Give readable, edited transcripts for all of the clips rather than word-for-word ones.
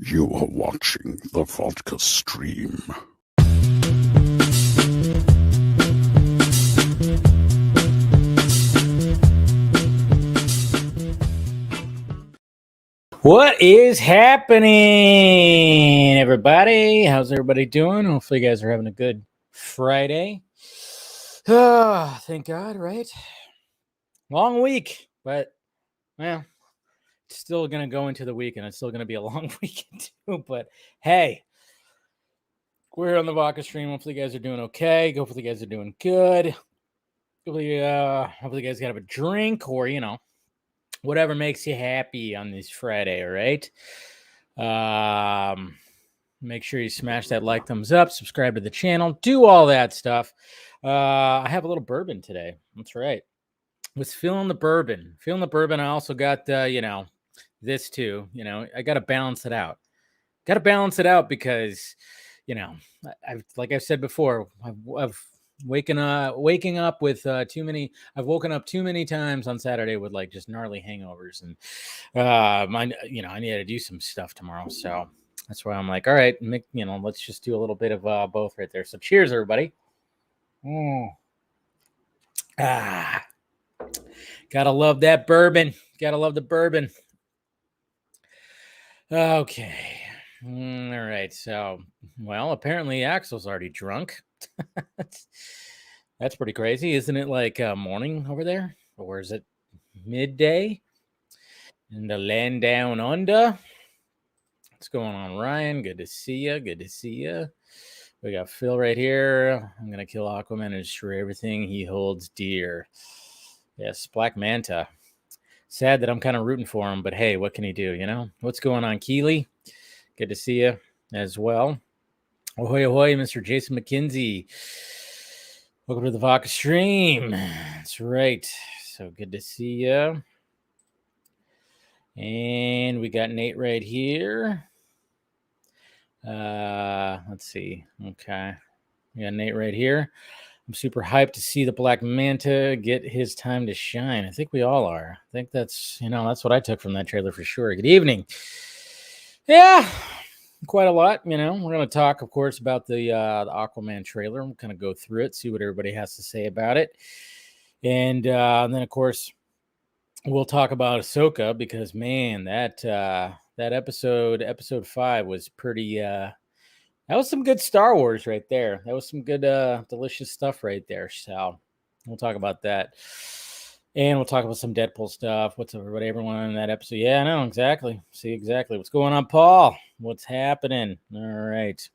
You are watching the Vodka stream. What is happening, everybody? How's everybody doing? Hopefully you guys are having a good Friday. Thank God, right? Long week, but, well, it's still going to go into the weekend. It's still going to be a long weekend, too. But, hey, we're on the Vodka stream. Hopefully you guys are doing okay. Hopefully you guys are doing good. Hopefully you guys got a drink or, whatever makes you happy on this Friday, all right? Make sure you smash that like, thumbs up, subscribe to the channel, do all that stuff. I have a little bourbon today. That's right. Was feeling the bourbon. I also got, this too. I got to balance it out. Because, like I've said before, I've waking up with too many. I've woken up too many times on Saturday with like just gnarly hangovers, and I need to do some stuff tomorrow. So that's why I'm like, all right, let's just do a little bit of both right there. So cheers, everybody. Gotta love that bourbon. Gotta love the bourbon. Okay. All right. So, well, apparently Axel's already drunk. That's pretty crazy. Isn't it like morning over there? Or is it midday in the land down under? What's going on, Ryan? Good to see you. We got Phil right here. I'm going to kill Aquaman and destroy everything he holds dear. Yes, Black Manta. Sad that I'm kind of rooting for him, but hey, what can he do, What's going on, Keely? Good to see you as well. Ahoy, ahoy, Mr. Jason McKenzie. Welcome to the Vodka stream. That's right. So good to see you. And we got Nate right here. Let's see. Okay. We got Nate right here. I'm super hyped to see the Black Manta get his time to shine. I think we all are. I think that's what I took from that trailer for sure. Good evening. Yeah, quite a lot. We're going to talk, of course, about the Aquaman trailer. We'll kind of go through it, see what everybody has to say about it. And then, of course, we'll talk about Ahsoka because, man, that episode 5 was pretty... that was some good Star Wars right there. That was some good, delicious stuff right there. So we'll talk about that. And we'll talk about some Deadpool stuff. What's up, everybody? Everyone in that episode? Yeah, I know, exactly. See exactly what's going on, Paul. What's happening? All right.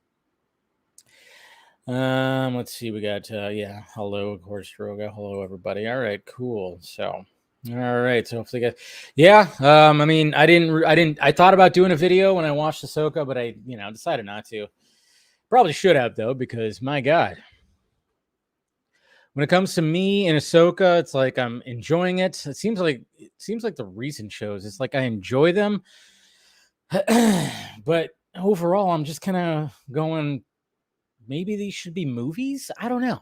Let's see. We got, hello, of course, Droga. Hello, everybody. All right, cool. So, all right. So hopefully, guys, I thought about doing a video when I watched Ahsoka, but I, decided not to. Probably should have, though, because my God, when it comes to me and Ahsoka, it's like I'm enjoying it. It seems like the recent shows, it's like I enjoy them, but overall, I'm just kind of going, maybe these should be movies. I don't know.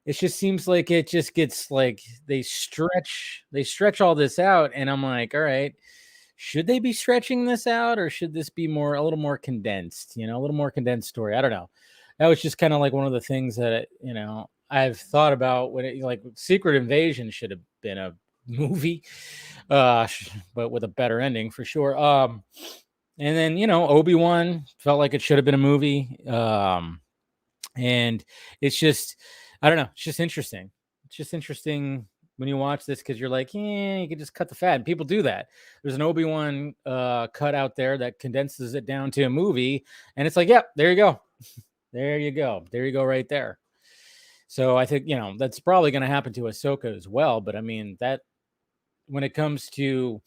It just seems like it just gets like they stretch all this out, and I'm like, all right, should they be stretching this out, or should this be a little more condensed? A little more condensed story. I don't know. That was just kind of like one of the things that I've thought about when like Secret Invasion should have been a movie, but with a better ending for sure. And then Obi-Wan felt like it should have been a movie. And it's just, I don't know. It's just interesting. It's just interesting when you watch this because you're like, you can just cut the fat. And people do that. There's an Obi-Wan cut out there that condenses it down to a movie. And it's like, yeah, there you go. There you go. There you go right there. So I think, that's probably going to happen to Ahsoka as well. But I mean, that when it comes to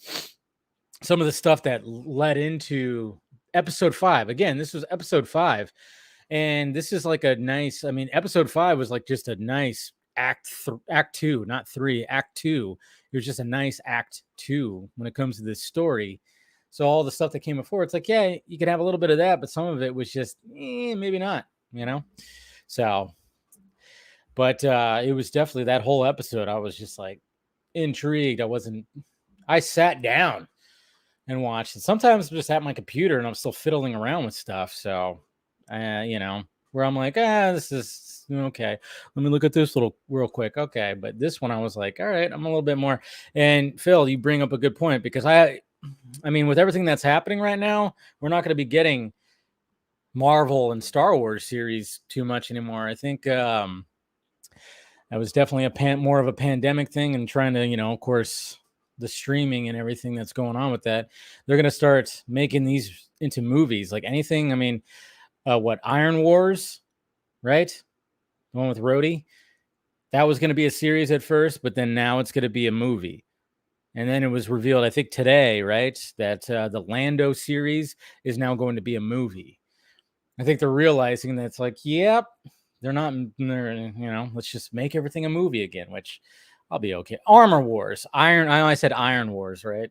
some of the stuff that led into episode 5, again, this was episode 5. And this is like a nice, episode 5 was like just a nice act 2, not 3, act 2. It was just a nice act 2 when it comes to this story. So all the stuff that came before, it's like, yeah, you could have a little bit of that, but some of it was just, maybe not, So, but it was definitely that whole episode. I was just like intrigued. I sat down and watch it. Sometimes I'm just at my computer and I'm still fiddling around with stuff. So, where I'm like, this is okay. Let me look at this little real quick. Okay. But this one I was like, all right, I'm a little bit more. And Phil, you bring up a good point because I mean, with everything that's happening right now, we're not going to be getting Marvel and Star Wars series too much anymore. I think that was definitely more of a pandemic thing and trying to, of course, the streaming and everything that's going on with that. They're going to start making these into movies, like anything. I mean, Iron Wars, right? The one with Rhodey. That was going to be a series at first, but then now it's going to be a movie. And then it was revealed, I think today, right, that the Lando series is now going to be a movie. I think they're realizing that it's like, yep, they're not, let's just make everything a movie again, which I'll be okay. Armor Wars, I said Iron Wars, right?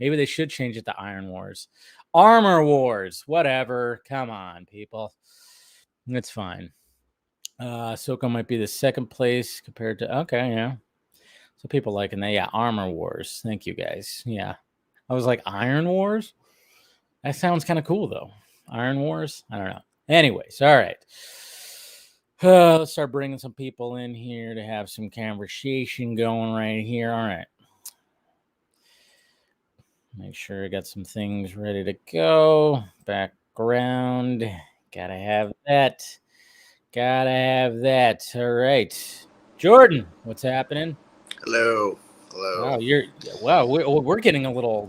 Maybe they should change it to Iron Wars. Armor Wars, whatever. Come on, people. It's fine. Ahsoka might be the second place compared to, okay, yeah. So people liking that. Yeah, Armor Wars. Thank you, guys. Yeah. I was like, Iron Wars? That sounds kind of cool, though. Iron Wars? I don't know. Anyways, all right. Let's start bringing some people in here to have some conversation going right here. All right. Make sure I got some things ready to go. Background. Gotta have that. Gotta have that. All right. Jordan, what's happening? Hello. Wow, we're getting a little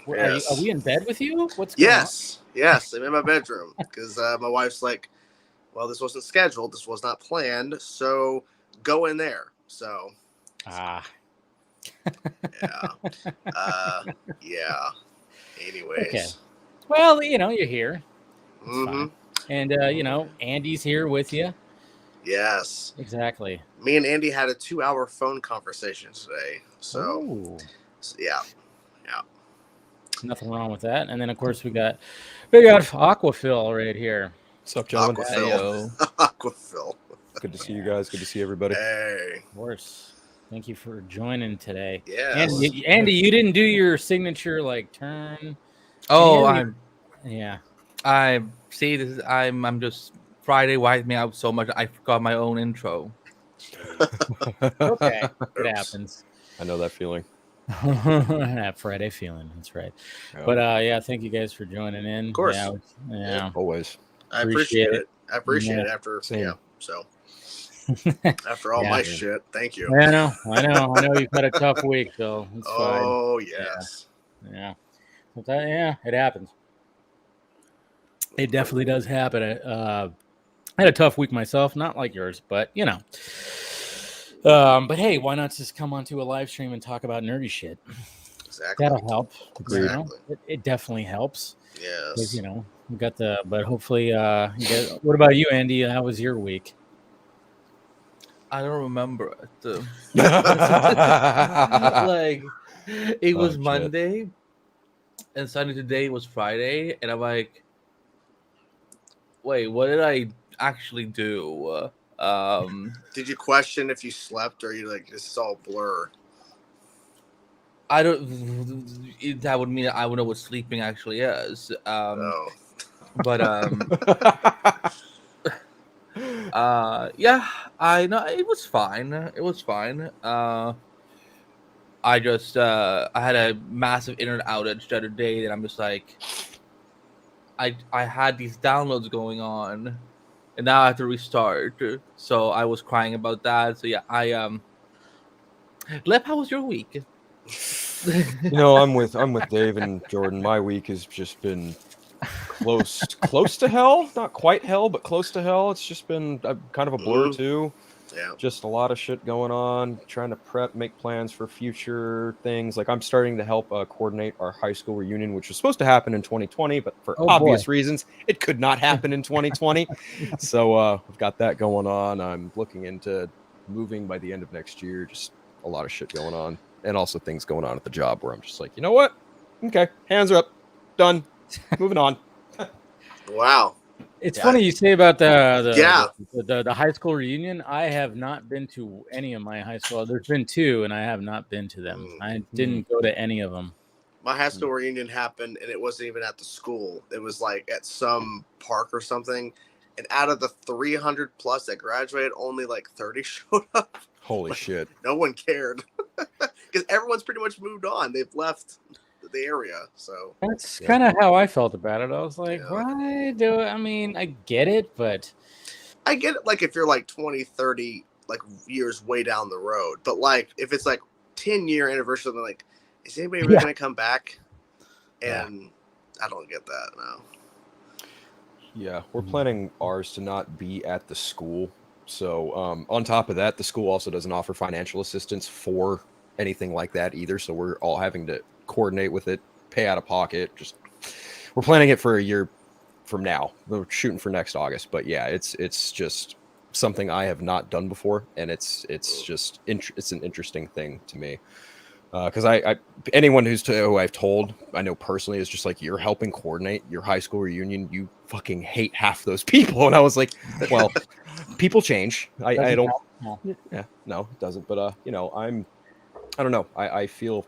Yes. are we in bed with you? What's going on? Yes, I'm in my bedroom because my wife's like, well, this wasn't scheduled, this was not planned, so go in there. So yeah. Yeah. Anyways. Okay. Well, you're here. Mm-hmm. And Andy's here with you. Yes. Exactly. Me and Andy had a 2-hour phone conversation today. So yeah. Nothing wrong with that. And then of course we got Aquafil right here. What's up, gentlemen? Aquafil. Good to see you guys. Good to see everybody. Hey. Of course. Thank you for joining today. Yeah. Andy, you didn't do your signature turn. Oh, I see this. I'm just Friday wiped me out so much I forgot my own intro. Okay, it happens. I know that feeling. That Friday feeling. That's right. Yeah. But thank you guys for joining in. Of course. Yeah. Always. I appreciate it. I appreciate it after so after all my shit. Thank you. I know you've had a tough week, Phil. It's fine. Oh yes. Yeah. It happens. It definitely does happen. I had a tough week myself, not like yours, but but hey, why not just come onto a live stream and talk about nerdy shit? Exactly. That'll help. Exactly. It definitely helps. Yes. We got but hopefully, what about you, Andy? How was your week? I don't remember it. It was Monday, and suddenly today was Friday, and I'm like, wait, what did I actually do? Did you question if you slept, or you like this is all blur? I don't. That would mean I would know what sleeping actually is. But yeah, I know it was fine. It was fine. I just I had a massive internet outage the other day that I'm just like, I had these downloads going on, and now I have to restart. So I was crying about that. So yeah, Lep, how was your week? I'm with Dave and Jordan. My week has just been close to hell. Not quite hell, but close to hell. It's just been kind of a blur too. Yeah. Just a lot of shit going on, trying to make plans for future things. Like I'm starting to help coordinate our high school reunion, which was supposed to happen in 2020, but for obvious reasons, it could not happen in 2020. So we've got that going on. I'm looking into moving by the end of next year. Just a lot of shit going on. And also things going on at the job where I'm just like, you know what? Okay, hands are up. Done. Moving on. Wow. It's funny you say about the high school reunion. I have not been to any of my high school. There's been 2, and I have not been to them. I didn't go to any of them. My high school reunion happened, and it wasn't even at the school. It was like at some park or something. And out of the 300 plus that graduated, only like 30 showed up. Holy Like, shit. no one cared because everyone's pretty much moved on. They've left the area. So That's kind of how I felt about it. I was like, Yeah. why do I mean, I get it, but I get it. Like if you're like 20, 30 like years way down the road, but like if it's like 10-year anniversary, then like, is anybody really going to come back? And I don't get that. No. Yeah, we're planning ours to not be at the school. So on top of that, the school also doesn't offer financial assistance for anything like that either. So we're all having to coordinate with it, pay out of pocket. Just we're planning it for a year from now. We're shooting for next August. But yeah, it's just something I have not done before, and it's just it's an interesting thing to me. Because I anyone who I've told, I know personally, is just like, you're helping coordinate your high school reunion. You fucking hate half those people. And I was like, well, people change. I don't. Yeah, no, it doesn't. But you know, I don't know. I feel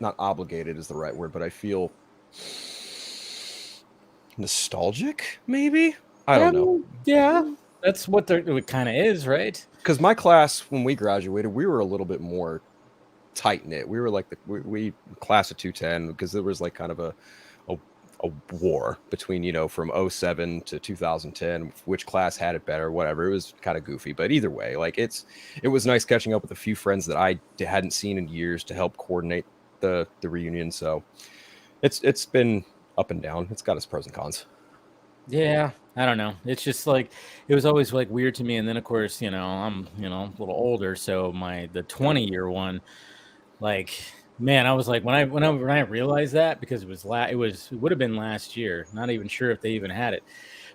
not obligated is the right word, but I feel nostalgic. Maybe I don't know. Yeah, that's what it kind of is, right? Because my class, when we graduated, we were a little bit more tight knit. We were like we class of 210, because there was like kind of a war between, you know, from 07 to 2010, which class had it better, whatever. It was kind of goofy, but either way, like it was nice catching up with a few friends that I hadn't seen in years to help coordinate the reunion. So it's been up and down. It's got its pros and cons. Yeah, I don't know. It's just like, it was always like weird to me. And then of course, you know, I'm, you know, a little older, so the 20-year one, like, man, I was like, when I realized that, because it would have been last year. Not even sure if they even had it.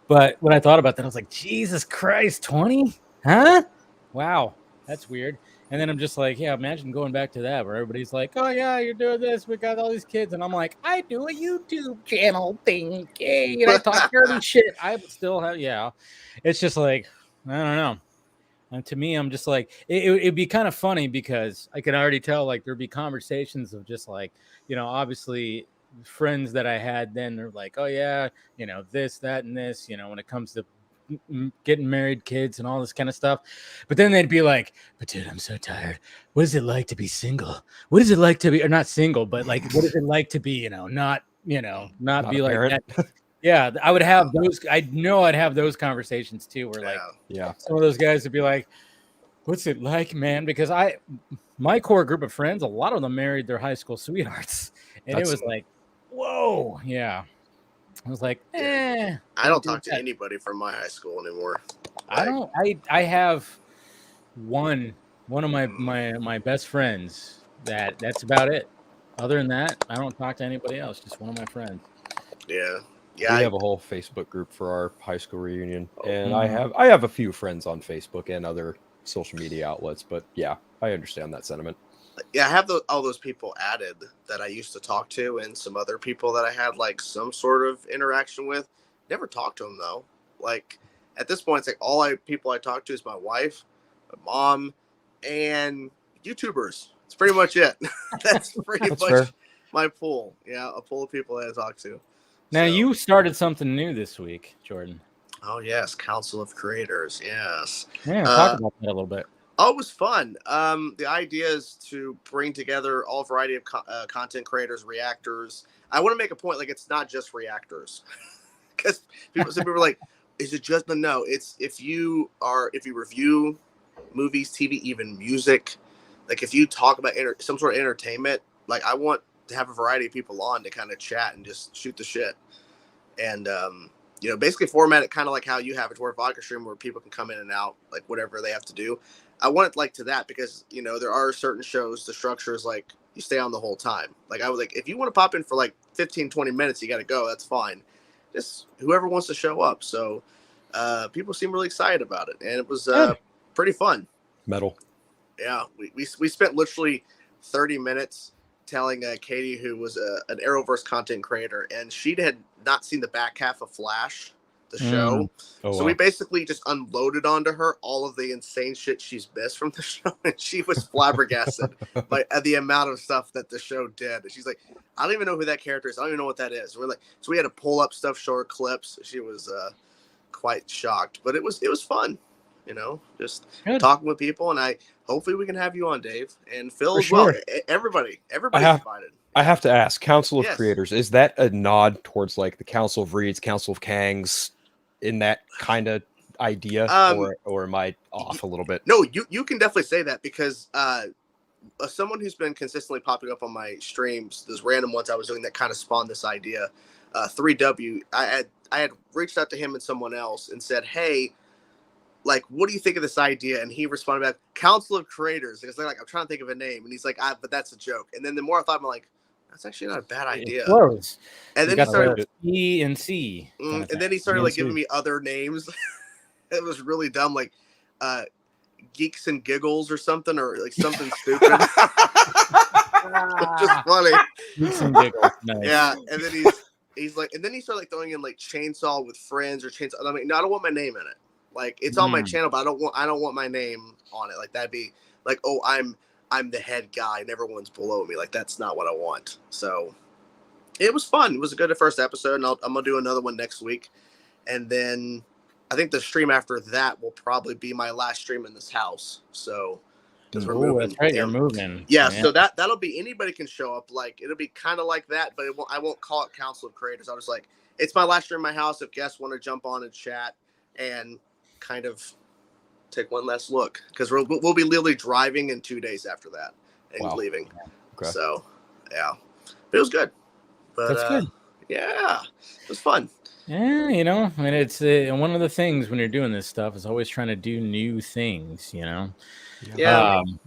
But when I thought about that, I was like, Jesus Christ, 20? Huh? Wow, that's weird. And then I'm just like, yeah, imagine going back to that where everybody's like, oh yeah, you're doing this, we got all these kids, and I'm like, I do a YouTube channel thing, yay, and I talk dirty shit. I still have, yeah. It's just like, I don't know. And to me, I'm just like, it'd be kind of funny, because I can already tell, like, there'd be conversations of just like, you know, obviously friends that I had then, they're like, oh yeah, you know, this, that, and this, you know, when it comes to getting married, kids, and all this kind of stuff. But then they'd be like, but dude, I'm so tired. What is it like to be single? What is it like to be, or not single, but like, what is it like to be, you know, not be like that. Yeah, I would have those. I know I'd have those conversations too, where like, some of those guys would be like, "What's it like, man?" Because my core group of friends, a lot of them married their high school sweethearts, and it was like, whoa, yeah. I was like, I don't talk to anybody from my high school anymore. I have one of my best friends. That's about it. Other than that, I don't talk to anybody else. Just one of my friends. Yeah. We have a whole Facebook group for our high school reunion, and I have a few friends on Facebook and other social media outlets. But yeah, I understand that sentiment. Yeah, I have all those people added that I used to talk to, and some other people that I had like some sort of interaction with. Never talked to them though. Like at this point, it's like people I talk to is my wife, my mom, and YouTubers. It's pretty much it. That's pretty much fair. My pool. Yeah, a pool of people that I talk to. Now, you started something new this week, Jordan. Oh, yes. Council of Creators. Yes. Yeah, talk about that a little bit. Oh, it was fun. The idea is to bring together all variety of content creators, reactors. I want to make a point, like, it's not just reactors. Because people are like, is it just, no, it's if you review movies, TV, even music, like if you talk about some sort of entertainment, like I want to have a variety of people on to kind of chat and just shoot the shit. And, you know, basically format it kind of like how you have it, where Vodka stream, where people can come in and out, like whatever they have to do. I want it like to that because, you know, there are certain shows, the structure is like you stay on the whole time. Like I was like, if you want to pop in for like 15, 20 minutes, you got to go. That's fine. Just whoever wants to show up. So people seem really excited about it. And it was pretty fun. Metal. Yeah. We spent literally 30 minutes telling Katie, who was an Arrowverse content creator, and she had not seen the back half of Flash the show. Oh, So wow. we basically just unloaded onto her all of the insane shit she's missed from the show, and she was flabbergasted by the amount of stuff that the show did. And she's like, I don't even know who that character is. I don't even know what that is. And we're like, so we had to pull up stuff, show her clips. She was quite shocked, but it was fun, just Good. talking with people. And hopefully we can have you on, Dave, and Phil For as well. sure. Everybody's invited. I have to ask, Council of Yes. Creators, is that a nod towards like the Council of Reeds, Council of Kangs, in that kind of idea, or am I off a little bit? No, you can definitely say that, because someone who's been consistently popping up on my streams, those random ones I was doing that kind of spawned this idea, 3W, I had reached out to him and someone else and said, hey, like, what do you think of this idea? And he responded back, Council of Creators. It's like, I'm trying to think of a name. And he's like, but that's a joke. And then the more I thought, I'm like, that's actually not a bad idea. Close. And then You he got started, E and C. and then he started like giving me other names. It was really dumb, like Geeks and Giggles or something, or like something stupid. Just funny. Geeks and Giggles. Nice. Yeah, and then he's like, and then he started like throwing in like Chainsaw with Friends or Chainsaw. I mean, no, I don't want my name in it. Like, it's on my channel, but I don't want my name on it. Like, that'd be like, oh, I'm the head guy and everyone's below me. Like, that's not what I want. So it was fun. It was a good first episode, and I'm gonna do another one next week, and then I think the stream after that will probably be my last stream in this house. So because we're moving, that's right, you're moving. yeah. So that'll be, anybody can show up. Like, it'll be kind of like that, but I won't call it Council of Creators. I'll just like, it's my last stream in my house. If guests want to jump on and chat and kind of take one last look, because we'll be literally driving in 2 days after that and leaving. Okay. So yeah, but it was good. But That's good. Yeah, it was fun. Yeah, and it's one of the things when you're doing this stuff is always trying to do new things, Yeah.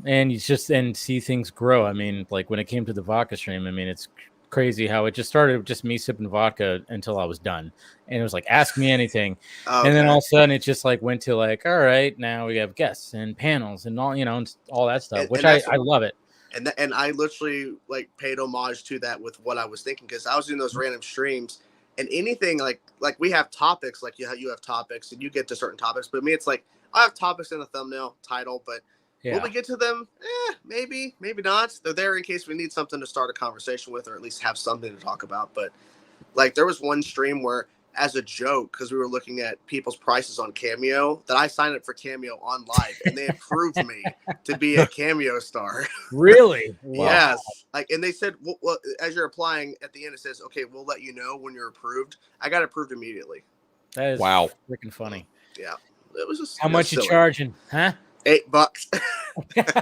And you just see things grow. I mean, like when it came to the vodka stream, I mean, it's crazy how it just started with just me sipping vodka until I was done, and it was like, ask me anything. Okay. And then all of a sudden it just like went to like, all right, now we have guests and panels and all, and all that stuff, which I love it. And I literally like paid homage to that with what I was thinking, because I was doing those random streams, and anything like we have topics, like you have topics and you get to certain topics, but me, it's like I have topics in the thumbnail title, but will we get to them? Maybe not. They're there in case we need something to start a conversation with, or at least have something to talk about. But like, there was one stream where, as a joke, because we were looking at people's prices on Cameo, that I signed up for Cameo on live, and they approved me to be a Cameo star. Really? Wow. Yes. Like, and they said, well, as you're applying, at the end it says, okay, we'll let you know when you're approved. I got approved immediately. That is freaking funny. Yeah. It was just, how much you charging, huh? $8. It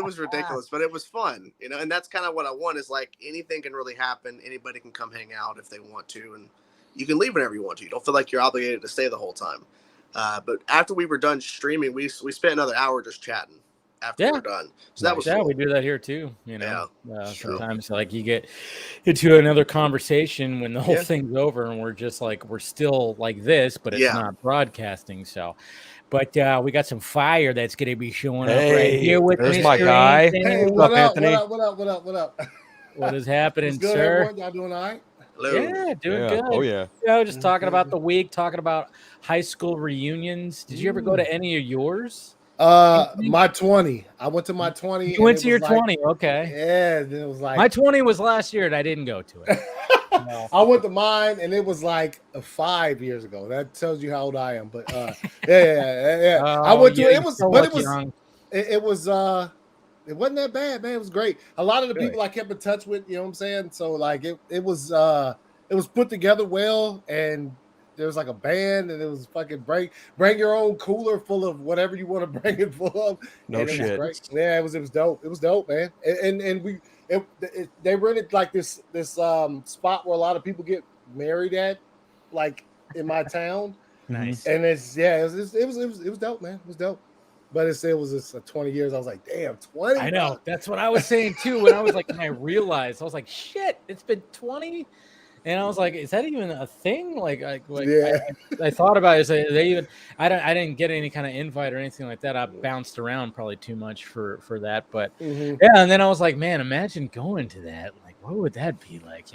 was ridiculous, but it was fun, and that's kind of what I want, is like, anything can really happen. Anybody can come hang out if they want to, and you can leave whenever you want to. You don't feel like you're obligated to stay the whole time. But after we were done streaming, we spent another hour just chatting after we were done. So that was cool. We do that here too. Sometimes like you get into another conversation when the whole thing's over, and we're just like, we're still like this, but it's not broadcasting. So, but we got some fire that's going to be showing up right here with there's Mr. my guy. Anthony. Hey, what up, Anthony? What up? What is happening, good, sir? Everyone? Y'all doing all right? Hello. Yeah, doing good. Oh yeah. Just talking about the week, talking about high school reunions. Did you ever go to any of yours? My 20. I went to my 20. You went to your 20, okay. Yeah, and it was like, my 20 was last year and I didn't go to it. No. I went to mine and it was like 5 years ago. That tells you how old I am. But yeah. I went to it was young. It wasn't that bad, man. It was great. A lot of the people I kept in touch with, you know what I'm saying? So like it was put together well, and there was like a band, and it was fucking bring your own cooler full of whatever you want to bring it full of. No shit. Yeah, it was dope. It was dope, man. And they rented like this spot where a lot of people get married at, like in my town. Nice. And it was dope, man. It was dope. But it was just 20 years. I was like, damn, 20. I know. That's what I was saying too. When I was like, and I realized, I was like, shit, it's been 20. And I was like, is that even a thing? Like yeah. I thought about it. I didn't get any kind of invite or anything like that. I bounced around probably too much for that. But yeah, and then I was like, man, imagine going to that. Like, what would that be like,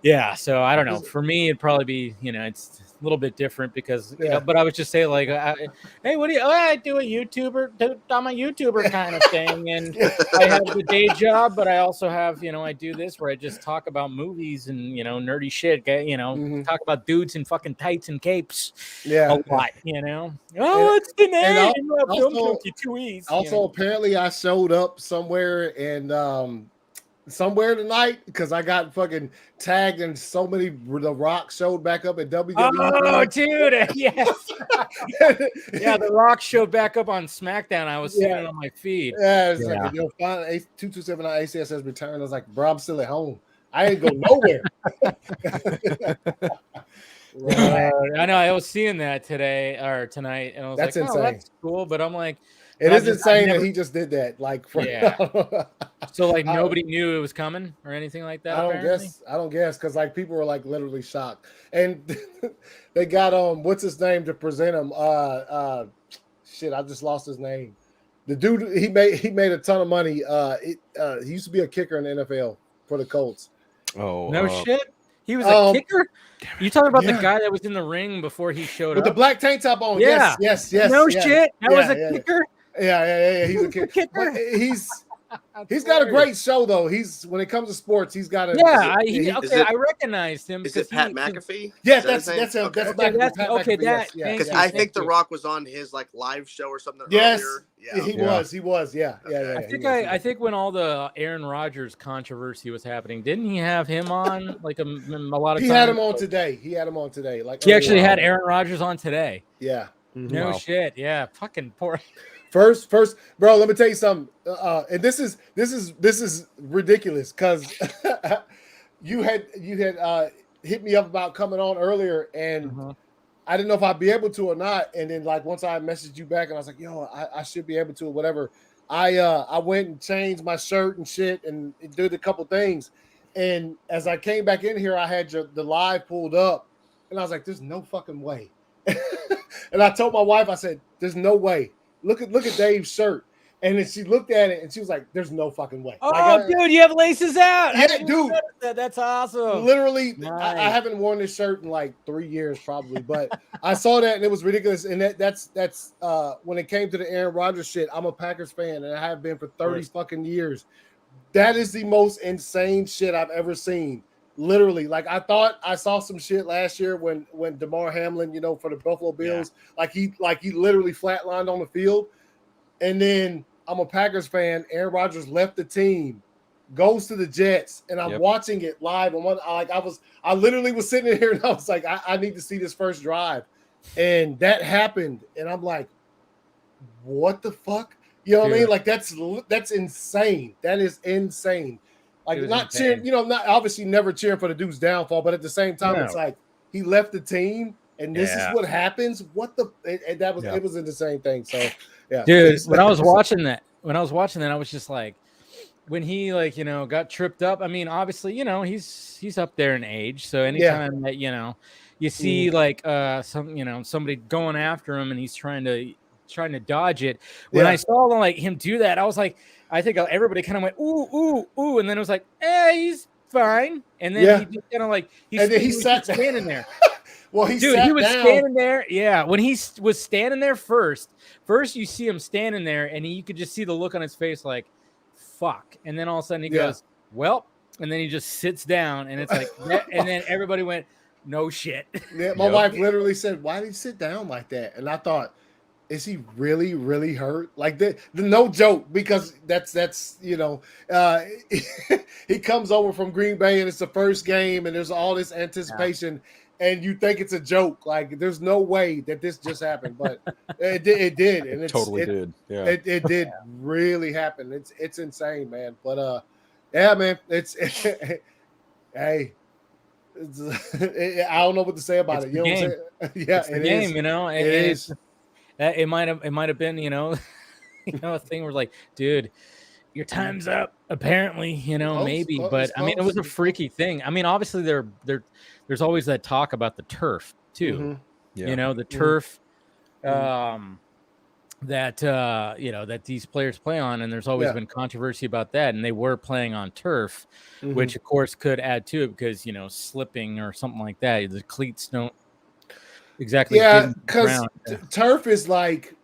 Yeah, so I don't know. For me, it'd probably be, it's a little bit different because, but I would just say like, hey, what do you? Oh, I do a I'm a YouTuber kind of thing, and I have the day job, but I also have, I do this where I just talk about movies and nerdy shit. Talk about dudes in fucking tights and capes, a lot. Oh, it's the name. Also, apparently, I showed up somewhere and somewhere tonight because I got fucking tagged and so many The Rock showed back up at WWE. Oh, dude, yes. Yeah, The Rock showed back up on SmackDown. I was seeing it on my feed. Yeah, it's like, 2279 ACS has returned. I was like, bro, I'm still at home. I ain't go nowhere. I know. I was seeing that today or tonight, and I was insane. Oh, that's cool. But I'm like, it is insane that he just did that. Like, so like nobody knew it was coming or anything like that. I don't guess because like people were like literally shocked, and they got what's his name to present him. Shit, I just lost his name. The dude he made a ton of money. He used to be a kicker in the NFL for the Colts. Oh no shit. He was a kicker. You talking about the guy that was in the ring before he showed with up the black tank top on? Yeah. Yes. No shit. That was a kicker. Yeah. He's a kicker. But he's got a great show though. When it comes to sports, he's got a I recognized him. Is it Pat McAfee? Yeah, that's him. That's okay. Because I think The Rock was on his like live show or something. Yes, earlier. He was. Yeah. I think when all the Aaron Rodgers controversy was happening, didn't he have him on like a lot of? He had him on today. Like he actually had Aaron Rodgers on today. Yeah. No shit. Yeah. Fucking poor. First, bro. Let me tell you something. And this is ridiculous because you had hit me up about coming on earlier, and I didn't know if I'd be able to or not. And then like once I messaged you back, and I was like, yo, I should be able to or whatever. I went and changed my shirt and shit and did a couple things. And as I came back in here, I had the live pulled up, and I was like, there's no fucking way. And I told my wife, I said, there's no way. Look at Dave's shirt. And then she looked at it and she was like, there's no fucking way. Oh, dude, you have laces out. Yeah, dude. That's awesome. Literally, nice. I haven't worn this shirt in like 3 years probably, but I saw that and it was ridiculous. And that's when it came to the Aaron Rodgers shit, I'm a Packers fan and I have been for 30 fucking years. That is the most insane shit I've ever seen. Literally, like I thought I saw some shit last year when DeMar Hamlin, for the Buffalo Bills, like he literally flatlined on the field. And then I'm a Packers fan. Aaron Rodgers left the team, goes to the Jets, and I'm watching it live. I literally was sitting here and I was like, I need to see this first drive, and that happened, and I'm like, what the fuck? You know what I mean? Like that's insane. That is insane. Like not cheering, not obviously never cheering for the dude's downfall, but at the same time, it's like he left the team, and this is what happens. It was in the same thing. So yeah, dude. When I was watching that, I was just like, when he got tripped up. I mean, obviously, he's up there in age, so anytime that you see like somebody going after him and he's trying to dodge it. When I saw like him do that, I was like, I think everybody kind of went ooh, and then it was like, he's fine. And then he just kind of like he sat standing there. Well, he was standing there. Yeah, when he was standing there first you see him standing there, and you could just see the look on his face, like, fuck. And then all of a sudden he goes, well, and then he just sits down, and it's like, and then everybody went, no shit. Yeah, my wife literally said, why did he sit down like that? And I thought, is he really, really hurt? Like the no joke, because that's he comes over from Green Bay and it's the first game and there's all this anticipation and you think it's a joke. Like there's no way that this just happened, but it did, and it did. Yeah, it did really happen. It's insane, man. But man, hey. I don't know what to say about it. You know what I'm saying? Yeah, it's the game. It is. It might have been, a thing where like, dude, your time's up. Apparently, maybe, but I mean, it was a freaky thing. I mean, obviously, there's always that talk about the turf too. Mm-hmm. The turf. that that these players play on, and there's always been controversy about that, and they were playing on turf, which of course could add to it because slipping or something like that, the cleats don't exactly because turf is like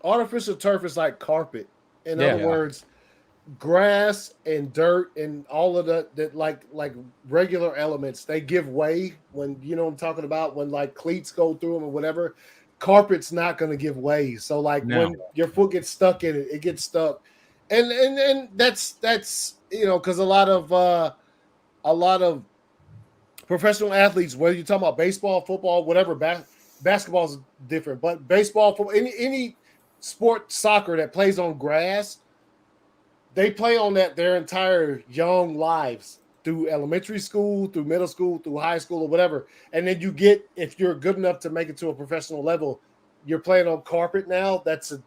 artificial turf is like carpet. In other words, grass and dirt and all of that like regular elements, they give way when what I'm talking about, when like cleats go through them or whatever. Carpet's not going to give way. So like when your foot gets stuck in it, it gets stuck. And that's because a lot of professional athletes, whether you're talking about baseball, football, whatever, basketball is different, but baseball, football, any sport, soccer that plays on grass, they play on that their entire young lives, through elementary school, through middle school, through high school, or whatever. And then if you're good enough to make it to a professional level, you're playing on carpet now. That's a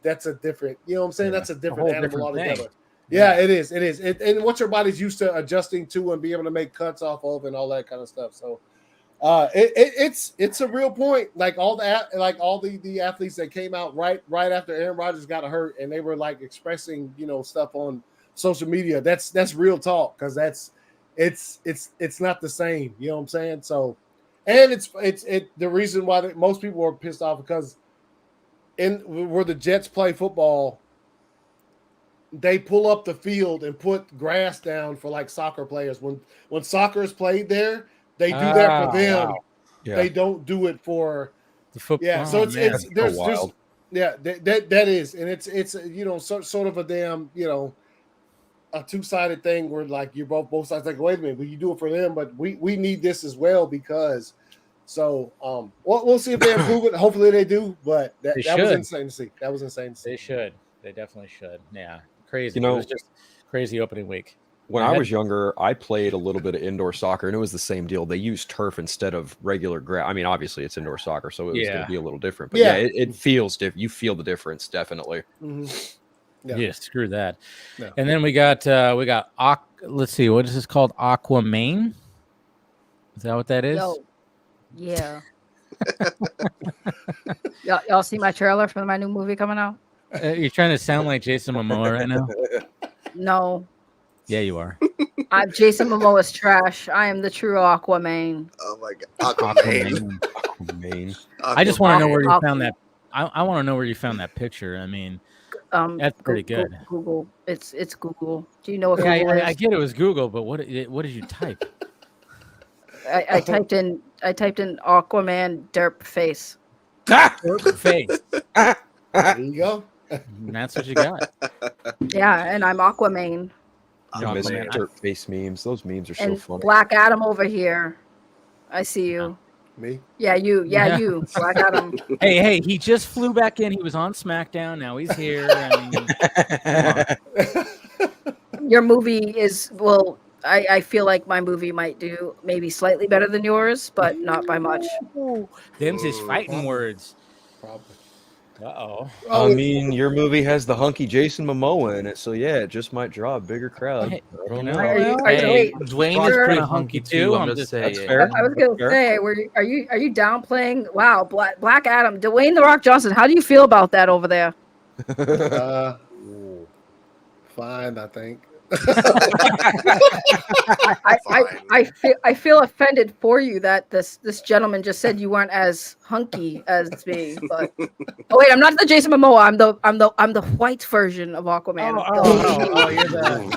different, you know what I'm saying? That's a different animal altogether. Yeah, it is. And what your body's used to adjusting to and be able to make cuts off of and all that kind of stuff. So it's a real point. Like all the athletes that came out right after Aaron Rodgers got hurt, and they were like expressing stuff on social media. That's real talk, because it's not the same. You know what I'm saying? So, and it's the reason why most people are pissed off, because where the Jets play football, they pull up the field and put grass down for like soccer players. When soccer is played there, they do that for them. Wow. Yeah. They don't do it for the football. Yeah, so there's that is, and it's sort of a damn a two-sided thing where like you're both sides like, wait a minute, but you do it for them, but we need this as well, because we'll see if they improve it. Hopefully they do, but that was insane to see. That was insane to see. They should. They definitely should. Yeah. Crazy. It was just crazy opening week. When I was younger, I played a little bit of indoor soccer, and it was the same deal. They used turf instead of regular grass. I mean, obviously it's indoor soccer, so it was going to be a little different. But it feels different. You feel the difference, definitely. Mm-hmm. Yeah, screw that. No. And then we got let's see, what is this called? Aquaman? Is that what that is? Yo. Yeah. Y'all see my trailer for my new movie coming out? You're trying to sound like Jason Momoa right now? No. Yeah, you are. Jason Momoa's trash. I am the true Aquaman. Oh my god, Aquaman. I just want to know where you found that. I want to know where you found that picture. I mean, that's pretty good. Google. It's Google. Do you know what? I get it was Google, but what did you type? I typed in Aquaman derp face. Derp face. There you go. And that's what you got. Yeah, and I'm Aquaman. Dirt face memes. Those memes are so funny. Black Adam over here. I see you. Me? Yeah, you. Yeah, you. Black Adam. Hey, he just flew back in. He was on SmackDown. Now he's here. I mean, your movie is, well, I feel like my movie might do maybe slightly better than yours, but not by much. Them's his fighting words. Probably. Uh-oh. I mean, your movie has the hunky Jason Momoa in it, so yeah, it just might draw a bigger crowd. I don't know. Dwayne is pretty hunky too. I'm just saying. That's fair. I was gonna say, are you downplaying? Wow, Black Adam, Dwayne the Rock Johnson. How do you feel about that over there? Fine, I think. I feel offended for you that this gentleman just said you weren't as hunky as me. But wait, I'm not the Jason Momoa. I'm the white version of Aquaman.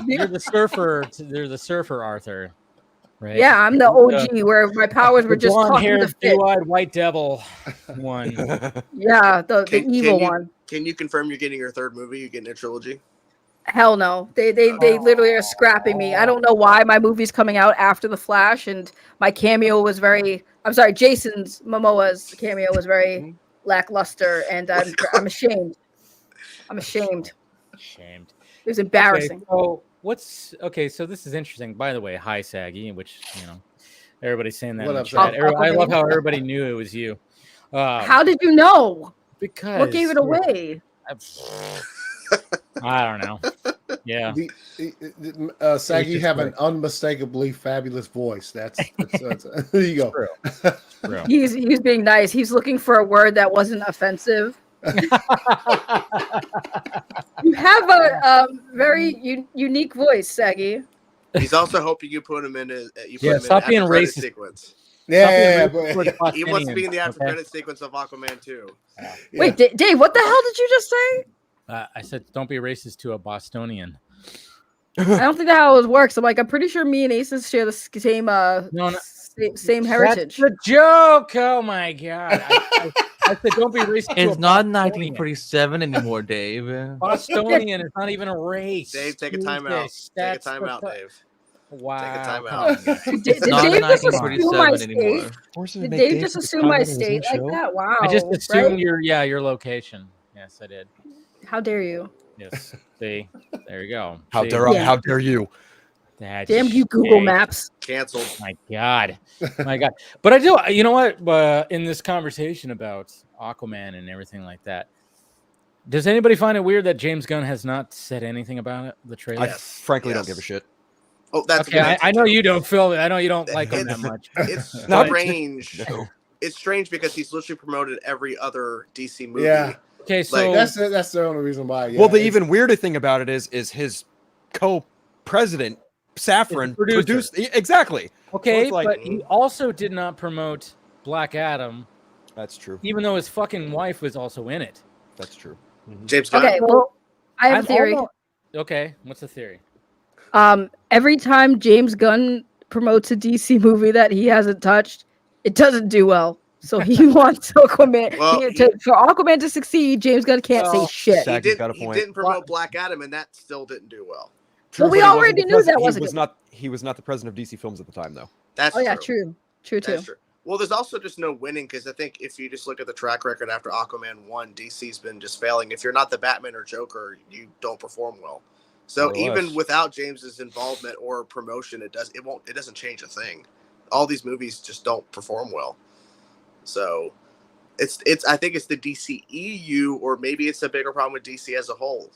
You're the surfer. You're the surfer Arthur, right? Yeah, I'm the OG where my powers were just blonde-haired, blue-eyed white devil one. Yeah, the evil one. Can you confirm you're getting your third movie? You're getting a trilogy? Hell no. They literally are scrapping me. I don't know why my movie's coming out after The Flash, and my cameo was Jason Momoa's cameo was very lackluster, and I'm ashamed. Ashamed. It was embarrassing. Okay, so this is interesting. By the way, hi Saggy, which everybody's saying that in the chat. I love how everybody knew it was you. How did you know? Because what gave it away? I don't know. Yeah. Saggy have an unmistakably fabulous voice. That's there you go. He's being nice. He's looking for a word that wasn't offensive. You have a very unique voice, Saggy. He's also hoping you put him in a stop being after-credit racist. sequence. Yeah, He wants to be in the after-credit sequence of Aquaman 2. Wait, Dave, what the hell did you just say? I said, don't be racist to a Bostonian. I don't think that's how it works. I'm pretty sure me and Aces share the same same heritage. That's the joke. Oh my god! I said, don't be racist. It's not 1947 anymore, Dave. Bostonian is not even a race. Dave, take a time out. Take a time out, Dave. Wow. Take a time out. Did not Dave just assume my 1947 anymore. state? Did Dave just assume my state like that? Wow. I just assumed your location. Yes, I did. How dare you? Yes. See, there you go. How dare you? That's Damn you, Google Maps. Canceled. My God. My God. But I do, you know what? In this conversation about Aquaman and everything like that, does anybody find it weird that James Gunn has not said anything about it? The trailer? I frankly don't give a shit. Oh, that's okay. I know you don't feel it. I know you don't like him that much. It's strange. No. It's strange because he's literally promoted every other DC movie. Yeah. Okay, so that's the only reason why. Yeah, well, the even weirder thing about it is his co-president Safran produced exactly. Okay, but he also did not promote Black Adam. That's true. Even though his fucking wife was also in it. That's true. Mm-hmm. James Gunn. Okay, well, I have a theory. Okay, what's the theory? Every time James Gunn promotes a DC movie that he hasn't touched, it doesn't do well. So he wants Aquaman. For Aquaman to succeed, James Gunn can't say shit. He didn't promote Black Adam, and that still didn't do well. Well, we already knew that wasn't. He was not the president of DC Films at the time, though. That's true. True too. True. Well, there's also just no winning because I think if you just look at the track record after Aquaman 1, DC's been just failing. If you're not the Batman or Joker, you don't perform well. So even without James's involvement or promotion, it doesn't change a thing. All these movies just don't perform well. So I think it's the DCEU, or maybe it's a bigger problem with DC as a whole.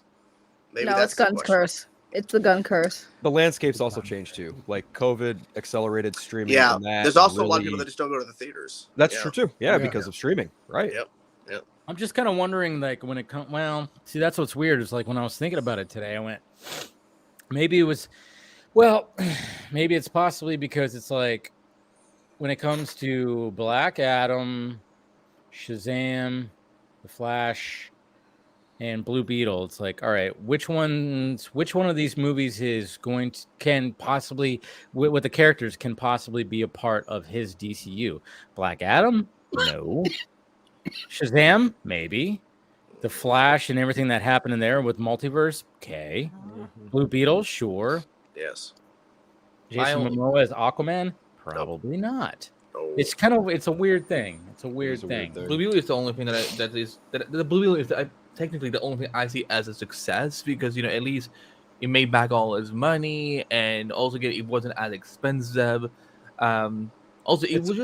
Maybe that's it's Gunn's curse. It's the Gunn curse. The landscape's also changed too. Like COVID accelerated streaming. Yeah, and that there's also a lot of people that just don't go to the theaters. That's true too. Yeah, because of streaming, right? Yep. I'm just kind of wondering, like, when it comes. Well, see, that's what's weird. Is like when I was thinking about it today, I went, maybe it was. Well, maybe it's possibly because it's like when it comes to Black Adam, Shazam, The Flash, and Blue Beetle, it's like, all right, which one of these movies is can possibly, with the characters, can possibly be a part of his DCU? Black Adam? No. Shazam? Maybe. The Flash and everything that happened in there with multiverse? Okay. Blue Beetle? Sure. Yes. Jason Momoa as Aquaman? Probably not. No. It's a weird thing. It's a weird thing. Blue Beetle is the only thing that the Blue Beetle is technically the only thing I see as a success because at least it made back all his money and also it wasn't as expensive. Also, it was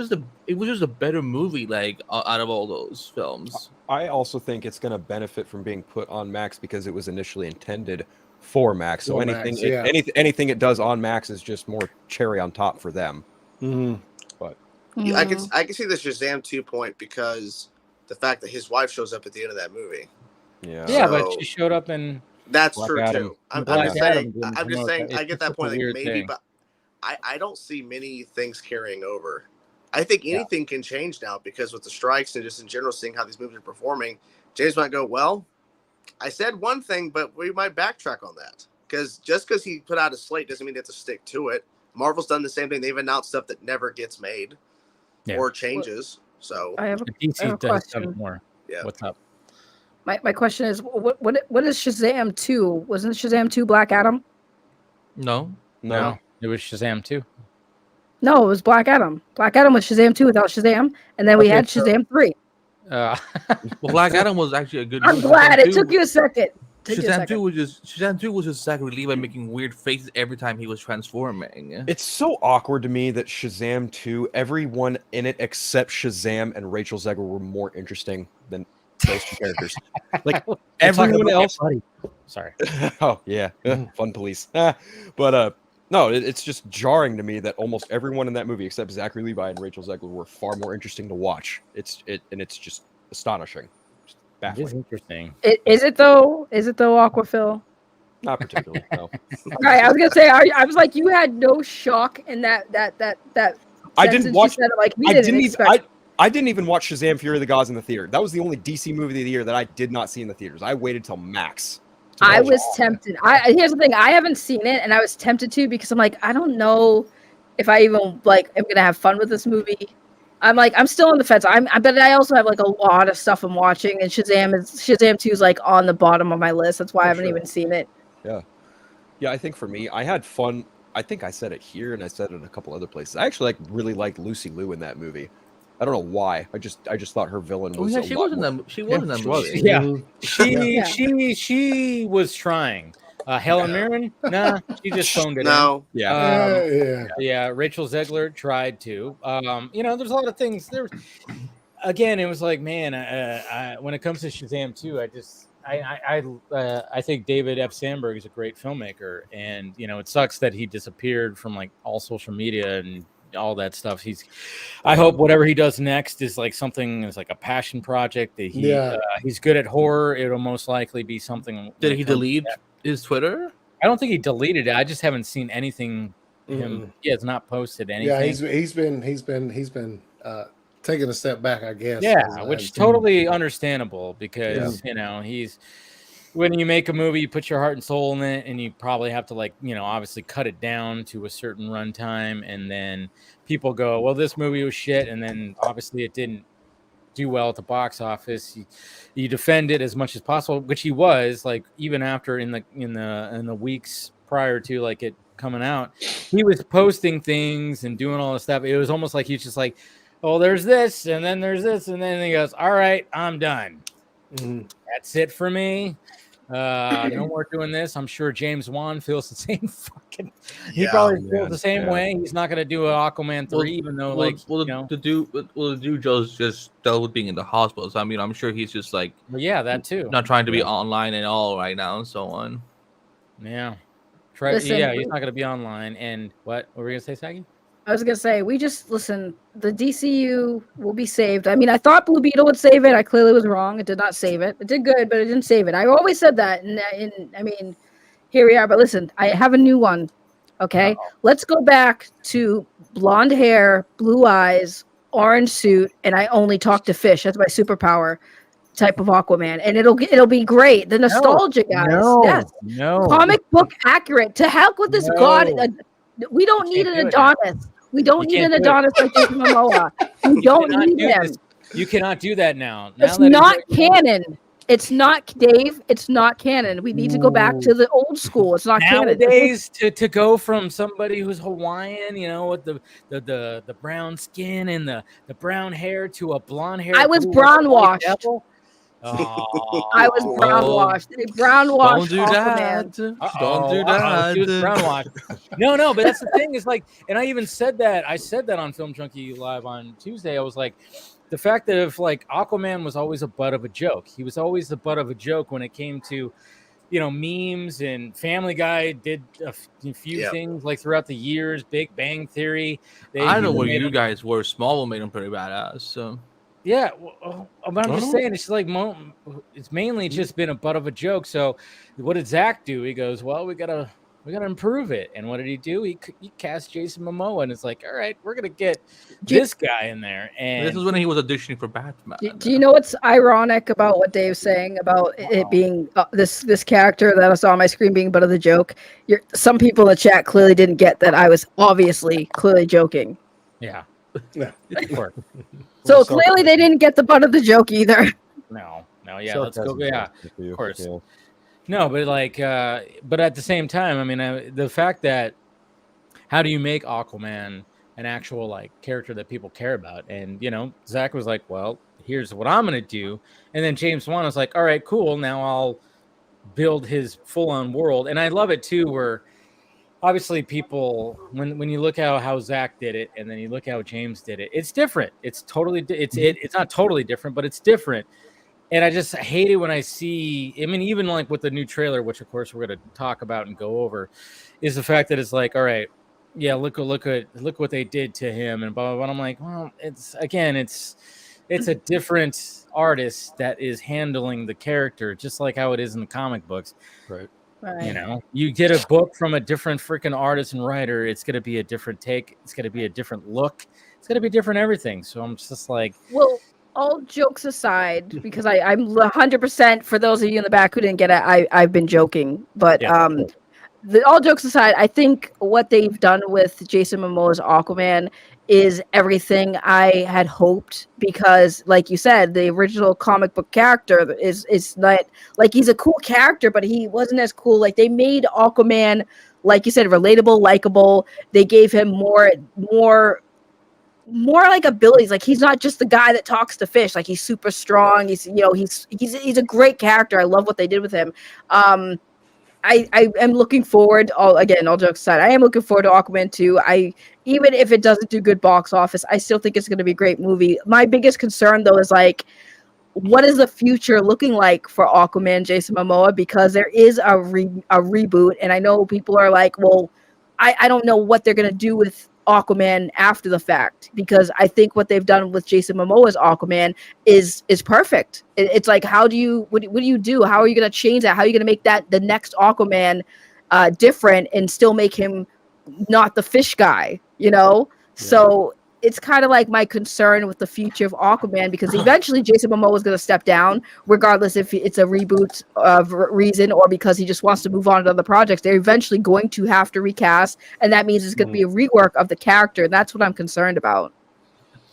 just a better movie out of all those films. I also think it's going to benefit from being put on Max because it was initially intended for Max. So anything it does on Max is just more cherry on top for them. Mm-hmm. But I can see the Shazam 2 point because the fact that his wife shows up at the end of that movie. Yeah, but she showed up in. That's Black true Adam. too. I'm just saying. I get that point. Maybe, but I don't see many things carrying over. I think anything can change now because with the strikes and just in general seeing how these movies are performing, James might go, well, I said one thing, but we might backtrack on that. Because just because he put out a slate doesn't mean they have to stick to it. Marvel's done the same thing. They've announced stuff that never gets made or changes. So I have a question. More. Yeah. What's up? My question is, what is Shazam 2? Wasn't Shazam 2 Black Adam? No. It was Shazam 2. No, it was Black Adam. Black Adam was Shazam 2 without Shazam, and then we had Shazam 3. Well, Black Adam was actually a good I'm movie. glad it took you a second. Shazam 2 was just Zachary Levi making weird faces every time he was transforming. it's so awkward to me that Shazam 2, everyone in it except Shazam and Rachel Zegler were more interesting than those two characters. Like everyone else. Sorry. Oh yeah, fun police. But no, it's just jarring to me that almost everyone in that movie except Zachary Levi and Rachel Zegler were far more interesting to watch. It's just astonishing. Just baffling. is interesting. Is it though? Is it though, Aquafil? Not particularly. No. Right. I was gonna say. I was like, you had no shock in that. I didn't watch. Said, like, we I didn't didn't expect. even. I didn't even watch Shazam: Fury of the Gods in the theater. That was the only DC movie of the year that I did not see in the theaters. I waited till Max. I was tempted. Here's the thing. I haven't seen it, and I was tempted to because I'm like, I don't know if I even like am gonna have fun with this movie. I'm still on the fence. But I also have like a lot of stuff I'm watching, and Shazam 2 is like on the bottom of my list. That's why I haven't even seen it. Yeah. I think for me, I had fun. I think I said it here, and I said it in a couple other places. I actually really liked Lucy Liu in that movie. I don't know why. I just thought her villain was. She was in that. She was in that movie. Yeah, she was trying. Helen Mirren, nah, she just phoned it in. Yeah. Rachel Zegler tried to. There's a lot of things. Again, it was like, man, when it comes to Shazam 2, I think David F. Sandberg is a great filmmaker, and it sucks that he disappeared from like all social media and all that stuff. I hope whatever he does next is like something is like a passion project. That he's good at horror. It'll most likely be something. Did he delete his Twitter? I don't think he deleted it. I just haven't seen anything. He has not posted anything. Yeah, he's been taking a step back, I guess. Yeah, which is totally understandable because he's. When you make a movie, you put your heart and soul in it, and you probably have to obviously cut it down to a certain runtime, and then people go, well, this movie was shit, and then obviously it didn't do well at the box office. You defend it as much as possible, which he was, like, even after in the weeks prior to like it coming out, he was posting things and doing all this stuff. It was almost like he's just like, oh, there's this, and then there's this, and then he goes, all right, I'm done. That's it for me. No more doing this. I'm sure James Wan feels the same he probably feels the same way. He's not going to do an Aquaman 3, even though the dude just dealt with being in the hospital. So, I mean, I'm sure he's just like, that too, not trying to be online at all right now and so on. Yeah. He's not going to be online. And what were we going to say, Saggy? I was gonna say, the DCU will be saved. I mean, I thought Blue Beetle would save it. I clearly was wrong. It did not save it. It did good, but it didn't save it. I always said that. And I mean, here we are. But listen, I have a new one. Okay, let's go back to blonde hair, blue eyes, orange suit, and I only talk to fish. That's my superpower type of Aquaman, and it'll be great. The nostalgia guys, comic book accurate. To heck with this god. We don't need an Adonis. We don't need an Adonis like Jason Momoa. We don't need him. You cannot do that now. It's not canon. It's not, Dave. It's not canon. We need to go back to the old school. It's not canon. Nowadays, to go from somebody who's Hawaiian, with the brown skin and the brown hair to a blonde hair. I was brown washed. I was brown washed. They brown washed. Don't do that. Don't do that. She was brown washed. No, but that's the thing is like, and I even said that. I said that on Film Junkie Live on Tuesday. I was like, the fact that if like Aquaman was always a butt of a joke. He was always the butt of a joke when it came to, memes, and Family Guy did a few things like throughout the years. Big Bang Theory. I know where you guys were. Small made him pretty badass. So. Yeah, but I'm just saying, it's like it's mainly just been a butt of a joke. So, what did Zach do? He goes, "Well, we gotta improve it." And what did he do? He cast Jason Momoa, and it's like, all right, we're gonna get this guy in there. And this is when he was auditioning for Batman. Do you know what's ironic about what Dave's saying about it being this character that I saw on my screen being butt of the joke? Some people in the chat clearly didn't get that I was clearly joking. Yeah. So clearly they didn't get the butt of the joke either. No, yeah, let's go. Yeah, of course. Yeah. No, but like, but at the same time, I mean, the fact that how do you make Aquaman an actual like character that people care about? And Zach was like, well, here's what I'm gonna do, and then James Wan was like, all right, cool. Now I'll build his full-on world, and I love it too, where. Obviously, people when you look at how Zach did it, and then you look how James did it, it's different. It's totally it's not totally different, but it's different. And I just hate it when I see. I mean, even like with the new trailer, which of course we're going to talk about and go over, is the fact that it's like, all right, yeah, look what they did to him, and blah blah blah. I'm like, well, it's it's a different artist that is handling the character, just like how it is in the comic books. Right. Right. You know, you get a book from a different freaking artist and writer, it's going to be a different take. It's going to be a different look. It's going to be different everything. So I'm just like, well, all jokes aside, because I'm 100% for those of you in the back who didn't get it, I've been joking, but yeah, all jokes aside, I think what they've done with Jason Momoa's Aquaman is everything I had hoped, because like you said, the original comic book character is not like, he's a cool character, but he wasn't as cool. Like, they made Aquaman, like you said, relatable, likable. They gave him more like abilities. Like, he's not just the guy that talks to fish. Like, he's super strong. He's a great character. I love what they did with him. I am looking forward. All jokes aside, I am looking forward to Aquaman 2. Even if it doesn't do good box office, I still think it's going to be a great movie. My biggest concern, though, is like, what is the future looking like for Aquaman, Jason Momoa? Because there is a reboot, and I know people are like, well, I don't know what they're going to do with Aquaman after the fact, because I think what they've done with Jason Momoa's Aquaman is perfect. It's like, what do you do? How are you going to change that? How are you going to make that the next Aquaman different and still make him not the fish guy, you know? Yeah. So it's kind of like my concern with the future of Aquaman, because eventually Jason Momoa is going to step down, regardless if it's a reboot of reason or because he just wants to move on to other projects. They're eventually going to have to recast, and that means it's going to be a rework of the character. And that's what I'm concerned about.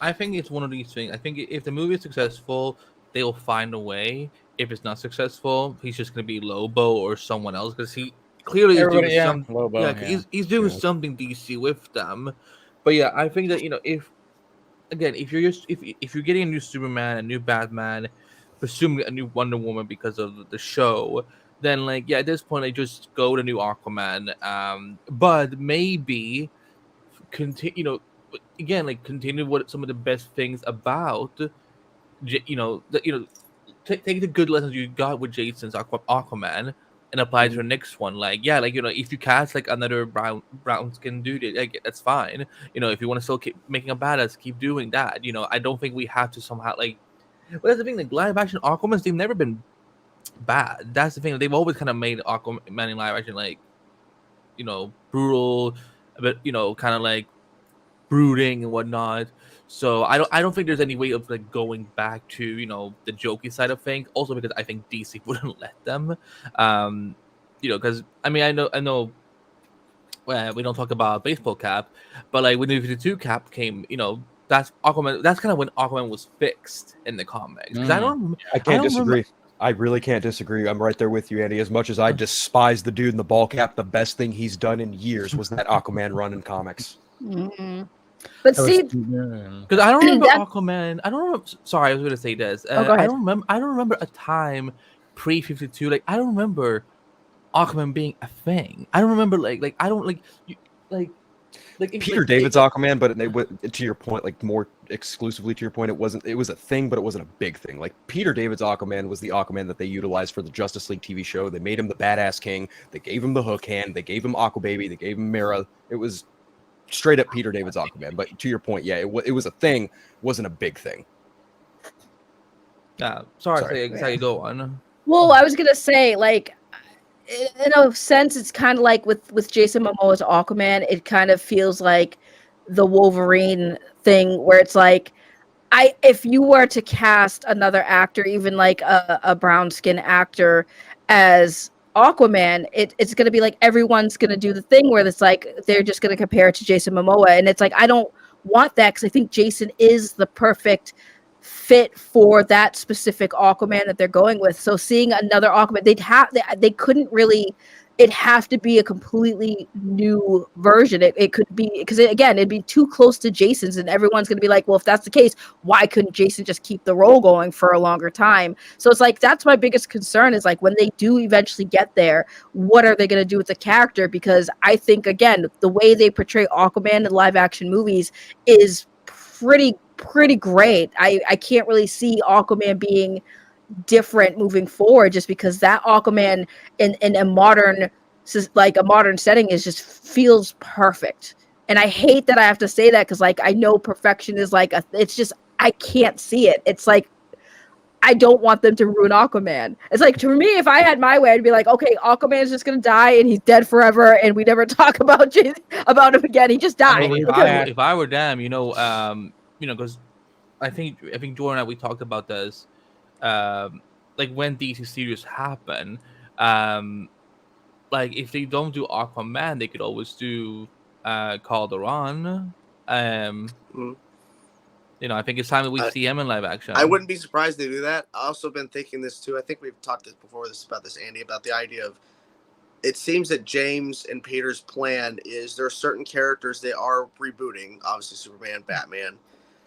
I think it's one of these things. I think if the movie is successful, they will find a way. If it's not successful, he's just going to be Lobo or someone else, because he clearly is doing something. Lobo, he's doing something DC with them. But yeah, I think that, if you're getting a new Superman, a new Batman, presumably a new Wonder Woman because of the show, then at this point, just go to new Aquaman. But maybe continue, continue what some of the best things about, take the good lessons you got with Jason's Aquaman and apply to the next one. If you cast another brown skin dude, that's fine. If you want to still keep making a badass, keep doing that. I don't think we have to somehow but that's the thing. Live action Aquamans, they've never been bad. That's the thing. They've always kind of made Aquaman in live action brutal, but kind of brooding and whatnot. So I don't think there's any way of going back to the jokey side of things. Also because I think DC wouldn't let them. Because I know. Well, we don't talk about baseball cap, but when the 52 cap came, that's Aquaman. That's kind of when Aquaman was fixed in the comics. Because I can't disagree. I really can't disagree. I'm right there with you, Andy. As much as I despise the dude in the ball cap, the best thing he's done in years was that Aquaman run in comics. Mm-hmm. But see, because I don't remember Aquaman. I don't remember. Sorry, I was going to say this. Go ahead. I don't remember a time pre-52. I don't remember Aquaman being a thing. I don't remember I don't Peter David's Aquaman, but to your point, more exclusively to your point, it was a thing, but it wasn't a big thing. Peter David's Aquaman was the Aquaman that they utilized for the Justice League TV show. They made him the badass king. They gave him the hook hand. They gave him Aquababy. They gave him Mera. It was straight up Peter David's Aquaman. But to your point, yeah, it was a thing, wasn't a big thing. Sorry. Go on. Well, I was gonna say, in a sense, it's kind of like with Jason Momoa's Aquaman. It kind of feels like the Wolverine thing, where it's if you were to cast another actor, even a brown skin actor as Aquaman, it's going to be everyone's going to do the thing where it's they're just going to compare it to Jason Momoa, and it's I don't want that, because I think Jason is the perfect fit for that specific Aquaman that they're going with. So seeing another Aquaman, they couldn't really. It'd have to be a completely new version. It could be, because it'd be too close to Jason's, and everyone's going to be well, if that's the case, why couldn't Jason just keep the role going for a longer time? So it's that's my biggest concern is when they do eventually get there, what are they going to do with the character? Because I think, again, the way they portray Aquaman in live action movies is pretty great. I can't really see Aquaman being different moving forward, just because that Aquaman in a modern setting just feels perfect. And I hate that I have to say that, because I know perfection is it's just I can't see it. It's like, I don't want them to ruin Aquaman. It's like, to me, if I had my way, I'd be like, okay, Aquaman's just gonna die and he's dead forever, and we never talk about him again. He just died. If I were them, because I think Jordan and I, we talked about this, like when these series happen, like if they don't do Aquaman, they could always do Calderon. I think it's time that we see him in live action. I wouldn't be surprised they do that. I also been thinking this too. I think we've talked about this, Andy, about the idea of, it seems that James and Peter's plan is there are certain characters they are rebooting, obviously Superman, Batman,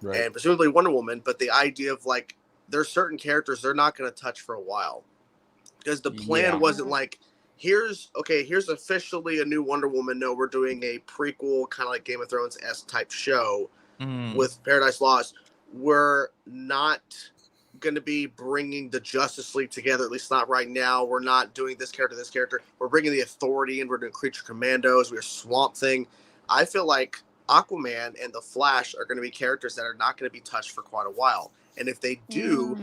and presumably Wonder Woman, but the idea of like, there's certain characters they're not going to touch for a while. Because the plan wasn't like, here's officially a new Wonder Woman. No, we're doing a prequel, kind of like Game of Thrones-esque type show with Paradise Lost. We're not going to be bringing the Justice League together, at least not right now. We're not doing this character. We're bringing the Authority in. We're doing Creature Commandos. We're Swamp Thing. I feel like Aquaman and the Flash are going to be characters that are not going to be touched for quite a while. And if they do,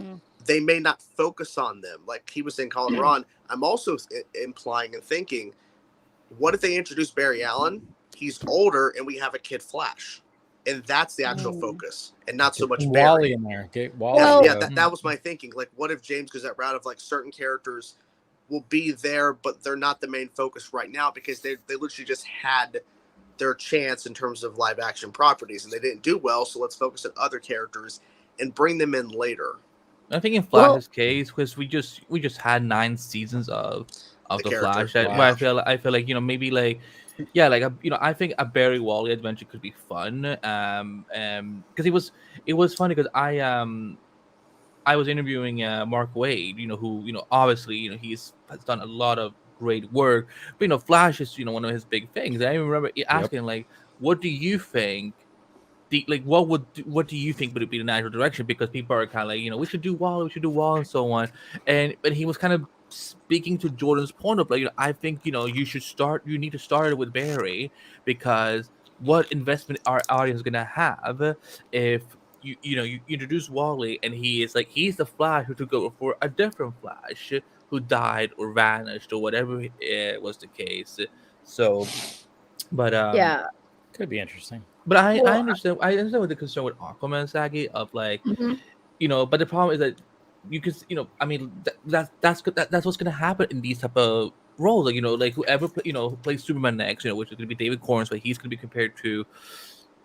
they may not focus on them. Like he was saying, Colin Ron, I'm also implying and thinking, what if they introduce Barry Allen? He's older and we have a kid Flash. And that's the actual focus, and not so much Wally Barry. in there. Get Wally. That was my thinking. Like, what if James goes that route of like certain characters will be there, but they're not the main focus right now because they literally just had their chance in terms of live action properties and they didn't do well. So let's focus on other characters and bring them in later. I think in Flash's case, because we just had 9 seasons of the Flash. Where I feel like maybe like. Yeah, like I think a Barry Wally adventure could be fun. Because it was funny because I was interviewing Mark Waid, who obviously has done a lot of great work. But Flash is one of his big things. And I remember asking like, what do you think? What do you think would be the natural direction? Because people are kind of like we should do Wall, and so on. But he was kind of speaking to Jordan's point of like, I think you need to start with Barry, because what investment our audience is gonna have if you introduce Wally and he's the Flash who took over for a different Flash who died or vanished or whatever was the case. So, but could be interesting. But I understand what the concern with Aquaman, Sagi, of like, but the problem is that you could, that's what's gonna happen in these type of roles. Like whoever plays Superman next, which is gonna be David Corns, but he's gonna be compared to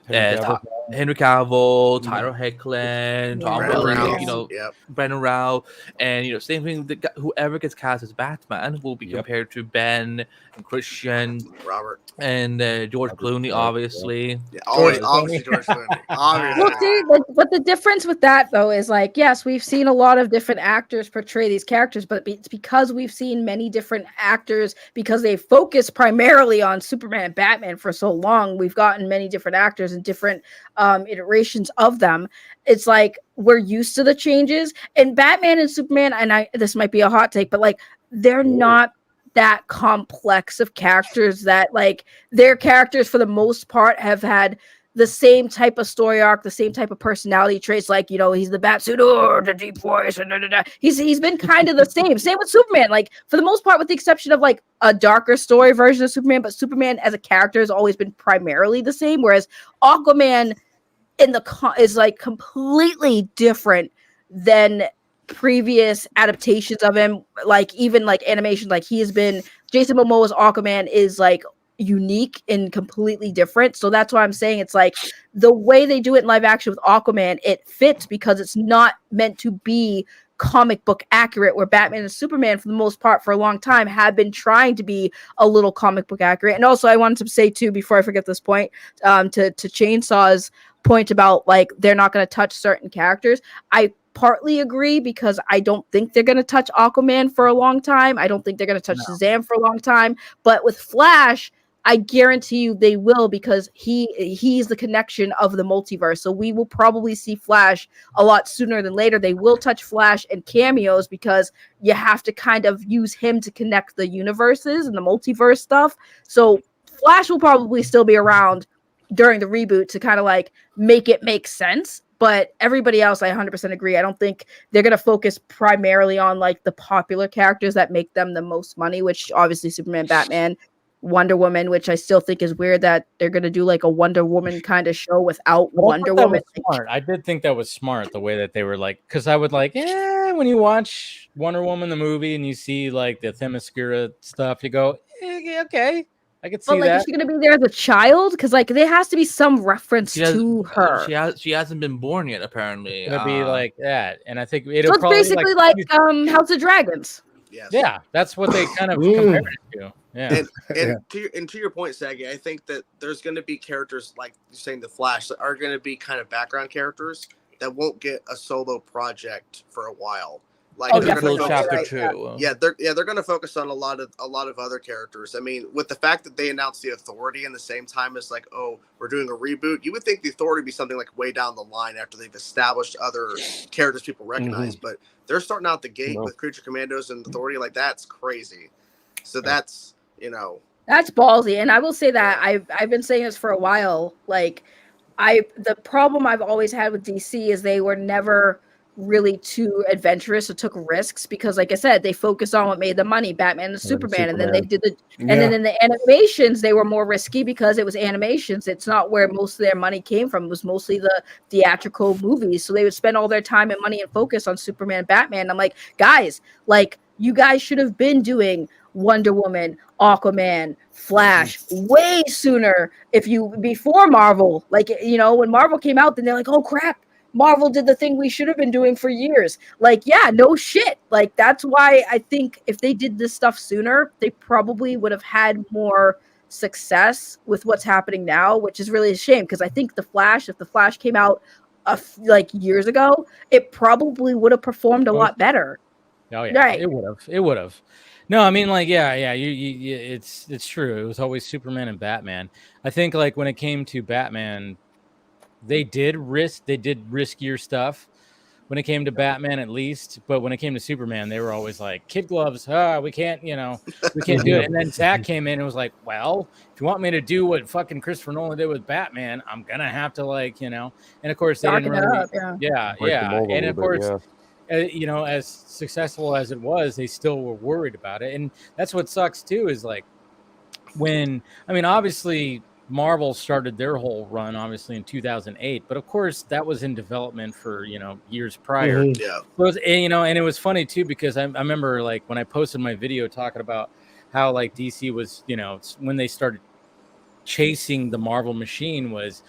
Henry Cavill, Tyler Hoechlin, Tom Welling, Brandon Rao, and same thing. Whoever gets cast as Batman will be compared to Ben and Christian, Robert, and George Clooney, obviously. Yeah, obviously George Clooney. Obviously. But the difference with that though is like, yes, we've seen a lot of different actors portray these characters, but it's because we've seen many different actors because they focus primarily on Superman and Batman for so long. We've gotten many different actors and different iterations of them. It's like we're used to the changes, and Batman and Superman, and this might be a hot take, but like they're not that complex of characters. That like their characters for the most part have had the same type of story arc, the same type of personality traits. Like he's the Batsuit or the deep voice, and he's been kind of the same. Same with Superman, like for the most part, with the exception of like a darker story version of Superman. But Superman as a character has always been primarily the same, whereas Aquaman is like completely different than previous adaptations of him. Like even like animation, like Jason Momoa's Aquaman is like unique and completely different. So that's why I'm saying it's like the way they do it in live action with Aquaman, it fits because it's not meant to be comic book accurate, where Batman and Superman for the most part for a long time have been trying to be a little comic book accurate. And also I wanted to say too, before I forget this point, to Chainsaw's point about like they're not going to touch certain characters, I partly agree, because I don't think they're going to touch Aquaman for a long time. I don't think they're going to touch Shazam for a long time. But with Flash, I guarantee you they will, because he's the connection of the multiverse. So we will probably see Flash a lot sooner than later. They will touch Flash and cameos because you have to kind of use him to connect the universes and the multiverse stuff. So Flash will probably still be around during the reboot to kind of like make it make sense. But everybody else, I 100% agree. I don't think they're going to focus primarily on like the popular characters that make them the most money, which obviously Superman, Batman, Wonder Woman, which I still think is weird that they're going to do like a Wonder Woman kind of show without Wonder Woman. Smart. I did think that was smart the way that they were like, because I would like, when you watch Wonder Woman the movie and you see like the Themyscira stuff, you go, okay. I could see but like, that. is she gonna be there as a child? Because like, there has to be some reference to her. She hasn't been born yet, apparently. It's gonna be like that, and I think it'll so it's probably basically like House of Dragons. Yes. Yeah, that's what they kind of compare it to. Yeah, and to your point, Saggy, I think that there's going to be characters like you're saying, the Flash, that are going to be kind of background characters that won't get a solo project for a while. Like they're going to chapter 2. They're going to focus on a lot of other characters. I mean, with the fact that they announced the Authority in the same time as like, oh, we're doing a reboot, you would think the Authority would be something like way down the line after they've established other characters people recognize. But they're starting out the gate with Creature Commandos and Authority. Like, that's crazy. So that's, that's ballsy. And I will say that I've been saying this for a while. Like, the problem I've always had with DC is they were never really too adventurous or took risks, because like I said, they focused on what made them money, Batman and Superman. And then they did and then in the animations they were more risky because it was animations. It's not where most of their money came from. It was mostly the theatrical movies, so they would spend all their time and money and focus on Superman and Batman. I'm like, guys, like, you guys should have been doing Wonder Woman, Aquaman, Flash way sooner before Marvel. Like, when Marvel came out, then they're like, oh crap, Marvel did the thing we should have been doing for years. Like, yeah, no shit. Like, that's why I think if they did this stuff sooner, they probably would have had more success with what's happening now, which is really a shame, because I think if the Flash came out like years ago, it probably would have performed a lot better. Oh yeah, right. It would have. No, I mean, like, it's true. It was always Superman and Batman. I think like when it came to Batman, they did riskier stuff when it came to Batman, at least. But when it came to Superman, they were always like, kid gloves. We can't, we can't do it. And then Zach came in and was like, well, if you want me to do what fucking Christopher Nolan did with Batman, I'm gonna have to and of course they didn't really, and of course. As successful as it was, they still were worried about it. And that's what sucks too, is like obviously Marvel started their whole run obviously in 2008, but of course that was in development for, years prior. Yeah. And it was funny too, because I remember like when I posted my video talking about how like DC was, when they started chasing the Marvel machine it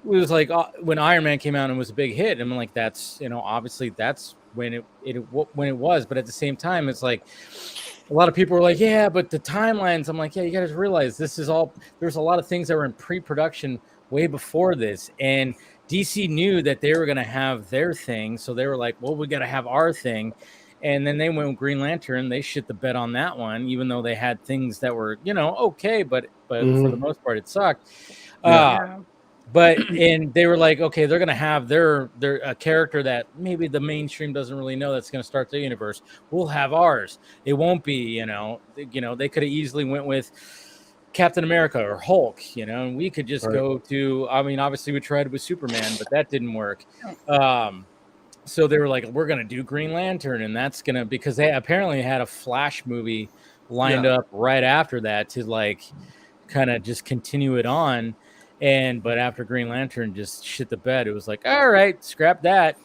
was like when Iron Man came out and was a big hit. I'm like, that's, obviously that's when it was, but at the same time, it's like a lot of people were like, yeah, but the timelines. I'm like, yeah, you got to realize there's a lot of things that were in pre-production way before this, and DC knew that they were going to have their thing, so they were like, well, we got to have our thing. And then they went with Green Lantern. They shit the bed on that one, even though they had things that were, okay, but for the most part, it sucked. And they were like, okay, they're gonna have their a character that maybe the mainstream doesn't really know that's gonna start the universe. We'll have ours. It won't be, they could have easily went with Captain America or Hulk, and we could just go to. I mean, obviously we tried with Superman, but that didn't work. So they were like, we're gonna do Green Lantern, and that's gonna, because they apparently had a Flash movie lined up right after that to like kind of just continue it on. But after Green Lantern just shit the bed, it was like, all right, scrap that.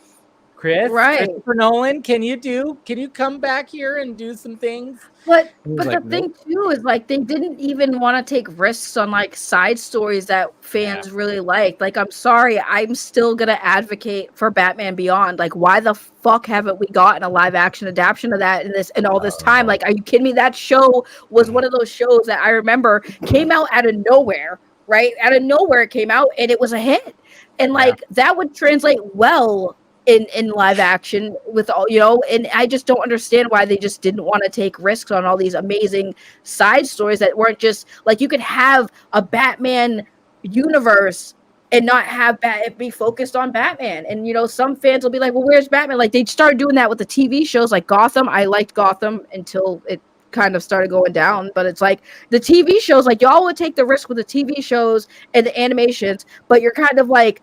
Christopher Nolan, can you come back here and do some things? But the thing too is like they didn't even want to take risks on like side stories that fans really liked. Like, I'm sorry, I'm still gonna advocate for Batman Beyond. Like, why the fuck haven't we gotten a live action adaptation of that in all this time? Like, are you kidding me? That show was one of those shows that I remember came out out of nowhere. Right? Out of nowhere it came out and it was a hit. And like that would translate well in live action with all, and I just don't understand why they just didn't want to take risks on all these amazing side stories that weren't just like, you could have a Batman universe and not have it be focused on Batman. And some fans will be like, well, where's Batman? Like, they started doing that with the TV shows like Gotham. I liked Gotham until it kind of started going down, but it's like the TV shows, like, y'all would take the risk with the TV shows and the animations, but you're kind of like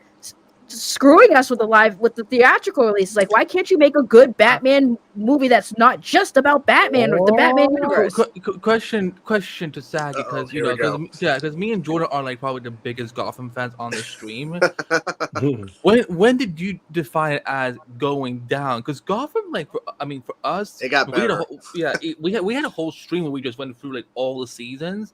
screwing us with the theatrical release. Like, why can't you make a good Batman movie that's not just about Batman or the Batman universe? Question to Sag, because because me and Jordan are like probably the biggest Gotham fans on the stream. when did you define it as going down? Because Gotham, like for us, it got better. We had a whole stream where we just went through like all the seasons.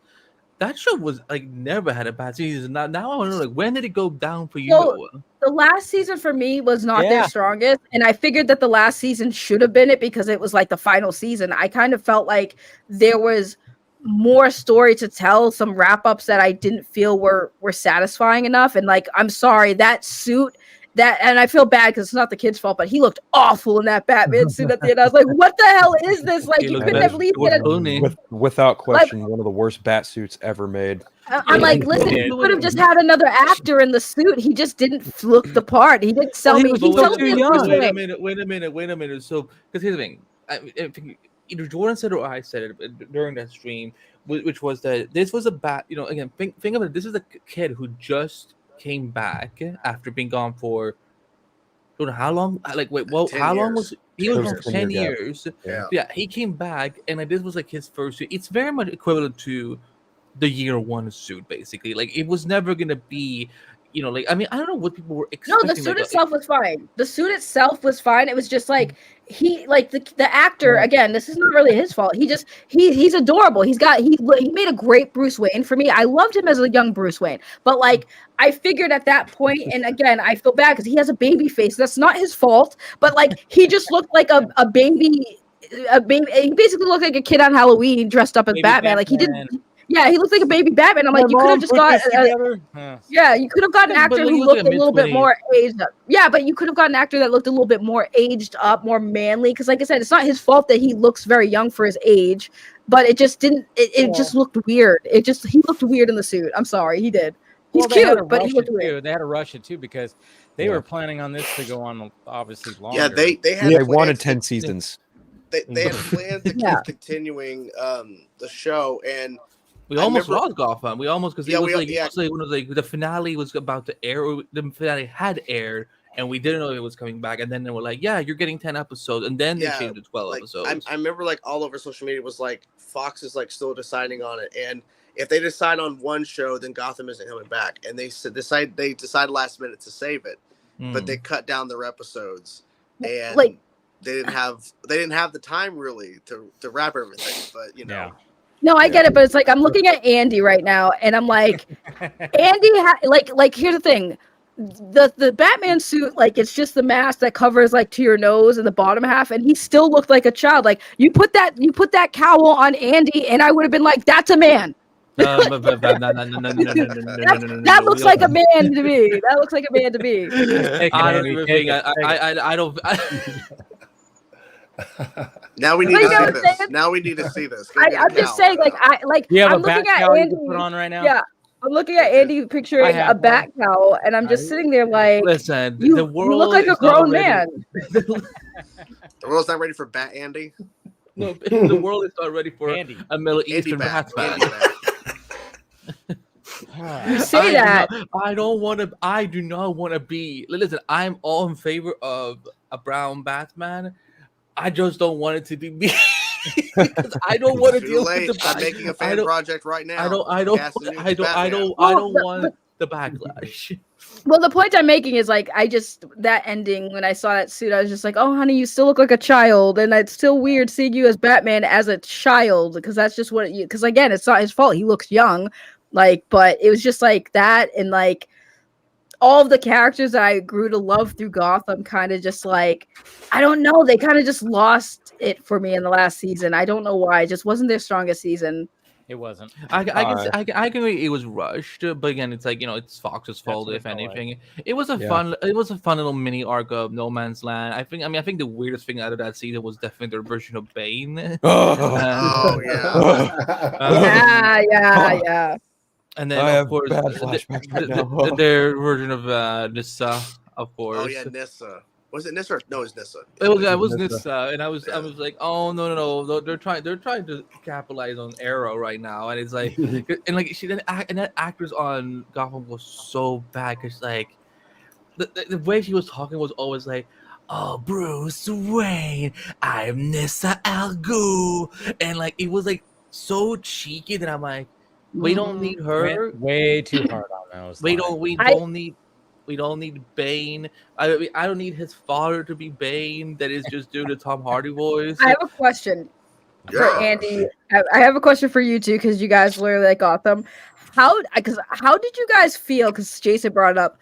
That show was like never had a bad season. Now I want to know, like, when did it go down for you? So, the last season for me was not their strongest, and I figured that the last season should have been it because it was like the final season. I kind of felt like there was more story to tell, some wrap-ups that I didn't feel were satisfying enough. And like, I'm sorry, that suit, and I feel bad because it's not the kid's fault, but he looked awful in that Batman suit at the end. I was like, what the hell is this? Like, you couldn't have least without question, one of the worst bat suits ever made. I'm like, listen, you could have just had another actor in the suit. He just didn't look the part. He didn't sell me. Wait a minute. So, because here's the thing, I think either Jordan said or I said it during that stream, which was that this was a bat. Again, think of it. This is a kid who just came back after being gone for don't know how long. Like, how long was he was gone for 10 years? Yeah, he came back, and like this was like his first suit. It's very much equivalent to the year one suit, basically. Like, it was never gonna be, like, I don't know what people were expecting. No, the suit itself was fine. The suit itself was fine. It was just like the actor, again, this is not really his fault. He's adorable. He made a great Bruce Wayne for me. I loved him as a young Bruce Wayne, but like, I figured at that point, and again, I feel bad because he has a baby face. That's not his fault, but like, he just looked like a baby. He basically looked like a kid on Halloween dressed up as Batman. Like, he didn't. Yeah, he looked like a baby Batman. I'm like, you could have just got you could have got an actor who looked a little bit more aged up. Yeah, but you could have got an actor that looked a little bit more aged up, more manly. Because, like I said, it's not his fault that he looks very young for his age, but it just didn't. It just looked weird. He looked weird in the suit. I'm sorry, he did. He's cute, but he looked weird. They had to rush it too because they were planning on this to go on obviously longer. Yeah, they wanted 10 seasons. They had plans to keep continuing the show, and we almost lost Gotham. We almost, because it was like the finale was about to air. The finale had aired, and we didn't know it was coming back. And then they were like, "Yeah, you're getting 10 episodes," and then they changed it to 12 episodes. I remember, like, all over social media was like, Fox is like still deciding on it, and if they decide on one show, then Gotham isn't coming back. And they decided last minute to save it, but they cut down their episodes, and like, they didn't have the time really to wrap everything. But No, I get it, but it's like, I'm looking at Andy right now, and I'm like, Andy, like here's the thing, the Batman suit, like, it's just the mask that covers like to your nose and the bottom half, and he still looked like a child. Like, you put that cowl on Andy, and I would have been like, that's a man. That looks like a man to me. That looks like a man to me. I don't. Now we need to see this. Now we need to see this. I'm just saying, I'm looking at Andy. Put on right now? Yeah, I'm looking at Andy picturing a bat cowl, and I'm just sitting there like, listen, the world, you look like a grown man. The world's not ready for Bat Andy. No, the world is not ready for Andy. A Middle Eastern Batman. You say that. I do not want to be. Listen, I'm all in favor of a brown Batman. I just don't want it to be me. I don't want to deal with the I'm making a fan project right now. I don't want the backlash. Well, the point I'm making is, like, that ending, when I saw that suit, I was just like, oh, honey, you still look like a child. And it's still weird seeing you as Batman as a child, because that's just because again, it's not his fault. He looks young. Like, but it was just like that. And like, all of the characters that I grew to love through Gotham kind of just like, I don't know, they kind of just lost it for me in the last season. I don't know why. It just wasn't their strongest season. It wasn't. I can agree it was rushed, but again, it's like, it's Fox's fault if anything. It was a fun little mini arc of No Man's Land. I think the weirdest thing out of that season was definitely their version of Bane. Oh yeah. Yeah. And then of course their version of Nissa, of course. Oh yeah, Nissa. Was it Nissa? No, it was Nissa. It was Nissa, and I was like, oh no, they're trying to capitalize on Arrow right now, and it's like, and like that actors on Gotham was so bad, because like, the way she was talking was always like, "Oh, Bruce Wayne, I'm Nissa Al Ghul," and like it was like so cheeky that I'm like, we don't need her. Went way too hard on those. We lines. don't need Bane. I mean, I don't need his father to be Bane. That is just due to Tom Hardy voice. I have a question for Andy. I have a question for you too, because you guys literally like Gotham. How did you guys feel? Because Jason brought it up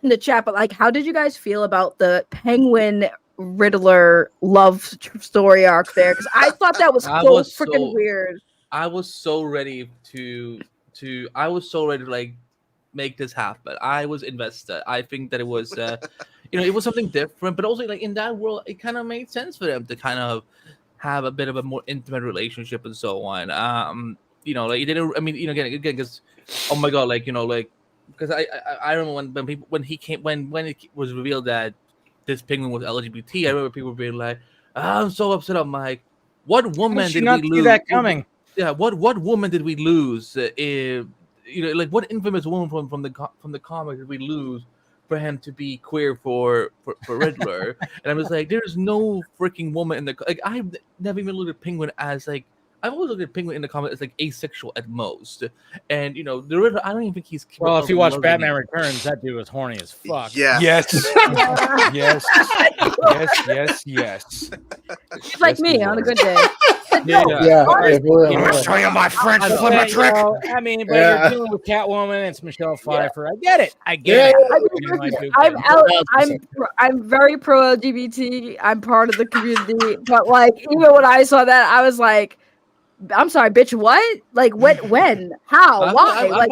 in the chat, but like, how did you guys feel about the Penguin Riddler love story arc there? Because I thought that was so freaking weird. I was so ready to like make this happen. I was invested. I think that it was it was something different, but also like in that world it kind of made sense for them to kind of have a bit of a more intimate relationship and so on. Like it didn't, I mean, again because oh my god, like because I remember when it was revealed that this penguin was LGBT, I remember people being like, I'm so upset. I'm like, what woman did we lose? See that coming? Yeah, what woman did we lose? Like what infamous woman from the comic did we lose for him to be queer for Riddler? And I'm just like, there's no freaking woman in the like. I've never even looked at Penguin as like. I've always looked at Penguin in the comic as like asexual at most, and the Riddler. I don't even think he's. Well, if you watch Batman Returns, that dude was horny as fuck. Yeah. Yes. yes. It's like me on a good day. Yeah. Let me show you my French flipper trick. I mean, but you're dealing with Catwoman. It's Michelle Pfeiffer. I get it. I'm very pro LGBT. I'm part of the community, but like even when I saw that, I was like, I'm sorry, bitch. What? Like when? How? Why?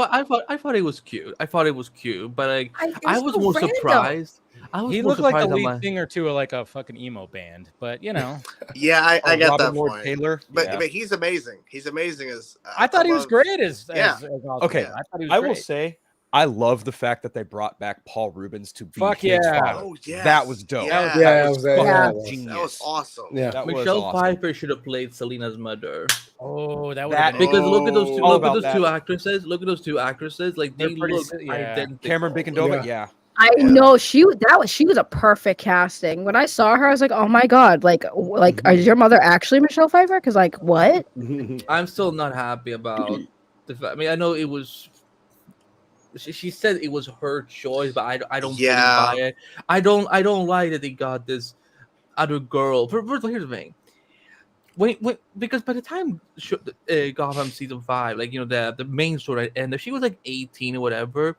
I thought it was cute. I thought it was cute, but like I was so more random. surprised. He looked like the lead singer to like a fucking emo band, but Yeah, I get Robert that Lord point. Taylor. But he's amazing. He's amazing as I thought he was great as Okay, I thought he was I great. will say I love the fact that they brought back Paul Rubens to be Fuck his yeah. father. Oh, yes. That was dope. Yeah. That was Yeah. genius. That was awesome. Yeah. That was Michelle awesome. Pfeiffer should have played Selena's mother. Oh, that would have been Because look at those two. All Look at about those two that. actresses. Look at those two actresses. Like they They're pretty look si- yeah. identical. Cameron Bacon yeah. I know she was a perfect casting. When I saw her, I was like, oh my god, like is your mother actually Michelle Pfeiffer? Because like what? I'm still not happy about the fact. I mean, I know it was. She said it was her choice, but I don't fully buy it. I don't like that they got this other girl. First of all, here's the thing. Because by the time Gotham season 5, like the main story ended, she was like 18 or whatever.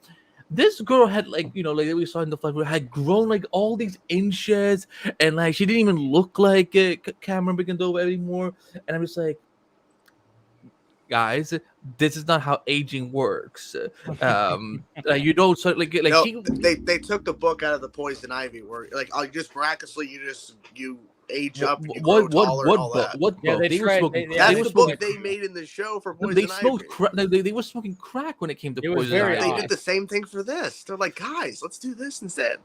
This girl had like we saw in the flash, had grown like all these inches, and like she didn't even look like Cameron Bacon anymore. And I'm just like, guys, this is not how aging works. You don't they took the book out of the Poison Ivy where like just miraculously you age up and you grow taller and all that. What Yeah, book? they were tried- smoking they- crack. That's the book they made in the show for Poison They smoked Ivy. they were smoking crack when it came to It was Poison very Ivy. They odd. did the same thing for this. They're like, guys, let's do this instead.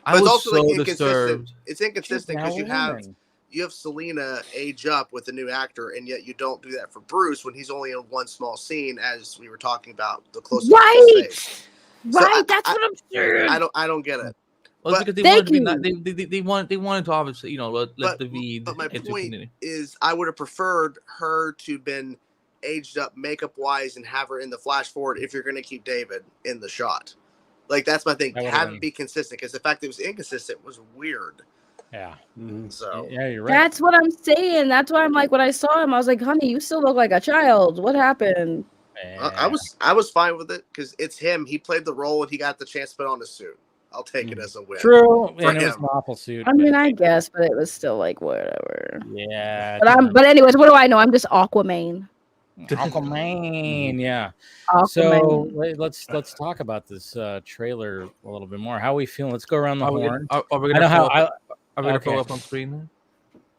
I But it's was also so like inconsistent. disturbed. It's inconsistent She's because now you have Selena age up with a new actor, and yet you don't do that for Bruce when he's only in one small scene, as we were talking about the closest. Right. So Right. That's what I'm saying. I don't get it. Well, But- because they Thank wanted to be they wanted to obviously let David But my into point community. is, I would have preferred her to been aged up makeup wise and have her in the flash forward if you're going to keep David in the shot. Like that's my thing. That would've Have been- it be consistent because the fact that it was inconsistent was weird. Yeah. So Yeah, you're right. That's what I'm saying. That's why I'm like, when I saw him, I was like, honey, you still look like a child. What happened? I was fine with it because it's him. He played the role and he got the chance to put on a suit. I'll take it as a win. True, For and it was him. an awful suit. I mean, I guess, but it was still like whatever. yeah. But anyways, what do I know? I'm just Aquaman. Aquaman, yeah. Aquaman. So let's talk about this trailer a little bit more. How are we feeling? Let's go around the horn. Are we I know gonna how. are we gonna okay. throw up on screen?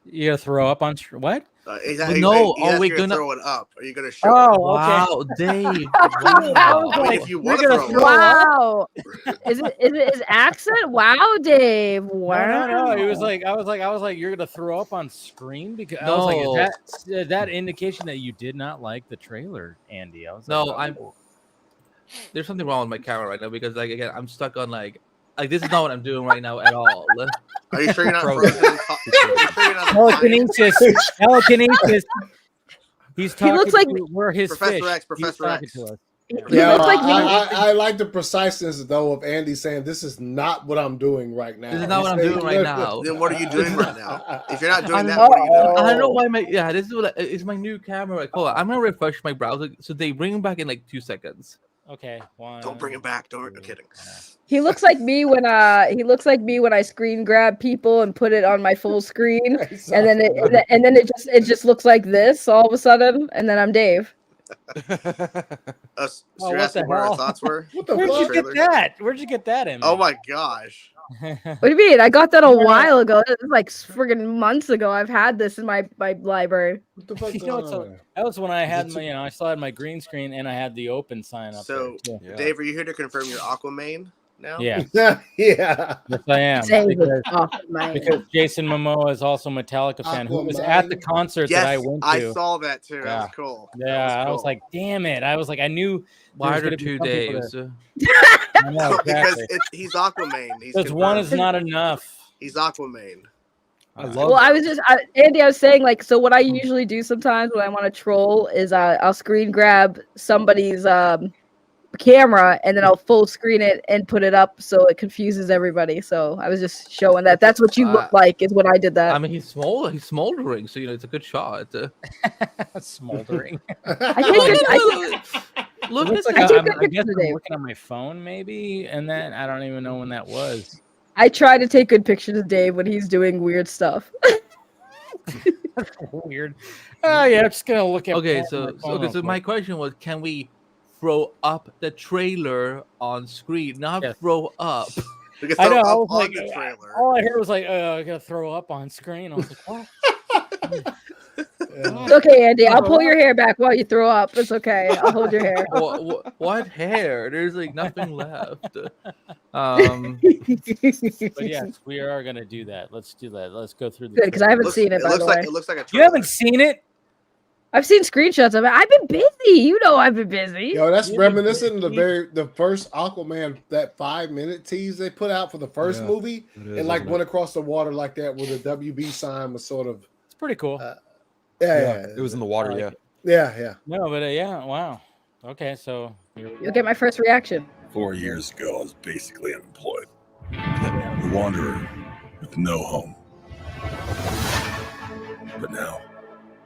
You gonna throw up on what? No, are we gonna gonna throw it up? Are you gonna show? Oh, it? Wow, Dave! I was I mean, like, if you you're want to gonna throw it throw up, Wow. Is it his accent? Wow, Dave. Wow. No. It was like I was like, you're gonna throw up on screen because I was like, is that indication that you did not like the trailer, Andy? I was like, No, there's something wrong with my camera right now because like again I'm stuck on like Like this is not what I'm doing right now at all. Are you sure you're not frozen? Telekinesis. Telekinesis. He's talking. He looks like we're his Professor fish. X. Professor X. To us. Yeah, looks like I like the preciseness though of Andy saying this is not what I'm doing right now. This is not what I'm doing right now. Then what are you doing right now? If you're not doing that, what are you doing? I don't know why this is what it's my new camera. Hold on, I'm gonna refresh my browser. So they bring him back in like 2 seconds. Okay, don't bring him back. Don't. I'm kidding. He looks like me when I screen grab people and put it on my full screen, and then it just looks like this all of a sudden, and then I'm Dave. So you're asking where our thoughts were? Where'd you get that? Where'd you get that in? Oh my gosh! What do you mean? I got that a while ago. It was like friggin' months ago. I've had this in my library. What the fuck? That was when I had my, I still had my green screen and I had the open sign up. So, Dave, are you here to confirm your Aquaman now? Yeah. Yeah. Yes, I am. Because Jason Momoa is also a Metallica fan who was at the concert that I went to. I saw that too. That was cool. Yeah, I was like, damn it. I was like, I knew. Why are there 2 days? No, because he's Aquaman. Because one is not enough. He's Aquaman. Andy, I was saying, like, so what I usually do sometimes when I want to troll is I'll screen grab somebody's camera and then I'll full screen it and put it up so it confuses everybody. So I was just showing that's what you look like is when I did that. I mean, he's smoldering, so it's a good shot. Smoldering. I guess I'm looking on my phone maybe, and then I don't even know when that was. I try to take good pictures of Dave when he's doing weird stuff. Weird. Oh yeah, I'm just gonna look at. So my question was, can we throw up the trailer on screen? Not throw up. I know. I was like, the trailer. All I heard was like, I gotta throw up on screen. I was like, what? Okay, Andy, I'll pull your hair back while you throw up. It's okay. I'll hold your hair. What hair? There's like nothing left. But yes, we are gonna do that. Let's do that. Let's go through the. Good, because I haven't seen it. By the way, it looks like a. You haven't seen it? I've seen screenshots of it. I've been busy. You know, I've been busy. Yo, that's reminiscent of the first Aquaman, that 5-minute tease they put out for the first movie, and like went across the water like that, where the WB sign was sort of. It's pretty cool. Yeah, it was in the water. Yeah. No, but wow. Okay, so you'll get my first reaction. 4 years ago, I was basically unemployed, a wanderer with no home. But now,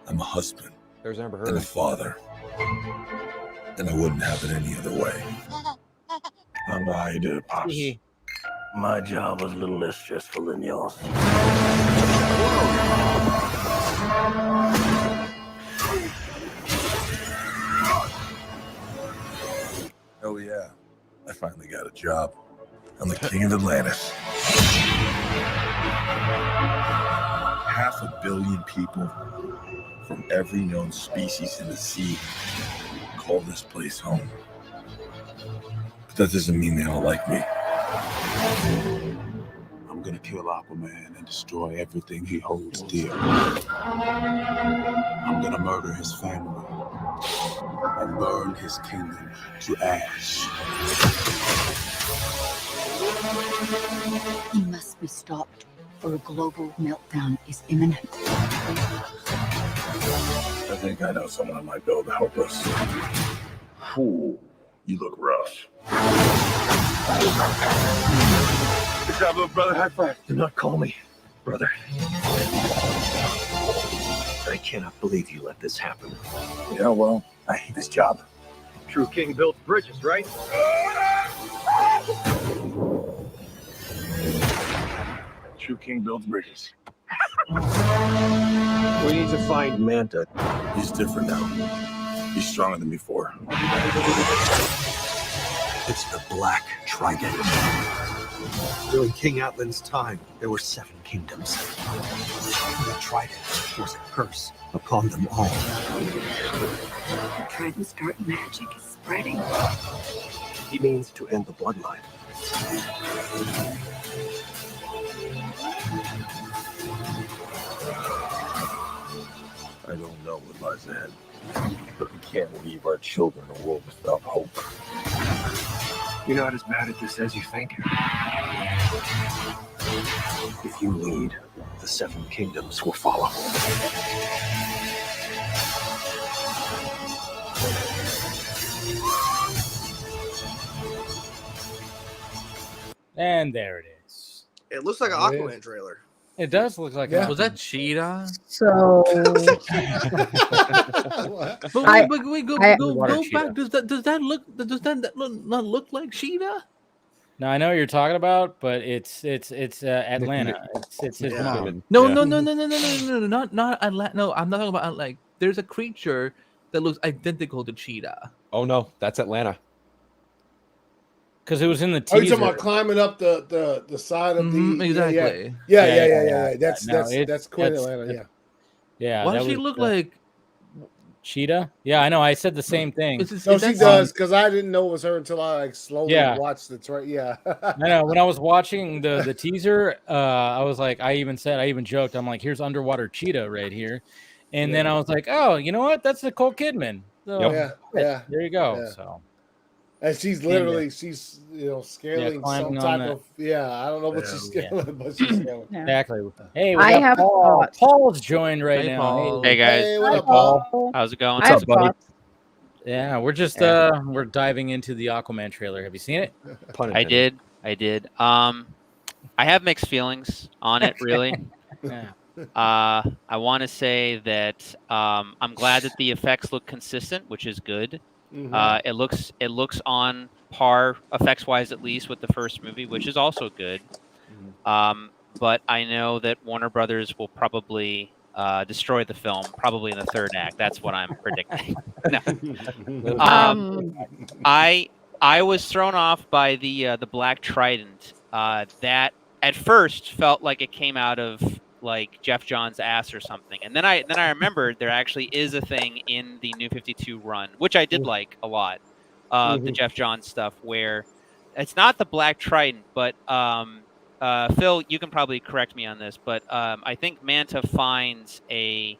I'm a husband. There's Amber Heard. And a father. And I wouldn't have it any other way. I don't know how you did it, Pops. My job was a little less stressful than yours. Oh yeah, I finally got a job. I'm the king of Atlantis. 500 million people from every known species in the sea call this place home. But that doesn't mean they all like me. I'm gonna kill Aquaman and destroy everything he holds dear. I'm gonna murder his family and burn his kingdom to ash. He must be stopped, or a global meltdown is imminent. I think I know someone who might be able to help us. Ooh, you look rough. Good job, little brother. High five. Do not call me brother. I cannot believe you let this happen. Yeah, well, I hate this job. True king builds bridges, right? True king builds bridges. We need to find Manta. He's different now. He's stronger than before. It's the Black Trident. During King Atlan's time, there were 7 kingdoms. The Trident was a curse upon them all. The Trident's dark magic is spreading. He means to end the bloodline. I don't know what lies ahead, but we can't leave our children a world without hope. You're not as bad at this as you think. If you lead, the seven kingdoms will follow. And there it is. It looks like an Aquaman trailer. It does look like Was that Cheetah? So But I- wait, go Water back. Does that not look like Cheetah? Now I know what you're talking about, but it's Atlanta. It's his Yeah. mom. No, Yeah. no, not Atlanta. No, I'm not talking about like. There's a creature that looks identical to Cheetah. Oh no, that's Atlanta. Because it was in the Are teaser. you talking about climbing up the side of the Exactly. Yeah. That's No, that's Queen that's- Atlanta. Yeah. Yeah. Why that does she was, look like? Cheetah? Yeah, I know. I said the same thing. No, she does because I didn't know it was her until I like slowly Yeah. watched the trailer. Yeah. I know. When I was watching the teaser, I was like, I even joked, I'm like, here's underwater cheetah right here. And then I was like, oh, you know what? That's Nicole Kidman. So, Yeah. there you go. Yeah. So And she's literally scaling climbing some on type that. of I don't know what she's scaling, but she's scaling. Yeah. exactly. Hey, we I got have a Paul. thought. Paul's joined right Hey, now. Paul. Hey guys, Hey, what Hi, up, Paul? Paul. how's it going? I have thoughts. Yeah, we're just we're diving into the Aquaman trailer. Have you seen it? Pun I intended. did. I have mixed feelings on it, really. Yeah. I want to say that I'm glad that the effects look consistent, which is good. Mhm. It looks on par, effects wise at least, with the first movie, which is also good. But I know that Warner Brothers will probably destroy the film, probably in the third act. That's what I'm predicting. No. I was thrown off by the Black Trident. That at first felt like it came out of like Jeff Johns' ass or something, and then I remembered there actually is a thing in the New 52 run, which I did like a lot, the Jeff Johns stuff, where it's not the Black Trident, but Phil, you can probably correct me on this, but I think Manta finds a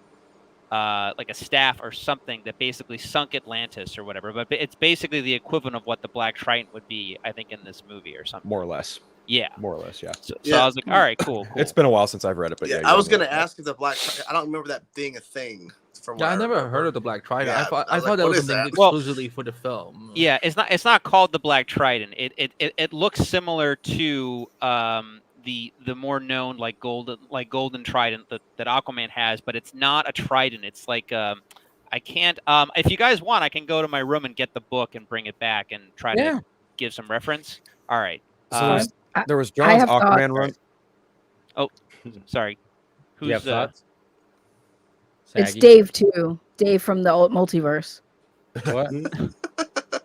like a staff or something that basically sunk Atlantis or whatever, but it's basically the equivalent of what the Black Trident would be, I think, in this movie or something. More or less. Yeah. More or less, yeah. So Yeah. I was like, all right, cool. It's been a while since I've read it, but yeah. I was you're gonna right. ask if the Black. I don't remember that being a thing. From Yeah, what I never remember. heard of the Black Trident. Yeah, I thought that what was is something that? exclusively for the film. Yeah, it's not called the Black Trident. It looks similar to the more known like golden trident that Aquaman has, but it's not a trident. It's like I can't if you guys want, I can go to my room and get the book and bring it back and try to give some reference. All right. So there was I John's have Aquaman thoughts. run. Oh, sorry. You have Who's thoughts? It's Saggy? Dave too. Dave from the multiverse. What?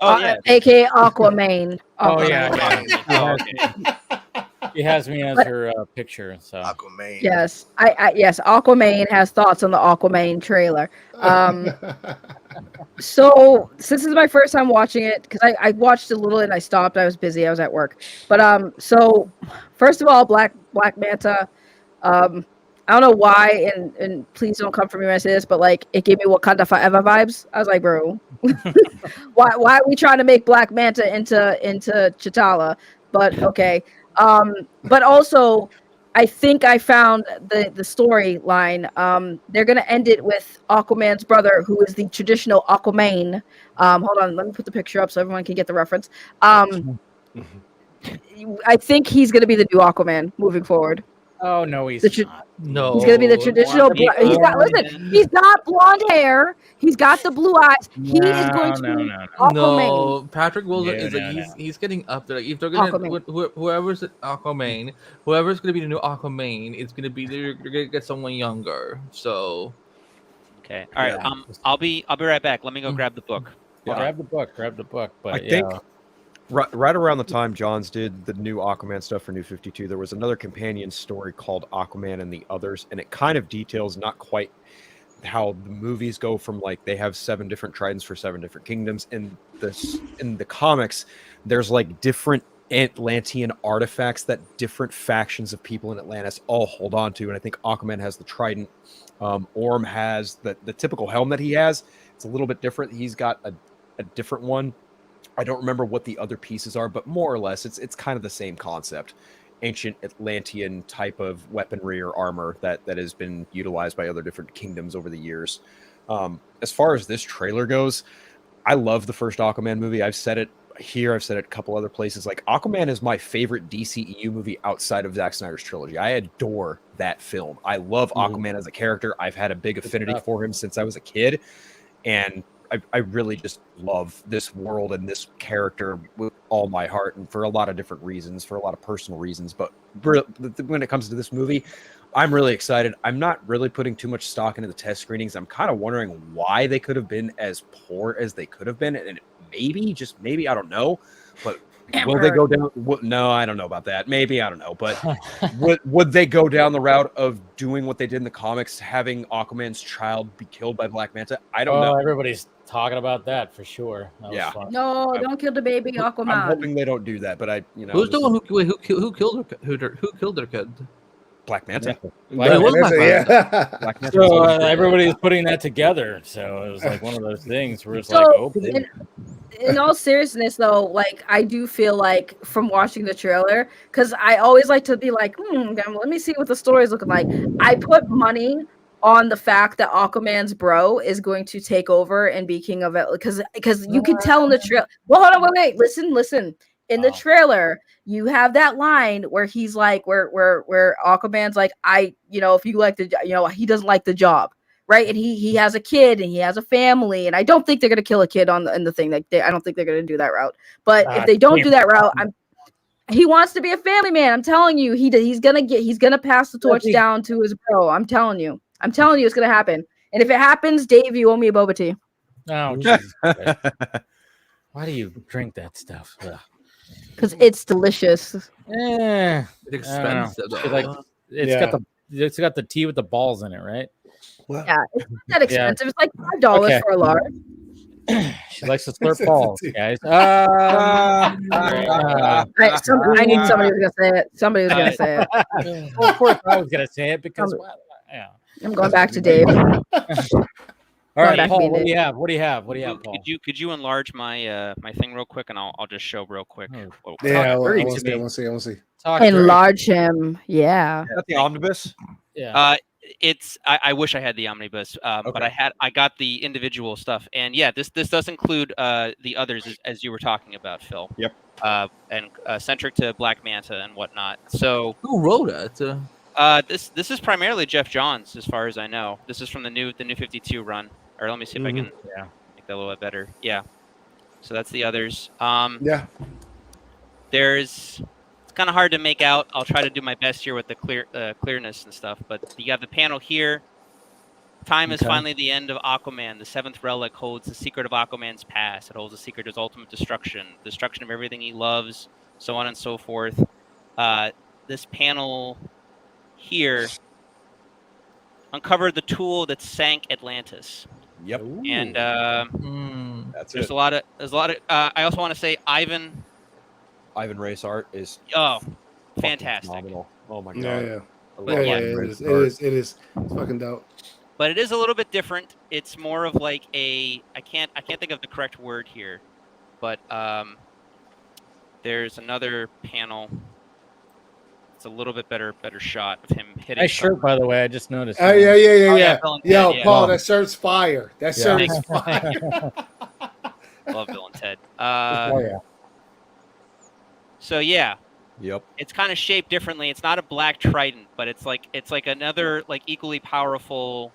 Oh yeah. AKA Aquaman. Oh Aquaman. yeah. Oh, okay. He has me as her picture. So Aquaman. Yes, yes. Aquaman has thoughts on the Aquaman trailer. So since this is my first time watching it, because I watched a little and I stopped. I was busy. I was at work. But so first of all, Black Manta. I don't know why, and please don't come for me when I say this, but like it gave me Wakanda Forever vibes. I was like, bro, why are we trying to make Black Manta into T'Challa? But okay. But also, I think I found the storyline. They're gonna end it with Aquaman's brother, who is the traditional Aquaman. Hold on, let me put the picture up so everyone can get the reference. I think he's gonna be the new Aquaman moving forward. oh no, he's not. No, He's gonna be the traditional. He's got listen. He's got blonde hair. He's got the blue eyes. He is going to be Aquaman. No, Patrick Wilson No, is like no, he's getting up there. Like, if they're gonna Aquaman. whoever's Aquaman, whoever's gonna be the new Aquaman, it's gonna be they're gonna get someone younger. So Okay. All right. I'll be right back. Let me go grab the book. Yeah. Grab the book. But I think right around the time Johns did the new Aquaman stuff for New 52, there was another companion story called Aquaman and the Others, and it kind of details not quite how the movies go from like they have 7 different tridents for 7 different kingdoms. In the comics, there's like different Atlantean artifacts that different factions of people in Atlantis all hold on to, and I think Aquaman has the trident. Orm has the typical helm that he has. It's a little bit different. He's got a different one. I don't remember what the other pieces are, but more or less, it's kind of the same concept. Ancient Atlantean type of weaponry or armor that has been utilized by other different kingdoms over the years. As far as this trailer goes, I love the first Aquaman movie. I've said it here. I've said it a couple other places. Like, Aquaman is my favorite DCEU movie outside of Zack Snyder's trilogy. I adore that film. I love Aquaman as a character. I've had a big affinity for him since I was a kid. And I really just love this world and this character with all my heart, and for a lot of different reasons, for a lot of personal reasons. But when it comes to this movie, I'm really excited. I'm not really putting too much stock into the test screenings. I'm kind of wondering why they could have been as poor as they could have been. And maybe, just maybe, I don't know. But will they go down? No, I don't know about that. Maybe, I don't know. But would they go down the route of doing what they did in the comics, having Aquaman's child be killed by Black Manta? I don't know. Everybody's talking about that for sure. No, don't kill the baby Aquaman. I'm hoping they don't do that, but who's the one who killed their kid? Black Manta. Black Manta. So everybody's putting that together. So it was like one of those things where it's like, oh. In all seriousness, though, like, I do feel like from watching the trailer, because I always like to be like, let me see what the story is looking like. I put money on the fact that Aquaman's bro is going to take over and be king of it, because you can tell in the trailer. Well, hold on, wait, listen. In the trailer, you have that line where he's like, where Aquaman's like, if you like he doesn't like the job, right? And he has a kid and he has a family, and I don't think they're gonna kill a kid in the thing. Like, I don't think they're gonna do that route. But if they don't do that route, he wants to be a family man. I'm telling you, he's gonna pass the torch down to his bro. I'm telling you, it's gonna happen. And if it happens, Dave, you owe me a boba tea. Oh, Jesus Christ. Why do you drink that stuff? Because it's delicious. It's expensive. It's got the tea with the balls in it, right? Well, yeah, it's not that expensive. It's like $5 for a large. She likes to slurp balls, guys. I need somebody who's gonna say it. Somebody was gonna say it. Well, of course, I was gonna say it because I'm going back to Dave. All right, Paul, what do you have? What do you have, Paul? Could you enlarge my my thing real quick, and I'll just show real quick. Yeah, I want to see. Enlarge him. Yeah. Is that the omnibus? Yeah. I wish I had the omnibus, but I got the individual stuff, and yeah, this does include the others as you were talking about, Phil. Yep. And centric to Black Manta and whatnot. So who wrote it? This is primarily Jeff Johns, as far as I know. This is from the new 52 run. Or let me see if I can make that a little bit better. Yeah. So that's the others. It's kind of hard to make out. I'll try to do my best here with the clearness and stuff. But you have the panel here. Time is finally the end of Aquaman. The seventh relic holds the secret of Aquaman's past. It holds the secret of his ultimate destruction of everything he loves, so on and so forth. This panel here uncovered the tool that sank Atlantis. Yep. And there's a lot of I also want to say Ivan Reyes art is fantastic. Phenomenal. Oh my god. It is. It's fucking dope. But it is a little bit different. It's more of like I can't think of the correct word here, but there's another panel. It's a little bit better shot of him hitting. Nice shirt, by the way. I just noticed. Yeah. Yo, Paul, that shirt's fire. That shirt is fire. Love Bill and Ted. Yeah. So yeah. Yep. It's kind of shaped differently. It's not a black trident, but it's like another like equally powerful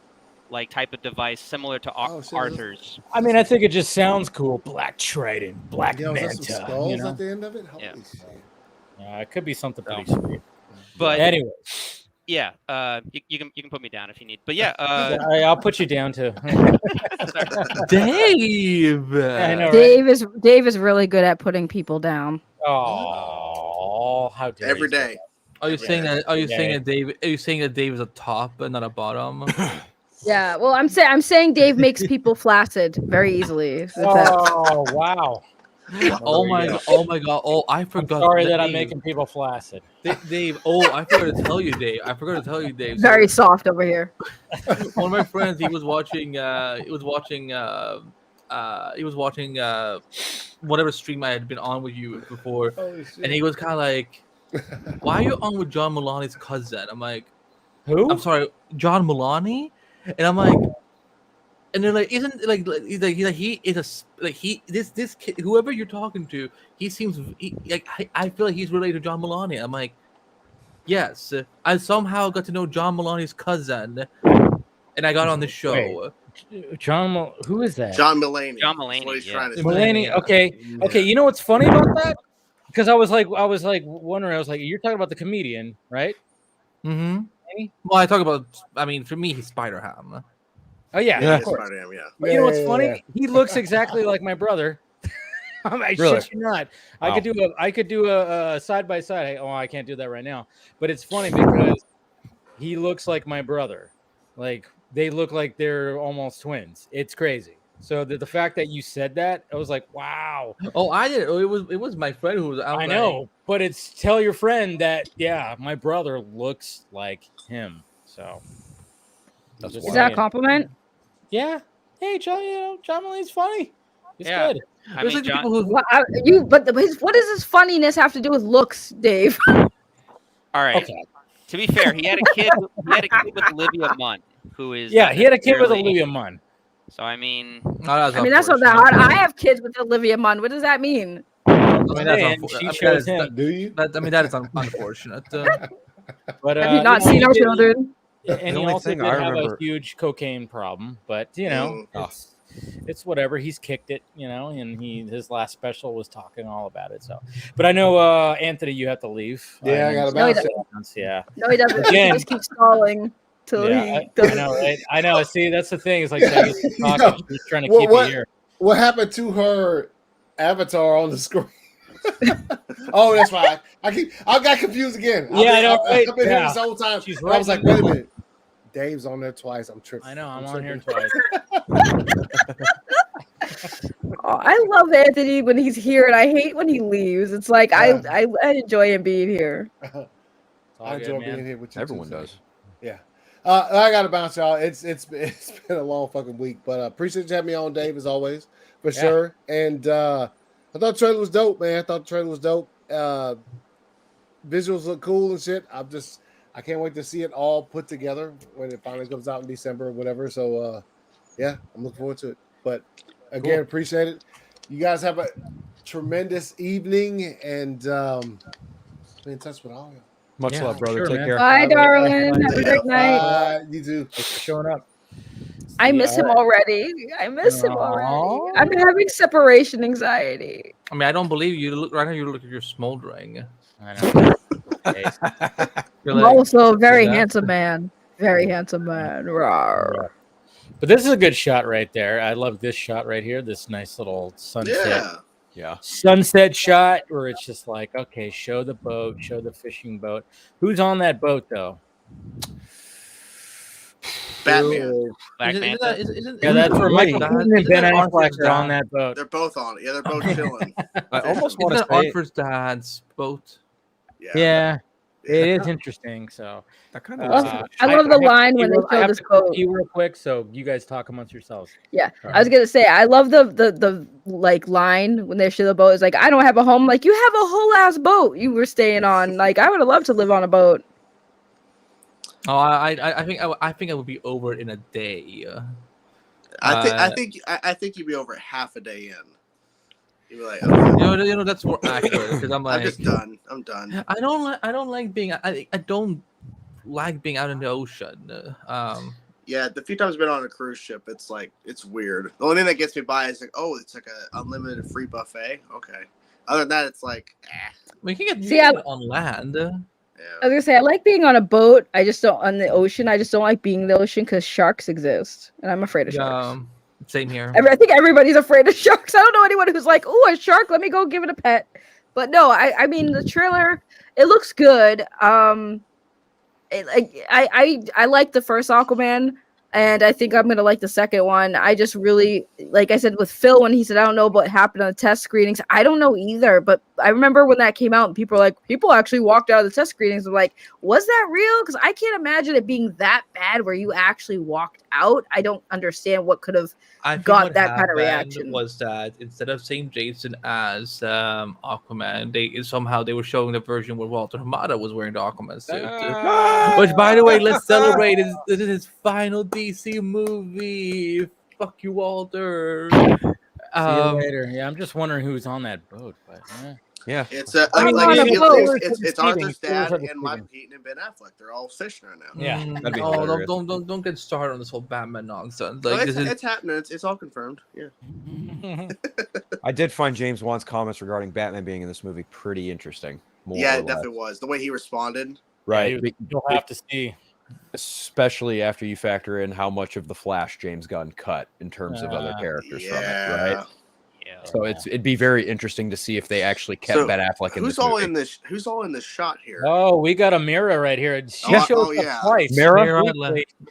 like type of device similar to Arthur's. I mean, I think it just sounds cool. Black trident, Black Manta. Some skulls at the end of it. Yeah. It could be something pretty sweet. But anyway, yeah, you can put me down if you need. But yeah, I'll put you down too. Dave. I know, right? Dave is really good at putting people down. Oh, how dare every you day. Are you saying that? Are you saying that Dave? Are you saying that Dave is a top and not a bottom? Yeah. Well, I'm saying Dave makes people flaccid very easily. Oh wow. Oh my god! Oh, I forgot. Sorry that I'm making people flaccid. Dave. Oh, I forgot to tell you, Dave. Very soft over here. One of my friends, he was watching whatever stream I had been on with you before, Holy shit. and he was kind of like, "Why are you on with John Mulaney's cousin?" I'm like, Who? "I'm sorry, John Mulaney," and I'm like. And they're like, isn't he is this kid, whoever you're talking to, he seems I feel like he's related to John Mulaney. I'm like, yes, I somehow got to know John Mulaney's cousin, and I got on the show. Wait, who is that? John Mulaney. John That's what Mulaney. he's Yeah. trying to say. Mulaney. Okay. You know what's funny about that? Because I was like wondering. I was like, you're talking about the comedian, right? Mm-hmm. Well, I talk about. I mean, for me, he's Spider-Ham. Oh yeah, Yeah, of course. Spider-Man, yeah. But you know what's funny? He looks exactly like my brother. I Really? shit you not. Wow. I could do a side by side. Oh, I can't do that right now. But it's funny because he looks like my brother. Like they look like they're almost twins. It's crazy. So the fact that you said that, I was like, wow. Oh, I did. Oh, it was my friend who was. I know, but it's tell your friend that my brother looks like him. So That's Is wild. that a compliment? yeah. Hey, John. John Mulaney's funny. He's Yeah. good. I There's mean, like John, people who. What does this funniness have to do with looks, Dave? all right. Okay. To be fair, he had a kid. He had a kid with Olivia Munn, who is Yeah, he had a kid with fairly- Olivia Munn. So I mean, I mean, that's not that hard. I have kids with Olivia Munn. What does that mean? I mean, that's And unfor- she I mean, chose that is- him. Do you? that is unfortunate. But Have you not seen our he did- children? And The he only also thing did I have a remember- huge cocaine problem, but it's whatever. He's kicked it, and his last special was talking all about it. So, but I know Anthony, you have to leave. Yeah, I gotta No, he bounce. doesn't. Yeah, No, he doesn't. He Again. just keeps stalling till yeah, he I doesn't. know, right? I know. See, that's the thing. It's like saying he's talking, No. she's trying to What- keep what- it here. What happened to her avatar on the screen? Oh, that's fine. I got confused again. Yeah, I know, right? I've been Yeah. here this whole time. She's I was right. like, wait a minute. Dave's on there twice. I'm tripping. I know. I'm I'm on here tripping. twice. Oh, I love Anthony when he's here, and I hate when he leaves. It's like Yeah. I enjoy him being here. All I good, enjoy man. being here with you. Everyone too, so. does. Yeah. I gotta bounce, y'all. It's been a long fucking week, but appreciate you having me on, Dave, as always, for Yeah. sure. And I thought the trailer was dope, man. I thought the trailer was dope. Visuals look cool and shit. I can't wait to see it all put together when it finally comes out in December or whatever. So yeah, I'm looking forward to it. But again, appreciate it. You guys have a tremendous evening, and be in touch with all y'all. Much Yeah, love, brother. sure, Take man. care. Bye, Bye, darling. bye. Have a great night. You too. Thanks for showing up. I miss him already. I miss him already. I'm having separation anxiety. I mean, I don't believe you. Look right now. You look like you're smoldering. I know. You're I'm like, also a very that? handsome man. Very handsome man. Rawr. But this is a good shot right there. I love this shot right here. This nice little sunset. Yeah. Sunset shot where it's just like, okay, show the boat, show the fishing boat. Who's on that boat though? Batman. Black Manta. Yeah, that's where Michael that- Keaton and isn't Ben that Affleck Arthur's are on dad? that boat. They're both on it. Yeah, they're both chilling. I almost Isn't want to that say Arthur's dad's boat? Yeah, it is interesting. So that kind I love- of. I love the have to line pee when they real- I show have this to quick boat. pee real quick, so you guys talk amongst yourselves. Yeah, All I was gonna say I love the like line when they show the boat. It's like I don't have a home. Like you have a whole ass boat you were staying on. Like I would have loved to live on a boat. Oh, I think I would be over it in a day. I think you'd be over half a day in. You'd be like, okay, You know that's more accurate because I'm like I'm just done. I'm done. I don't like being I don't like being out in the ocean. Yeah, the few times I've been on a cruise ship, it's like it's weird. The only thing that gets me by is like, oh, it's like a unlimited free buffet. Okay. Other than that, it's like, We can get See, I- on land. I was gonna say I like being on a boat. I just don't on the ocean. I just don't like being in the ocean because sharks exist, and I'm afraid of sharks. Same here. I think everybody's afraid of sharks. I don't know anyone who's like, "Oh, a shark, let me go give it a pet." But no, I mean the trailer, it looks good. I like the first Aquaman, and I think I'm gonna like the second one. I just really, like I said with Phil when he said I don't know what happened on the test screenings. I don't know either, but I remember when that came out and people were like, people actually walked out of the test screenings. I'm like, was that real? Because I can't imagine it being that bad where you actually walked out. I don't understand what could have got that kind of reaction. Was that instead of saying Jason as Aquaman, they were showing the version where Walter Hamada was wearing the Aquaman suit. Which, by the way, let's celebrate. This is his final DC movie. Fuck you, Walter. See you later. Yeah, I'm just wondering who's on that boat, but yeah. It's it's Arthur's dad and Michael Keaton and Ben Affleck. They're all fishing right now. Yeah. That'd be hilarious. Don't get started on this whole Batman nonsense. No, Like it's happening. It's all confirmed. Yeah. I did find James Wan's comments regarding Batman being in this movie pretty interesting. Yeah, it definitely was. The way he responded. Right. You'll have to see. Especially after you factor in how much of the Flash James Gunn cut in terms of other characters from it, right? Yeah. So it'd be very interesting to see if they actually kept Ben Affleck in this movie. Who's all in this shot here? Oh, we got a Mira right here. She shows up twice. Mira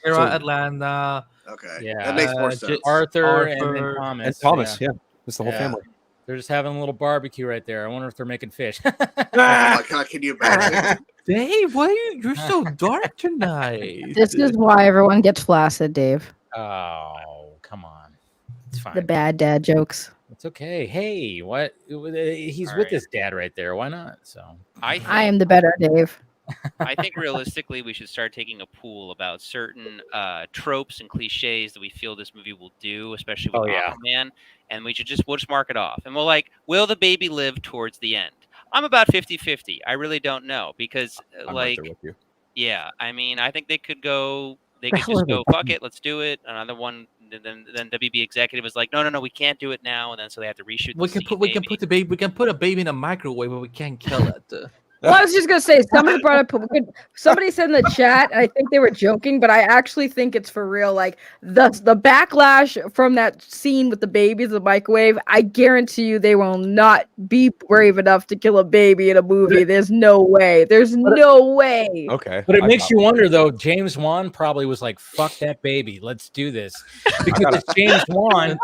Atlanta. Okay. Yeah. That makes more sense. Arthur and then Thomas. And Thomas, yeah. It's the whole family. They're just having a little barbecue right there. I wonder if they're making fish. Oh my God, can you imagine? Dave, you're so dark tonight. This is why everyone gets flaccid, Dave. Oh, come on. It's fine. The bad dad jokes. It's okay. Hey, what? He's with his dad right there. Why not? So I am the better Dave. I think realistically, we should start taking a pool about certain tropes and cliches that we feel this movie will do, especially with Aquaman. And we'll just mark it off. And will the baby live towards the end? I'm about 50-50. I really don't know because I'm right there with you. Yeah, I mean, I think they could just go, fuck it, let's do it. Another one, then WB executive was like, no, we can't do it now, and then so they have to reshoot. We can put a baby in a microwave, but we can't kill it. Well, I was just gonna say somebody said in the chat, and I think they were joking, but I actually think it's for real. Like the backlash from that scene with the babies, the microwave. I guarantee you, they will not be brave enough to kill a baby in a movie. There's no way. There's no way. Okay, but it makes you wonder, though. James Wan probably was like, "Fuck that baby, let's do this," because it's James Wan. And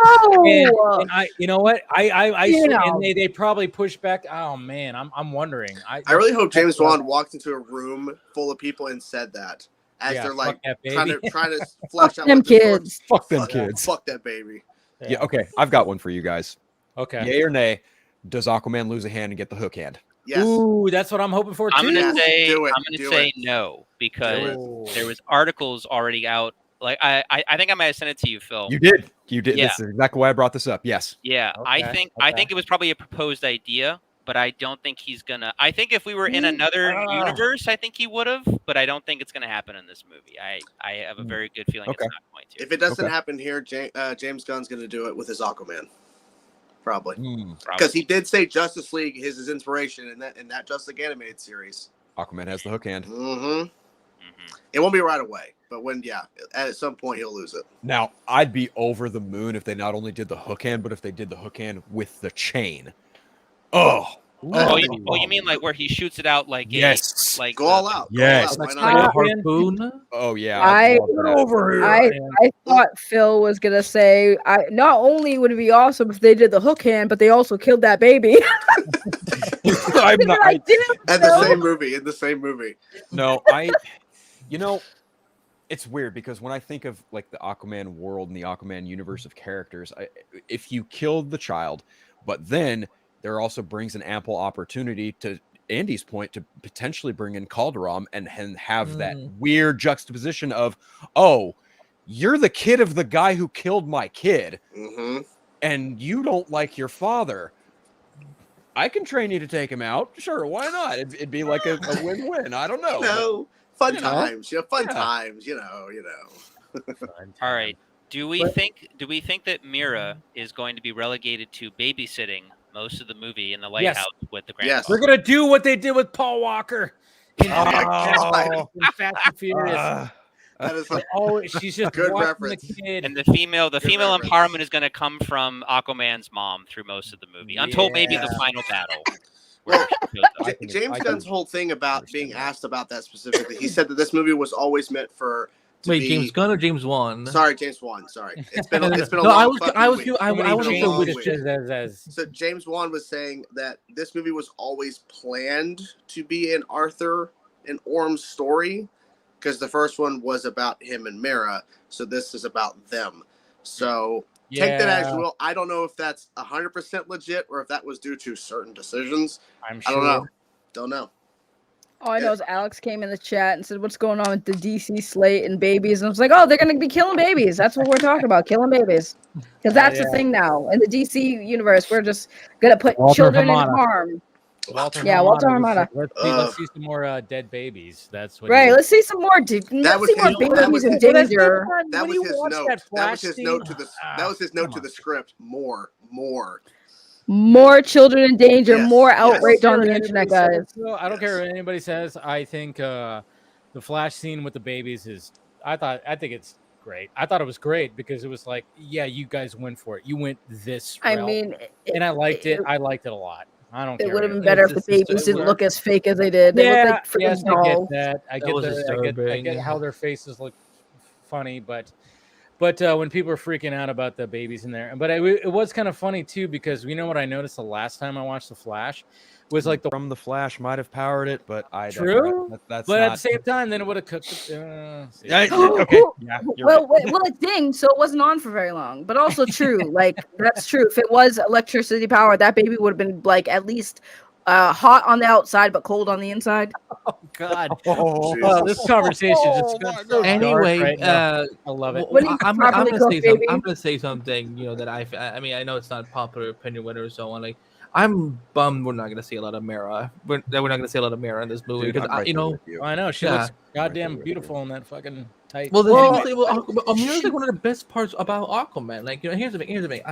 I, you know what? And they probably pushed back. Oh man, I'm wondering. I really hope James Wan walked into a room full of people and said that as they're like trying to flush out them kids. Fuck them kids. Fuck that baby. Yeah. Okay. I've got one for you guys. Okay. Yay or nay? Does Aquaman lose a hand and get the hook hand? Yes. Ooh, that's what I'm hoping for too. I'm gonna say no because there was articles already out. Like I think I might have sent it to you, Phil. You did. Yeah. This is exactly why I brought this up. Yes. Yeah. Okay. I think it was probably a proposed idea. But I don't think he's gonna. I think if we were in another universe, I think he would have. But I don't think it's gonna happen in this movie. I have a very good feeling it's not going to. If it doesn't happen here, James Gunn's gonna do it with his Aquaman, probably. Because he did say Justice League is his inspiration in that Justice League animated series. Aquaman has the hook hand. It won't be right away, but at some point he'll lose it. Now I'd be over the moon if they not only did the hook hand, but if they did the hook hand with the chain. You mean like where he shoots it out like like go all out? Yes, like a harpoon. Oh yeah, I thought Phil was gonna say, not only would it be awesome if they did the hook hand, but they also killed that baby. In the same movie. No, it's weird because when I think of like the Aquaman world and the Aquaman universe of characters, if you killed the child, but then there also brings an ample opportunity to Andy's point to potentially bring in Calderon and have that weird juxtaposition of, oh, you're the kid of the guy who killed my kid and you don't like your father. I can train you to take him out. Sure. Why not? It'd be like a win-win. I don't know. Fun times. All right. Do we think that Mira is going to be relegated to babysitting most of the movie in the lighthouse with the grandfather? Yes, we're gonna do what they did with Paul Walker in Fast and Furious. That is she's just good watching reference. the kid. And the female empowerment is going to come from Aquaman's mom through most of the movie, until maybe the final battle. Well, James Gunn's whole thing about being asked about that specifically, he said that this movie was always meant for to be James Gunn or James Wan? Sorry, James Wan. Sorry, it's been a No, long I was week. So James Wan was saying that this movie was always planned to be an Arthur and Orm's story, because the first one was about him and Mara, so this is about them. So take that as you will. I don't know if that's 100% legit or if that was due to certain decisions. I'm sure. I don't know. Don't know. All I know is Alex came in the chat and said, "What's going on with the DC slate and babies?" And I was like, "Oh, they're going to be killing babies. That's what we're talking about, killing babies, because that's the thing now in the DC universe. We're just going to put children in harm." Walter Hamada. Let's see some more dead babies. That's what. Right. Let's see some more. Let's see more babies in danger. That was his note. That was his note to the. That was his note to the script. More children in danger. More outrage on the internet, guys. I don't care what anybody says. I think the Flash scene with the babies is. I think it's great. I thought it was great because it was like, yeah, you guys went for it. You went this route. I mean, and I liked it. I liked it a lot. I don't care. It would have been better if the babies didn't look as fake as they did. They look like freaking dolls. I get how their faces look funny, but when people are freaking out about the babies in there, but it was kind of funny too, because you know what I noticed the last time I watched The Flash was like from The Flash might have powered it, but that's but not... at the same time, then it would have cooked it. Okay, yeah, well, it dinged, so it wasn't on for very long. But also true, like that's true. If it was electricity powered, that baby would have been like at least hot on the outside but cold on the inside. Oh God! This conversation just got so anyway. Dark right now. I love it. I'm gonna say something. You know that I mean I know it's not popular opinion, whatever. So on, like I'm bummed we're not gonna see a lot of Mara. We're not gonna see a lot of Mara in this movie because I know she looks goddamn beautiful in that fucking tight. Well, the thing is, Mara's like one of the best parts about Aquaman. Like here's the thing.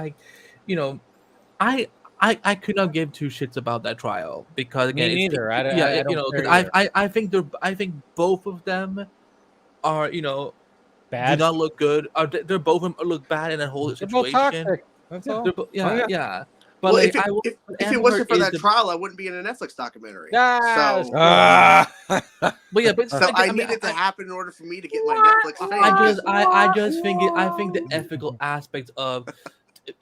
I could not give two shits about that trial because again, me neither. I think both of them are bad. Do not look good. They're both of them look bad in that whole situation. They're both toxic. That's all. Yeah. But well, like, if it wasn't for that trial, I wouldn't be in a Netflix documentary. But I need it to happen in order for me to get my Netflix fame. I think the ethical aspect of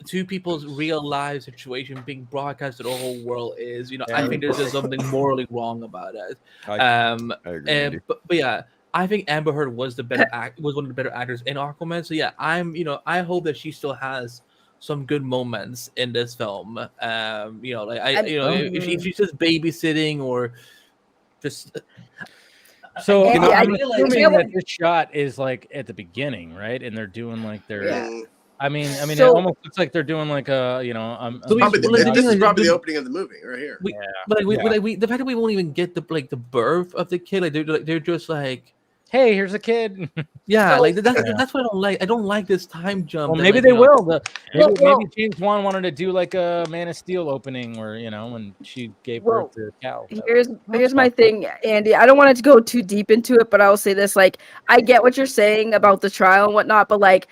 two people's real life situation being broadcast to the whole world is, I think there's just something morally wrong about it. I agree. But yeah, I think Amber Heard was was one of the better actors in Aquaman. So yeah, I hope that she still has some good moments in this film. If she's just babysitting or just. So I'm assuming that this shot is like at the beginning, right? And they're doing like their. Yeah. I mean, it almost looks like they're doing like a, this is probably the opening of the movie right here. The fact that we won't even get the birth of the kid, they're just like, hey, here's a kid. That's what I don't like. I don't like this time jump. Well, maybe they will. Maybe James Wan wanted to do like a Man of Steel opening where when she gave birth to Cal. Here's my thing, Andy. I don't want it to go too deep into it, but I will say this: like, I get what you're saying about the trial and whatnot, but like,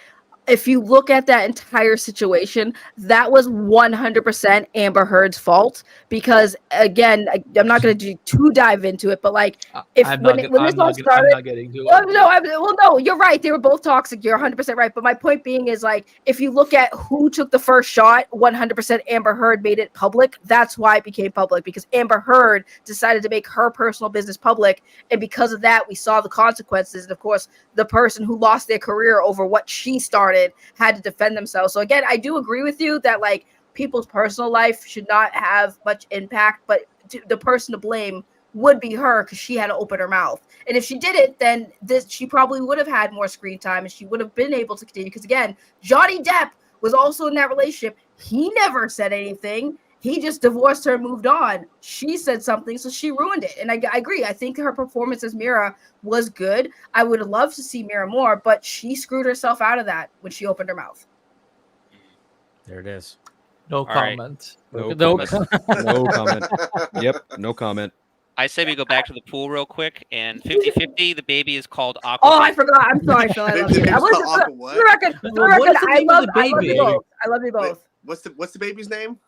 if you look at that entire situation, that was 100% Amber Heard's fault. Because again, I'm not going to dive into it, but like, when this all started, no, you're right. They were both toxic. You're 100% right. But my point being is like, if you look at who took the first shot, 100% Amber Heard made it public. That's why it became public, because Amber Heard decided to make her personal business public, and because of that, we saw the consequences. And of course, the person who lost their career over what she started had to defend themselves. So again, I do agree with you that like people's personal life should not have much impact, but the person to blame would be her because she had to open her mouth. And if she didn't, then she probably would have had more screen time and she would have been able to continue. Because again, Johnny Depp was also in that relationship. He never said anything. He just divorced her and moved on. She said something, so she ruined it. And I agree. I think her performance as Mira was good. I would love to see Mira more, but she screwed herself out of that when she opened her mouth. There it is. No comment. No comment. Yep, no comment. I say we go back to the pool real quick, and 50-50, the baby is called Aquaman. Oh, I forgot. I'm sorry, Phil. I love you. I love you both. What's the baby's name?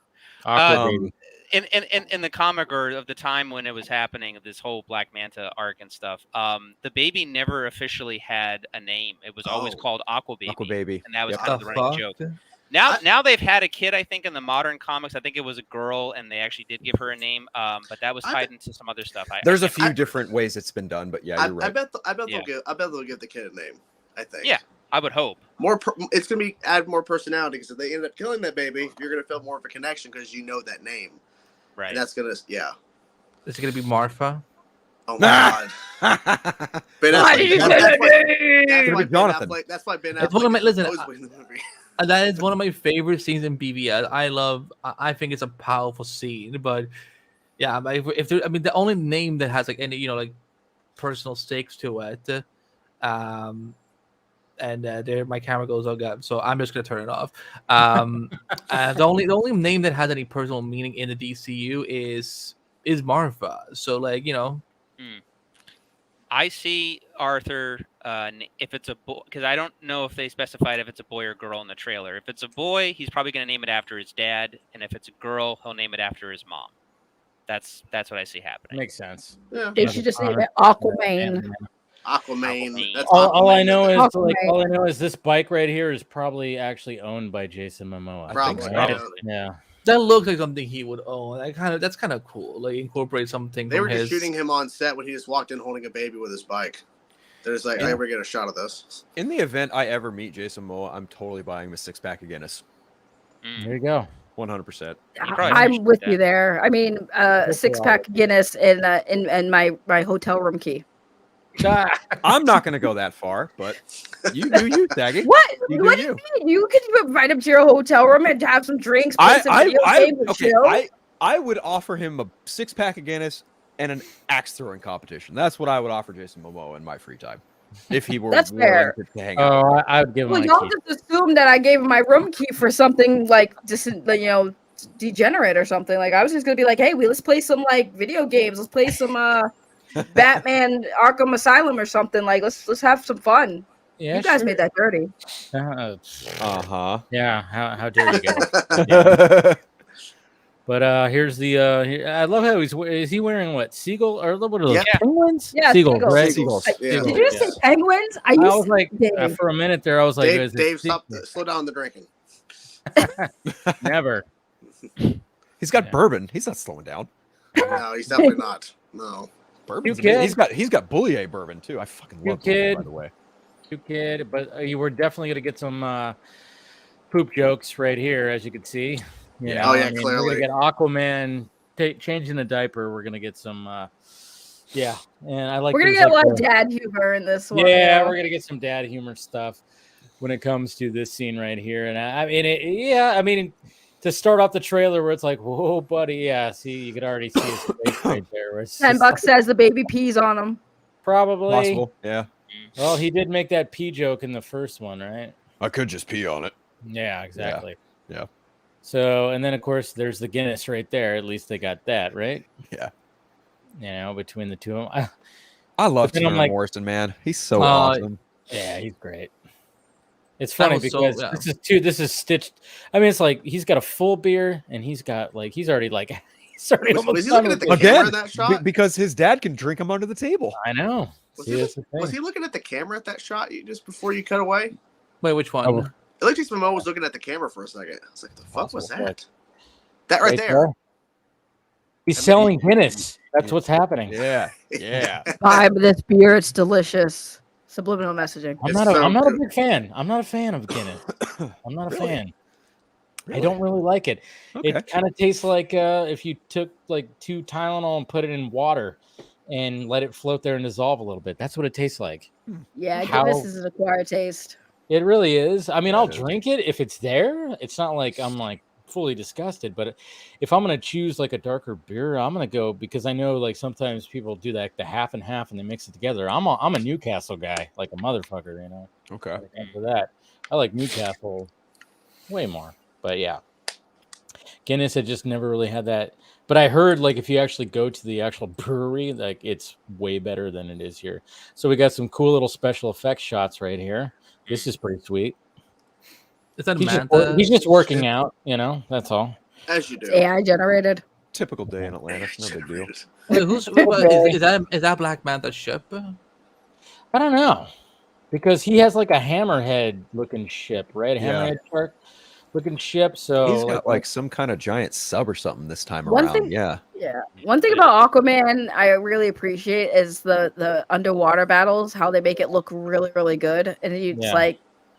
Baby. in the comic or of the time when it was happening, this whole Black Manta arc and stuff, the baby never officially had a name. It was always called Aqua Baby. Aqua Baby. And that was Yep. kind of the running joke. Now they've had a kid, I think, in the modern comics. I think it was a girl, and they actually did give her a name, but that was tied into some other stuff. There's a few different ways it's been done, but yeah, you're right. I bet they'll give the kid a name. I think. Yeah, I would hope. It's gonna be add more personality because if they end up killing that baby, you're gonna feel more of a connection because you know that name. Right. And that's gonna Is it gonna be Martha? Oh my god. Why did you say that name? Jonathan. That's why Ben Affleck. It's one of my is in the movie. That is one of my favorite scenes in BVS. I think it's a powerful scene, but yeah, if there, the only name that has like any like personal stakes to it, and there my camera goes again, so I'm just gonna turn it off. The only name that has any personal meaning in the DCU is Martha. So like I see Arthur. If it's a boy, because I don't know if they specified if it's a boy or girl in the trailer. If it's a boy, he's probably going to name it after his dad, and if it's a girl, he'll name it after his mom. That's what I see happening. Makes sense. Yeah. They should just name it Aquaman. Aquaman. That's All I know is Aquaman. all I know is this bike right here is probably actually owned by Jason Momoa. Probably. Yeah. that looks like something he would own. That's kind of cool. Like incorporate something. They from were just his... shooting him on set when he just walked in holding a baby with his bike. They're just like, hey, we're getting a shot of this. In the event I ever meet Jason Momoa, I'm totally buying him a 6-pack of Guinness. There you go. 100%. I'm with you there. I mean, 6-pack Guinness and my hotel room key. I'm not going to go that far, but you do you, Daggy. What? You do you mean? You could invite him to your hotel room and have some drinks, play some video games, and chill. I would offer him a 6-pack of Guinness and an axe throwing competition. That's what I would offer Jason Momoa in my free time, if he were That's fair. to hang out. Oh, I would give him. Well, my y'all key. just assumed that I gave him my room key for something like just degenerate or something. Like I was just gonna be like, hey, let's play some like video games. Let's play some Batman Arkham Asylum or something. Like let's have some fun. Yeah, you guys sure. made that dirty. Yeah. How dare you guys? Yeah. But here's the. I love how is he wearing what? Seagull or what are those? Penguins? Yeah, seagulls, right? Seagulls. Did you just say penguins? I was like, for a minute there, I was like, Dave, slow down the drinking. Never. He's got bourbon. He's not slowing down. No, he's definitely not. No. Bourbon. He's got Boulier bourbon too. I fucking love Boulier, by the way. You kid, but you were definitely gonna get some poop jokes right here, as you can see. Clearly. We're gonna get Aquaman changing the diaper. We're gonna get some. And I like. We're gonna get a lot of dad humor in this one. Yeah, we're gonna get some dad humor stuff when it comes to this scene right here. And I mean, to start off the trailer where it's like, whoa, buddy, yeah. See, you could already see his face right there. Where it's $10 says the baby pees on him. Probably possible. Yeah. Well, he did make that pee joke in the first one, right? I could just pee on it. Yeah, exactly. Yeah. So, and then of course there's the Guinness right there. At least they got that, right? Yeah. Between the two of them. I love Tim Morrison, man. He's so awesome. Yeah, he's great. It's funny because this is stitched. I mean, it's like he's got a full beer and he's got he's already was he looking at the camera in that shot? Because his dad can drink him under the table. I know. Was he looking at the camera at that shot just before you cut away? Wait, which one? It looked like Momoa was looking at the camera for a second. I was like, the fuck was that? That right there. He's selling Guinness. That's what's happening. Yeah. Buy this beer. It's delicious. Subliminal messaging. I'm not a big fan. I'm not a fan of Guinness. I'm not a fan. Really? I don't really like it. Okay. It kind of tastes like if you took like 2 Tylenol and put it in water and let it float there and dissolve a little bit. That's what it tastes like. Yeah, Guinness is an acquired taste. It really is. I mean, I'll drink it if it's there. It's not like I'm like fully disgusted, but if I'm going to choose like a darker beer, I'm going to go because I know like sometimes people do that the half and half and they mix it together. I'm a Newcastle guy, like a motherfucker, you know. Okay. For that, I like Newcastle way more. But yeah, Guinness had just never really had that. But I heard like if you actually go to the actual brewery, like it's way better than it is here. So we got some cool little special effects shots right here. This is pretty sweet. Is that he's just working out, you know. That's all. As you do. AI generated. Typical day in Atlantis, no big deal. Wait, is that Black Manta's ship? I don't know, because he has like a hammerhead looking ship, right? Hammerhead shark looking ship. So he's got like some kind of giant sub or something this time One around. thing- Yeah. Yeah. One thing about Aquaman I really appreciate is the underwater battles, how they make it look really, really good. And it's like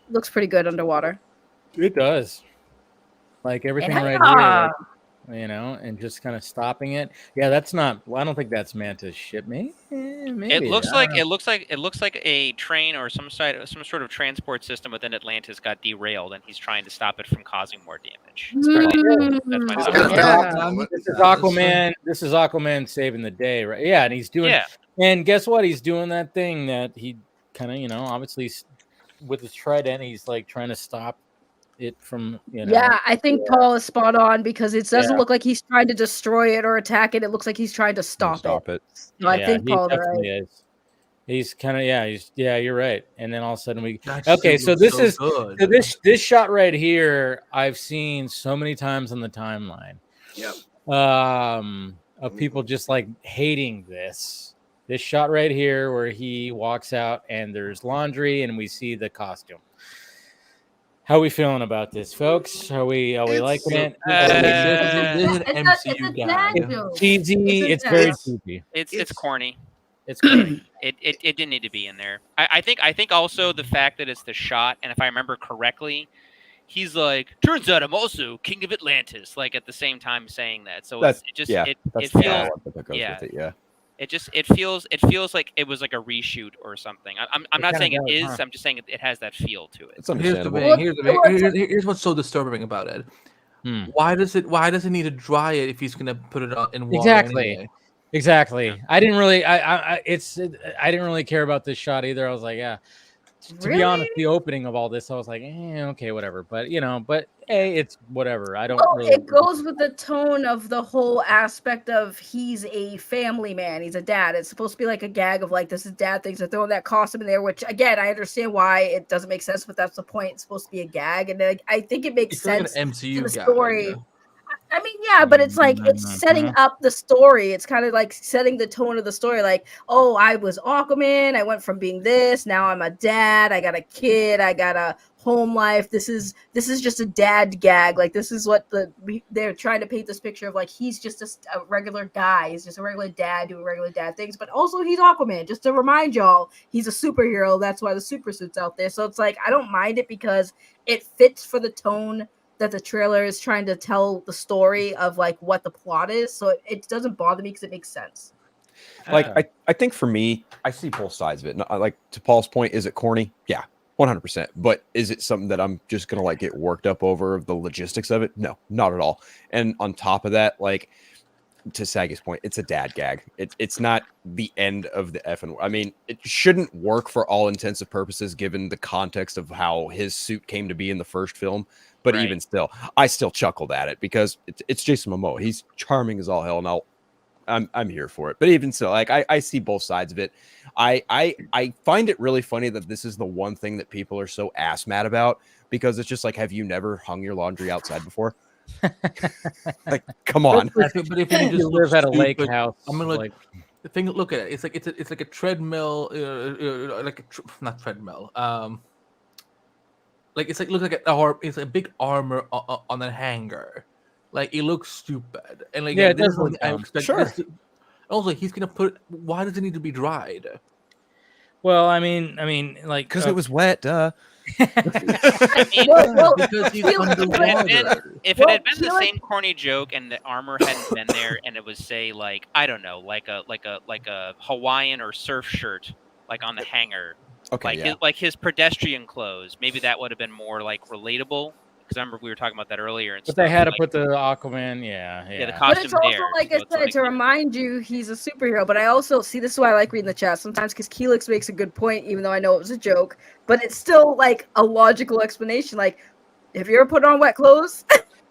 looks pretty good underwater. It does. Like everything And right here, like, and just kind of stopping it. Yeah, that's not. Well, I don't think that's Manta's ship. Maybe. It looks like a train or some sort of transport system within Atlantis got derailed, and he's trying to stop it from causing more damage. That's my thought. This is Aquaman. This is Aquaman saving the day, right? Yeah, and he's doing. Yeah. And guess what? He's doing that thing that he kind of, obviously with his trident, he's like trying to stop it from, Yeah, I think Paul is spot on because it doesn't look like he's trying to destroy it or attack it. It looks like he's trying to stop it. No, I think Paul's right. Is. He's kind of you're right. And then all of a sudden this shot right here I've seen so many times on the timeline. Yep. Of people just like hating this shot right here where he walks out and there's laundry and we see the costume. How are we feeling about this, folks? Are we liking it? This is an MCU guy. It's cheesy. It's very cheesy. It's corny. It's corny. It didn't need to be in there. I think also the fact that it's the shot, and if I remember correctly, he's like, turns out I'm also king of Atlantis, like at the same time saying that. So it feels like it was like a reshoot or something. I'm not saying it is. I'm just saying it has that feel to it. It's understandable. Here's what's so disturbing about it. Why does it need to dry it if he's gonna put it in water? Exactly. I didn't really. I didn't really care about this shot either. I was like, to be honest, the opening of all this, I was like, okay, whatever. But hey, it's whatever. I don't. Really... It goes with the tone of the whole aspect of he's a family man. He's a dad. It's supposed to be like a gag of like this is dad things. They're throwing that costume in there, which again I understand why it doesn't make sense, but that's the point. It's supposed to be a gag, and I think it makes sense like an MCU to the gag, story. I mean, yeah, but it's like it's setting up the story. It's kind of like setting the tone of the story. Like, oh, I was Aquaman. I went from being this. Now I'm a dad. I got a kid. I got a home life. This is just a dad gag. Like this is what they're trying to paint this picture of. Like he's just a regular guy. He's just a regular dad doing regular dad things. But also he's Aquaman. Just to remind y'all, he's a superhero. That's why the super suit's out there. So it's like I don't mind it because it fits for the tone that the trailer is trying to tell the story of like what the plot is. So it doesn't bother me because it makes sense. Like I think for me, I see both sides of it. Like to Paul's point, is it corny? Yeah, 100%. But is it something that I'm just gonna like get worked up over the logistics of it? No, not at all. And on top of that, like to Saggy's point, it's a dad gag. It's not the end of the effing. I mean, it shouldn't work for all intents and purposes given the context of how his suit came to be in the first film. But even still, I still chuckled at it because it's Jason Momoa. He's charming as all hell, and I'm here for it. But even still, like I see both sides of it. I find it really funny that this is the one thing that people are so ass mad about because it's just like, have you never hung your laundry outside before? Like, come on. But if you just live at a lake house, I mean, like the thing. Look at it. It's like a treadmill, not treadmill. Like it's like looks like it's a big armor on a hanger. Like it looks stupid, and like it does look I expect this also he's gonna put. Why does it need to be dried? Well, I mean, like because it was wet. Because he's underwater. If it had been the same corny joke and the armor hadn't been there, and it was say like I don't know, like a Hawaiian or surf shirt, like on the hanger. Okay, like his pedestrian clothes. Maybe that would have been more like relatable. Because I remember we were talking about that earlier. And but they had to put the Aquaman, the costume. But it's also like I said to remind you he's a superhero. But I also see this is why I like reading the chat sometimes because Keelix makes a good point, even though I know it was a joke. But it's still like a logical explanation. Like, have you ever put on wet clothes?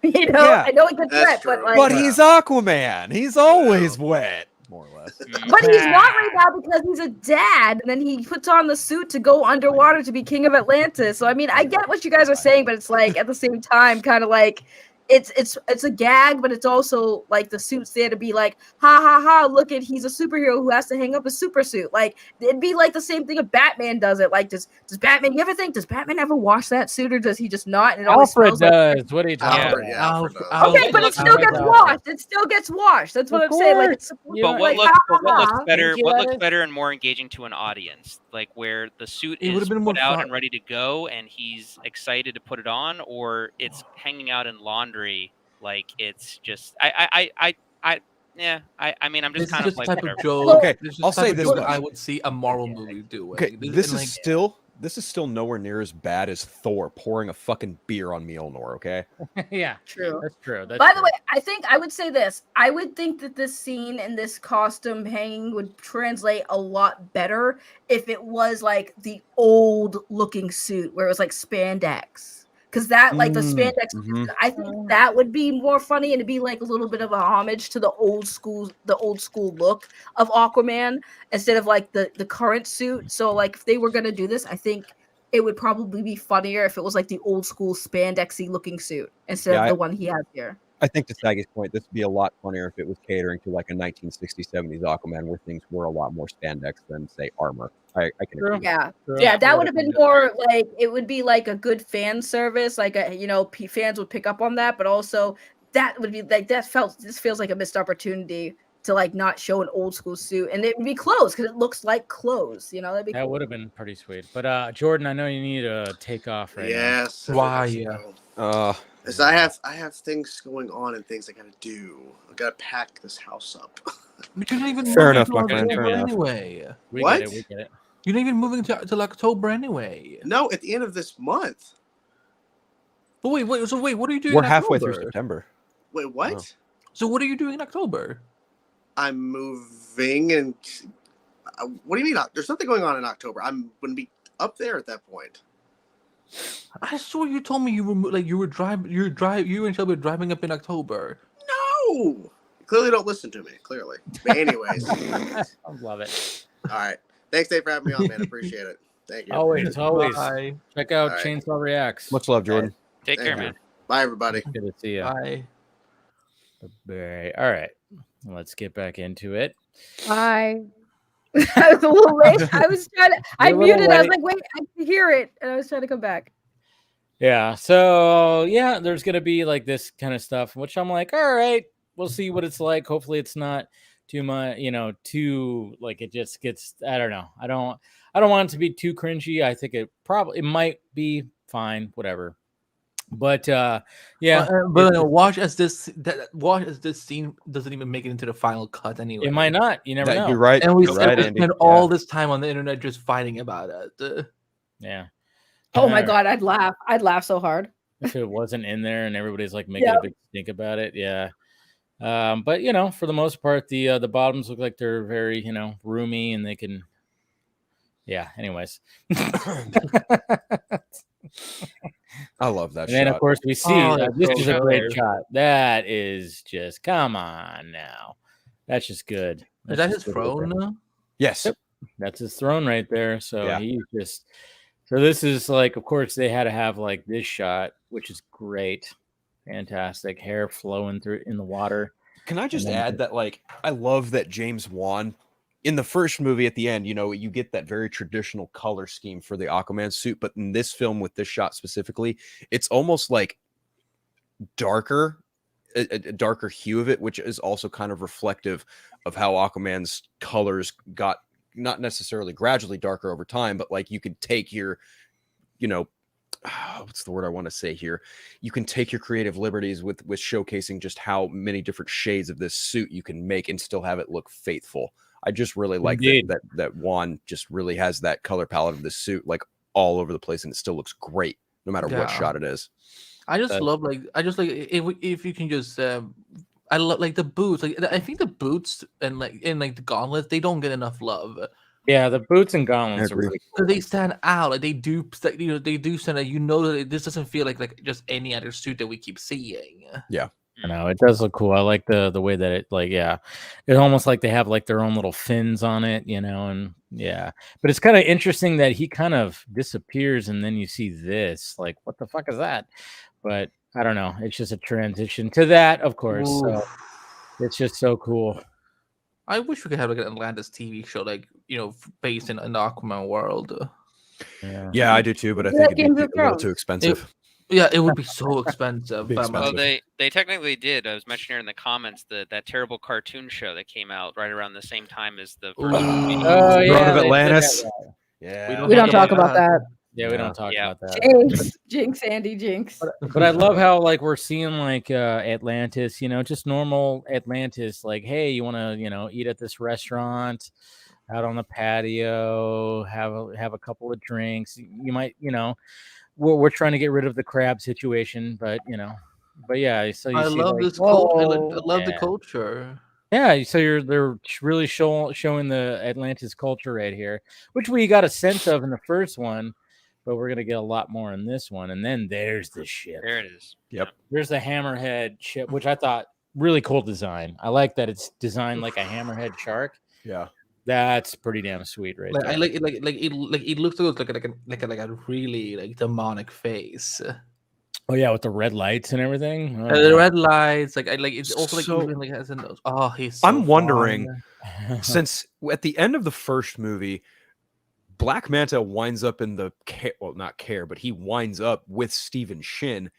I know it gets wet, but he's Aquaman. He's always wet. More or less. But he's not right now because he's a dad, and then he puts on the suit to go underwater to be king of Atlantis. So I mean, I get what you guys are saying, but it's like at the same time, kind of like it's a gag, but it's also like the suit's there to be like, ha ha ha, look at, he's a superhero who has to hang up a super suit. Like it'd be like the same thing if Batman does it. Like does Batman, you ever think, does Batman ever wash that suit, or does he just not? And it always Alfred smells does. like What are you talking Alfred, about? yeah, Alfred does. okay, but it still gets washed. It still gets washed. That's what I'm saying. Like it's But what like, looks better? What looks better and more engaging to an audience? Like where the suit It would've is been more put out fun. and ready to go, and he's excited to put it on, or it's hanging out in laundry. Like it's just, yeah. I mean, I'm just This kind is of just like, type of whatever. joke. Okay, This is I'll type say of this joke much. that I would see a Marvel movie doing. Okay, this is still nowhere near as bad as Thor pouring a fucking beer on Mjolnir. Okay. Yeah, true. That's true. That's By true. the way, I think I would say this. I would think that this scene and this costume hanging would translate a lot better if it was like the old looking suit where it was like spandex. Because that, like the spandex, I think that would be more funny, and it'd be like a little bit of a homage to the old school look of Aquaman instead of like the current suit. So like if they were gonna do this, I think it would probably be funnier if it was like the old school spandexy looking suit instead of the one he has here. I think to Saggy's point, this would be a lot funnier if it was catering to like a 1960s, 70s Aquaman where things were a lot more spandex than say armor. I can agree. Yeah, that would have been more like, it would be like a good fan service, like fans would pick up on that, but also that would be like, this feels like a missed opportunity to like not show an old school suit, and it would be clothes because it looks like clothes, that would have been pretty sweet. But Jordan, I know you need to take off right now. Yes. Why? Because I have things going on and things I gotta do. I gotta pack this house up. But you're not even Fair moving enough, till my friend, October fair enough. anyway. We What? get it. We get it. You're not even moving till October anyway. No, at the end of this month. But wait, what are you doing? We're in halfway through October? September. Wait, what? Oh. So what are you doing in October? I'm moving, and what do you mean? There's nothing going on in October. I'm gonna be up there at that point. I saw you told me you were you and Shelby were driving up in October. No, you clearly don't listen to me. Clearly, but anyways, I love it. all right. Thanks, Dave, for having me on, man. Appreciate it. Thank you. Always. Bye. Check out All right. Chainsaw Reacts. Much love, Jordan. Take Thank care, you. man. Bye, everybody. Good to see you. Bye. All right, let's get back into it. I was a little late. I was trying to. I You're a little muted. I was late. like, wait, I can hear it, and I was trying to come back. Yeah. So yeah, there's gonna be like this kind of stuff, which I'm like, all right, we'll see what it's like. Hopefully, it's not too much, too like it just gets. I don't know. I don't want it to be too cringy. I think it might be fine, whatever. But yeah, watch as this scene doesn't even make it into the final cut anyway. it might not. You never know. You're right. And we You're right, Andy. spent all this time on the internet just fighting about it. Yeah. Oh my All god, I'd laugh. I'd laugh so hard. If it wasn't in there and everybody's like making a big stink about it, yeah. But for the most part, the bottoms look like they're very roomy, and they can. Yeah. Anyways. I love that And shot. then, of course, we see this is a great shot. That is just, come on now. That's just good. Is that his throne? Yes. Yep. That's his throne right there. So Yeah. he's just, so this is like, of course, they had to have like this shot, which is great. Fantastic. Hair flowing through in the water. Can I just add that, like, I love that James Wan, in the first movie at the end, you get that very traditional color scheme for the Aquaman suit, but in this film with this shot specifically, it's almost like darker, a darker hue of it, which is also kind of reflective of how Aquaman's colors got not necessarily gradually darker over time, but like you could take your, what's the word I want to say here? You can take your creative liberties with showcasing just how many different shades of this suit you can make and still have it look faithful. I just really like that Juan just really has that color palette of this suit like all over the place, and it still looks great no matter what shot it is. I just love if you can just I love like the boots. Like I think the boots and the gauntlets, they don't get enough love. Yeah, the boots and gauntlets are really cool. Because they stand out. Like they do stand out. That this doesn't feel like just any other suit that we keep seeing. Yeah. I know it does look cool. I like the way that it it's almost like they have like their own little fins on it, and yeah. But it's kind of interesting that he kind of disappears and then you see this, like, what the fuck is that? But I don't know. It's just a transition to that, of course. Oof. So it's just so cool. I wish we could have like an Atlantis TV show, like based in the Aquaman world. Yeah, I do too, but I think it'd be a little too expensive. It would be so expensive. Well, they technically did. I was mentioning here in the comments that terrible cartoon show that came out right around the same time as the first movie. Oh yeah, Throne of Atlantis. Yeah, we don't talk about that. Yeah, we don't talk about that. Jinx, Andy, Jinx. But I love how like we're seeing like Atlantis, just normal Atlantis. Like, hey, you want to eat at this restaurant, out on the patio, have a couple of drinks. You might we're trying to get rid of the crab situation, but yeah. So I love this culture. I love the culture. Yeah, so they're really showing the Atlantis culture right here, which we got a sense of in the first one, but we're gonna get a lot more in this one. And then there's the ship. There it is. Yep. There's the hammerhead ship, which I thought really cool design. I like that it's designed like a hammerhead shark. Yeah. That's pretty damn sweet, right? I like it. It looks like a really demonic face. Oh yeah, with the red lights and everything. The red lights, it's also even has a nose. Oh, he's. So I'm wondering, fun. since at the end of the first movie, Black Manta winds up in the but he winds up with Stephen Shin.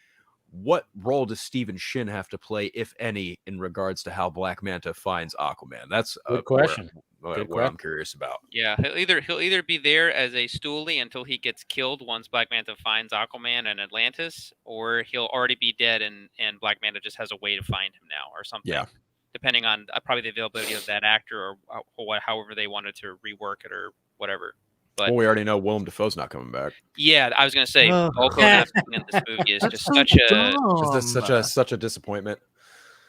What role does Stephen Shin have to play, if any, in regards to how Black Manta finds Aquaman? That's a good question. What I'm curious about. Yeah, he'll either be there as a stoolie until he gets killed once Black Manta finds Aquaman and Atlantis, or he'll already be dead and Black Manta just has a way to find him now or something. Yeah. Depending on probably the availability of that actor or however they wanted to rework it or whatever. But we already know Willem Dafoe's not coming back. Yeah, I was gonna say Vodka in this movie is just such a disappointment.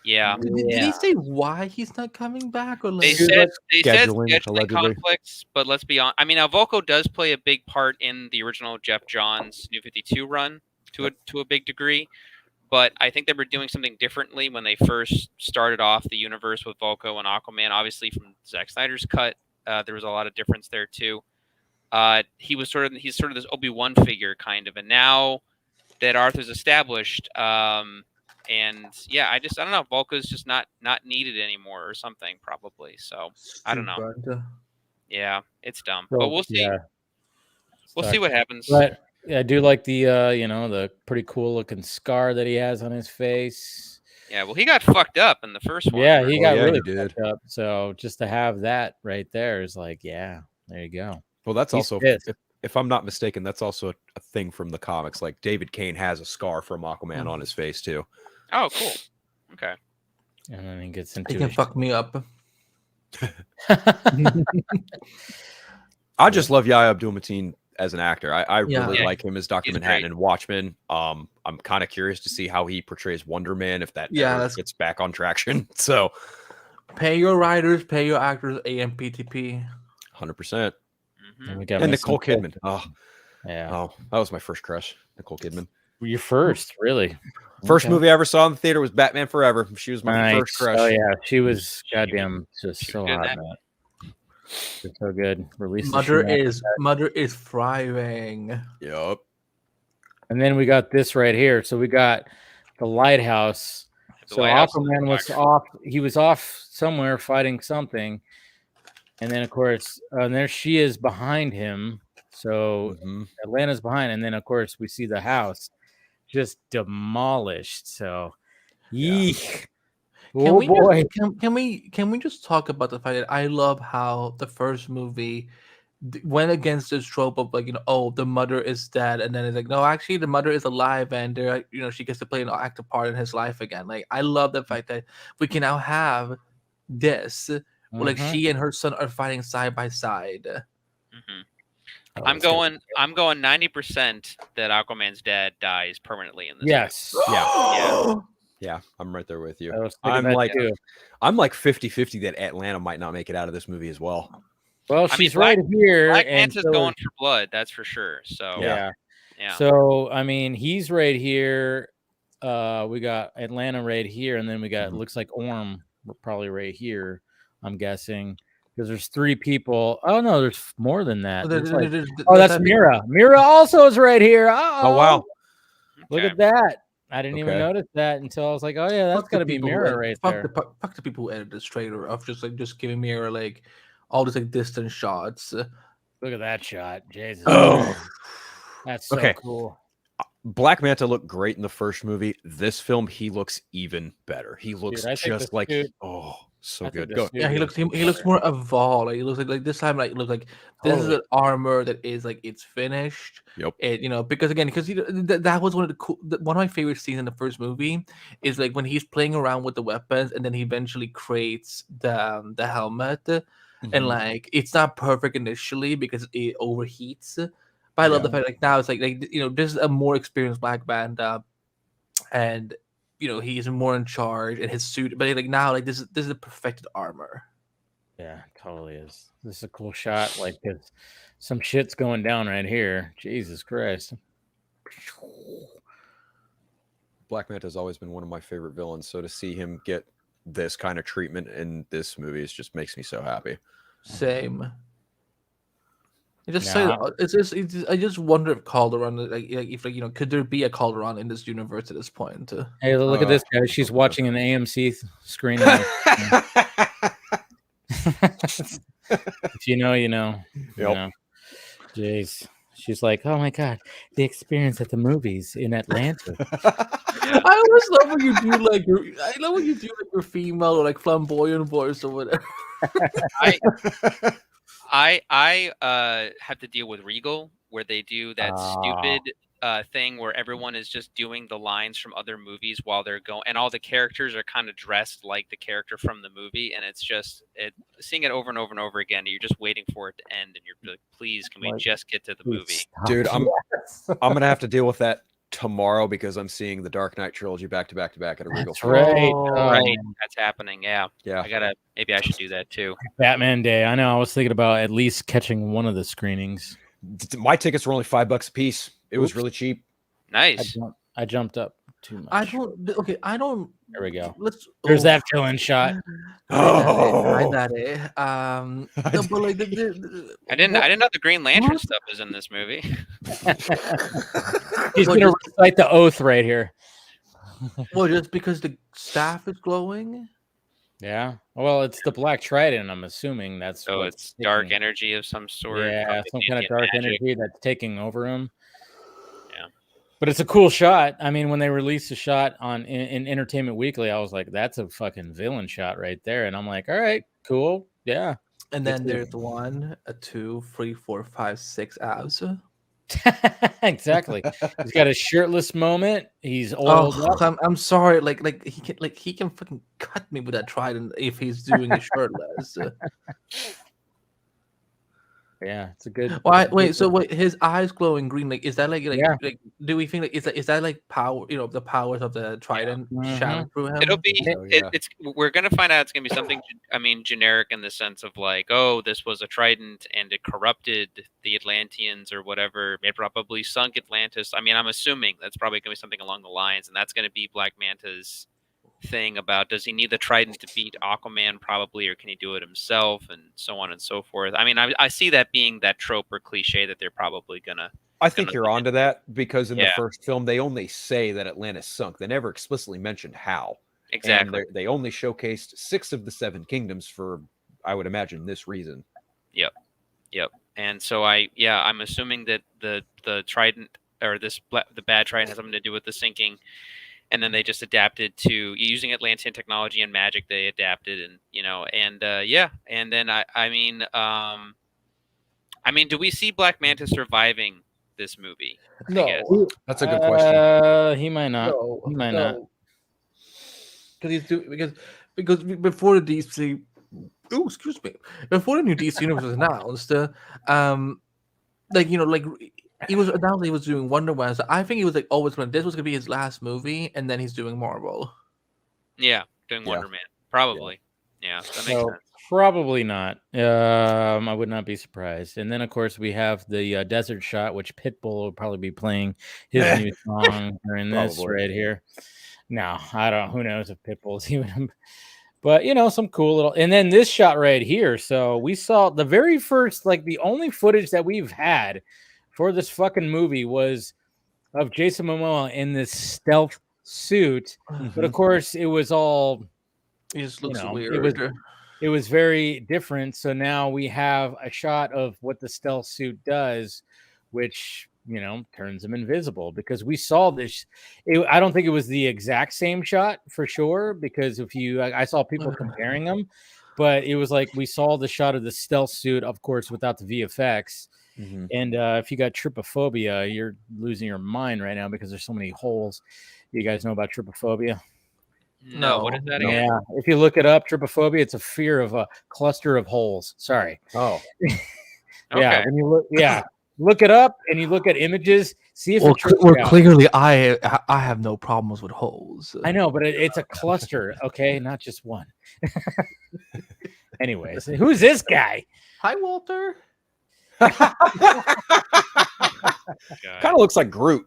Yeah. Did he say why he's not coming back? Or they said scheduling conflicts, but let's be honest. I mean, now Volko does play a big part in the original Jeff Johns New 52 run to a big degree, but I think they were doing something differently when they first started off the universe with Volko and Aquaman. Obviously, from Zack Snyder's cut, there was a lot of difference there too. He's sort of this Obi-Wan figure kind of, and now that Arthur's established, and yeah, I don't know. Volka's just not needed anymore or something probably. So I don't know. Yeah, it's dumb, but we'll see. Yeah. We'll see what happens. But yeah, I do like the the pretty cool looking scar that he has on his face. Yeah, well, he got fucked up in the first one. Yeah, he got really fucked up. So just to have that right there is like, yeah, there you go. Well, that's also, if I'm not mistaken, that's also a thing from the comics. Like David Kane has a scar from Aquaman on his face too. Oh, cool. Okay. And then he gets into. He can fuck me up. I just love Yahya Abdul-Mateen as an actor. I really like him as Dr. Manhattan and Watchmen. I'm kind of curious to see how he portrays Wonder Man if that gets back on traction. So, pay your writers, pay your actors, AMPTP. 100%. And Nicole Kidman. Oh, yeah. Oh, that was my first crush, Nicole Kidman. Your first, really? First movie I ever saw in the theater was Batman Forever. She was my first crush. Oh yeah, she was goddamn just so hot, man. It's so good. Released. Mother is thriving. Yep. And then we got this right here. So we got the lighthouse. So Aquaman was off. He was off somewhere fighting something. And then, of course, there she is behind him. So Atlanta's behind. And then, of course, we see the house just demolished. So, yeek. Can we just talk about the fact that I love how the first movie went against this trope of the mother is dead, and then it's like, no, actually the mother is alive, and she gets to play an active part in his life again. Like, I love the fact that we can now have this. Like she and her son are fighting side by side. I'm going 90% that Aquaman's dad dies permanently in this. Yes. Yeah, I'm right there with you. I'm like 50-50 that Atlanta might not make it out of this movie as well. Well, she's right here. Black Manta's going for blood, that's for sure. So yeah. So I mean, he's right here. We got Atlanta right here, and then we got looks like Orm probably right here. I'm guessing because there's 3 people. Oh no, there's more than that. That's Mira. Mira also is right here. Oh wow! Look at that. I didn't even notice that until I was like, oh yeah, that's got to be Mira right there. Fuck the people who edited this trailer of just giving Mira like all these like distant shots. Look at that shot, Jesus! Oh, that's so cool. Black Manta looked great in the first movie. This film, he looks even better. He looks just like so good. Go. Yeah, he looks more evolved. Like, he looks like this time, like, it looks like this is an armor that is like it's finished. Yep. It, because again, that was one of one of my favorite scenes in the first movie is like when he's playing around with the weapons and then he eventually creates the helmet, and like it's not perfect initially because it overheats. But I love the fact like now it's like this is a more experienced Black Manta, and he's more in charge in his suit. But like now, like this is a perfected armor. Yeah, totally is. This is a cool shot. Like some shit's going down right here. Jesus Christ. Black Manta has always been one of my favorite villains. So to see him get this kind of treatment in this movie just makes me so happy. Same. I just wonder if Calderon, if could there be a Calderon in this universe at this point? Hey, look at this guy. She's watching an AMC screen. If you know, you know. Yep. Jeez. She's like, oh my God, the experience at the movies in Atlanta. I always love when you do your female or like flamboyant voice or whatever. I have to deal with Regal, where they do that stupid thing where everyone is just doing the lines from other movies while they're going, and all the characters are kind of dressed like the character from the movie, and it's just seeing it over and over and over again. You're just waiting for it to end, and you're like, please, can we just get to the movie? Dude, I'm gonna have to deal with that tomorrow because I'm seeing the Dark Knight trilogy back to back at a Regal. Right, that's happening. Yeah. Yeah. Maybe I should do that too. Batman Day. I know. I was thinking about at least catching one of the screenings. My tickets were only $5 a piece. It was really cheap. Nice. I jumped up too much. I don't. There we go. There's that villain shot. But like I didn't know the Green Lantern stuff was in this movie. He's gonna recite the oath right here. Well, just because the staff is glowing. Yeah. Well, it's the Black Trident. I'm assuming that's so it's dark energy of some sort. Yeah, some kind of dark energy that's taking over him. Yeah. But it's a cool shot. I mean, when they released a shot in Entertainment Weekly, I was like, that's a fucking villain shot right there. And I'm like, all right, cool. Yeah. And then there's 1, 2, 3, 4, 5, 6 abs. Exactly. He's got a shirtless moment. He's oiled up. I'm sorry. Like he can fucking cut me with that trident if he's doing it shirtless. Yeah, it's a good. Wait, his eyes glowing green. Like, is that like do we think is that like power? The powers of the trident shining through him. It'll be. We're gonna find out. It's gonna be something. I mean, generic in the sense of like, oh, this was a trident and it corrupted the Atlanteans or whatever. It probably sunk Atlantis. I mean, I'm assuming that's probably gonna be something along the lines, and that's gonna be Black Manta's thing about does he need the trident to beat Aquaman probably, or can he do it himself, and so on and so forth. I mean, I see that being that trope or cliche that they're probably gonna. I think you're onto that because in the first film they only say that Atlantis sunk. They never explicitly mentioned how. Exactly. And they only showcased 6 of the 7 kingdoms for, I would imagine, this reason. Yep. And so I'm assuming that the trident or the bad trident has something to do with the sinking. And then they just adapted to using Atlantean technology and magic. They adapted, and and then I mean, do we see Black Manta surviving this movie? No, that's a good question. He might not. No, he might not. Because before the DC, before the new DC universe was announced, he was announced he was doing Wonder Woman. So I think he was like always going. This was going to be his last movie, and then he's doing Marvel. Yeah, doing Wonder Man, probably. Yeah, that makes sense. Probably not. I would not be surprised. And then, of course, we have the desert shot, which Pitbull will probably be playing his new song during this right here. No, I don't. Who knows if Pitbull's even. But some cool little. And then this shot right here. So we saw the very first, the only footage that we've had for this fucking movie was of Jason Momoa in this stealth suit, but of course it was all. It just looks weird. It was very different. So now we have a shot of what the stealth suit does, which turns him invisible, because we saw this. I don't think it was the exact same shot for sure, because I saw people comparing them, but it was like we saw the shot of the stealth suit, of course, without the VFX. And if you got trypophobia, you're losing your mind right now because there's so many holes. You guys know about trypophobia? No, what is that again? Yeah, if you look it up, trypophobia, it's a fear of a cluster of holes. Sorry. Oh. Yeah, when you look it up and you look at images, see if clearly I have no problems with holes. I know, but it's a cluster, okay, not just one. Anyways, who's this guy? Hi, Walter. Kind of looks like Groot.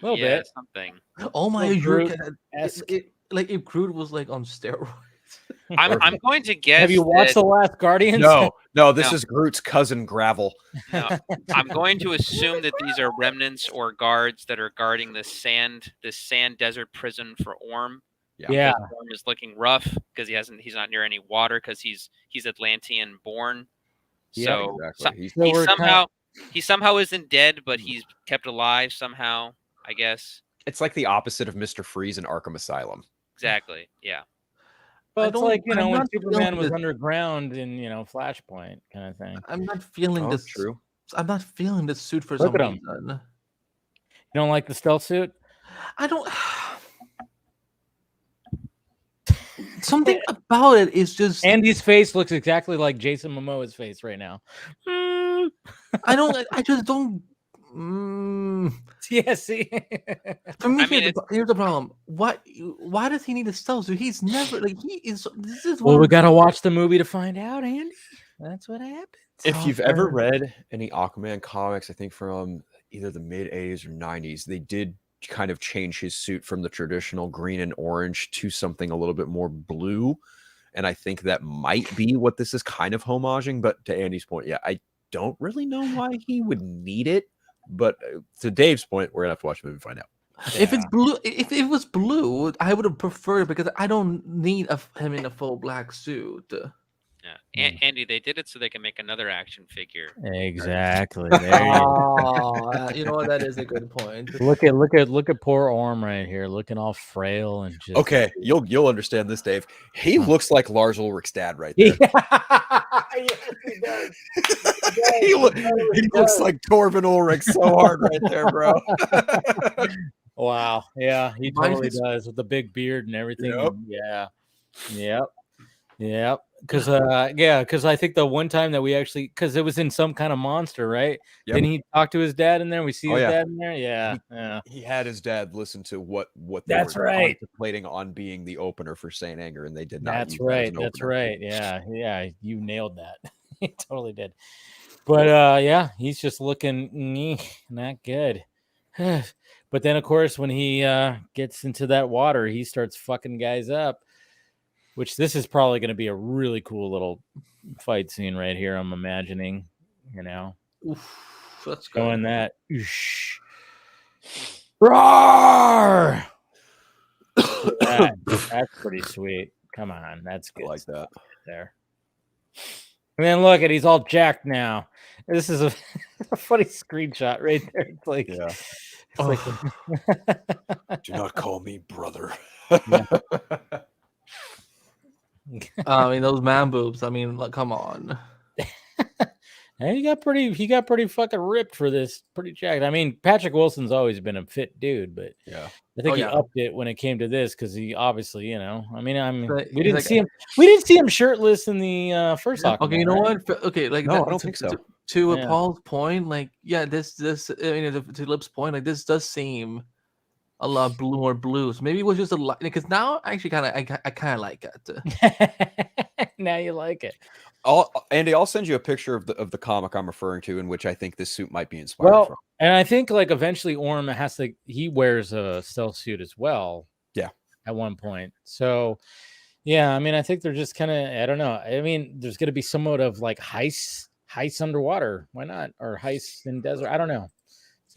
A little bit. Something. Oh my God. Like if Groot was like on steroids. I'm going to guess. Have you watched The Last Guardians? No, this is Groot's cousin Gravel. No. I'm going to assume that these are remnants or guards that are guarding this sand desert prison for Orm. Yeah. Orm is looking rough because he's not near any water because he's Atlantean born. So exactly. he somehow isn't dead, but he's kept alive somehow, I guess. It's like the opposite of Mr. Freeze in Arkham Asylum. Exactly. Yeah. Well, it's like, when Superman was underground in, Flashpoint kind of thing. I'm not feeling this. True. I'm not feeling this suit for some reason. You don't like the stealth suit? I don't. Something about it is just. Andy's face looks exactly like Jason Momoa's face right now. I just don't. Yeah, see. For me, here's the problem. Why does he need a stealth suit? He's never he is. This is. Well, we gotta watch the movie to find out, Andy. That's what happens. If you've ever read any Aquaman comics, I think from either the mid 80s or 90s, they did kind of change his suit from the traditional green and orange to something a little bit more blue. And I think that might be what this is kind of homaging. But to Andy's point, yeah, I don't really know why he would need it. But to Dave's point, we're gonna have to watch the movie and find out. If it's blue, if it was blue, I would have preferred it because I don't need him in a full black suit. Yeah, Andy, they did it so they can make another action figure. Exactly. You know what? That is a good point. Look at poor Orm right here, looking all frail and just. Okay, you'll understand this, Dave. He looks like Lars Ulrich's dad right there. Yes, he does. He looks like Torben Ulrich so hard right there, bro. Wow. Yeah, he totally does with the big beard and everything. Yep. Yep. Because I think the one time that we actually, because it was in some kind of monster, right? Yep. Didn't he talk to his dad in there? We see his dad in there. Yeah. He had his dad listen to what they That's were right. contemplating on being the opener for Saint Anger, and they did not. That's use right. that as an That's opener. right. Yeah. You nailed that. He totally did. But he's just looking not good. But then, of course, when he gets into that water, he starts fucking guys up. Which this is probably going to be a really cool little fight scene right here. I'm imagining, Oof, let's go. Going that. Roar! That's pretty sweet. Come on, that's good. I like that there. And then look at, he's all jacked now. This is a funny screenshot right there. It's like, do not call me brother. I mean, those man boobs. I mean, come on. And he got pretty fucking ripped for this, pretty jacked. I mean, Patrick Wilson's always been a fit dude, but I think he upped it when it came to this because he obviously, we didn't see him shirtless in the first Aquaman. Okay, you know what? Okay, like no, I don't think so. To Paul's point, like this, I mean, to Lip's point, like this does seem a lot more blues. Maybe it was just a lot because now I actually I kind of like it. Now you like it. Andy, I'll send you a picture of the comic I'm referring to, in which I think this suit might be inspired from. And I think like eventually Orm he wears a stealth suit as well. Yeah. At one point. So yeah, I mean, I think they're just kind of, I don't know. I mean, there's going to be somewhat of like heists underwater. Why not? Or heists in desert. I don't know.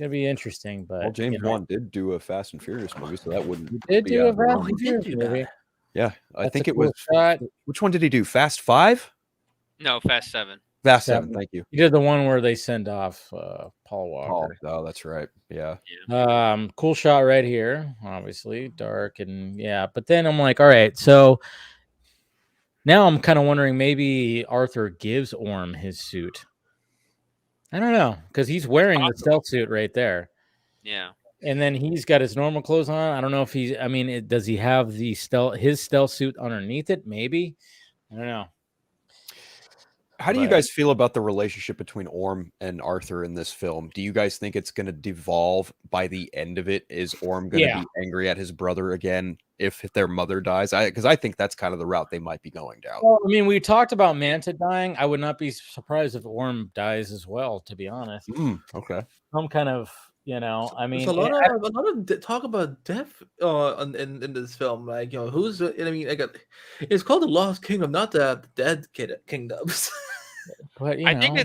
gonna be interesting. But Well, James Wan did do a Fast and Furious movie, so that wouldn't. He did be do out a of the realm. Fast and Furious movie. Yeah, I That's think a it cool was. shot. Which one did he do? Fast 5? No, Fast 7. Fast 7. Thank you. He did the one where they send off Paul Walker. Oh, that's right. Yeah. Cool shot right here. Obviously dark and yeah, but then I'm like, all right, so now I'm kind of wondering maybe Arthur gives Orm his suit. I don't know because he's wearing the stealth suit right there. Yeah. And then he's got his normal clothes on. I don't know if he's. I mean, does he have the his stealth suit underneath it? Maybe. I don't know. How do you guys feel about the relationship between Orm and Arthur in this film? Do you guys think it's going to devolve by the end of it? Is Orm going to be angry at his brother again if their mother dies? Because I think that's kind of the route they might be going down. Well, I mean, we talked about Manta dying. I would not be surprised if Orm dies as well, to be honest. Okay. Some kind of, I mean, there's a lot of talk about death in this film. Like, who's? I mean, it's called the Lost Kingdom, not the Dead Kingdoms. But I think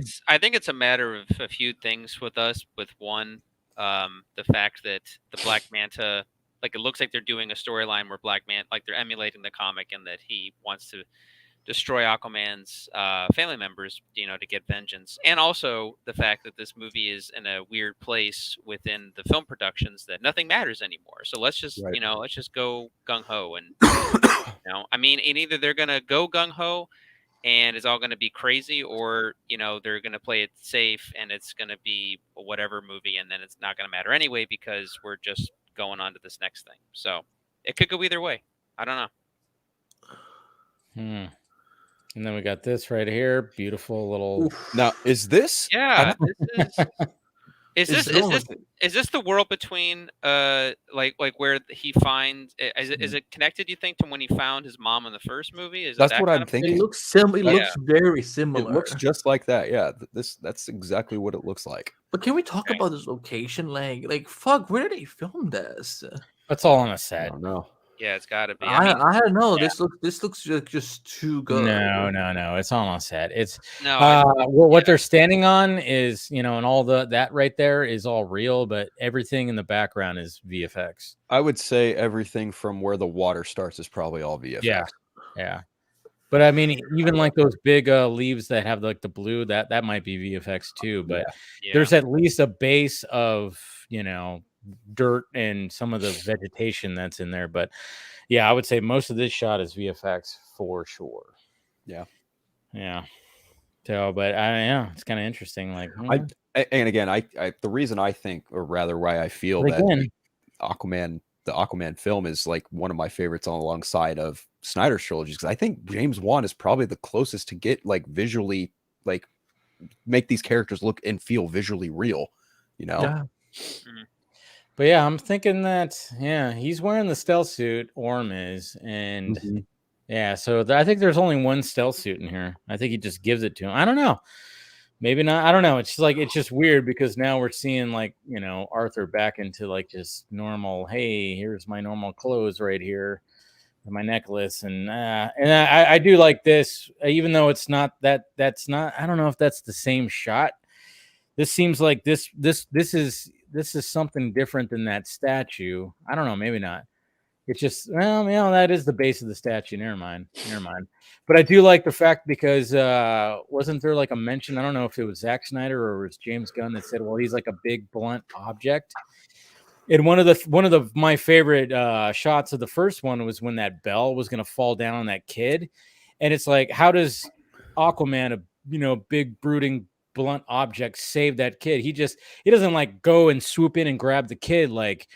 it's a matter of a few things with us. With one, the fact that the Black Manta, like it looks like they're doing a storyline where Black Manta, like they're emulating the comic, and that he wants to destroy Aquaman's family members, to get vengeance. And also the fact that this movie is in a weird place within the film productions that nothing matters anymore. So let's just, let's just go gung ho. And, I mean, either they're going to go gung ho and it's all going to be crazy, or, they're going to play it safe and it's going to be whatever movie. And then it's not going to matter anyway, because we're just going on to this next thing. So it could go either way. I don't know. And then we got this right here, beautiful little. Now, is this? Yeah, is this the world between like where he finds? Is it connected? You think to when he found his mom in the first movie? That's what I'm thinking. It looks similar. It looks very similar. It looks just like that. Yeah, that's exactly what it looks like. But can we talk about this location? Like fuck, where did they film this? That's all on a set. I don't know. Yeah, it's got to be. I don't know. Yeah. This looks just too good. No. It's all on set. It's no. What they're standing on is, and all that right there is all real, but everything in the background is VFX. I would say everything from where the water starts is probably all VFX. Yeah. But I mean, even like those big leaves that have like the blue, that might be VFX too. But there's at least a base of, dirt and some of the vegetation that's in there. But yeah, I would say most of this shot is VFX for sure. Yeah. So, but it's kind of interesting. Like, and again, I the reason I think, or rather why I feel that the Aquaman film is like one of my favorites alongside of Snyder's trilogies, because I think James Wan is probably the closest to get like visually, like make these characters look and feel visually real, Yeah. But yeah, I'm thinking that he's wearing the stealth suit. Orm is, and so I think there's only one stealth suit in here. I think he just gives it to him. I don't know, maybe not. I don't know. It's just weird because now we're seeing like Arthur back into like just normal. Hey, here's my normal clothes right here, my necklace, and I do like this, even though it's not that. That's not. I don't know if that's the same shot. This seems like this is something different than that statue. I don't know, maybe not. It's just, that is the base of the statue. Never mind. But I do like the fact because wasn't there like a mention? I don't know if it was Zack Snyder or it was James Gunn that said, well, he's like a big blunt object. And one of my favorite shots of the first one was when that bell was going to fall down on that kid. And it's like, how does Aquaman, a big brooding blunt object, save that kid? He doesn't like go and swoop in and grab the kid like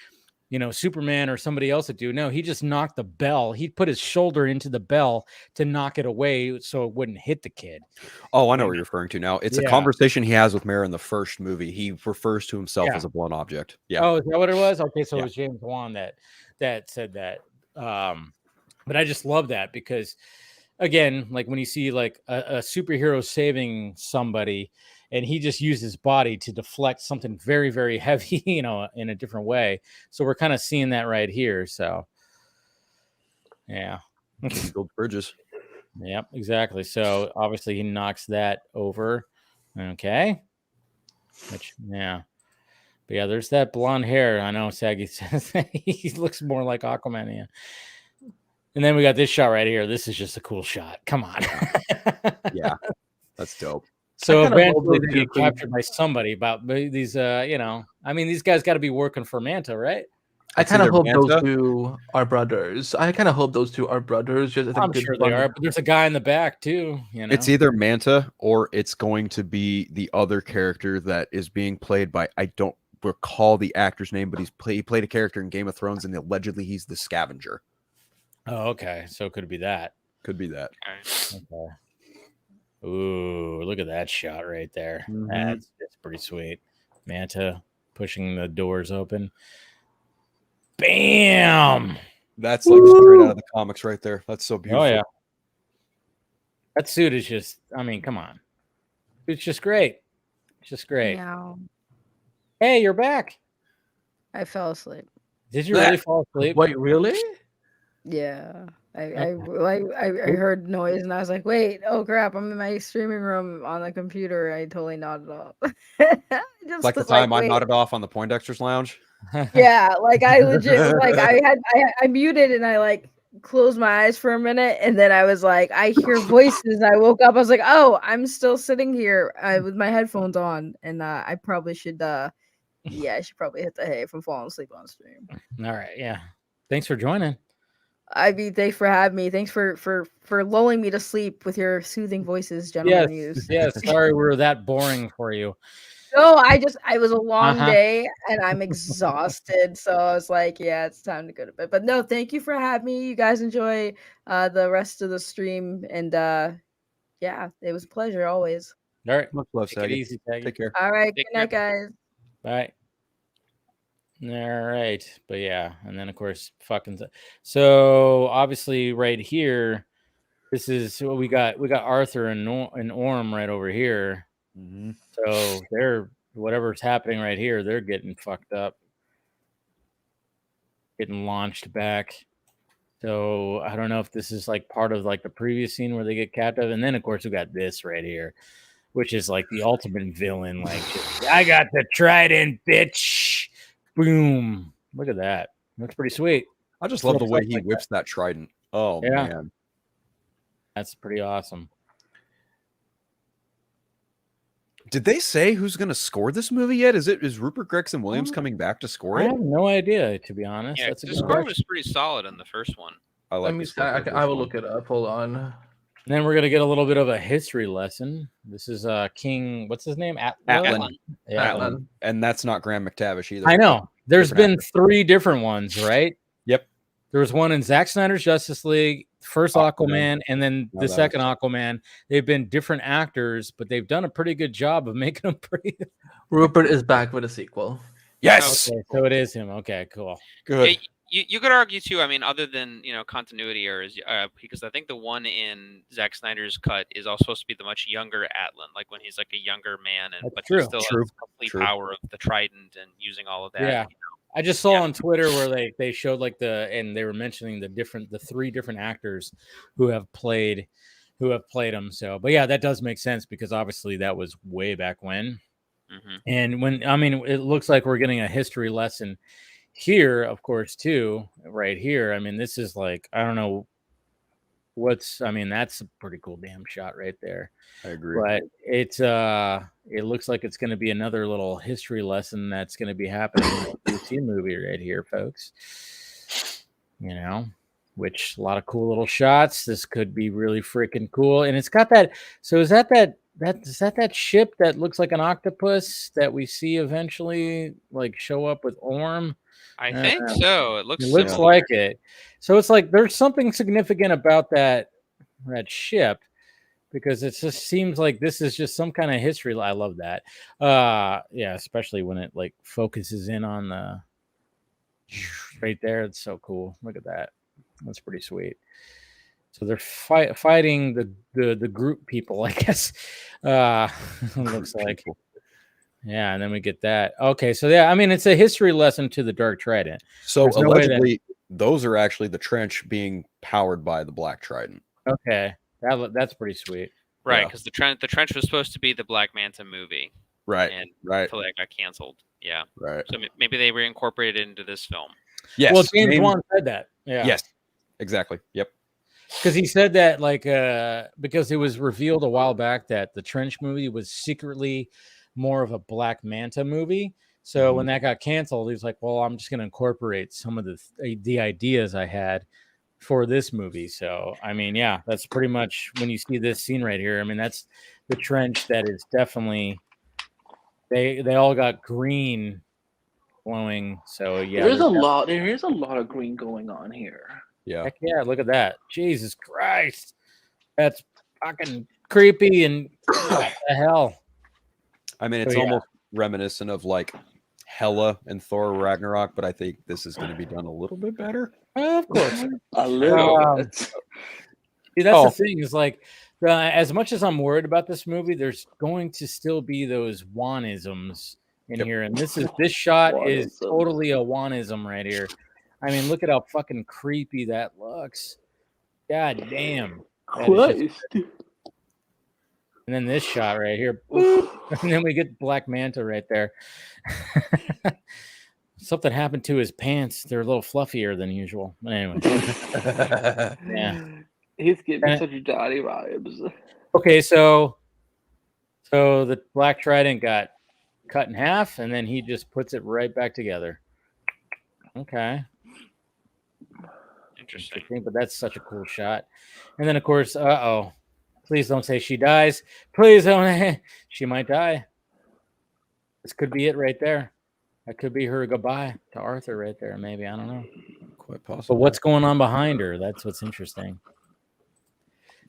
Superman or somebody else would do. No, he just knocked the bell. He put his shoulder into the bell to knock it away so it wouldn't hit the kid. Oh, I know what you're referring to now. It's a conversation he has with Mara in the first movie. He refers to himself as a blunt object. Yeah. Oh, is that what it was? Okay, so it was James Wan that said that. But I just love that because again, like when you see like a superhero saving somebody and he just used his body to deflect something very, very heavy, in a different way. So we're kind of seeing that right here. So, yeah. Build bridges. Yep, exactly. So obviously he knocks that over. Okay. But yeah, there's that blonde hair. I know Saggy says he looks more like Aquaman. Yeah. And then we got this shot right here. This is just a cool shot. Come on. Yeah, that's dope. So I kinda hope eventually those they two get captured by somebody. About these, I mean, these guys got to be working for Manta, right? I It's kind of either hope those Manta- two are brothers. I kind of hope those two are brothers. Just as a I'm good sure they fun. are, but there's a guy in the back too. You know, It's either Manta or it's going to be the other character that is being played by, I don't recall the actor's name, but he played a character in Game of Thrones, and allegedly he's the Scavenger. Oh, okay. So it could be that. Could be that. Okay. Ooh, look at that shot right there. That's pretty sweet. Manta pushing the doors open. Bam! That's like straight out of the comics right there. That's so beautiful. Oh, yeah. That suit is just, I mean, come on. It's just great. It's just great. Yeah. Hey, you're back. I fell asleep. Did you really fall asleep? Wait, really? Yeah. I heard noise and I was like, wait, oh crap, I'm in my streaming room on the computer. I totally nodded off. It's like the time I nodded off on the Poindexter's Lounge. Yeah, like I legit was like I muted and I like closed my eyes for a minute and then I was like, I hear voices. I woke up, I was like, oh, I'm still sitting here with my headphones on, and I probably should I should probably hit the hay from falling asleep on stream. All right, yeah. Thanks for joining. I mean, thanks for having me. Thanks for lulling me to sleep with your soothing voices, gentlemen. Yes. Sorry, we were that boring for you. No, I was a long day and I'm exhausted. So I was like, yeah, it's time to go to bed. But no, thank you for having me. You guys enjoy the rest of the stream. And yeah, it was a pleasure always. All right. Much love, Take it Saggy. easy, Saggy. Take care. All right. Take Good night, guys. Bye. All right. But yeah. And then, of course, so obviously right here, this is what we got. We got Arthur and Orm right over here. So they're, whatever's happening right here, they're getting fucked up, getting launched back. So I don't know if this is like part of like the previous scene where they get captive. And then, of course, we got this right here, which is like the ultimate villain. Like, I got the trident, bitch. Boom. Look at that. That's pretty sweet. I just love the way he whips that trident. Oh, yeah. Man. That's pretty awesome. Did they say who's going to score this movie yet? Is Rupert Gregson Williams coming back to score I it? have no idea, to be honest. Yeah, That's a the good score question. was pretty solid in the first one. I like. Let me. I will look it up. Hold on. And then we're gonna get a little bit of a history lesson. This is King. What's his name? Atlan. Yeah. Atlan. And that's not Graham McTavish either. I know. There's Different been 3 different ones, right? Yep. There was one in Zack Snyder's Justice League, first Aquaman, and then the second Aquaman. They've been different actors, but they've done a pretty good job of making them pretty. Rupert is back with a sequel. Yes. Okay, so it is him. Okay, cool. Good. You could argue too. I mean, other than continuity, or because I think the one in Zack Snyder's cut is also supposed to be the much younger Atlan, like when he's like a younger man, and but he still has complete power of the trident and using all of that. Yeah. I just saw on Twitter where they showed like and they were mentioning the 3 different actors who have played him. So, but yeah, that does make sense because obviously that was way back when. And it looks like we're getting a history lesson here, of course, too, right here. I mean, this is like, I don't know that's a pretty cool damn shot right there. I agree. But it looks like it's going to be another little history lesson that's going to be happening in the DC movie right here, folks. Which a lot of cool little shots. This could be really freaking cool. And it's got that. So is that ship that looks like an octopus that we see eventually like show up with Orm? I think so. It looks like it. So it's like there's something significant about that ship because it just seems like this is just some kind of history. I love that. Yeah, especially when it like focuses in on the right there. It's so cool. Look at that. That's pretty sweet. So they're fighting the group people, I guess. Looks like. Yeah, and then we get that. Okay, so yeah, I mean, it's a history lesson to the Dark Trident. So allegedly, those are actually the trench being powered by the Black Trident. Okay, that's pretty sweet. Right, because the trench was supposed to be the Black Manta movie. Right. And Right. until that got canceled. Yeah. Right. So maybe they reincorporated it into this film. Yes. Well, James Wan said that. Yeah. Yes. Exactly. Yep. Because he said that, like, because it was revealed a while back that the Trench movie was secretly more of a Black Manta movie. So when that got canceled, he was like, "Well, I'm just going to incorporate some of the ideas I had for this movie." So, I mean, yeah, that's pretty much when you see this scene right here. I mean, that's the Trench that is definitely they all got green glowing. So yeah, There is a lot of green going on here. Yeah. Heck yeah, look at that. Jesus Christ. That's fucking creepy and what the hell. I mean, it's almost reminiscent of like Hela and Thor Ragnarok, but I think this is going to be done a little bit better. Of course. A little bit. See, that's the thing is like, as much as I'm worried about this movie, there's going to still be those Wanisms in here. And this shot is totally a Wanism right here. I mean, look at how fucking creepy that looks. God damn. And then this shot right here. Boop, and then we get Black Manta right there. Something happened to his pants. They're a little fluffier than usual. But anyway. Yeah. He's giving such daddy vibes. Okay, so the Black Trident got cut in half, and then he just puts it right back together. Okay. Interesting, but that's such a cool shot. And then, of course, please don't say she dies. Please don't. She might die. This could be it right there. That could be her goodbye to Arthur right there, maybe. I don't know. Quite possible. But what's going on behind her? That's what's interesting.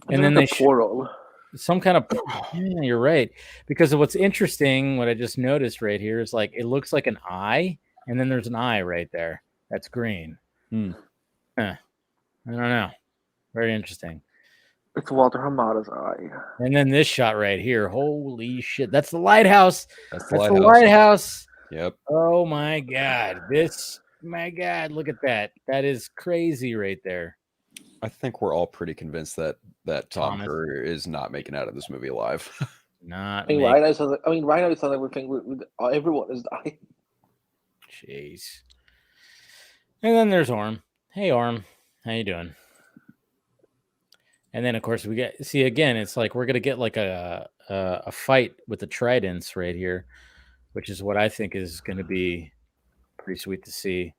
And then they portal. Some kind of yeah, you're right. Because of what's interesting, what I just noticed right here is like it looks like an eye, and then there's an eye right there. That's green. I don't know. Very interesting. It's Walter Hamada's eye. And then this shot right here. Holy shit. That's the lighthouse. That's the lighthouse. Yep. Oh my God. My God, look at that. That is crazy right there. I think we're all pretty convinced that Tom Cruise is not making out of this movie alive. Not. I mean, right now it sounds like we're thinking everyone is dying. Jeez. And then there's Orm. Hey, Orm. How you doing? And then, of course, again, it's like we're going to get like a fight with the tridents right here, which is what I think is going to be pretty sweet to see.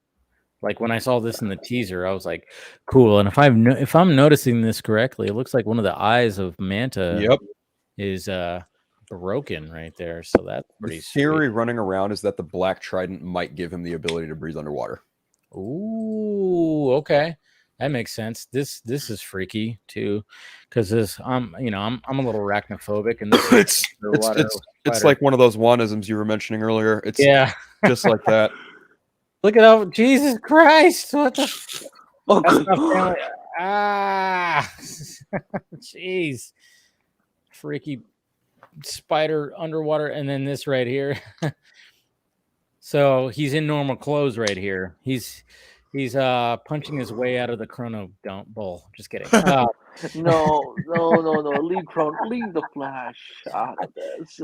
Like when I saw this in the teaser, I was like, cool. And if I'm noticing this correctly, it looks like one of the eyes of Manta is broken right there. So that's pretty The theory running around is that the Black Trident might give him the ability to breathe underwater. Ooh, okay. That makes sense. This is freaky too, because I'm a little arachnophobic, and this it's like one of those Wanisms you were mentioning earlier. It's just like that. Look at how Jesus Christ! What the? That's not family. Ah, jeez, freaky spider underwater, and then this right here. So he's in normal clothes right here. He's punching his way out of the Chrono Bowl. Just kidding. No. Leave the Flash out of this.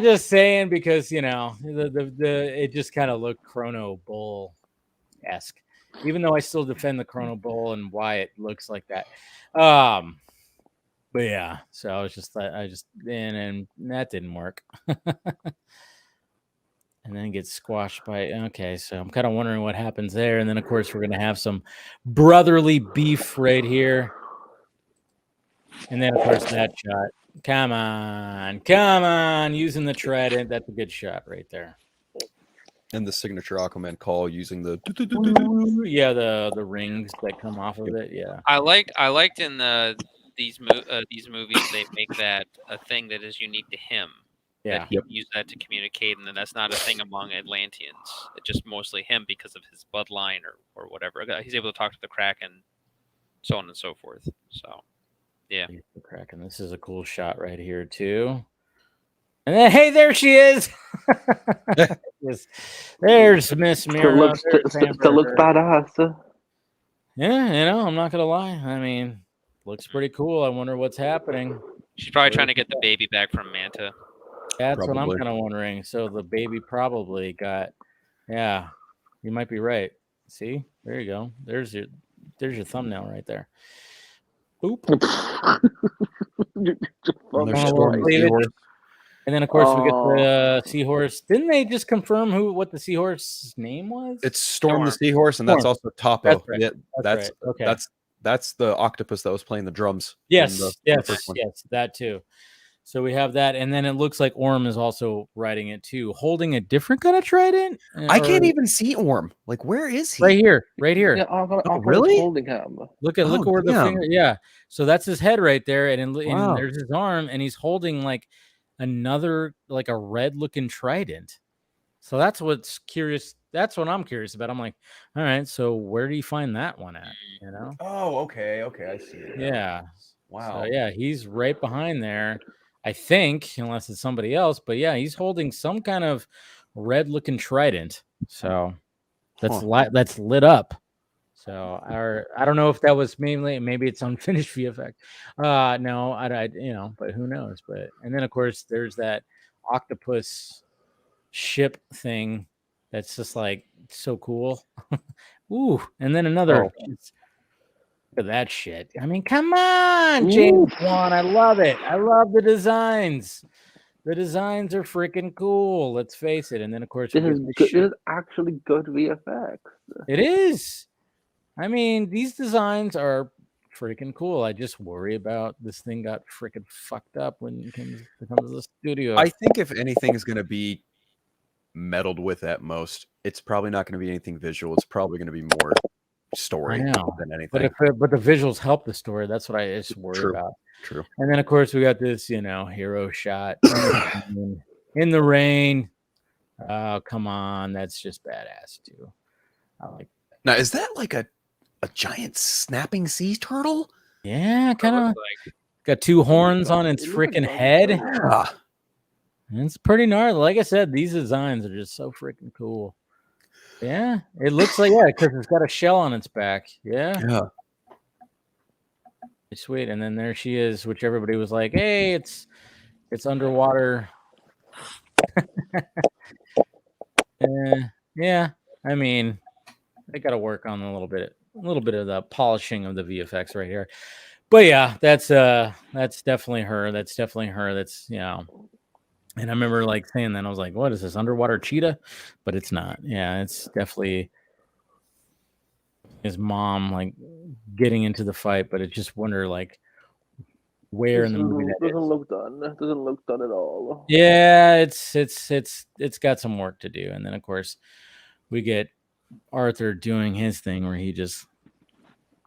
Just saying because the it just kind of looked Chrono Bowl-esque. Even though I still defend the Chrono Bowl and why it looks like that. But yeah, so I just and that didn't work. And then gets squashed by so I'm kind of wondering what happens there. And then of course we're gonna have some brotherly beef right here. And then of course that shot. Come on, using the trident. That's a good shot right there. And the signature Aquaman call using the the rings that come off of it. Yeah. I liked in these movies they make that a thing that is unique to him. Yeah. He use that to communicate, and then that's not a thing among Atlanteans. It's just mostly him because of his bloodline or whatever. He's able to talk to the Kraken, so on and so forth. So, yeah. The Kraken. This is a cool shot right here too. And then, hey, there she is. There's Miss Mira. Still looks badass. Yeah, I'm not gonna lie. I mean, looks pretty cool. I wonder what's happening. She's probably trying to get the baby back from Manta. That's what I'm Probably. kind of wondering. So the baby probably got. Yeah, you might be right. See, there you go. There's your thumbnail right there. Boop. And they're Oh, storming the cleavage. seahorse. And then of course we get the seahorse. Didn't they just confirm what the seahorse's name was? It's Storm the Storm. Seahorse, and that's Storm. also Topo. That's right. Yeah, That's right. Okay. that's the octopus that was playing the drums. Yes, in the yes, first one. yes, that too. So we have that, and then it looks like Orm is also riding it too, holding a different kind of trident. I can't even see Orm. Like, where is he? Right here, right here. Yeah, Aquaman's really? holding him. Look where the damn. finger. Yeah, so that's his head right there, and Wow. there's his arm, and he's holding like another like a red looking trident. So that's what's curious. That's what I'm curious about. I'm like, all right, so where do you find that one at? You know? Oh, okay, I see it. now. Yeah. Wow. So yeah, he's right behind there. I think, unless it's somebody else, but yeah, he's holding some kind of red looking trident. So that's that's lit up. So I don't know if that was maybe it's unfinished VFX. No, I but who knows? But and then of course there's that octopus ship thing that's just like so cool. Ooh, and then another. Oh. Look at that shit. I mean, come on, James Wan. I love it. I love the designs. The designs are freaking cool. Let's face it. And then, of course, This is actually good VFX. It is. I mean, these designs are freaking cool. I just worry about this thing got freaking fucked up when it comes to the studio. I think if anything is going to be meddled with at most, it's probably not going to be anything visual. It's probably going to be more story than anything. But the visuals help the story. That's what I just worry about. True. And then of course we got this, hero shot in the rain. Oh, come on, that's just badass too. I like that. Now, is that like a giant snapping sea turtle? Yeah, kind of got two horns on its freaking head. Yeah. It's pretty gnarly. Like I said, these designs are just so freaking cool. Yeah, it looks like because it's got a shell on its back. Yeah. Sweet. And then there she is, which everybody was like, "Hey, it's underwater." Yeah. I mean, they got to work on a little bit of the polishing of the VFX right here. But yeah, that's definitely her. That's And I remember like saying that I was like, "What is this underwater cheetah?" But it's not. Yeah, it's definitely his mom like getting into the fight. But I just wonder like where in the movie that doesn't look done. It doesn't look done at all. Yeah, it's got some work to do. And then of course we get Arthur doing his thing where he just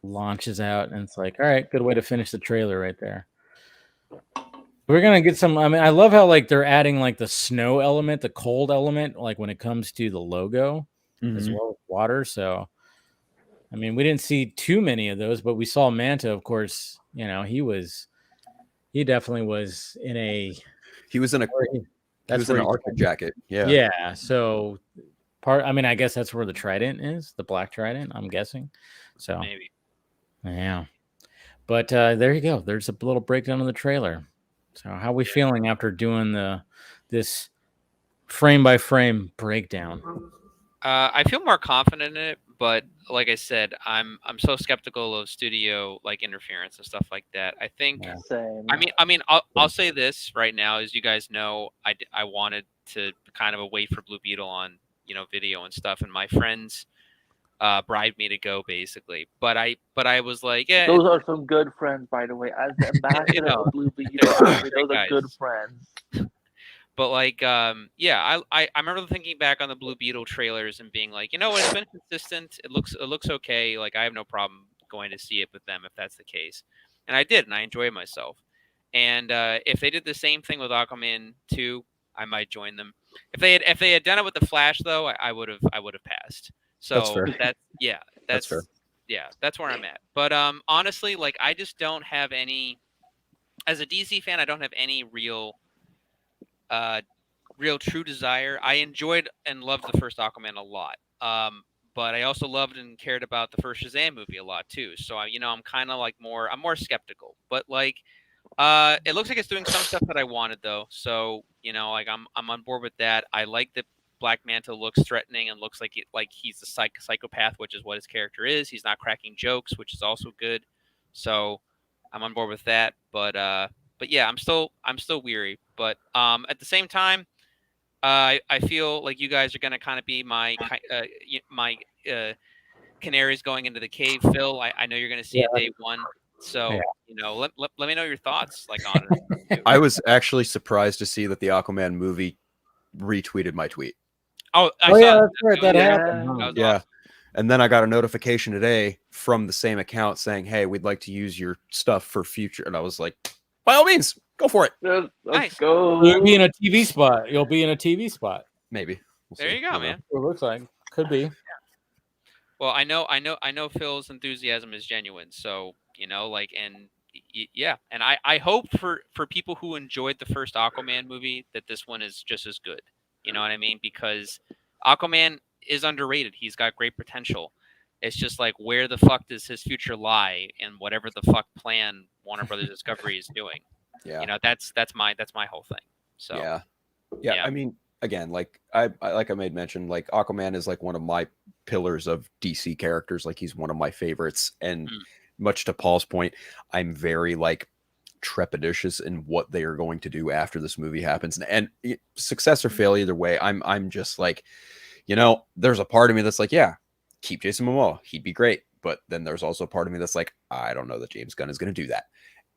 launches out, and it's like, all right, good way to finish the trailer right there. We're gonna get some. I mean, I love how like they're adding like the snow element, the cold element, like when it comes to the logo as well as water. So, I mean, we didn't see too many of those, but we saw Manta, of course. He definitely was in a. He was in an Arctic jacket. Yeah. Yeah. So I guess that's where the trident is, the black trident. I'm guessing. So maybe. Yeah. But there you go. There's a little breakdown of the trailer. So how are we feeling after doing this frame by frame breakdown? I feel more confident in it, but like I said, I'm so skeptical of studio like interference and stuff like that. I think. Same. I mean, I'll say this right now, as you guys know, I wanted to kind of wait for Blue Beetle on video and stuff, and my friends bribed me to go basically, but I was like, yeah, those are some good friends, by the way. As the ambassador of Blue Beetle, those are good friends. But like, yeah, I remember thinking back on the Blue Beetle trailers and being like, it's been consistent. It looks okay. Like I have no problem going to see it with them if that's the case, and I did, and I enjoyed myself. And if they did the same thing with Aquaman 2, I might join them. If they had done it with the Flash, though, I would have passed. So that's fair. That's where I'm at. But honestly, like I just don't have any. As a DC fan, I don't have any real true desire. I enjoyed and loved the first Aquaman a lot. But I also loved and cared about the first Shazam movie a lot too. So I'm kind of like I'm more skeptical. But like It looks like it's doing some stuff that I wanted though. So like I'm on board with that. I like that Black Manta looks threatening and looks like he's a psychopath, which is what his character is. He's not cracking jokes, which is also good. So I'm on board with that. But yeah, I'm still weary. But at the same time, I feel like you guys are gonna kind of be my canaries going into the cave. Phil, I know you're gonna see it day one. So let me know your thoughts on it. I was actually surprised to see that the Aquaman movie retweeted my tweet. Oh, I saw that's right. That happened. That was Yeah. awesome. And then I got a notification today from the same account saying, "Hey, we'd like to use your stuff for future." And I was like, "By all means, go for it." Let's Nice. go. You'll be in a TV spot. You'll be in a TV spot. Maybe. We'll There see. you go, I don't know. man. It looks like could be. Well, I know Phil's enthusiasm is genuine. So yeah, and I hope for people who enjoyed the first Aquaman movie that this one is just as good. You know what I mean? Because Aquaman is underrated. He's got great potential. It's just like, where the fuck does his future lie in whatever the fuck plan Warner Brothers Discovery is doing? Yeah. That's my whole thing. So yeah. I mean, again, like I made mention, like Aquaman is like one of my pillars of DC characters. Like he's one of my favorites, and much to Paul's point, I'm very like trepidatious in what they are going to do after this movie happens, and success or fail either way. I'm just like, there's a part of me that's like, yeah, keep Jason Momoa, he'd be great. But then there's also a part of me that's like, I don't know that James Gunn is going to do that.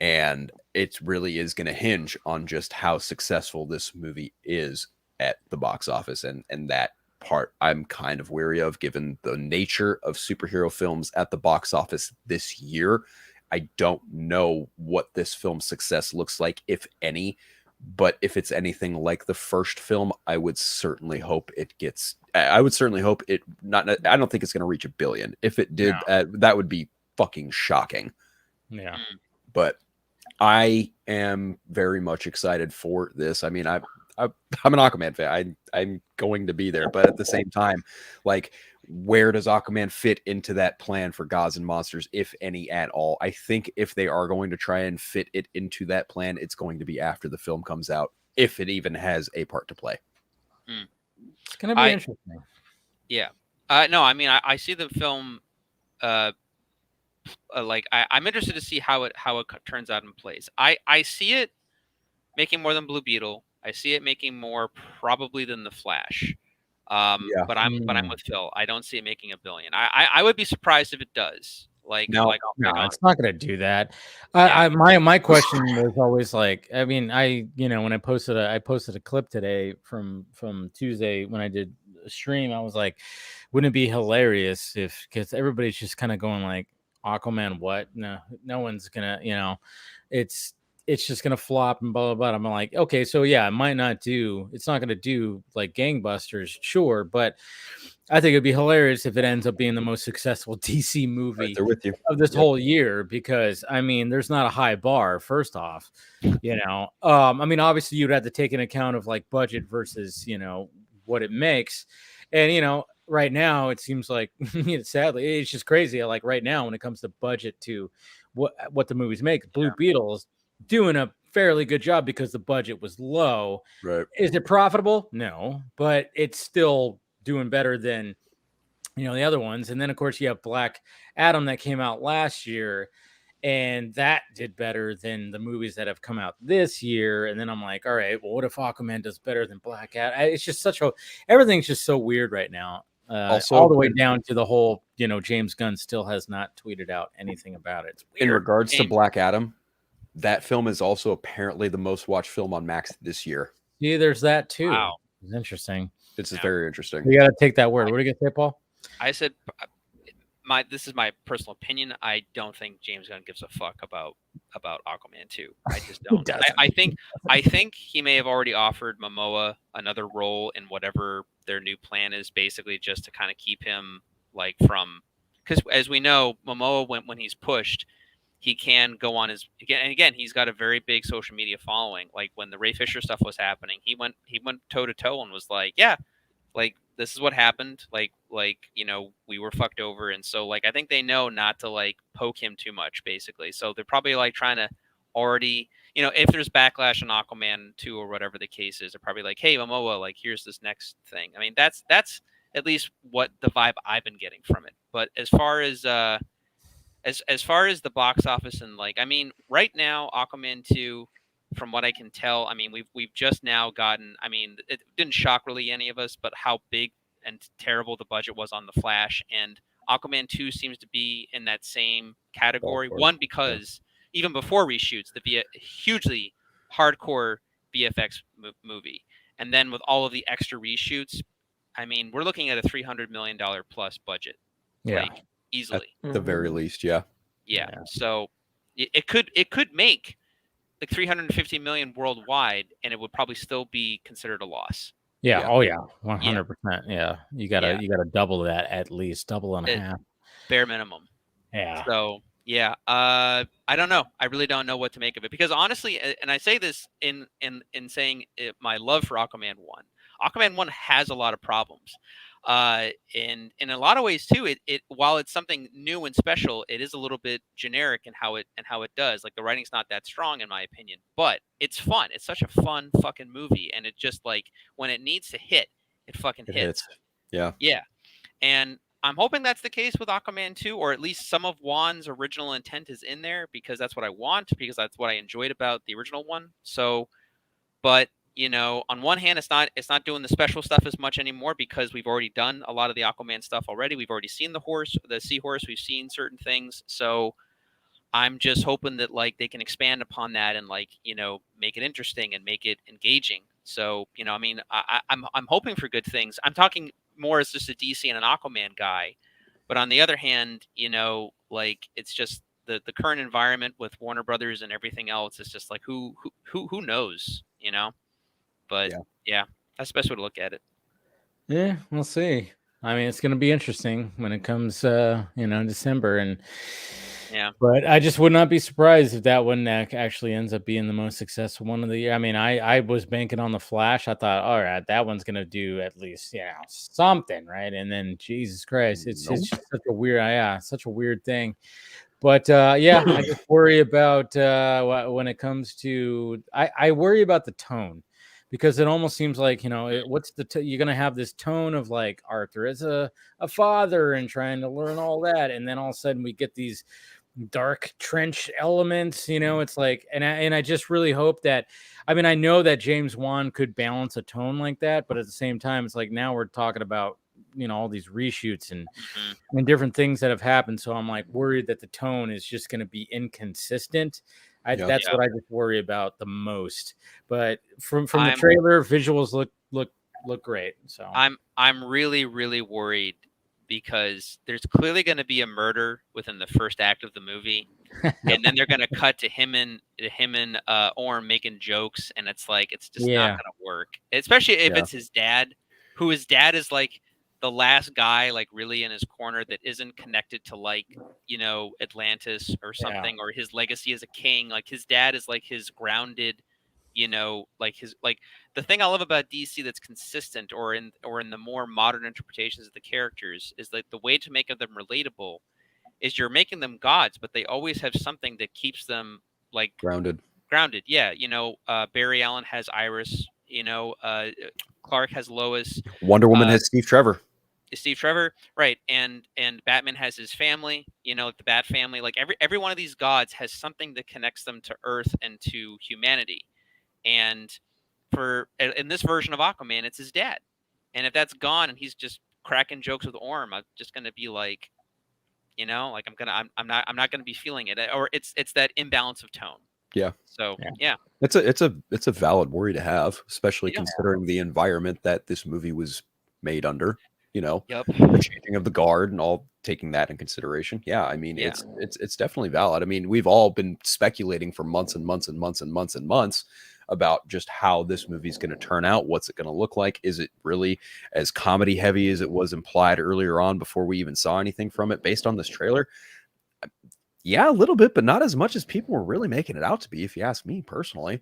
And it really is going to hinge on just how successful this movie is at the box office. And that part I'm kind of wary of, given the nature of superhero films at the box office this year. I don't know what this film's success looks like, if any. But if it's anything like the first film, I would certainly hope it gets. I would certainly hope it not. I don't think it's going to reach $1 billion. If it did, that would be fucking shocking. Yeah. But I am very much excited for this. I mean, I'm an Aquaman fan. I'm going to be there, but at the same time, like, where does Aquaman fit into that plan for Gods and Monsters, if any at all? I think if they are going to try and fit it into that plan, it's going to be after the film comes out, if it even has a part to play. It's going to be interesting. Yeah. No, I mean, I see the film. I'm interested to see how it turns out and plays. I see it making more than Blue Beetle. I see it making more probably than The Flash. But I'm with Phil. I don't see it making $1 billion. I would be surprised if it does. No, it's not going to do that. My question was always like, I mean, when I posted a clip today from Tuesday when I did a stream, I was like, wouldn't it be hilarious because everybody's just kind of going like, Aquaman, what? No one's gonna, it's just gonna flop and blah blah blah. I'm like, okay, so yeah, it's not gonna do like gangbusters, sure, but I think it'd be hilarious if it ends up being the most successful DC movie of this whole year, because I mean, there's not a high bar, first off, I mean, obviously you'd have to take into account of like budget versus what it makes, and right now it seems like sadly it's just crazy. Like right now, when it comes to budget to what the movies make, Blue Beetle's doing a fairly good job because the budget was low. Right? Is it profitable? No, but it's still doing better than the other ones. And then of course you have Black Adam that came out last year, and that did better than the movies that have come out this year. And then I'm like, all right, well, what if Aquaman does better than Black Adam? It's just everything's just so weird right now. Also, all the way down to the whole, James Gunn still has not tweeted out anything about it. It's weird. In regards to Black Adam, that film is also apparently the most watched film on Max this year. Yeah, there's that too. Wow. It's interesting. It's very interesting. You got to take that word. What do you say, Paul? I said, this is my personal opinion. I don't think James Gunn gives a fuck about Aquaman 2. I just don't. I think he may have already offered Momoa another role in whatever their new plan is, basically just to kind of keep him because as we know, Momoa, when he's pushed, he can go on again, he's got a very big social media following. Like when the Ray Fisher stuff was happening, he went toe to toe and was like, yeah, like this is what happened. Like we were fucked over. And so like, I think they know not to like poke him too much, basically. So they're probably like trying to already, if there's backlash on Aquaman 2 or whatever the case is, they're probably like, hey, Momoa, like, here's this next thing. I mean, that's at least what the vibe I've been getting from it. But as far as as far as the box office and like, I mean, right now, Aquaman 2, from what I can tell, I mean, we've just now gotten, I mean, it didn't shock really any of us, but how big and terrible the budget was on The Flash, and Aquaman 2 seems to be in that same category. One, because even before reshoots, the hugely hardcore VFX movie, and then with all of the extra reshoots, I mean, we're looking at a $300 million plus budget, like easily, at the very least. Yeah. So it could make like 350 million worldwide, and it would probably still be considered a loss. Yeah. Oh yeah. 100%. Yeah. You gotta double that, at least double and a half. Bare minimum. Yeah. So yeah. I don't know. I really don't know what to make of it, because honestly, and I say this in saying my love for Aquaman 1. Aquaman 1 has a lot of problems. In a lot of ways too, it while it's something new and special, it is a little bit generic in how it does. Like, the writing's not that strong in my opinion, but it's fun. It's such a fun fucking movie, and it just, like, when it needs to hit, it fucking hits. Yeah. And I'm hoping that's the case with Aquaman 2, or at least some of Wan's original intent is in there, because that's what I want, because that's what I enjoyed about the original one. So, but on one hand, it's not doing the special stuff as much anymore, because we've already done a lot of the Aquaman stuff already. We've already seen the seahorse. We've seen certain things. So I'm just hoping that, like, they can expand upon that and, like, make it interesting and make it engaging. So, I mean, I'm hoping for good things. I'm talking more as just a DC and an Aquaman guy. But on the other hand, like, it's just the current environment with Warner Brothers and everything else. It's just like, who knows, But yeah, that's the best way to look at it. Yeah, we'll see. I mean, it's going to be interesting when it comes, December, and But I just would not be surprised if that one actually ends up being the most successful one of the year. I mean, I was banking on The Flash. I thought, all right, that one's going to do at least something, right? And then, Jesus Christ, it's just such a weird thing. But I just worry about when it comes to I worry about the tone, because it almost seems like, what's you're going to have this tone of, like, Arthur as a father and trying to learn all that. And then all of a sudden we get these dark trench elements, it's like, and I just really hope that, I mean, I know that James Wan could balance a tone like that, but at the same time, it's like, now we're talking about, all these reshoots and different things that have happened. So I'm, like, worried that the tone is just going to be inconsistent. That's what I just worry about the most. But from the trailer, visuals look great. So I'm really, really worried, because there's clearly going to be a murder within the first act of the movie, and then they're going to cut to him and Orm making jokes, and it's like, it's just not going to work, especially if it's his dad, his dad is, like, the last guy, like, really in his corner that isn't connected to, like, Atlantis or something, or his legacy as a king. Like, his dad is, like, his grounded, like the thing I love about DC that's consistent, or in the more modern interpretations of the characters, is like the way to make them relatable is you're making them gods, but they always have something that keeps them, like, grounded. Yeah. Barry Allen has Iris, Clark has Lois. Wonder Woman has Steve Trevor. Right. And Batman has his family, like the Bat family. Like, every one of these gods has something that connects them to Earth and to humanity. And in this version of Aquaman, it's his dad. And if that's gone and he's just cracking jokes with Orm, I'm just gonna be like, like, I'm not gonna be feeling it. Or it's that imbalance of tone. Yeah. So it's a valid worry to have, especially considering the environment that this movie was made under. The changing of the guard and all, taking that in consideration. Yeah, I mean, it's definitely valid. I mean, we've all been speculating for months and months and months and months and months about just how this movie's going to turn out. What's it going to look like? Is it really as comedy heavy as it was implied earlier on before we even saw anything from it based on this trailer? Yeah, a little bit, but not as much as people were really making it out to be, if you ask me personally.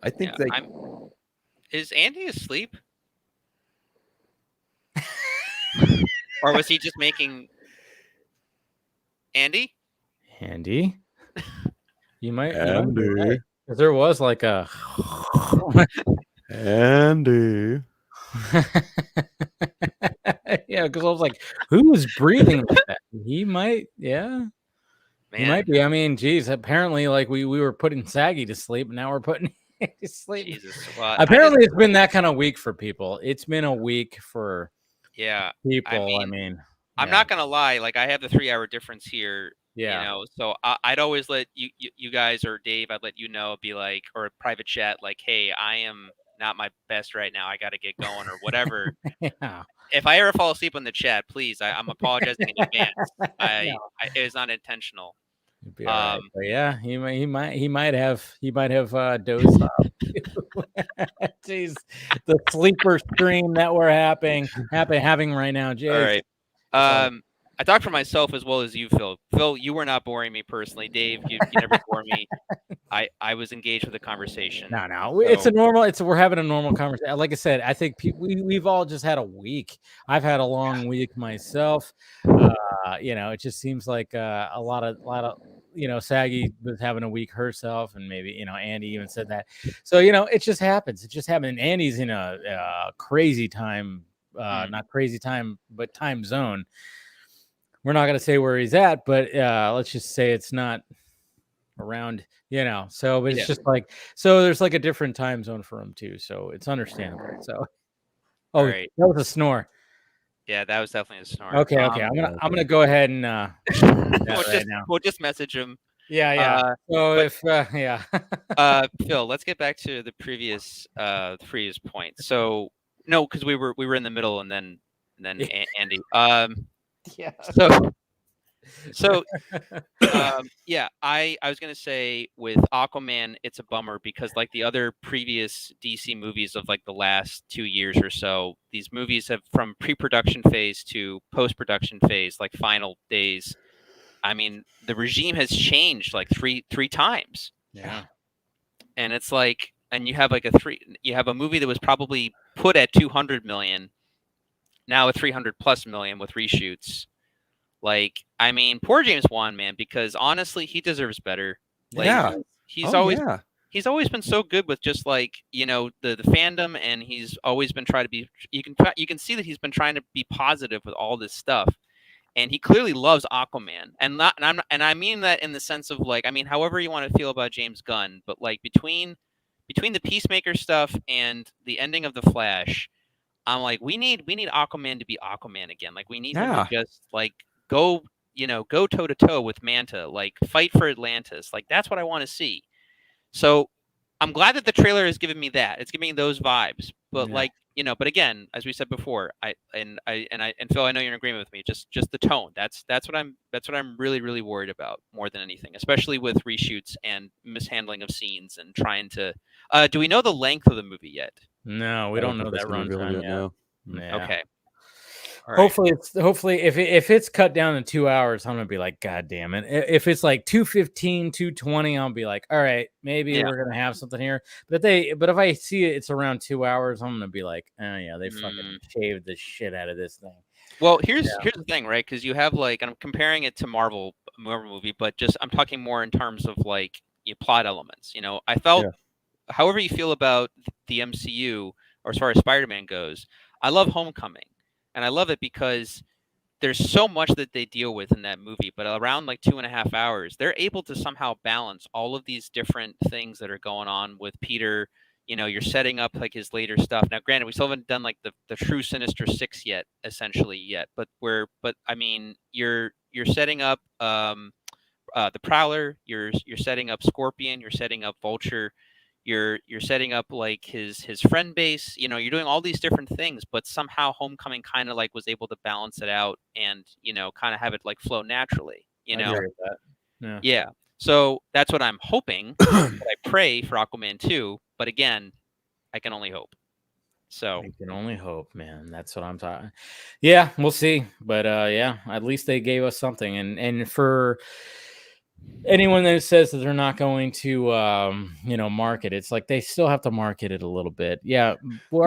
I think is Andy asleep? Or was he just making Andy? You might. There was like a Andy. yeah, because I was like, who is breathing like that? He might, yeah. He might be. I mean, geez, apparently, like we were putting Saggy to sleep, and now we're putting him to sleep. Jesus. Well, apparently, it's been that kind of week for people. It's been a week for people. I mean, I'm not gonna lie. Like, I have the 3-hour difference here. Yeah. You know, so I'd always let you guys or Dave, I'd let you know, be like, or a private chat, like, hey, I am not my best right now. I got to get going or whatever. Yeah. If I ever fall asleep on the chat, please, I'm apologizing in advance. It was not intentional. Be all right. But yeah, he might have dozed off. Jeez, the sleeper stream that we're having right now. Jeez. All right. I talk for myself as well as you, Phil. Phil, you were not boring me personally. Dave, you never bore me. I was engaged with the conversation. No, so. It's a normal. We're having a normal conversation. Like I said, I think we've all just had a week. I've had a long week myself. You know, it just seems like a lot of you know, Saggy was having a week herself, and maybe, you know, Andy even said that. So, you know, it just happens. It just happened. And Andy's in a crazy time, not crazy time, but time zone. We're not going to say where he's at, but let's just say it's not around, you know. So, but it's just like, so there's like a different time zone for him too. So it's understandable. So, that was a snore. Yeah, that was definitely a snore. Okay. I'm gonna go ahead and we'll just message him. Yeah. So Phil, let's get back to the previous point. So no, because we were in the middle, and then Andy. Yeah. So I was gonna say with Aquaman, it's a bummer because, like the other previous DC movies of like the last 2 years or so, these movies have, from pre-production phase to post-production phase, like final days, I mean, the regime has changed like three times. Yeah. And it's like, and you have like you have a movie that was probably put at 200 million, now at 300 plus million with reshoots. Like, I mean, poor James Wan, man, because honestly, he deserves better. Like, he's always been so good with just like, you know, the fandom, and he's always been trying to be. You can see that he's been trying to be positive with all this stuff, and he clearly loves Aquaman, and I mean that in the sense of like, I mean, however you want to feel about James Gunn, but like between the Peacemaker stuff and the ending of The Flash, I'm like, we need Aquaman to be Aquaman again. Like, we need him to just like go toe to toe with Manta, like fight for Atlantis. Like, that's what I want to see. So I'm glad that the trailer has given me that. It's giving me those vibes. But like, you know, but again, as we said before, and Phil, I know you're in agreement with me. Just the tone. That's what I'm really, really worried about more than anything, especially with reshoots and mishandling of scenes and trying to. Do we know the length of the movie yet? No, we don't know that runtime yet. Yeah. Okay. Right. Hopefully if it's cut down to 2 hours, I'm gonna be like, God damn it. If it's like 2:15, 2:20, I'll be like, all right, maybe we're gonna have something here. But if I see it's around 2 hours, I'm gonna be like, oh yeah, they fucking shaved the shit out of this thing. Well, here's the thing, right? Because you have like, and I'm comparing it to Marvel movie, but just I'm talking more in terms of like plot elements. You know, I felt, however you feel about the MCU or as far as Spider-Man goes, I love Homecoming. And I love it because there's so much that they deal with in that movie, but around like 2.5 hours, they're able to somehow balance all of these different things that are going on with Peter. You know, you're setting up like his later stuff. Now, granted, we still haven't done like the true Sinister Six yet, but I mean, you're setting up the Prowler, you're setting up Scorpion, you're setting up Vulture. You're setting up like his friend base, you know, you're doing all these different things, but somehow Homecoming kind of like was able to balance it out and, you know, kind of have it like flow naturally, you know? Yeah. So that's what I'm hoping. I pray for Aquaman 2, but again, I can only hope. So I can only hope, man. That's what I'm talking. Yeah, we'll see. But at least they gave us something. And for anyone that says that they're not going to market it's like they still have to market it a little bit. Are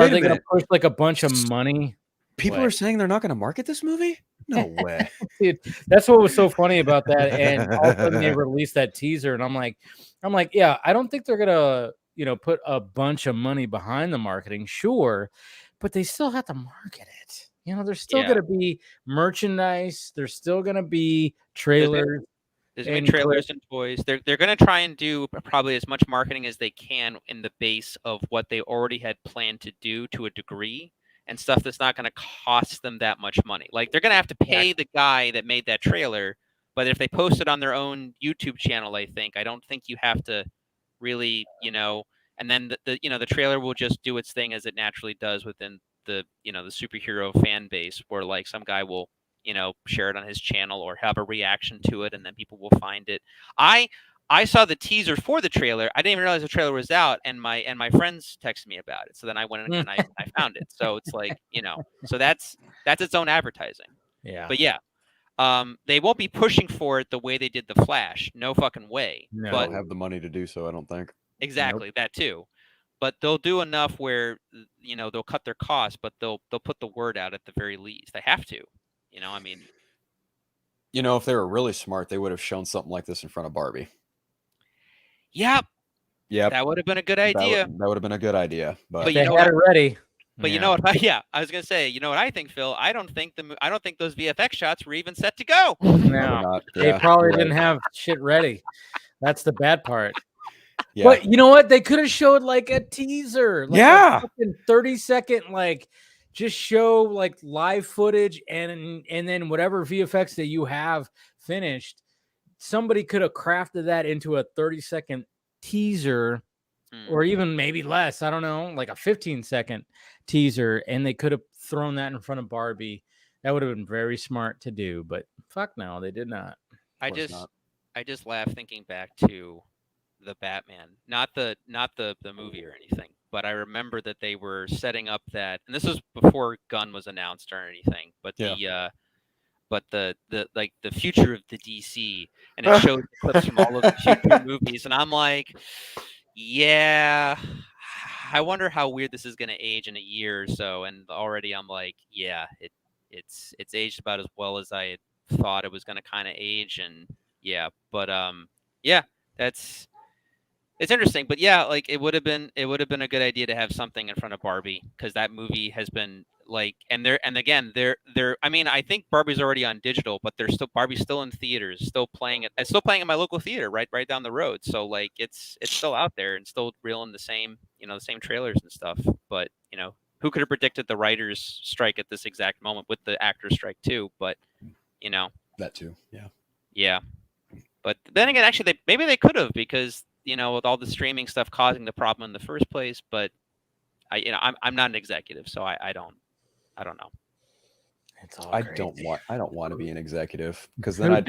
they going to push like a bunch of money? People are saying they're not going to market this movie. No way. Dude, that's what was so funny about that. And all of a sudden they released that teaser, and I'm like, yeah, I don't think they're gonna, put a bunch of money behind the marketing, sure, but they still have to market it. There's still gonna be merchandise, there's still gonna be trailers. There's gonna be trailers and toys. They're gonna try and do probably as much marketing as they can in the base of what they already had planned to do to a degree, and stuff that's not gonna cost them that much money. Like they're gonna have to pay the guy that made that trailer, but if they post it on their own YouTube channel, I don't think you have to really, and then the trailer will just do its thing as it naturally does within the the superhero fan base, where like some guy will share it on his channel or have a reaction to it, and then people will find it. I saw the teaser for the trailer. I didn't even realize the trailer was out, and my friends texted me about it. So then I went and I found it. So it's like, so that's its own advertising. Yeah. But yeah, they won't be pushing for it the way they did the Flash. No fucking way. No, but don't have the money to do so, I don't think. Exactly, that too. But they'll do enough where they'll cut their costs, but they'll put the word out at the very least. They have to. I mean, if they were really smart, they would have shown something like this in front of Barbie. Yep. Yep. That would have been a good idea. That would have been a good idea. But they had it ready. But you know what? I was gonna say, you know what I think, Phil? I don't think those VFX shots were even set to go. No, they probably didn't have shit ready. That's the bad part. Yeah. But you know what? They could have showed like a teaser, like a fucking 30-second, like just show like live footage, and then whatever VFX that you have finished, somebody could have crafted that into a 30-second teaser, or even maybe less. I don't know, like a 15-second teaser, and they could have thrown that in front of Barbie. That would have been very smart to do, but fuck no, they did not. I just laugh thinking back to the Batman, not the movie or anything, but I remember that they were setting up that, and this was before Gunn was announced or anything, but the future of the DC, and it showed clips from all of the future movies, and I'm like, yeah, I wonder how weird this is going to age in a year or so, and already I'm like, yeah, it's aged about as well as I had thought it was going to kind of age, and yeah, but yeah, it's interesting, but yeah, like it would have been a good idea to have something in front of Barbie, because that movie has been like, they're I mean, I think Barbie's already on digital, but Barbie's still in theaters, still playing it. It's still playing in my local theater right down the road. So like it's still out there and still reeling the same, the same trailers and stuff. But who could have predicted the writers' strike at this exact moment, with the actors' strike too? But that too, yeah. Yeah. But then again, actually maybe they could have, because with all the streaming stuff causing the problem in the first place. But I'm not an executive, so I don't know. It's all I crazy. don't want to be an executive, because then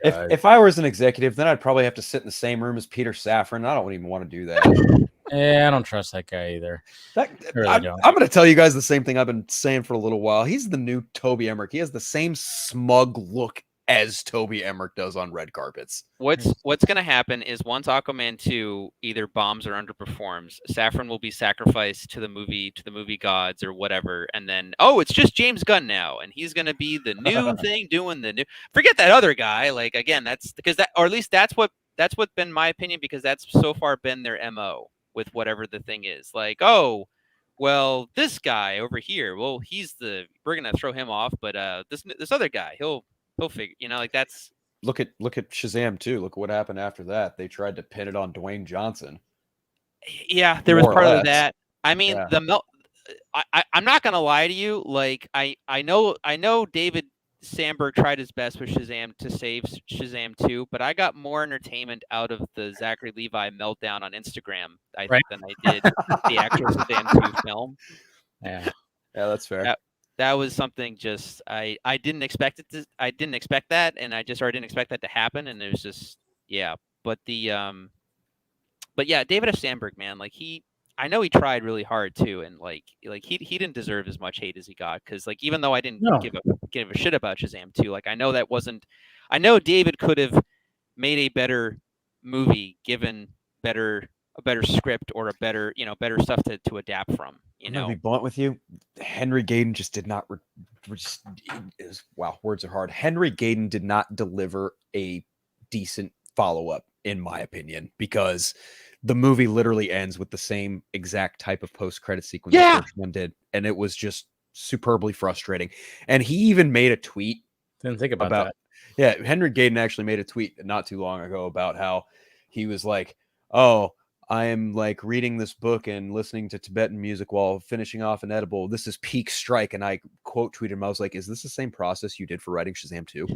if I was an executive, then I'd probably have to sit in the same room as Peter Safran. I don't even want to do that. Yeah, I don't trust that guy either. I'm going to tell you guys the same thing I've been saying for a little while. He's the new Toby Emmerich. He has the same smug look as Toby Emmerich does on red carpets. What's going to happen is, once Aquaman 2 either bombs or underperforms, Safran will be sacrificed to the movie gods or whatever, and then it's just James Gunn now, and he's going to be the new thing doing the new. Forget that other guy. Like, again, that's because or at least that's what's been my opinion, because that's so far been their MO with whatever the thing is. Like, well, this guy over here, well, we're going to throw him off, but this other guy, he'll figure, like that's. Look at Shazam too. Look at what happened after that. They tried to pin it on Dwayne Johnson. Yeah, there was part of that. I mean, I'm not gonna lie to you. Like, I know David Sandberg tried his best with Shazam to save Shazam 2, but I got more entertainment out of the Zachary Levi meltdown on Instagram, I think, than I did the actual Shazam 2 film. Yeah, that's fair. That was something just I didn't expect it. I didn't expect that, and I didn't expect that to happen. And it was just But David F. Sandberg, man, like I know he tried really hard too, and like he didn't deserve as much hate as he got, because like, even though I didn't give a shit about Shazam 2, like I know David could have made a better movie, given a better script or a better stuff to adapt from. I'm gonna be blunt with you. Henry Gayden just did not wow, words are hard. Henry Gayden did not deliver a decent follow-up, in my opinion, because the movie literally ends with the same exact type of post-credit sequence the first one did, and it was just superbly frustrating. And he even made a tweet. Didn't think about that. Yeah, Henry Gayden actually made a tweet not too long ago about how he was like, "Oh, I am like reading this book and listening to Tibetan music while finishing off an edible. This is peak strike." And I quote tweeted him. I was like, "Is this the same process you did for writing Shazam 2?"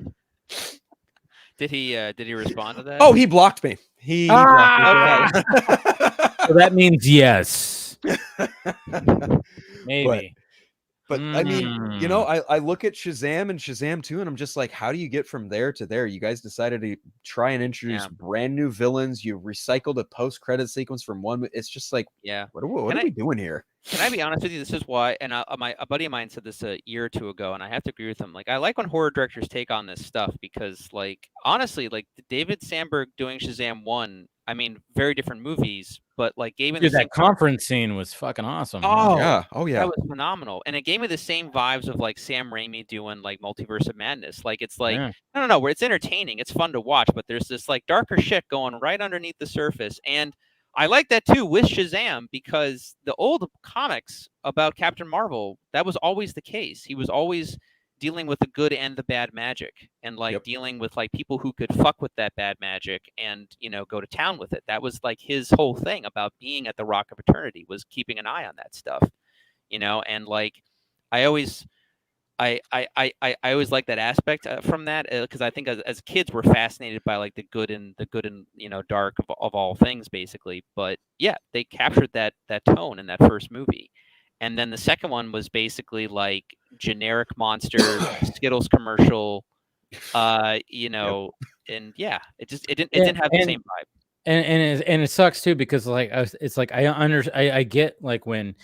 Did he respond to that? Oh, he blocked me. He blocked me. So that means yes. Maybe. But I mean, you know, I look at Shazam and Shazam 2, and I'm just like, how do you get from there to there? You guys decided to try and introduce brand new villains. You recycled a post-credit sequence from one. It's just like, what are we doing here? Can I be honest with you? This is why, and a buddy of mine said this a year or two ago, and I have to agree with him. Like, I like when horror directors take on this stuff because, like, honestly, like David Sandberg doing Shazam 1, I mean, very different movies, but like gave me the that conference scene was fucking awesome. Oh yeah, that was phenomenal, and it gave me the same vibes of like Sam Raimi doing like Multiverse of Madness. Like it's like no, where it's entertaining, it's fun to watch, but there's this like darker shit going right underneath the surface, and I like that too with Shazam because the old comics about Captain Marvel, that was always the case. He was always dealing with the good and the bad magic, and like dealing with like people who could fuck with that bad magic and, you know, go to town with it. That was like his whole thing about being at the Rock of Eternity, was keeping an eye on that stuff, you know. And like I always like that aspect from that, because I think as kids we're fascinated by like the good and you know dark of all things basically. But yeah, they captured that tone in that first movie. And then the second one was basically like generic monster Skittles commercial, you know, and yeah, it didn't have the same vibe. And it sucks too because like it's like I get like when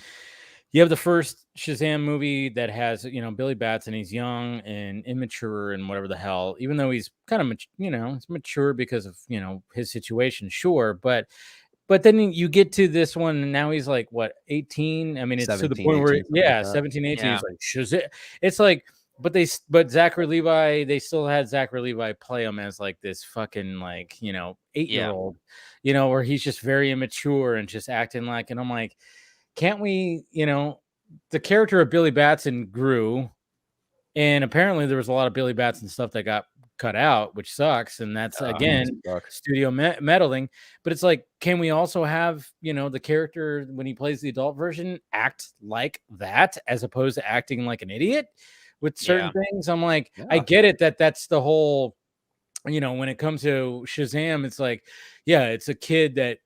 you have the first Shazam movie that has, you know, Billy Batts and he's young and immature and whatever the hell, even though he's kind of, you know, it's mature because of, you know, his situation, sure, but then you get to this one and now he's like what, 18? I mean, it's 17, to the point where 17, 18 is like Shazam. It's like but Zachary Levi, they still had Zachary Levi play him as like this fucking like, you know, 8-year-old, you know, where he's just very immature and just acting like, and I'm like, can't we, you know, the character of Billy Batson grew, and apparently there was a lot of Billy Batson stuff that got cut out, which sucks, and that's again studio meddling. But it's like, can we also have, you know, the character when he plays the adult version act like that as opposed to acting like an idiot with certain things? I'm like, I get it that's the whole, you know, when it comes to Shazam, it's like, yeah, it's a kid that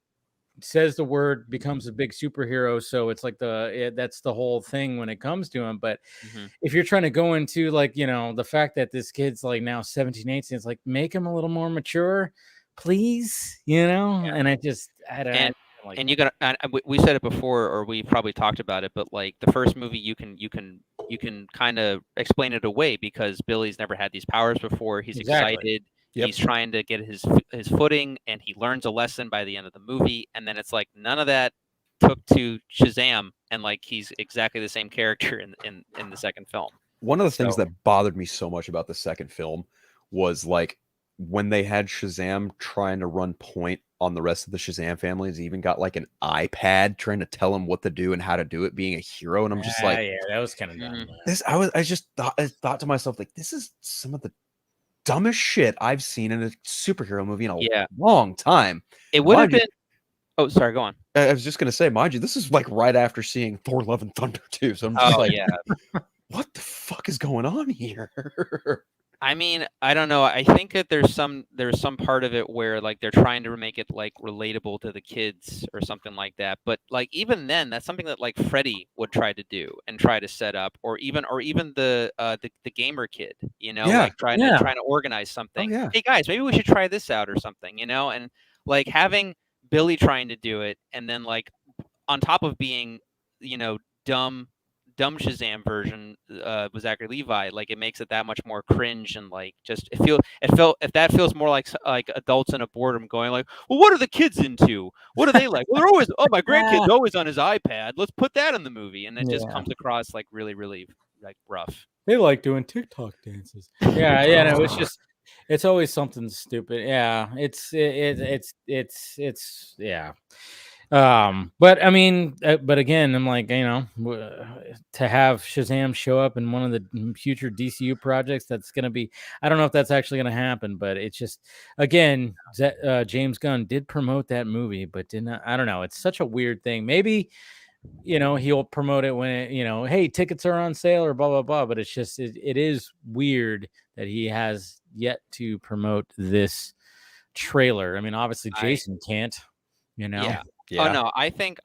says the word, becomes a big superhero, so it's like that's the whole thing when it comes to him. But if you're trying to go into like, you know, the fact that this kid's like now 17, 18, it's like, make him a little more mature, please, you know. And I don't like, and you got, we said it before, or we probably talked about it, but like the first movie you can kind of explain it away because Billy's never had these powers before. He's excited. He's trying to get his footing, and he learns a lesson by the end of the movie. And then it's like none of that took to Shazam, and like he's exactly the same character in the second film. One of the things that bothered me so much about the second film was like when they had Shazam trying to run point on the rest of the Shazam families, he even got like an iPad trying to tell him what to do and how to do it, being a hero. And I'm just like, yeah, that was kind of dumb. I thought to myself, like, this is some of the dumbest shit I've seen in a superhero movie in a long time. It would have been. Oh, sorry, go on. I was just gonna say, mind you, this is like right after seeing Thor: Love and Thunder too. So I'm just what the fuck is going on here? I mean, I don't know. I think that there's some part of it where like they're trying to make it like relatable to the kids or something like that. But like even then, that's something that like Freddy would try to do and try to set up, or even the gamer kid, you know, like trying to organize something. Hey guys, maybe we should try this out or something, you know, and like having Billy trying to do it, and then like on top of being, you know, dumb Shazam version with Zachary Levi, like it makes it that much more cringe, and like just if that feels more like adults in a boardroom going like, well, what are the kids into? What are they like? Well, they're always, my grandkid's always on his iPad. Let's put that in the movie, and it just comes across like really, really like rough. They like doing TikTok dances. Yeah, no, it's always something stupid. Yeah, it's yeah. But I mean, but again, I'm like, to have Shazam show up in one of the future DCU projects, that's gonna be. I don't know if that's actually gonna happen, but it's just again, James Gunn did promote that movie, but did not. I don't know. It's such a weird thing. Maybe. He'll promote it when hey, tickets are on sale or blah blah blah. But it's just it is weird that he has yet to promote this trailer. I mean, obviously Jason can't. Yeah. Yeah. Oh no, I think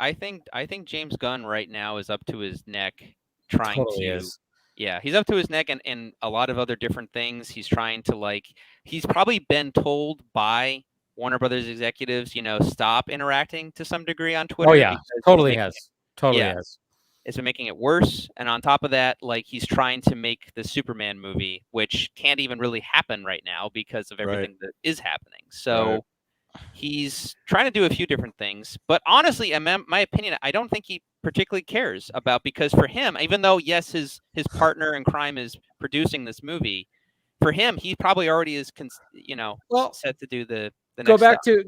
James Gunn right now is up to his neck trying Totally to. is. Yeah, he's up to his neck and a lot of other different things. He's trying to he's probably been told by Warner Brothers executives, stop interacting to some degree on Twitter. Oh yeah, totally has. Totally has. It's been making it worse. And on top of that, he's trying to make the Superman movie, which can't even really happen right now because of everything that is happening. So he's trying to do a few different things. But honestly, in my opinion, I don't think he particularly cares about, because for him, even though, yes, his partner in crime is producing this movie, for him, he probably already is, set to do the next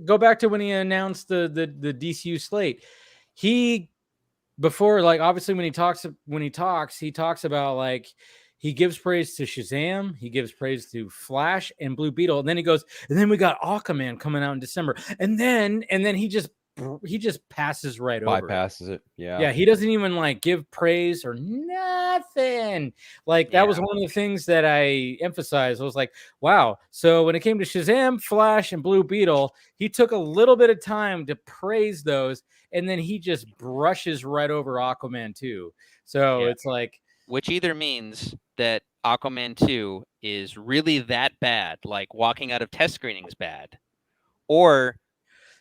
Go back to when he announced the DCU slate. Before, obviously when he talks about he gives praise to Shazam, he gives praise to Flash and Blue Beetle, and then he goes, and then we got Aquaman coming out in December, and then he just passes right over, bypasses it. Yeah, he doesn't even give praise or nothing. That was one of the things that I emphasized. I was like, wow. So when it came to Shazam, Flash, and Blue Beetle, he took a little bit of time to praise those, and then he just brushes right over Aquaman 2. So it's which either means that Aquaman 2 is really that bad, like walking out of test screenings bad, or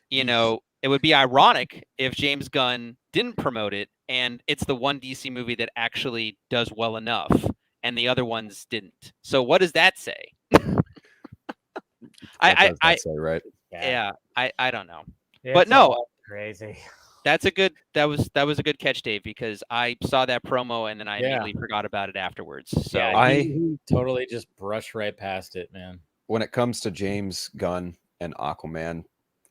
it would be ironic if James Gunn didn't promote it and it's the one DC movie that actually does well enough and the other ones didn't. So what does that say? I say, right? Yeah, I don't know. It's but no, crazy. That was a good catch, Dave, because I saw that promo and then I immediately forgot about it afterwards. So he totally just brushed right past it, man. When it comes to James Gunn and Aquaman,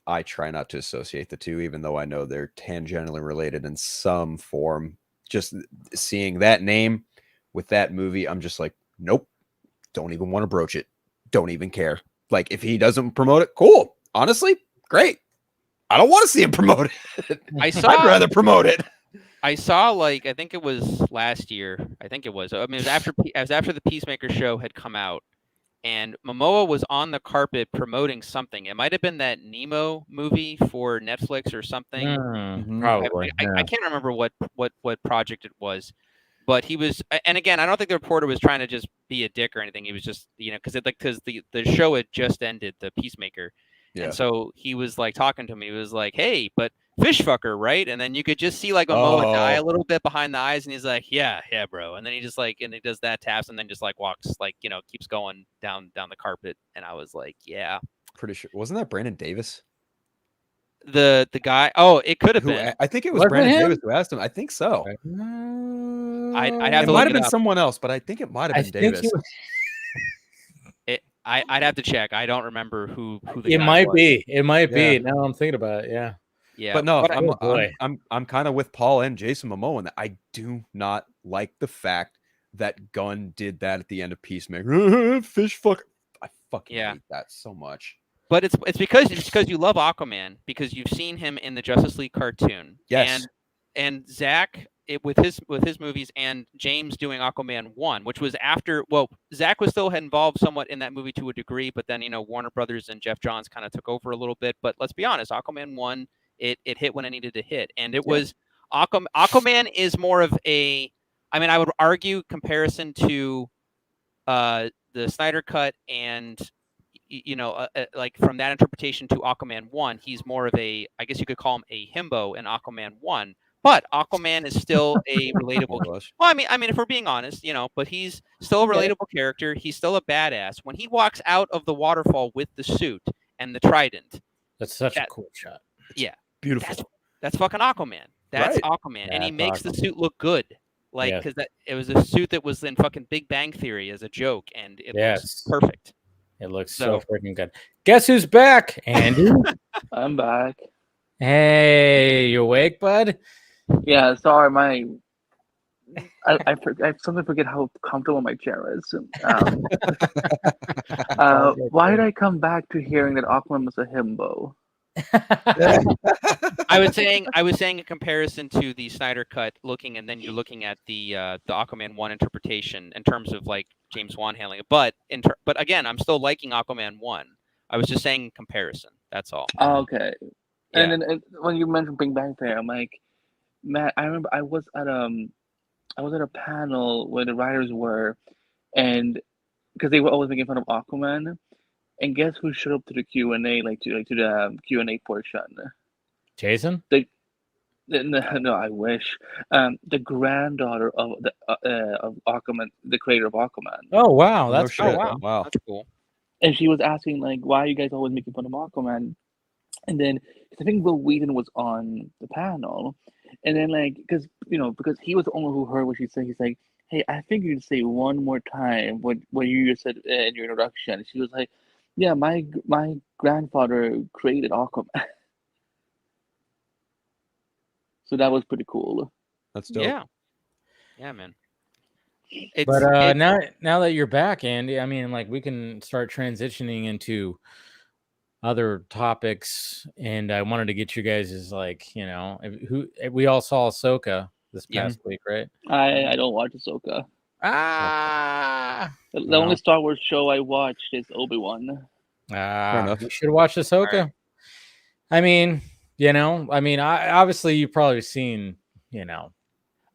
I try not to associate the two, even though I know they're tangentially related in some form. Just seeing that name with that movie, I'm just like, nope, don't even want to broach it. Don't even care. If he doesn't promote it, cool. Honestly, great. I don't want to see him promote it. I'd rather promote it. I saw I think it was last year. I think it was. I mean, it was after the Peacemaker show had come out, and Momoa was on the carpet promoting something. It might have been that Nemo movie for Netflix or something. Probably. I can't remember what project it was, but he was. And again, I don't think the reporter was trying to just be a dick or anything. He was just because the show had just ended, the Peacemaker. Yeah. And so he was talking to me. He was like, "Hey, but fish fucker, right?" And then you could just see Momoa die a little bit behind the eyes, and he's like, "Yeah, bro." And then he just and he does that, taps, and then just walks keeps going down the carpet. And I was like, "Yeah." Pretty sure wasn't that Brandon Davis? The guy? Oh, it could have been. I think it was Brandon Davis who asked him. I think so. I'd have to. It might have been someone else, but I think it might have been Davis. I'd have to check. I don't remember who the guy was. It might be. Now I'm thinking about it. Yeah. Yeah. But no, I'm kind of with Paul and Jason Momoa in that I do not like the fact that Gunn did that at the end of Peacemaker. Fish fuck. I fucking hate that so much. But it's because you love Aquaman, because you've seen him in the Justice League cartoon. Yes. And Zach with his movies, and James doing Aquaman 1, which was after. Well, Zach was still involved somewhat in that movie to a degree, but then Warner Brothers and Jeff Johns kind of took over a little bit. But let's be honest, Aquaman 1 it hit when it needed to hit, and it was Aquaman is more of a. I mean, I would argue comparison to the Snyder Cut and. From that interpretation to Aquaman 1, he's more of a, I guess you could call him a himbo in Aquaman 1, but Aquaman is still a relatable. Well, I mean, if we're being honest, but he's still a relatable character. He's still a badass. When he walks out of the waterfall with the suit and the trident, that's such a cool shot. Yeah, beautiful. That's fucking Aquaman. That's Aquaman, and he makes the suit look good. like because it was a suit that was in fucking Big Bang Theory as a joke, and it looks perfect. It looks so freaking good. Guess who's back, Andy? I'm back. Hey, you awake, bud? Yeah, sorry, I sometimes forget how comfortable my chair is. Why did I come back to hearing that Aquaman was a himbo? I was saying in comparison to the Snyder cut, and then you're looking at the Aquaman 1 interpretation in terms of like James Wan handling it. But again, I'm still liking Aquaman 1. I was just saying comparison. That's all. Okay. Yeah. And then when you mentioned Big Bang Theory, I'm like, Matt, I remember I was at a panel where the writers were, and because they were always making fun of Aquaman, and guess who showed up to the Q&A, to the Q&A portion? Jason? No, I wish. The granddaughter of Aquaman, the creator of Aquaman. Oh wow, that's wow, that's cool. And she was asking like, why are you guys always making fun of Aquaman? And then I think Will Wheaton was on the panel, and then like because he was the only who heard what she said. He's like, hey, I think you should say one more time what you just said in your introduction. And she was like, yeah, my grandfather created Aquaman. So that was pretty cool. That's dope. Yeah, man. But now that you're back, Andy, I mean, like we can start transitioning into other topics, and I wanted to get you guys is like, we all saw Ahsoka this past week, right? I don't watch Ahsoka. The only Star Wars show I watched is Obi-Wan. You should watch Ahsoka. Right. I mean, obviously you've probably seen,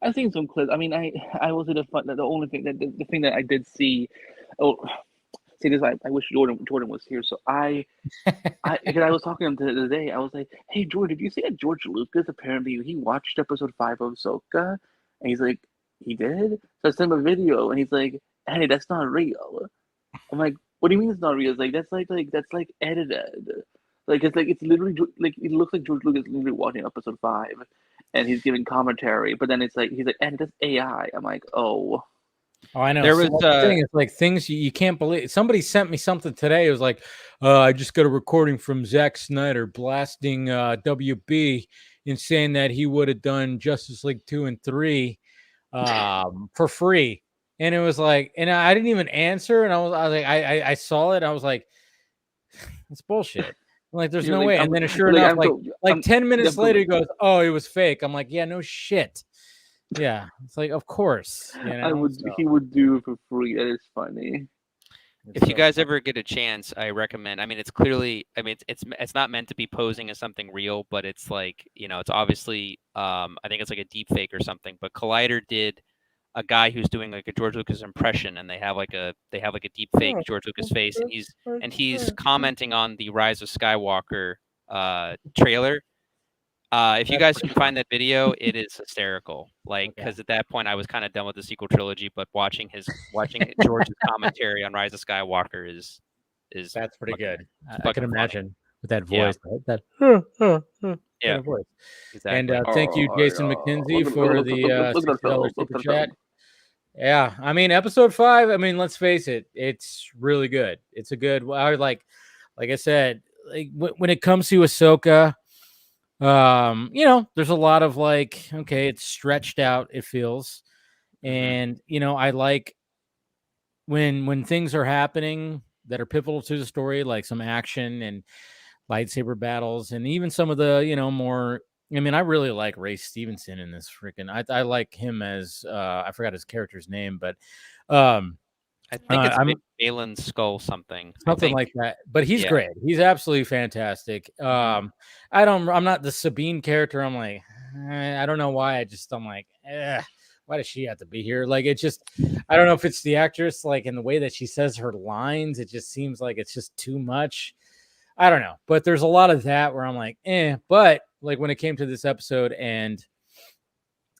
I've seen some clips. I mean, I was at the only thing that the thing that I did see. Oh, see this. I wish Jordan was here. So because I was talking to him the other day. I was like, "Hey, Jordan, did you see that George Lucas apparently he watched episode 5 of Ahsoka?" And he's like, "He did." So I sent him a video, and he's like, "Hey, that's not real." I'm like, "What do you mean it's not real?" It's like that's like edited. Like it's literally like it looks like George Lucas literally watching episode 5, and he's giving commentary. But then he's like, "And that's AI." I'm like, "Oh." Oh, I know. There was the thing. It's like things you can't believe. Somebody sent me something today. It was like, I just got a recording from Zack Snyder blasting WB and saying that he would have done Justice League 2 and 3 for free. And it was like, and I didn't even answer. And I was like, I saw it. I was like, it's bullshit. I'm like, there's no way. And then sure enough, like 10 minutes later, he goes, "Oh, it was fake." I'm like, yeah, no shit. Yeah, it's like, of course, he would do it for free. That is funny. If you guys ever get a chance, I recommend. I mean, it's clearly, it's not meant to be posing as something real, but it's like, it's obviously, I think it's like a deep fake or something. But Collider did a guy who's doing like a George Lucas impression, and they have like a deep fake George Lucas face, and he's commenting on the Rise of Skywalker trailer. If you guys can find that video, it is hysterical. Like, because at that point I was kind of done with the sequel trilogy, but watching George's commentary on Rise of Skywalker is that's pretty good. I can imagine with that voice, that voice. Exactly. And thank you, Jason McKenzie, for the $60 super chat. Yeah, I mean, episode 5. I mean, let's face it, it's really good. It's a good. Like I said, like when it comes to Ahsoka. There's a lot of like, okay, it's stretched out, it feels. And I like when things are happening that are pivotal to the story, like some action and lightsaber battles, and even some of the more. I mean, I really like Ray Stevenson in this freaking. I like him as I forgot his character's name, but I think it's Balin Skull something like that. But he's great. He's absolutely fantastic. I'm not the Sabine character. I'm like, I don't know why. I'm like, why does she have to be here? Like, it just, I don't know if it's the actress, like in the way that she says her lines. It just seems like it's just too much. I don't know. But there's a lot of that where I'm like, But like when it came to this episode and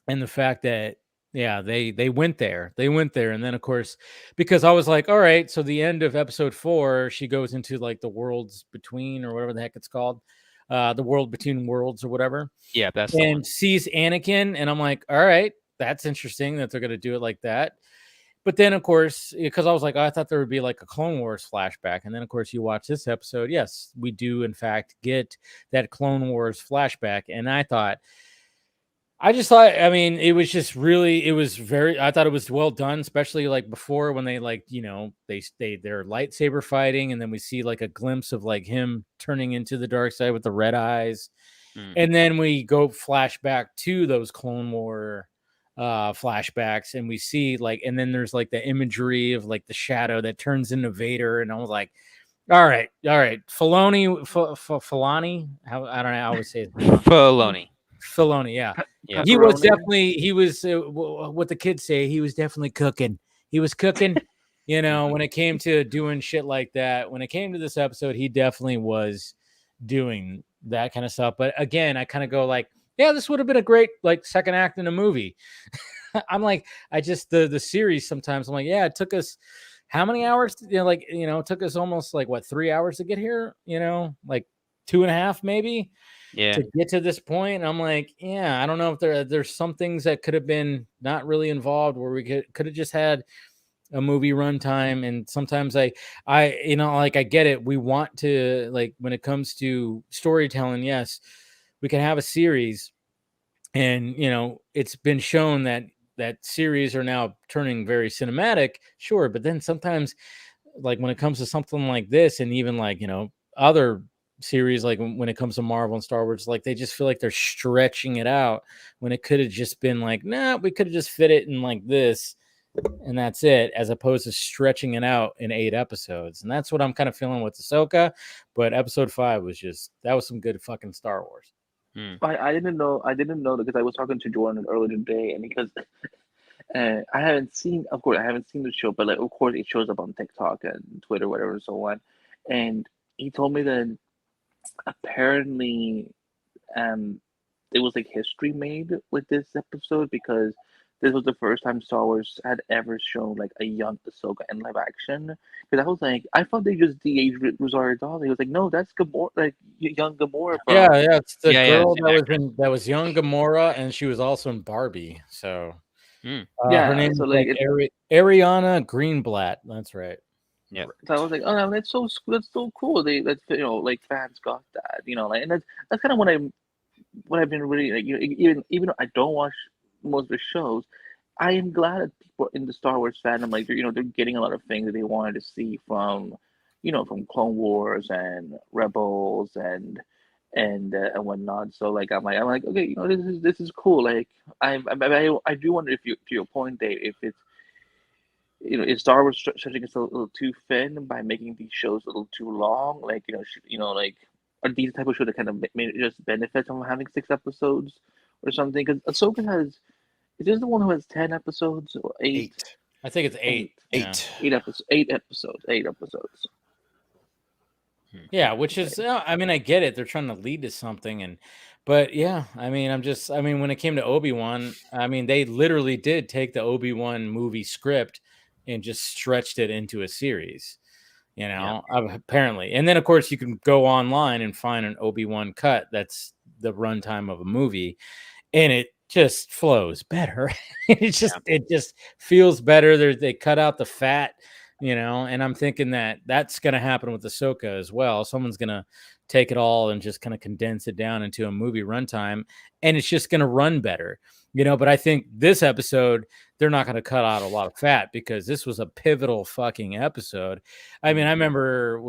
the fact that they went there. And then, of course, because I was like, all right, so the end of episode 4, she goes into like the worlds between or whatever the heck it's called, the world between worlds or whatever. Yeah, that's and sees Anakin. And I'm like, all right, that's interesting that they're going to do it like that. But then, of course, because I was like, oh, I thought there would be like a Clone Wars flashback. And then, of course, you watch this episode. Yes, we do, in fact, get that Clone Wars flashback. And I thought, I mean, it was just really, I thought it was well done, especially like before when they like, their lightsaber fighting. And then we see like a glimpse of like him turning into the dark side with the red eyes. And then we go flashback to those Clone War flashbacks, and we see like, and then there's like the imagery of like the shadow that turns into Vader. And I was like, all right. Filoni, I don't know. I always say it. Filoni, yeah. He was what the kids say. He was definitely cooking. He was cooking, when it came to doing shit like that. When it came to this episode, he definitely was doing that kind of stuff. But again, I kind of go like, yeah, this would have been a great like second act in a movie. I'm like, the series sometimes I'm like, yeah, it took us how many hours? It took us almost like 3 hours to get here, like 2.5 maybe. Yeah. To get to this point. I'm like, yeah, I don't know if there's some things that could have been not really involved where we could have just had a movie runtime. And sometimes I get it. We want to, like, when it comes to storytelling, yes, we can have a series, and it's been shown that series are now turning very cinematic, sure, but then sometimes, like when it comes to something like this, and even like other series, like when it comes to Marvel and Star Wars, like they just feel like they're stretching it out when it could have just been like, nah, we could have just fit it in like this and that's it, as opposed to stretching it out in 8 episodes. And that's what I'm kind of feeling with Ahsoka. But episode 5 was that was some good fucking Star Wars. I didn't know because I was talking to Jordan earlier today, and because I haven't seen the show, but like of course it shows up on TikTok and Twitter, whatever, and so on. And he told me that apparently there was like history made with this episode, because this was the first time Star Wars had ever shown like a young Ahsoka in live action. Because I was like, I thought they just de-aged Rosario Dawson. He was like, no, that's Gamora, like young Gamora. Yeah, it's the girl that was young Gamora, and she was also in Barbie. So her name is like Ariana Greenblatt. That's right. Yeah. So I was like, oh, that's so cool. Like fans got that, like, and that's kind of what I've been really like. Even though I don't watch most of the shows, I am glad that people in the Star Wars fandom, like, they're getting a lot of things that they wanted to see from Clone Wars and Rebels and whatnot. So like I'm like okay, this is cool. Like I do wonder if to your point, Dave, if it's is Star Wars stretching us a little too thin by making these shows a little too long? Like like are these type of shows that kind of just benefit from having 6 episodes or something? Because Ahsoka is this the one who has 10 episodes or 8? I think it's 8. 8 episodes. 8 episodes. 8 episodes. Yeah, which is, I mean, I get it. They're trying to lead to something, but yeah, I mean, when it came to Obi-Wan, I mean, they literally did take the Obi-Wan movie script and just stretched it into a series, apparently. And then, of course, you can go online and find an Obi-Wan cut that's the runtime of a movie, and it just flows better. It just feels better. They cut out the fat, and I'm thinking that's going to happen with Ahsoka as well. Someone's going to take it all and just kind of condense it down into a movie runtime, and it's just going to run better, but I think this episode, they're not going to cut out a lot of fat, because this was a pivotal fucking episode. I mean, I remember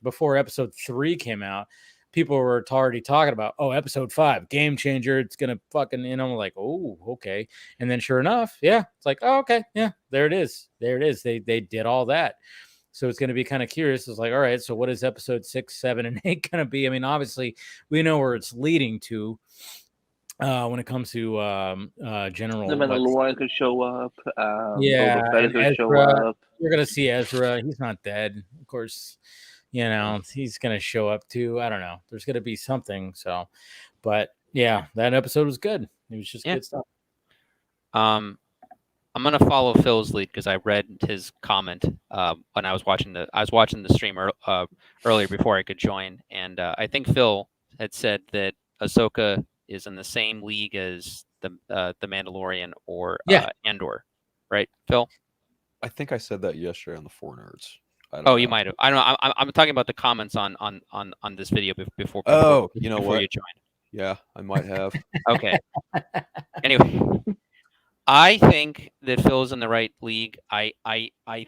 before episode 3 came out, people were already talking about, episode 5, game changer. It's going to fucking, like, oh, okay. And then sure enough, yeah, it's like, oh, okay. Yeah, there it is. They did all that. So it's going to be kind of curious. It's like, all right, so what is episode 6, 7, and 8 going to be? I mean, obviously we know where it's leading to when it comes to general. The Mandalorian could show up. Ezra, show up. You're going to see Ezra. He's not dead, of course. He's going to show up too. I don't know. There's going to be something. So, but yeah, that episode was good. It was just good stuff. I'm going to follow Phil's lead, because I read his comment when I was watching the stream earlier before I could join. And I think Phil had said that Ahsoka is in the same league as the Mandalorian or Yeah. Andor, right, Phil? I think I said that yesterday on the Four Nerds. Oh, you might have. I don't know. I'm talking about the comments on this video before. Oh, you know before what? you joined. Yeah, I might have. Okay. Anyway, I think that Phil's in the right league. I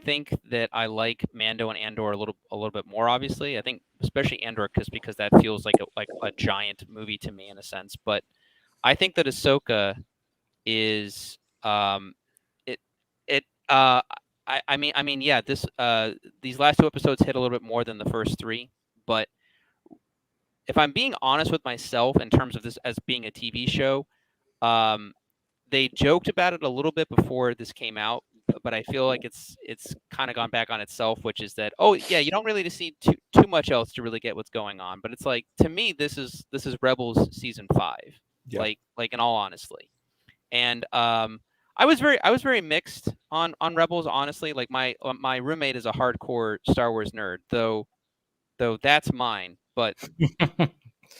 think that I like Mando and Andor a little bit more. Obviously, I think especially Andor because that feels like a giant movie to me in a sense. But I think that Ahsoka is I mean yeah, this these last 2 episodes hit a little bit more than the first 3, but if I'm being honest with myself in terms of this as being a TV show, they joked about it a little bit before this came out, but I feel like it's kind of gone back on itself, which is that, oh yeah, you don't really see too much else to really get what's going on. But it's like, to me, this is Rebels season 5, Yeah. like in all honesty. And I was very mixed on Rebels, honestly. Like my roommate is a hardcore Star Wars nerd, though that's mine. But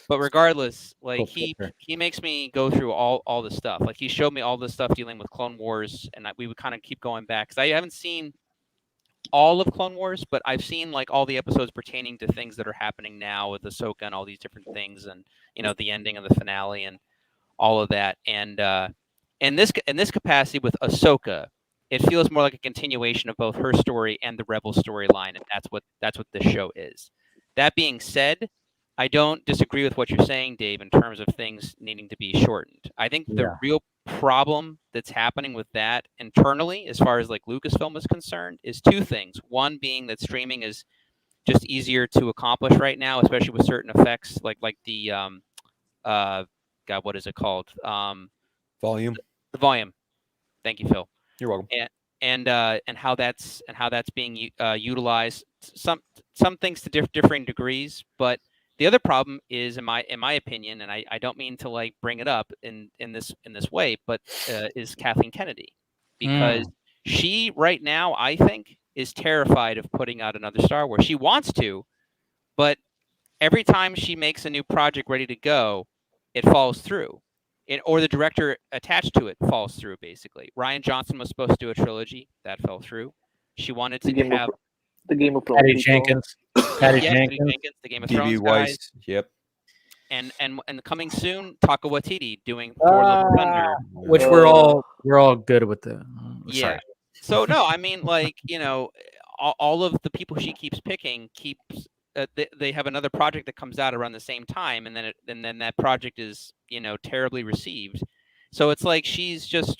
regardless, like he makes me go through all the stuff. Like he showed me all the stuff dealing with Clone Wars, and we would kind of keep going back because I haven't seen all of Clone Wars, but I've seen like all the episodes pertaining to things that are happening now with Ahsoka and all these different things, and the ending of the finale and all of that. And in this capacity with Ahsoka, it feels more like a continuation of both her story and the Rebel storyline, and that's what this show is. That being said, I don't disagree with what you're saying, Dave, in terms of things needing to be shortened. I think the real problem that's happening with that internally, as far as like Lucasfilm is concerned, is 2 things. One being that streaming is just easier to accomplish right now, especially with certain effects like the God, what is it called? Volume. The volume. Thank you, Phil. You're welcome. And how that's being utilized. Some things to differing degrees, but the other problem is, in my opinion, and I don't mean to like bring it up in this way, but is Kathleen Kennedy, because she right now, I think, is terrified of putting out another Star Wars. She wants to, but every time she makes a new project ready to go, it falls through. Or the director attached to it falls through, basically. Rian Johnson was supposed to do a trilogy. That fell through. She wanted to have the Game of Thrones. Patty Jenkins. Patty Jenkins, the Game of Thrones guys. Yep. And coming soon, Taika Waititi doing Thor: Love and Thunder, which we're all good with the. Yeah. So no, I mean, like, all of the people she keeps picking they have another project that comes out around the same time, and then that project is terribly received. So it's like she's just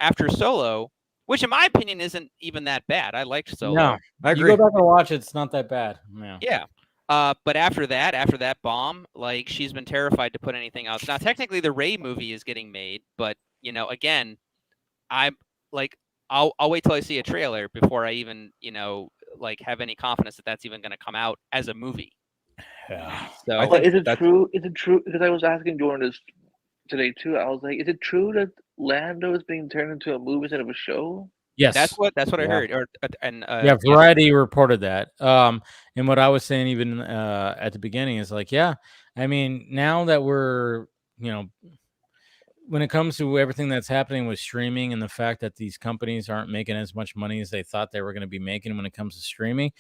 after Solo, which in my opinion isn't even that bad. I liked Solo. No, I agree. You go back and watch it; it's not that bad. Yeah. But after that bomb, like, she's been terrified to put anything else. Now, technically, the Rey movie is getting made, but again, I'm like, I'll wait till I see a trailer before I even like have any confidence that that's even going to come out as a movie. Yeah. So is it true? Is it true? Because I was asking Jordan this today too. I was like, is it true that Lando is being turned into a movie instead of a show? Yes, that's what I heard. Variety reported that. And what I was saying even at the beginning is like, I mean, now that we're when it comes to everything that's happening with streaming and the fact that these companies aren't making as much money as they thought they were going to be making when it comes to streaming,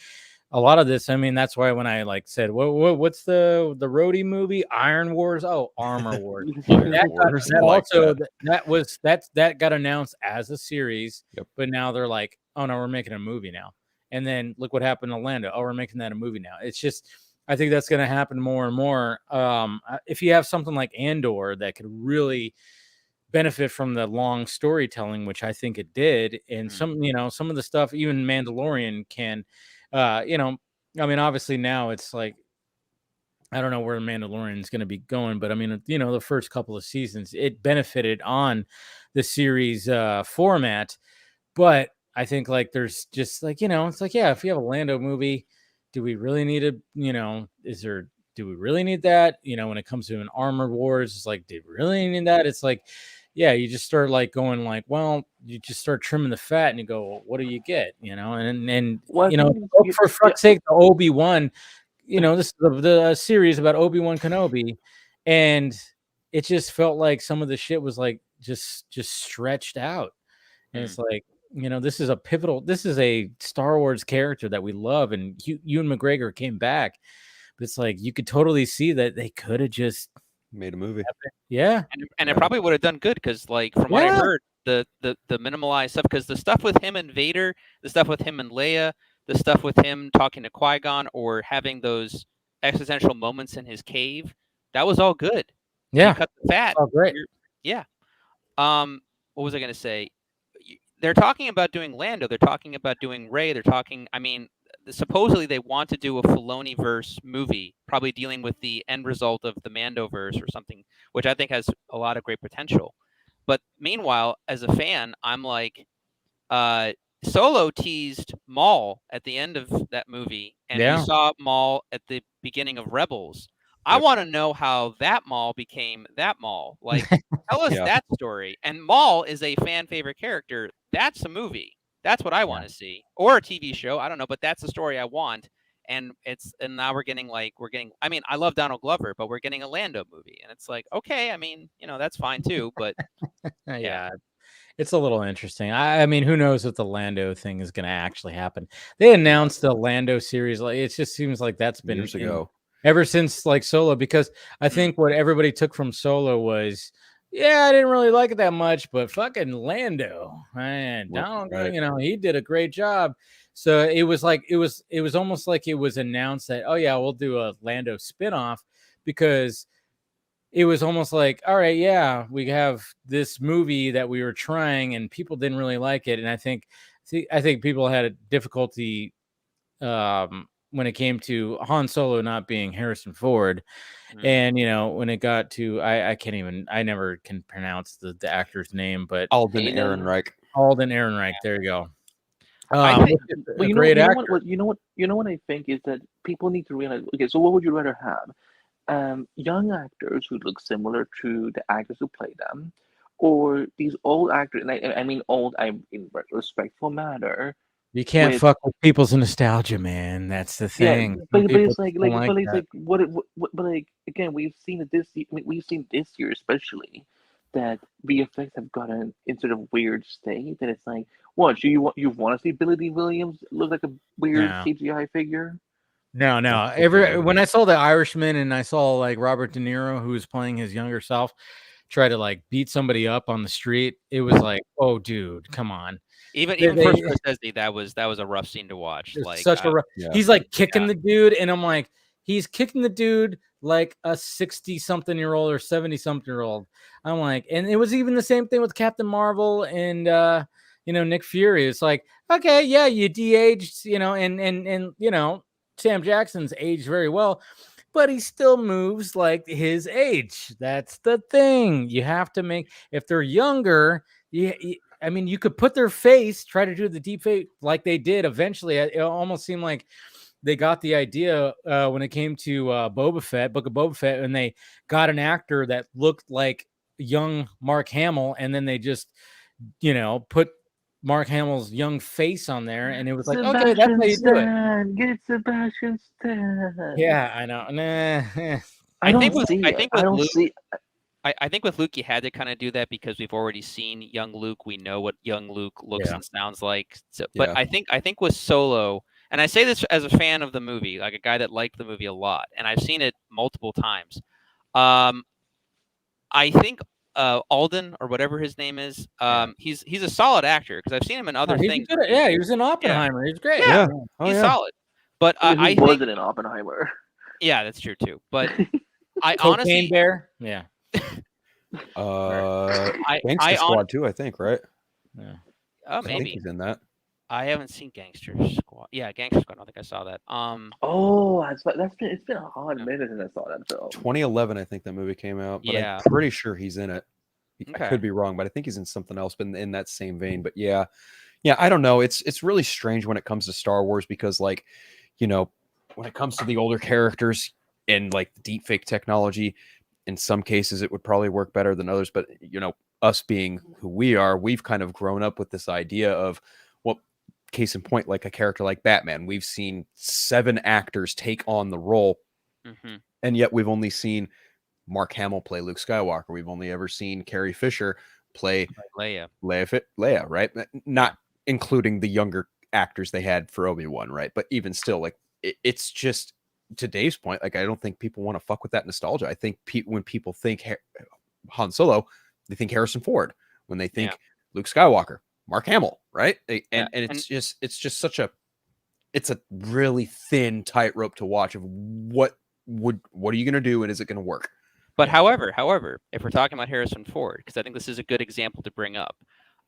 a lot of this, I mean, that's why when I like said, what's the roadie movie? Iron Wars? Oh, Armor Wars. That got announced as a series, but now they're like, oh no, we're making a movie now. And then look what happened to Lando. Oh, we're making that a movie now. It's just, I think that's going to happen more and more. If you have something like Andor that could really benefit from the long storytelling, which I think it did, and some of the stuff, even Mandalorian can, I mean, obviously now it's like, I don't know where Mandalorian is going to be going, but I mean, the first couple of seasons, it benefited on the series format, but I think like there's just like, it's like, if you have a Lando movie, do we really need do we really need that? When it comes to an Armored Wars, it's like, do we really need that? It's like, you just start like going like, well, you just start trimming the fat and you go, well, what do you get? For fuck's sake, the Obi-Wan, this is the series about Obi-Wan Kenobi, and it just felt like some of the shit was like just stretched out. And it's like, this is a Star Wars character that we love, and Ewan McGregor came back, but it's like you could totally see that they could have just made a movie. Yeah, and it probably would have done good because, like, from what I heard, the minimalized stuff, because the stuff with him and Vader, the stuff with him and Leia, the stuff with him talking to Qui-Gon or having those existential moments in his cave, that was all good. Yeah, you cut the fat. Oh, great. Yeah. What was I going to say? They're talking about doing Lando. They're talking about doing Rey. They're talking. I mean, supposedly they want to do a Filoni-verse movie, probably dealing with the end result of the Mandoverse or something, which I think has a lot of great potential. But meanwhile, as a fan, I'm like, Solo teased Maul at the end of that movie, and we saw Maul at the beginning of Rebels. I want to know how that Maul became that Maul. Like, tell us that story. And Maul is a fan favorite character. That's a movie. That's what I want to see, or a TV show. I don't know, but that's the story I want. And now we're getting. I mean, I love Donald Glover, but we're getting a Lando movie, and it's like, okay, I mean, that's fine too. But yeah, it's a little interesting. I mean, who knows if the Lando thing is going to actually happen? They announced the Lando series. Like, it just seems like that's been years ago. Ever since like Solo, because I think what everybody took from Solo was, I didn't really like it that much, but fucking Lando, man, Donald, he did a great job. So it was like it was almost like it was announced that, oh yeah, we'll do a Lando spinoff, because it was almost like, all right, yeah, we have this movie that we were trying and people didn't really like it, and I think people had a difficulty when it came to Han Solo not being Harrison Ford. And when it got to I never can pronounce the actor's name, but Alden Ehrenreich. There you go. Great actor. You know what I think is that people need to realize. Okay, so what would you rather have? Young actors who look similar to the actors who play them, or these old actors? And I mean old. I'm in respectful manner. You can't fuck with people's nostalgia, man. That's the thing. Yeah, but it's like again, we've seen it this year especially, that VFX have gotten into the weird state that it's like, what, you want to see Billy D. Williams look like a weird CGI figure? No. When I saw The Irishman and I saw like Robert De Niro, who was playing his younger self, try to like beat somebody up on the street, it was like, oh, dude, come on. Even for Scorsese, that was a rough scene to watch. Like, such a rough. He's like kicking the dude, and I'm like, he's kicking the dude like a 60-something-year-old or 70-something-year-old. I'm like, and it was even the same thing with Captain Marvel and Nick Fury. It's like, okay, yeah, you de-aged, and Sam Jackson's aged very well, but he still moves like his age. That's the thing. You have to make, if they're younger, I mean, you could put their face, try to do the deep fake like they did eventually. It almost seemed like they got the idea when it came to Book of Boba Fett, and they got an actor that looked like young Mark Hamill, and then they just, put Mark Hamill's young face on there, and it was like, okay, that's how you do it. Get Sebastian Stan. Yeah, I know. Nah. I think with Luke, you had to kind of do that because we've already seen young Luke. We know what young Luke looks and sounds like. So, but I think with Solo, and I say this as a fan of the movie, like a guy that liked the movie a lot, and I've seen it multiple times. I think Alden, or whatever his name is, he's a solid actor because I've seen him in other things. He was in Oppenheimer. He's great. Yeah, he's solid. But I wasn't in Oppenheimer. Yeah, that's true too. But I Cocaine honestly, Bear. Yeah. Gangster Squad too, I think, right? Yeah. Oh, maybe I think he's in that. I haven't seen Gangster Squad. Yeah, Gangster Squad. I don't think I saw that. It's been a hot minute since I saw that film. 2011, I think that movie came out. But yeah, I'm pretty sure he's in it. Okay. I could be wrong, but I think he's in something else, but in that same vein. But yeah, I don't know. It's really strange when it comes to Star Wars because, like, when it comes to the older characters and like the deepfake technology, in some cases it would probably work better than others. But us being who we are, we've kind of grown up with this idea of, well, case in point, like a character like Batman, we've seen 7 actors take on the role, and yet we've only seen Mark Hamill play Luke Skywalker. We've only ever seen Carrie Fisher play Leia, Leia, right? Not including the younger actors they had for Obi-Wan, right? But even still, like it's just to Dave's point, like I don't think people want to fuck with that nostalgia. I think when people think Han Solo, they think Harrison Ford. When they think Luke Skywalker, Mark Hamill, right? And it's just such a really thin tightrope to watch of what are you going to do and is it going to work? But however, if we're talking about Harrison Ford, because I think this is a good example to bring up,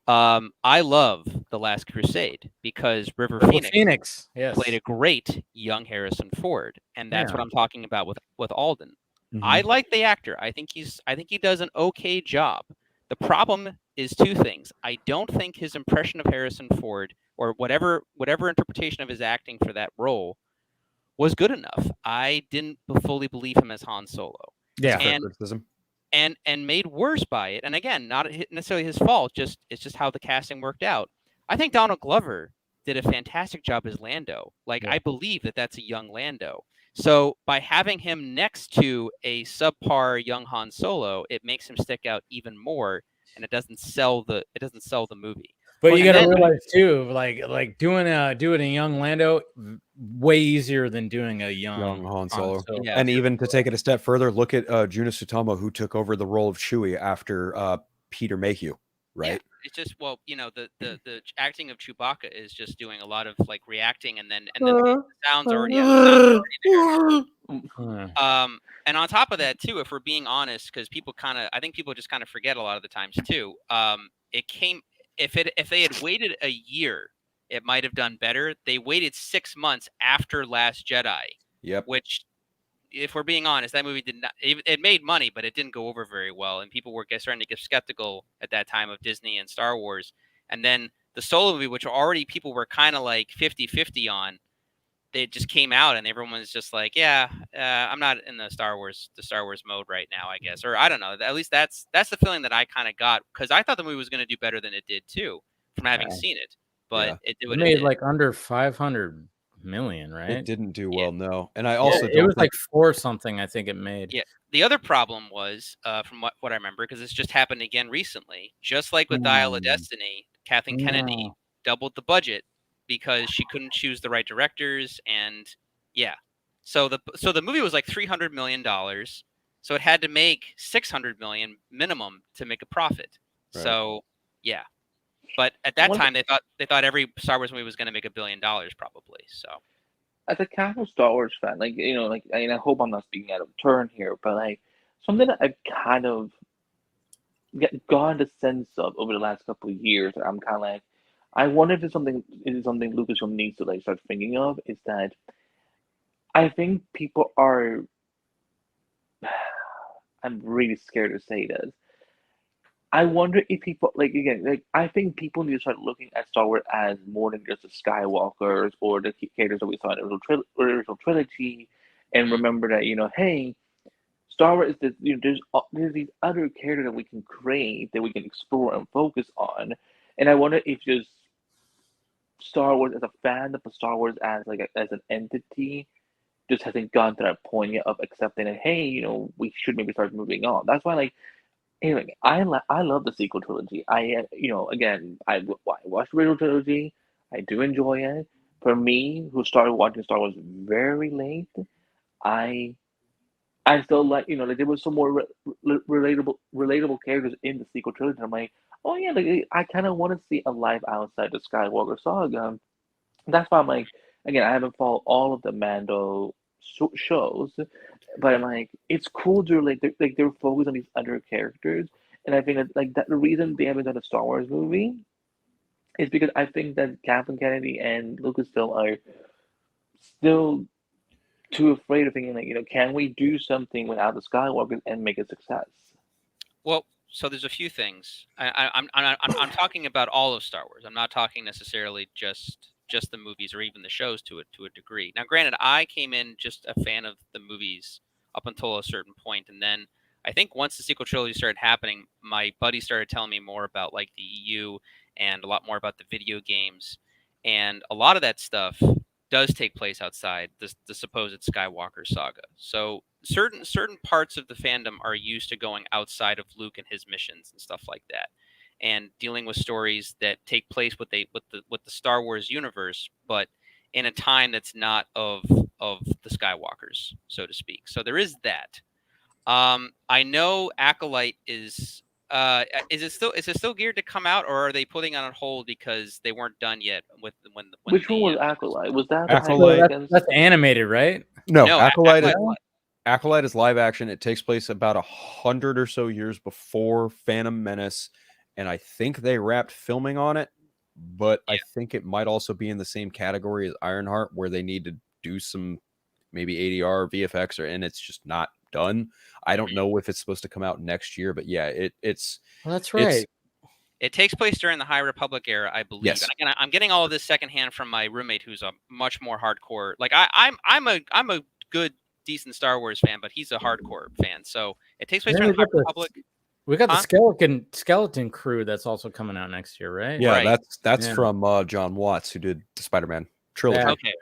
I love The Last Crusade because River Phoenix played a great young Harrison Ford, and that's what I'm talking about with Alden. Mm-hmm. I like the actor. I think he does an okay job. The problem is two things. I don't think his impression of Harrison Ford or whatever interpretation of his acting for that role was good enough. I didn't fully believe him as Han Solo. Yeah, criticism. And made worse by it. And again, not necessarily his fault. It's just how the casting worked out. I think Donald Glover did a fantastic job as Lando. I believe that that's a young Lando. So by having him next to a subpar young Han Solo, it makes him stick out even more, and it doesn't sell the movie. But you got to realize too, like doing a young Lando way easier than doing a young Han Solo. Yeah. And even to take it a step further, look at Juna Sutomo, who took over the role of Chewie after Peter Mayhew, right? Yeah. It's just the acting of Chewbacca is just doing a lot of reacting and then the sounds already there. And on top of that too, if we're being honest, because I think people just kind of forget a lot of the times too. If they had waited a year, it might have done better. They waited 6 months after Last Jedi. Yep. Which, if we're being honest, that movie did not. It made money, but it didn't go over very well, and people were starting to get skeptical at that time of Disney and Star Wars. And then the Solo movie, which already people were kind of 50-50 on, they just came out, and everyone was just like, "Yeah, I'm not in the Star Wars mode right now, I guess." Or I don't know. At least that's the feeling that I kind of got, because I thought the movie was going to do better than it did too, from having seen it. But it made under 500 million, right? It didn't do well, no. And I also it was 4 something. I think it made. Yeah. The other problem was, from what I remember, because this just happened again recently, just like with Dial of Destiny, Kathleen Kennedy doubled the budget because she couldn't choose the right directors, and so the movie was $300 million, so it had to make $600 million minimum to make a profit. Right. So but at that time they thought every Star Wars movie was going to make $1 billion probably. So as a casual Star Wars fan, I hope I'm not speaking out of turn here, but something that I've kind of gotten the sense of over the last couple of years, I'm kind of I wonder if it's something Lucasfilm needs to start thinking of, is that I think people are, I'm really scared to say this. I wonder if people I think people need to start looking at Star Wars as more than just the Skywalkers or the characters that we saw in the original trilogy, and remember that hey, Star Wars is there's these other characters that we can create, that we can explore and focus on, and I wonder if just Star Wars as a fan of Star Wars as an entity just hasn't gone to that point yet of accepting that, hey, we should maybe start moving on. That's why anyway, I love the sequel trilogy. I watched the original trilogy. I do enjoy it. For me, who started watching Star Wars very late, I still there was some more relatable characters in the sequel trilogy. I'm like, oh yeah, I kind of want to see a life outside the Skywalker saga. That's why I'm I haven't followed all of the Mando shows, but I'm it's cool to they're focused on these other characters, and I think that the reason they haven't done a Star Wars movie is because I think that Kathleen Kennedy and Lucasfilm are still too afraid of thinking can we do something without the Skywalkers and make a success? Well, so there's a few things. I'm talking about all of Star Wars. I'm not talking necessarily just the movies or even the shows to a degree. Now, granted, I came in just a fan of the movies up until a certain point, and then I think once the sequel trilogy started happening, my buddy started telling me more about the EU and a lot more about the video games, and a lot of that stuff does take place outside the supposed Skywalker saga. So certain parts of the fandom are used to going outside of Luke and his missions and stuff like that. and dealing with stories that take place with the Star Wars universe, but in a time that's not of the Skywalkers, so to speak. So there is that. I know Acolyte is it still geared to come out, or are they putting it on hold because they weren't done yet with when Which one was Acolyte? Was that Acolyte? That's animated, right? No, Acolyte. Acolyte. Acolyte is live action. It takes place about 100 or so years before Phantom Menace, and I think they wrapped filming on it. But I think it might also be in the same category as Ironheart, where they need to do some maybe ADR, VFX, and it's just not done. I don't know if it's supposed to come out next year, but yeah, it's. Well, that's right. It takes place during the High Republic era, I believe. Yes. And again, I'm getting all of this secondhand from my roommate, who's a much more hardcore. Like I'm a good, decent Star Wars fan, but he's a hardcore fan. So it takes place during the High Republic. We got the skeleton crew that's also coming out next year, right? Yeah, Right. that's from John Watts, who did the Spider-Man trilogy. Okay,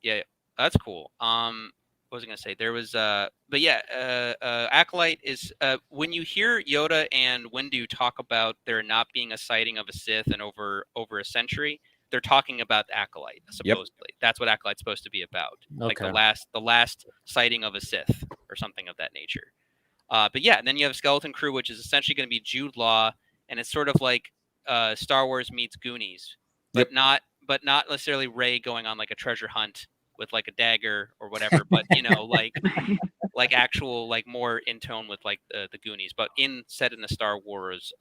yeah, that's cool. What was I gonna say? There was but yeah, Acolyte is when you hear Yoda and Windu talk about there not being a sighting of a Sith in over a century, they're talking about the Acolyte, supposedly. That's what Acolyte's supposed to be about. Like the last sighting of a Sith or something of that nature. But yeah, and then you have Skeleton Crew, which is essentially going to be Jude Law, and it's sort of like Star Wars meets Goonies, but not necessarily Rey going on like a treasure hunt with like a dagger or whatever, but like actual, like more in tone with like the Goonies, but set in the Star Wars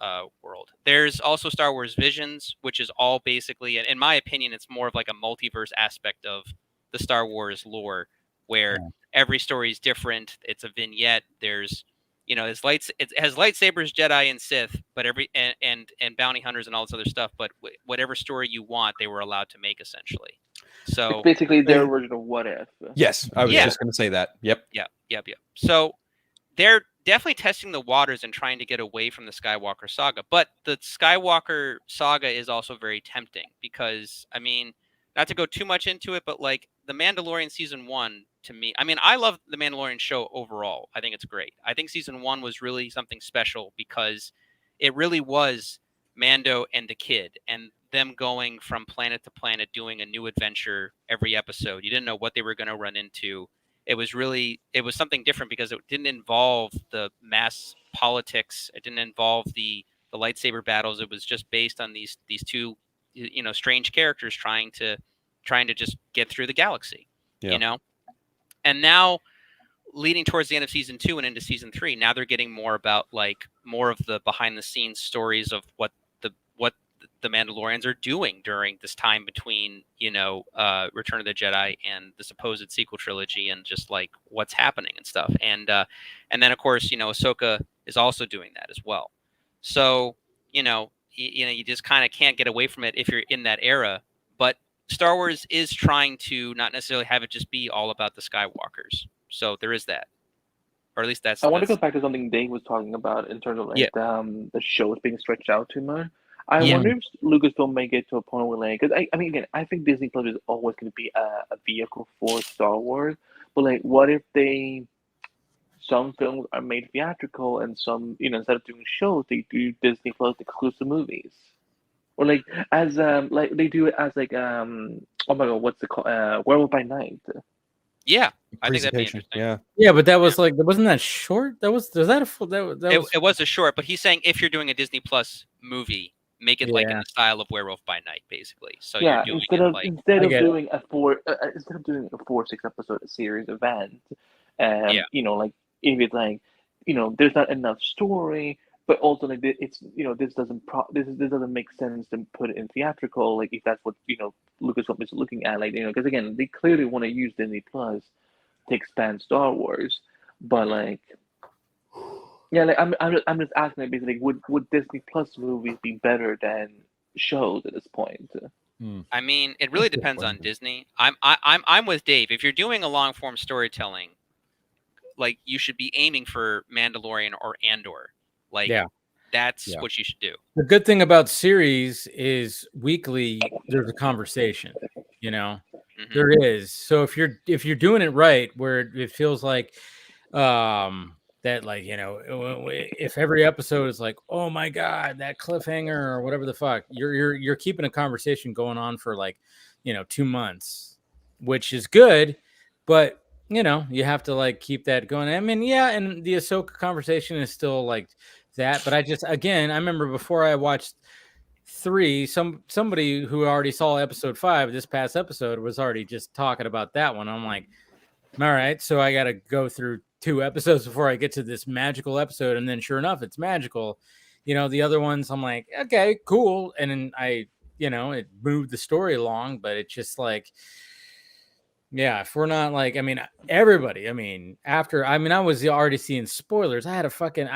world. There's also Star Wars Visions, which is all basically, in my opinion, it's more of like a multiverse aspect of the Star Wars lore, where every story is different. It's a vignette. There's it has lightsabers, Jedi, and Sith, but and bounty hunters and all this other stuff. But whatever story you want, they were allowed to make essentially. So it's basically their version of What If. Yes, I was just going to say that. Yep. Yep. So they're definitely testing the waters and trying to get away from the Skywalker saga. But the Skywalker saga is also very tempting because, I mean, not to go too much into it, but like The Mandalorian season 1, to me, I mean, I love The Mandalorian show overall. I think it's great. I think season 1 was really something special because it really was Mando and the kid and them going from planet to planet, doing a new adventure every episode. You didn't know what they were going to run into. It was something different because it didn't involve the mass politics. It didn't involve the lightsaber battles. It was just based on these two, strange characters trying to just get through the galaxy, And now, leading towards the end of season 2 and into season 3, now they're getting more about more of the behind the scenes stories of what the Mandalorians are doing during this time between, Return of the Jedi and the supposed sequel trilogy, and just like what's happening and stuff. And then of course, Ahsoka is also doing that as well. So, you just kind of can't get away from it if you're in that era. But Star Wars is trying to not necessarily have it just be all about the Skywalkers. So there is that. Or at least that's... I want to go back to something Dave was talking about in terms of the shows being stretched out too much. I wonder if Lucasfilm may get to a point where, because I mean, again, I think Disney Plus is always going to be a vehicle for Star Wars. But what if some films are made theatrical and some, instead of doing shows, they do Disney Plus exclusive movies, or as they do it as oh my god, what's it called? Werewolf by Night. Yeah, I think that'd be interesting. Yeah, but that was wasn't that short? It was a short, but he's saying if you're doing a Disney Plus movie, make it in the style of Werewolf by Night, basically. So you're doing instead of doing a 4-6 episode series event, if it's there's not enough story, but also it's this doesn't make sense to put it in theatrical, if that's what Lucasfilm is looking at, because again they clearly want to use Disney Plus to expand Star Wars, but I'm just asking, basically, would Disney Plus movies be better than shows at this point? I mean, it really depends on Disney. I'm with Dave. If you're doing a long form storytelling, you should be aiming for Mandalorian or Andor. That's what you should do. The good thing about series is weekly there's a conversation, There is. So if you're doing it right, where it feels like that, like, you know, if every episode is like, oh my god, that cliffhanger or whatever the fuck, you're keeping a conversation going on for like, you know, 2 months, which is good, but you know, you have to like keep that going. I mean, yeah, and the Ahsoka conversation is still like that, but I just, again, I remember before I watched 3, somebody who already saw episode 5 this past episode was already just talking about that one. I'm like, all right, so I got to go through 2 episodes before I get to this magical episode, and then sure enough, it's magical. You know, the other ones, I'm like, okay, cool, and then you know, it moved the story along, but it's just like, yeah, if we're not like, I mean, everybody, I mean, after, I mean, I was already seeing spoilers. I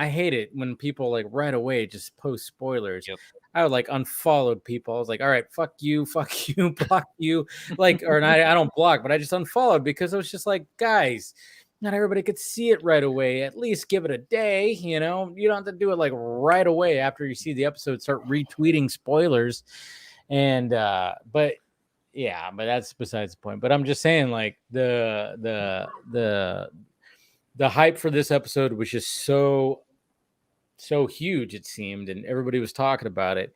hate it when people like right away just post spoilers. Yep. I would like unfollowed people. I was like, all right, fuck you, block you. Like, or not, I don't block, but I just unfollowed because I was just like, guys, not everybody could see it right away. At least give it a day, you know? You don't have to do it like right away after you see the episode, start retweeting spoilers. And, but yeah, but that's besides the point. But I'm just saying, like, the hype for this episode was just so huge, it seemed, and everybody was talking about it.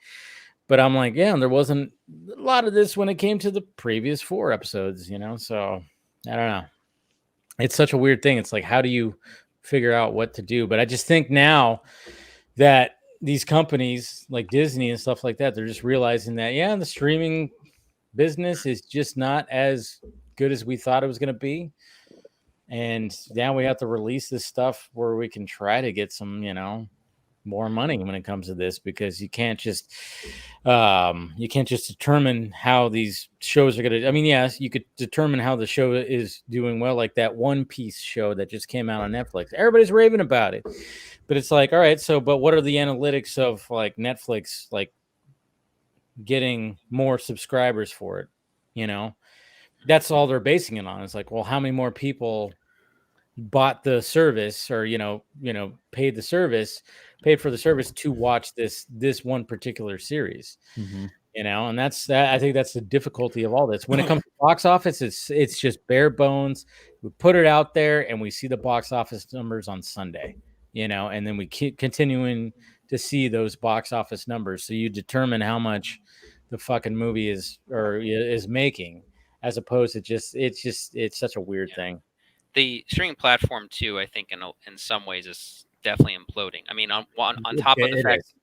But I'm like, yeah, and there wasn't a lot of this when it came to the previous 4 episodes, you know. So I don't know. It's such a weird thing. It's like, how do you figure out what to do? But I just think now that these companies like Disney and stuff like that, they're just realizing that, yeah, the streaming business is just not as good as we thought it was going to be, and now we have to release this stuff where we can try to get some, you know, more money when it comes to this, because you can't just determine how these shows are going to, I mean, yes, you could determine how the show is doing well, like that One Piece show that just came out on Netflix. Everybody's raving about it, but it's like, all right, so but what are the analytics of like Netflix, like getting more subscribers for it? You know, that's all they're basing it on. It's like, well, how many more people bought the service, or you know paid for the service to watch this one particular series? You know, and that's that. I think that's the difficulty of all this when it comes to box office. It's just bare bones. We put it out there and we see the box office numbers on Sunday, you know, and then we keep continuing to see those box office numbers, so you determine how much the fucking movie is making, as opposed to it's such a weird thing. The streaming platform too, I think in some ways is definitely imploding. I mean, on top of the fact,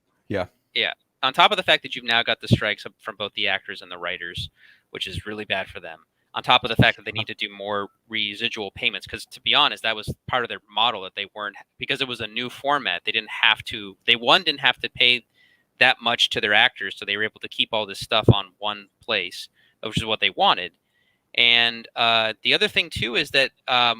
on top of the fact that you've now got the strikes from both the actors and the writers, which is really bad for them. On top of the fact that they need to do more residual payments, because to be honest, that was part of their model, that they weren't, because it was a new format. They didn't have to. They didn't have to pay that much to their actors, so they were able to keep all this stuff on one place, which is what they wanted. And the other thing too is that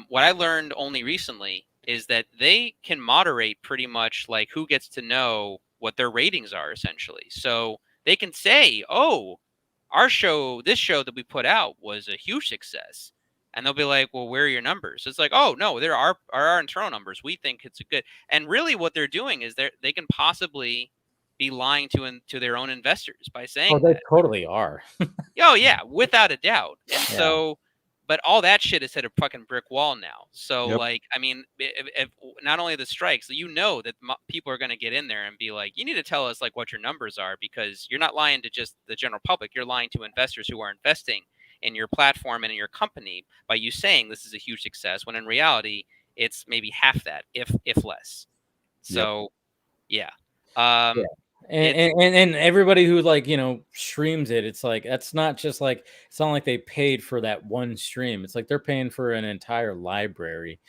what I learned only recently is that they can moderate pretty much like who gets to know what their ratings are, essentially. So they can say, oh, this show that we put out was a huge success. And they'll be like, well, where are your numbers? It's like, oh, no, there are our internal numbers. We think it's a good. And really what they're doing is they can possibly be lying to their own investors by saying they totally are. Oh, yeah, without a doubt. And so, but all that shit has hit a fucking brick wall now. So, like, I mean, if not only the strikes, you know that people are going to get in there and be like, you need to tell us, like, what your numbers are, because you're not lying to just the general public. You're lying to investors who are investing in your platform and in your company by you saying this is a huge success, when in reality, it's maybe half that, if less. So, yeah. And everybody who, like, you know, streams it, it's like, that's not just like, it's not like they paid for that one stream. It's like they're paying for an entire library,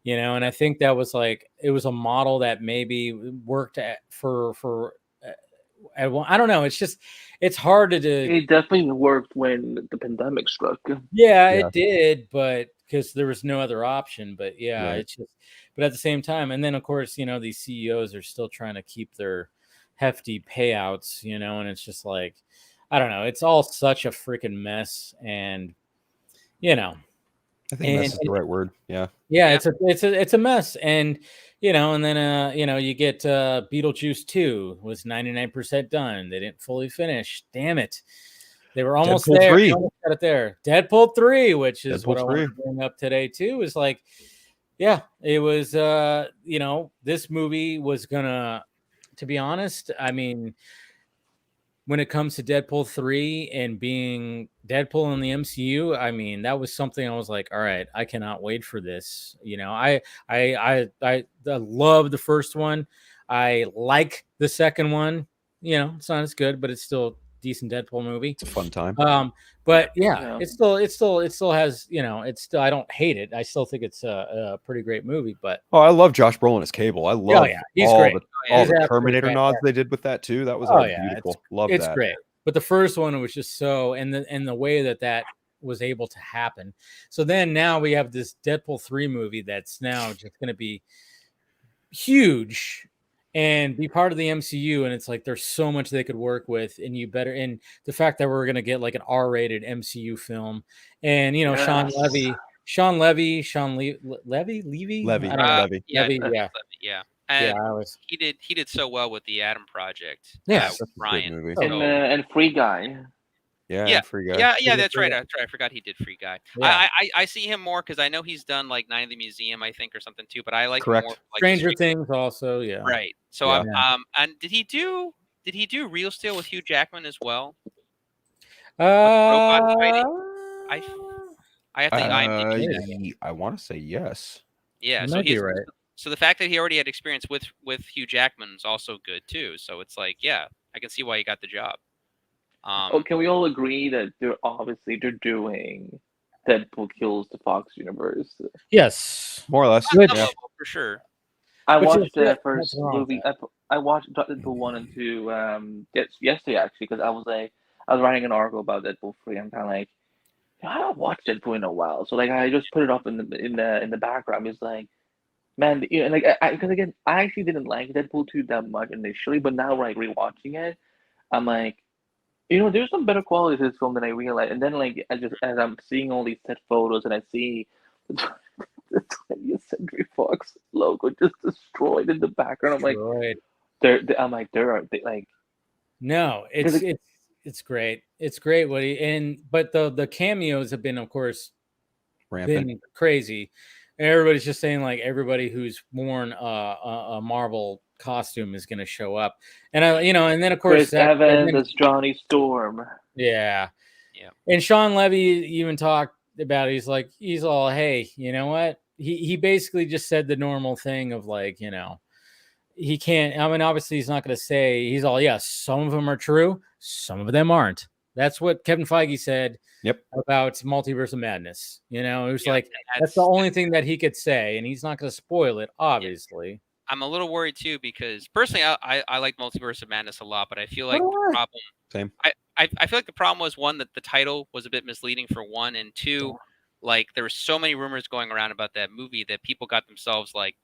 you know. And I think that was like, it was a model that maybe worked for I don't know. It's just, it's hard to do. It definitely worked when the pandemic struck. Yeah, it did, but because there was no other option. But it's just, but at the same time, and then of course, you know, these CEOs are still trying to keep their hefty payouts, you know, and it's just like, I don't know, it's all such a freaking mess. And you know, I think mess is the right word. It's a mess. And you know, and then you know, you get Beetlejuice 2 was 99% done. They didn't fully finish. Damn it, they were almost Deadpool there. 3. Almost got it there. Deadpool 3, which is Deadpool what 3. I want to bring up today too, is like, yeah, it was. This movie was gonna. To be honest, I mean, when it comes to Deadpool 3 and being Deadpool in the MCU, I mean, that was something I was like, all right, I cannot wait for this. I love the first one. I like the second one. It's not as good, but it's still a decent Deadpool movie. It's a fun time. But it still has, I don't hate it. I still think it's a pretty great movie. But I love Josh Brolin as Cable. I love he's all great. all the Terminator nods they did with that too. That was beautiful. Love it's that. Great. But the first one was just so, and the way that was able to happen. So then now we have this Deadpool 3 movie that's now just going to be huge and be part of the MCU. And it's like, there's so much they could work with, and the fact that we're going to get like an R-rated MCU film, and, Yes. Sean Levy. Yeah. And he did so well with the Adam Project. Yeah, Ryan. And Free Guy. Yeah, Free Guy. Yeah, that's right. I forgot he did Free Guy. Yeah. I see him more because I know he's done like Night of the Museum, I think, or something too. But I like Correct. him more like Stranger Things also. Yeah. Right. So and did he do Real Steel with Hugh Jackman as well? Robot fighting? I have to IMDb. I want to say yes. Yeah, so he's right. So the fact that he already had experience with Hugh Jackman is also good too. So it's like, yeah, I can see why he got the job. Can we all agree that they're doing Deadpool kills the Fox universe? Yes, more or less. For sure. I watched the first movie. I watched Deadpool 1 and 2 yesterday actually, because I was writing an article about Deadpool 3. I'm kind of like, I haven't watched Deadpool in a while, so I just put it up in the background. It's like, man, because again, I actually didn't like Deadpool 2 that much initially, but now rewatching it, I'm like, there's some better quality to this film than I realized. And then as I'm seeing all these set photos and I see the 20th Century Fox logo just destroyed in the background, I'm like, no, it's great. It's great, but the cameos have been, of course, been crazy. Everybody's just saying like everybody who's worn a Marvel costume is going to show up, and and then of course Chris Evans as Johnny Storm. Yeah. And Sean Levy even talked about it. He's all, hey, you know what? He basically just said the normal thing of like, he can't. I mean, obviously he's not going to say. He's all, yes, some of them are true, some of them aren't. That's what Kevin Feige said. Yep. About Multiverse of Madness. It was that's the only thing that he could say, and he's not going to spoil it, obviously. I'm a little worried too, because personally I like Multiverse of Madness a lot, but I feel like the problem. Same. I feel like the problem was, one, that the title was a bit misleading for one, and two, like there were so many rumors going around about that movie that people got themselves like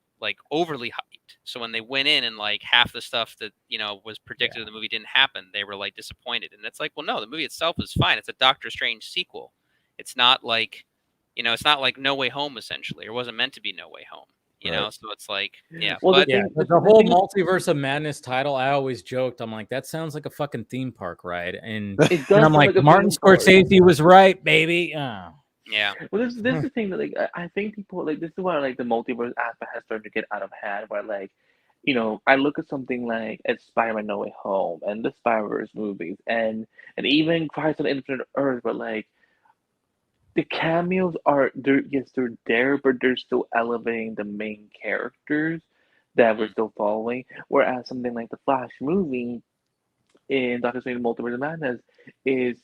overly hyped. So when they went in and like half the stuff that was predicted of the movie didn't happen, they were like disappointed. And it's like, well, no, the movie itself is fine. It's a Doctor Strange sequel. It's not like it's not like No Way Home essentially, or wasn't meant to be No Way Home. So it's like, Well, but the whole Multiverse of Madness title, I always joked, I'm like, that sounds like a fucking theme park ride, and I'm like, Martin Scorsese was right, baby. Oh. Yeah. Well, this is the thing that I think people this is why the multiverse aspect has started to get out of hand. Where I look at something like Spider-Man No Way Home and the Spider-Verse movies, and even Crisis on Infinite Earth, but the cameos are there. Yes, they're there, but they're still elevating the main characters that we're still following. Whereas something like the Flash movie in Doctor Strange Multiverse of Madness is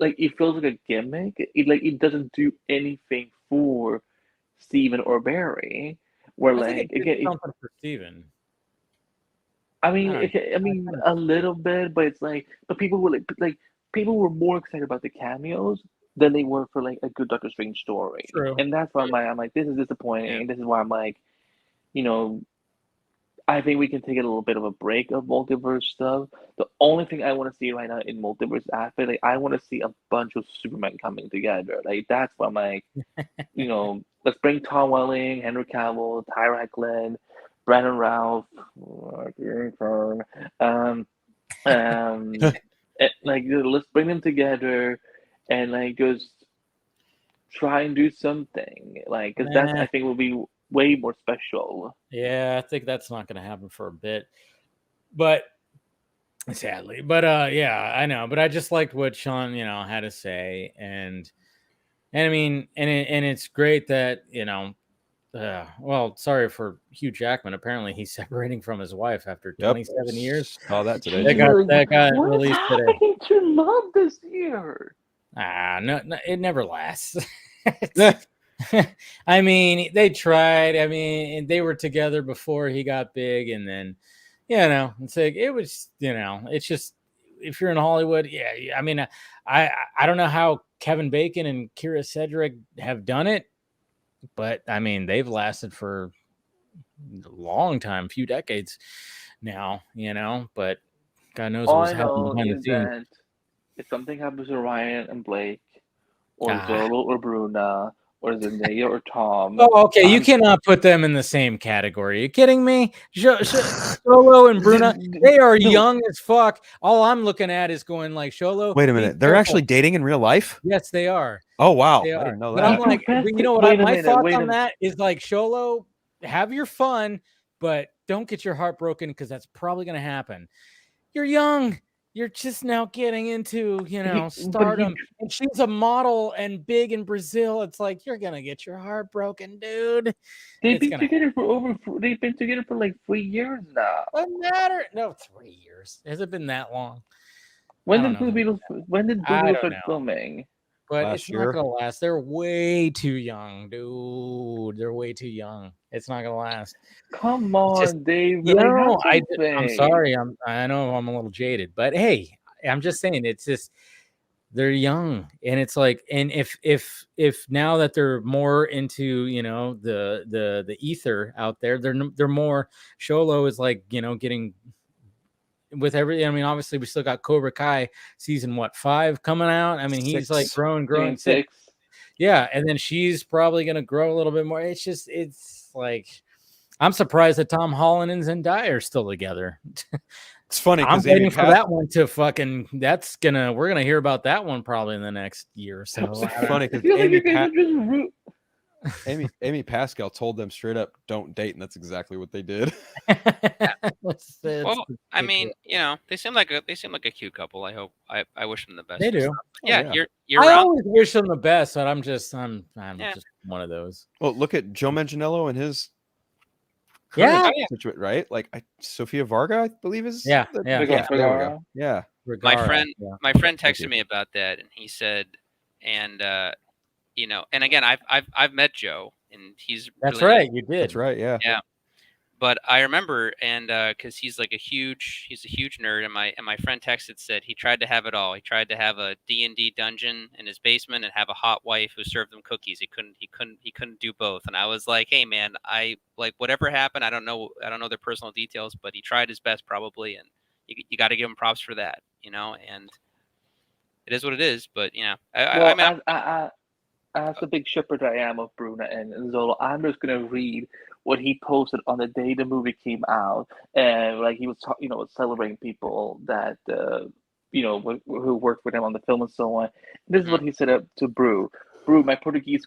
it feels like a gimmick. It doesn't do anything for Steven or Barry. Where again, something for Steven. I mean, a little bit, but it's but people were people were more excited about the cameos than they were for a good Doctor Strange story. True. And that's why I'm like, this is disappointing. This is why I'm like, I think we can take a little bit of a break of multiverse stuff. The only thing I want to see right now in multiverse aspect, I want to see a bunch of Superman coming together. That's why I'm like, let's bring Tom Welling, Henry Cavill, Tyra Eklund, Brandon Routh, let's bring them together and just try and do something, like, because that I think will be way more special. Yeah, I think that's not going to happen for a bit, but sadly, but yeah, I know, but I just liked what Sean, had to say, and I mean, and it's great that well, sorry for Hugh Jackman. Apparently, he's separating from his wife after 27 years. Saw that today. That got What is released today. happening to love this year? No, it never lasts. I mean, they tried. I mean, they were together before he got big, and then, it's like it was. It's just if you're in Hollywood, yeah. I mean, I don't know how Kevin Bacon and Kira Sedgwick have done it, but I mean, they've lasted for a long time, few decades now. But God knows All what's I happening know behind the is scenes. that if something happens to Ryan and Blake, or Ah. Zolo or Bruna, or Zendaya or Tom. Oh, okay. You cannot put them in the same category. Are you kidding me? Sholo and Bruna, they are young as fuck. All I'm looking at is going like Sholo. Wait a minute. They're actually dating in real life? Yes, they are. Oh, wow. They I are. didn't know But that. I'm like, you know what? My thoughts on that is like, Sholo, have your fun, but don't get your heart broken because that's probably going to happen. You're young. You're just now getting into, stardom. And she's a model and big in Brazil. It's like, you're going to get your heart broken, dude. They've been together for like 3 years now. Doesn't matter. No, 3 years. Has it been that long? When did Blue Beetle start filming? But Last it's year. not going to last. They're way too young, dude. They're way too young. It's not going to last. Come on, Dave. I'm sorry. I know I'm a little jaded, but hey, I'm just saying it's just they're young, and it's like, and if now that they're more into the ether out there, they're more. Sholo is like getting with everything. I mean, obviously we still got Cobra Kai season 5 coming out. I mean, he's like growing 6. Yeah, and then she's probably gonna grow a little bit more. It's like I'm surprised that Tom Holland and Zendaya are still together. It's funny I'm because waiting for that one to fucking. We're gonna hear about that one probably in the next year or so. It's funny because Amy Pascal told them straight up, "Don't date," and that's exactly what they did. Well, I mean, they seem like a cute couple. I hope. I wish them the best. They do. Yeah, yeah. You're I around. always wish them the best, but I'm just one of those. Well, look at Joe Manganiello and his. Yeah. Situation, right? Like Sofia Vergara, I believe is. Yeah. Yeah. My friend texted me about that, and he said, and and again, I've met Joe, and he's. That's really right. You did. That's right. Yeah. Yeah. But I remember, and because he's a huge nerd, and my friend texted, said he tried to have it all. He tried to have a D&D dungeon in his basement and have a hot wife who served him cookies. He couldn't do both. And I was like, hey man, I like whatever happened. I don't know their personal details, but he tried his best probably, and you got to give him props for that, And it is what it is. But as the big shepherd I am of Bruna and Zolo, I'm just gonna read what he posted on the day the movie came out, and like he was celebrating people that who worked with him on the film and so on. This is what he said up to Brew. Brew, my Portuguese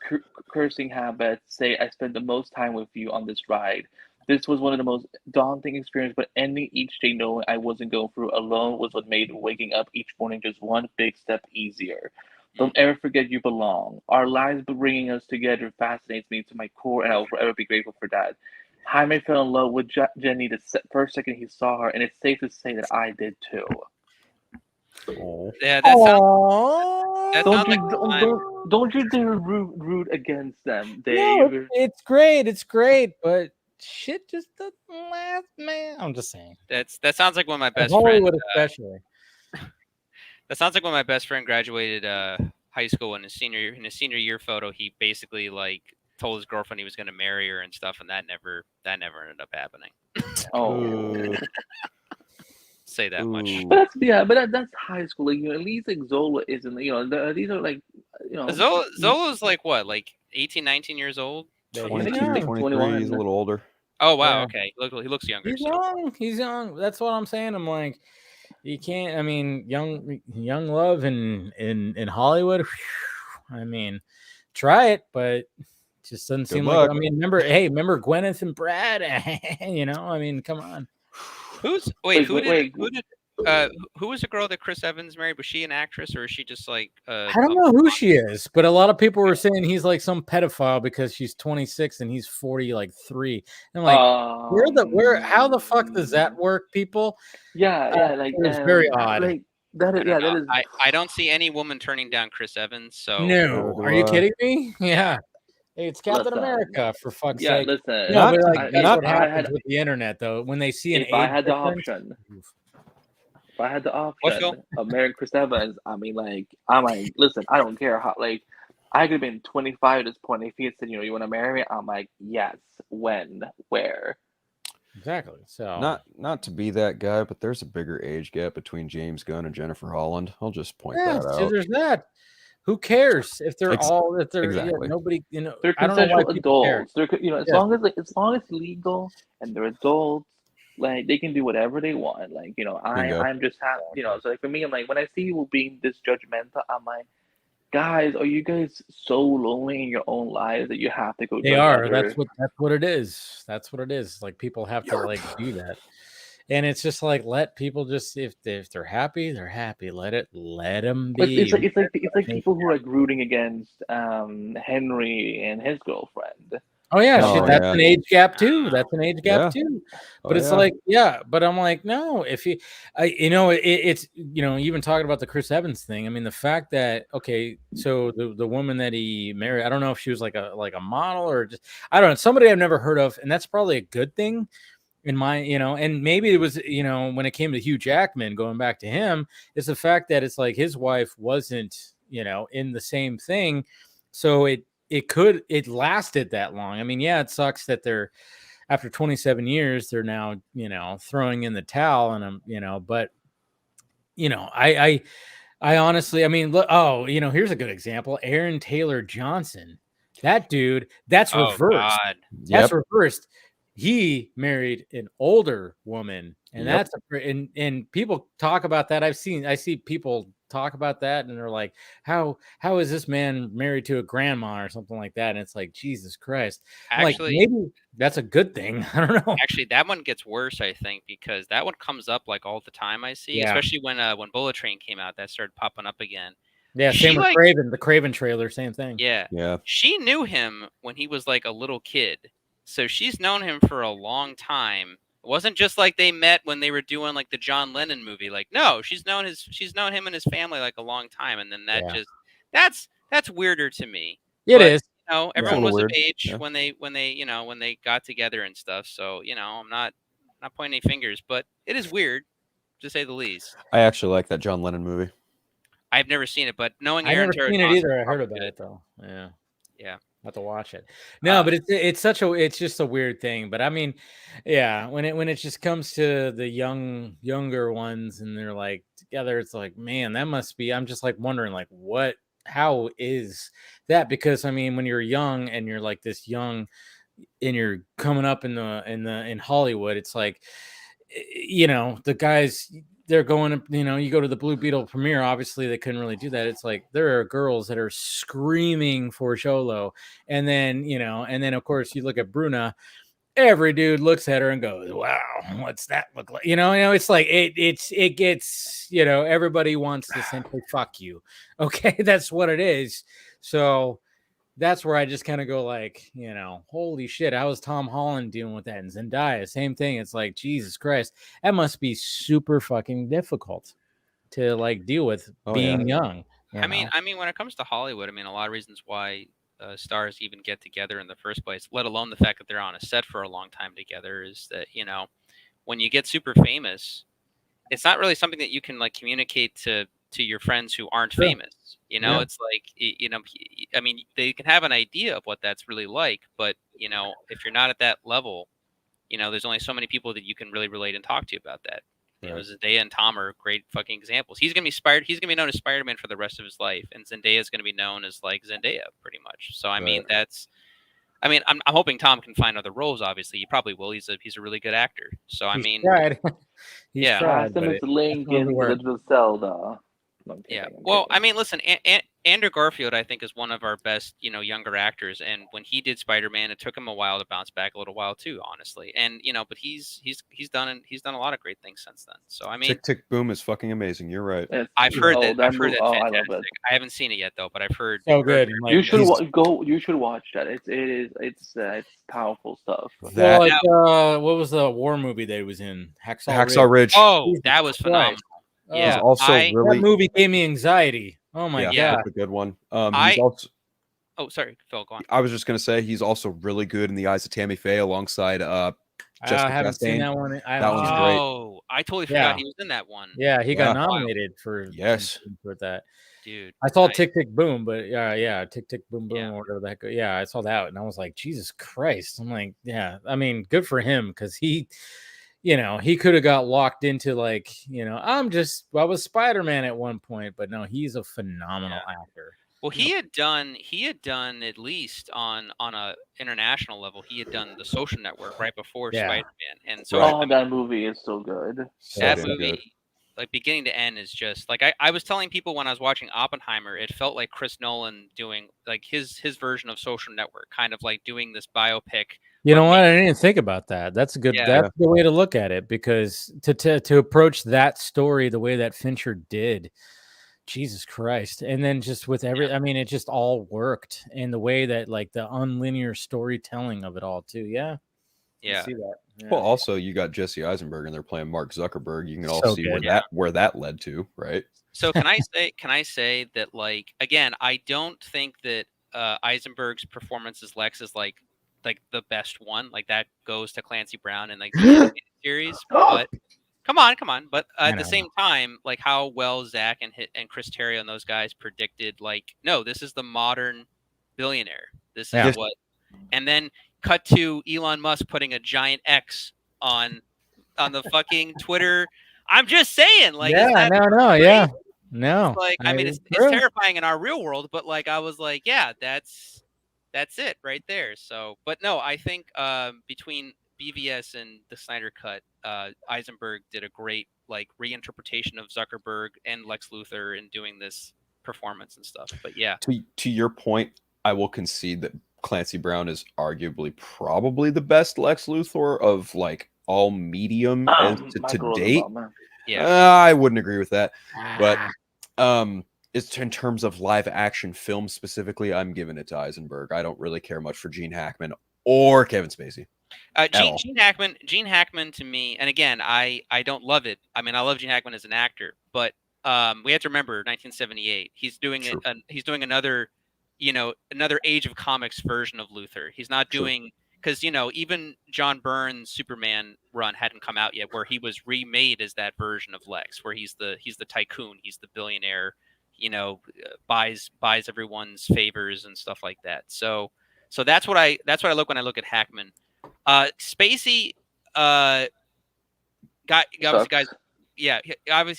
cursing habits say I spent the most time with you on this ride. This was one of the most daunting experiences, but ending each day knowing I wasn't going through alone was what made waking up each morning just one big step easier. Don't ever forget you belong. Our lives bringing us together fascinates me to my core, and I'll forever be grateful for that. Jaime fell in love with Jenny the first second he saw her, and it's safe to say that I did too. Yeah, don't you dare root against them, Dave. No, it's great, but shit just doesn't last, man. I'm just saying. That sounds like one of my best Hollywood friends. Especially. That sounds like when my best friend graduated high school in his senior year photo. He basically like told his girlfriend he was going to marry her and stuff, and that never ended up happening. Oh, say that much. But that's high school. Like, at least like Zola isn't. These are like Zola's like what, like 18, 19 years old. 22, 23. He's a little older. Oh wow, okay. He looks younger. He's young. That's what I'm saying. I'm like, you can't. I mean, young love in Hollywood. I mean, try it, but it just doesn't seem luck. like. I mean, remember Gwyneth and Brad? You know, I mean, come on. Who was the girl that Chris Evans married? Was she an actress or is she just like I don't know who she is, but a lot of people were saying he's like some pedophile because she's 26 and he's 40, like 3. And I'm like, how the fuck does that work, people? Yeah, it was very odd. Like that is. I don't see any woman turning down Chris Evans. So no, are you kidding me? Yeah. Hey, it's Captain America, for fuck's sake. Listen. No, but like, that's what happens with the internet, though. When they see an if I had the option of marrying Chris Evans, I'm like, listen, I don't care how, like, I could have been 25 at this point. If he had said, you want to marry me, I'm like, yes, when, where. Exactly. So not to be that guy, but there's a bigger age gap between James Gunn and Jennifer Holland. I'll just point that out. So there's that. Who cares if they're exactly. nobody, they're consensual adults. They're, as long as it's legal and they're adults, like they can do whatever they want. Like, I'm just happy, So like for me, I'm like, when I see you being this judgmental, I'm like, guys, are you guys so lonely in your own lives that you have to go? They are. That's what it is. That's what it is. Like people have to like do that. And it's just like, let people just, if they're happy, they're happy. Let them be. It's like people who are like rooting against Henry and his girlfriend. Oh yeah, that's an age gap too. That's an age gap too. But it's like, but I'm like, no. If he, it's even talking about the Chris Evans thing. I mean, the fact that so the woman that he married, I don't know if she was like a model or just, I don't know, somebody I've never heard of, and that's probably a good thing. In my, and maybe it was, when it came to Hugh Jackman, going back to him, is the fact that it's like his wife wasn't, in the same thing. So it lasted that long. I mean, it sucks that they're, after 27 years, they're now, throwing in the towel and, but, I honestly, I mean, look, here's a good example. Aaron Taylor Johnson, that dude, that's reversed. God. That's reversed. He married an older woman, and that's and people talk about that. I see people talk about that, and they're like, how is this man married to a grandma or something like that? And it's like, Jesus Christ. Actually, like, maybe that's a good thing. I don't know. Actually, that one gets worse, I think, because that one comes up like all the time. I see, especially when Bullet Train came out, that started popping up again. Yeah, same with Craven, the Craven trailer, same thing. Yeah. She knew him when he was like a little kid. So she's known him for a long time. It wasn't just like they met when they were doing like the John Lennon movie. Like, no, she's known him and his family like a long time. And then that's weirder to me. It is. Everyone was of age when they got together and stuff. So, I'm not pointing any fingers, but it is weird to say the least. I actually like that John Lennon movie. I've never seen it, but knowing I've Aaron never seen it either. I heard about it though. Yeah. I have to watch it. No, but it's just a weird thing. But I mean, when it just comes to the younger ones and they're like together, it's like, man, that must be. I'm just like wondering, like, how is that? Because I mean, when you're young and you're like this young, and you're coming up in Hollywood, it's like, the guys. They're going to, you go to the Blue Beetle premiere. Obviously, they couldn't really do that. It's like there are girls that are screaming for Sholo, and then of course you look at Bruna. Every dude looks at her and goes, "Wow, what's that look like?" It's like it gets, everybody wants to simply fuck you. Okay, that's what it is. So that's where I just kind of go like, holy shit, how is Tom Holland dealing with that? And Zendaya, same thing. It's like, Jesus Christ, that must be super fucking difficult to like deal with being young. I mean, when it comes to Hollywood, I mean, a lot of reasons why stars even get together in the first place, let alone the fact that they're on a set for a long time together, is that, when you get super famous, it's not really something that you can like communicate to your friends who aren't famous. It's like, I mean, they can have an idea of what that's really like, but, if you're not at that level, there's only so many people that you can really relate and talk to about that. Zendaya and Tom are great fucking examples. He's going to be known as Spider-Man for the rest of his life, and Zendaya is going to be known as like Zendaya pretty much. So, I mean, I'm hoping Tom can find other roles. Obviously, he probably will. He's a really good actor. So, I mean, tried. Cast him as Link in The Legend of Zelda. Yeah. Well, I mean, listen, Andrew Garfield, I think, is one of our best, younger actors. And when he did Spider-Man, it took him a while to bounce back, a little while too, honestly. And but he's done a lot of great things since then. So I mean, Tick Tick Boom is fucking amazing. You're right. I've heard that. I love Fantastic. it. I haven't seen it yet though, but I've heard. So good. You should You should watch that. It's powerful stuff. Well, what was the war movie that he was in? Hacksaw Ridge. Oh, that was phenomenal. Yeah, that movie gave me anxiety. Oh my god, that's a good one. Oh, sorry, Phil, go on. I was just gonna say he's also really good in The Eyes of Tammy Faye alongside Jessica I haven't Chastain. seen that one. That one's great. Oh, I totally forgot he was in that one. Yeah, he got nominated for that. Dude, I saw Tick Tick Boom, but Tick Tick Boom Boom or whatever the heck. Yeah, I saw that and I was like, Jesus Christ. I'm like, yeah, I mean, good for him because he could have got locked into like, I was Spider-Man at one point, but no, he's a phenomenal actor. Well, he had done at least on a international level. He had done The Social Network right before Spider-Man, and so that movie is so good. That movie, like beginning to end, is just like I was telling people when I was watching Oppenheimer, it felt like Chris Nolan doing like his version of Social Network, kind of like doing this biopic. You know what? I didn't think about that. That's a good. That's the way to look at it because to approach that story the way that Fincher did. Jesus Christ. And then just with I mean, it just all worked in the way that like the unlinear storytelling of it all too. Yeah. Yeah. See that. Yeah. Well, also you got Jesse Eisenberg and they're playing Mark Zuckerberg. You can all see where that led to, right? So can I say that like again, I don't think that Eisenberg's performance as Lex is like the best one. Like that goes to Clancy Brown and like the series, but Come on. But at the same time, like how well Zach and Chris Terrio and those guys predicted, like, no, this is the modern billionaire. This is what. And then cut to Elon Musk putting a giant X on the fucking Twitter. I'm just saying, like, no. It's like, I mean, it's terrifying in our real world, but like, I was like, yeah, that's it right there. So, but no, I think between BVS and the Snyder Cut, Eisenberg did a great like reinterpretation of Zuckerberg and Lex Luthor in doing this performance and stuff. But yeah, to your point, I will concede that Clancy Brown is arguably probably the best Lex Luthor of like all medium to date. I wouldn't agree with that, but it's in terms of live action film specifically, I'm giving it to Eisenberg. I don't really care much for Gene Hackman or Kevin Spacey. Gene Hackman to me, and again, I don't love it. I mean, I love Gene Hackman as an actor, but we have to remember 1978. He's doing he's doing another Age of Comics version of Luthor. He's not doing because even John Byrne's Superman run hadn't come out yet, where he was remade as that version of Lex, where he's the tycoon, he's the billionaire, buys everyone's favors and stuff like that. So that's what I look when I look at Hackman. Spacey, obviously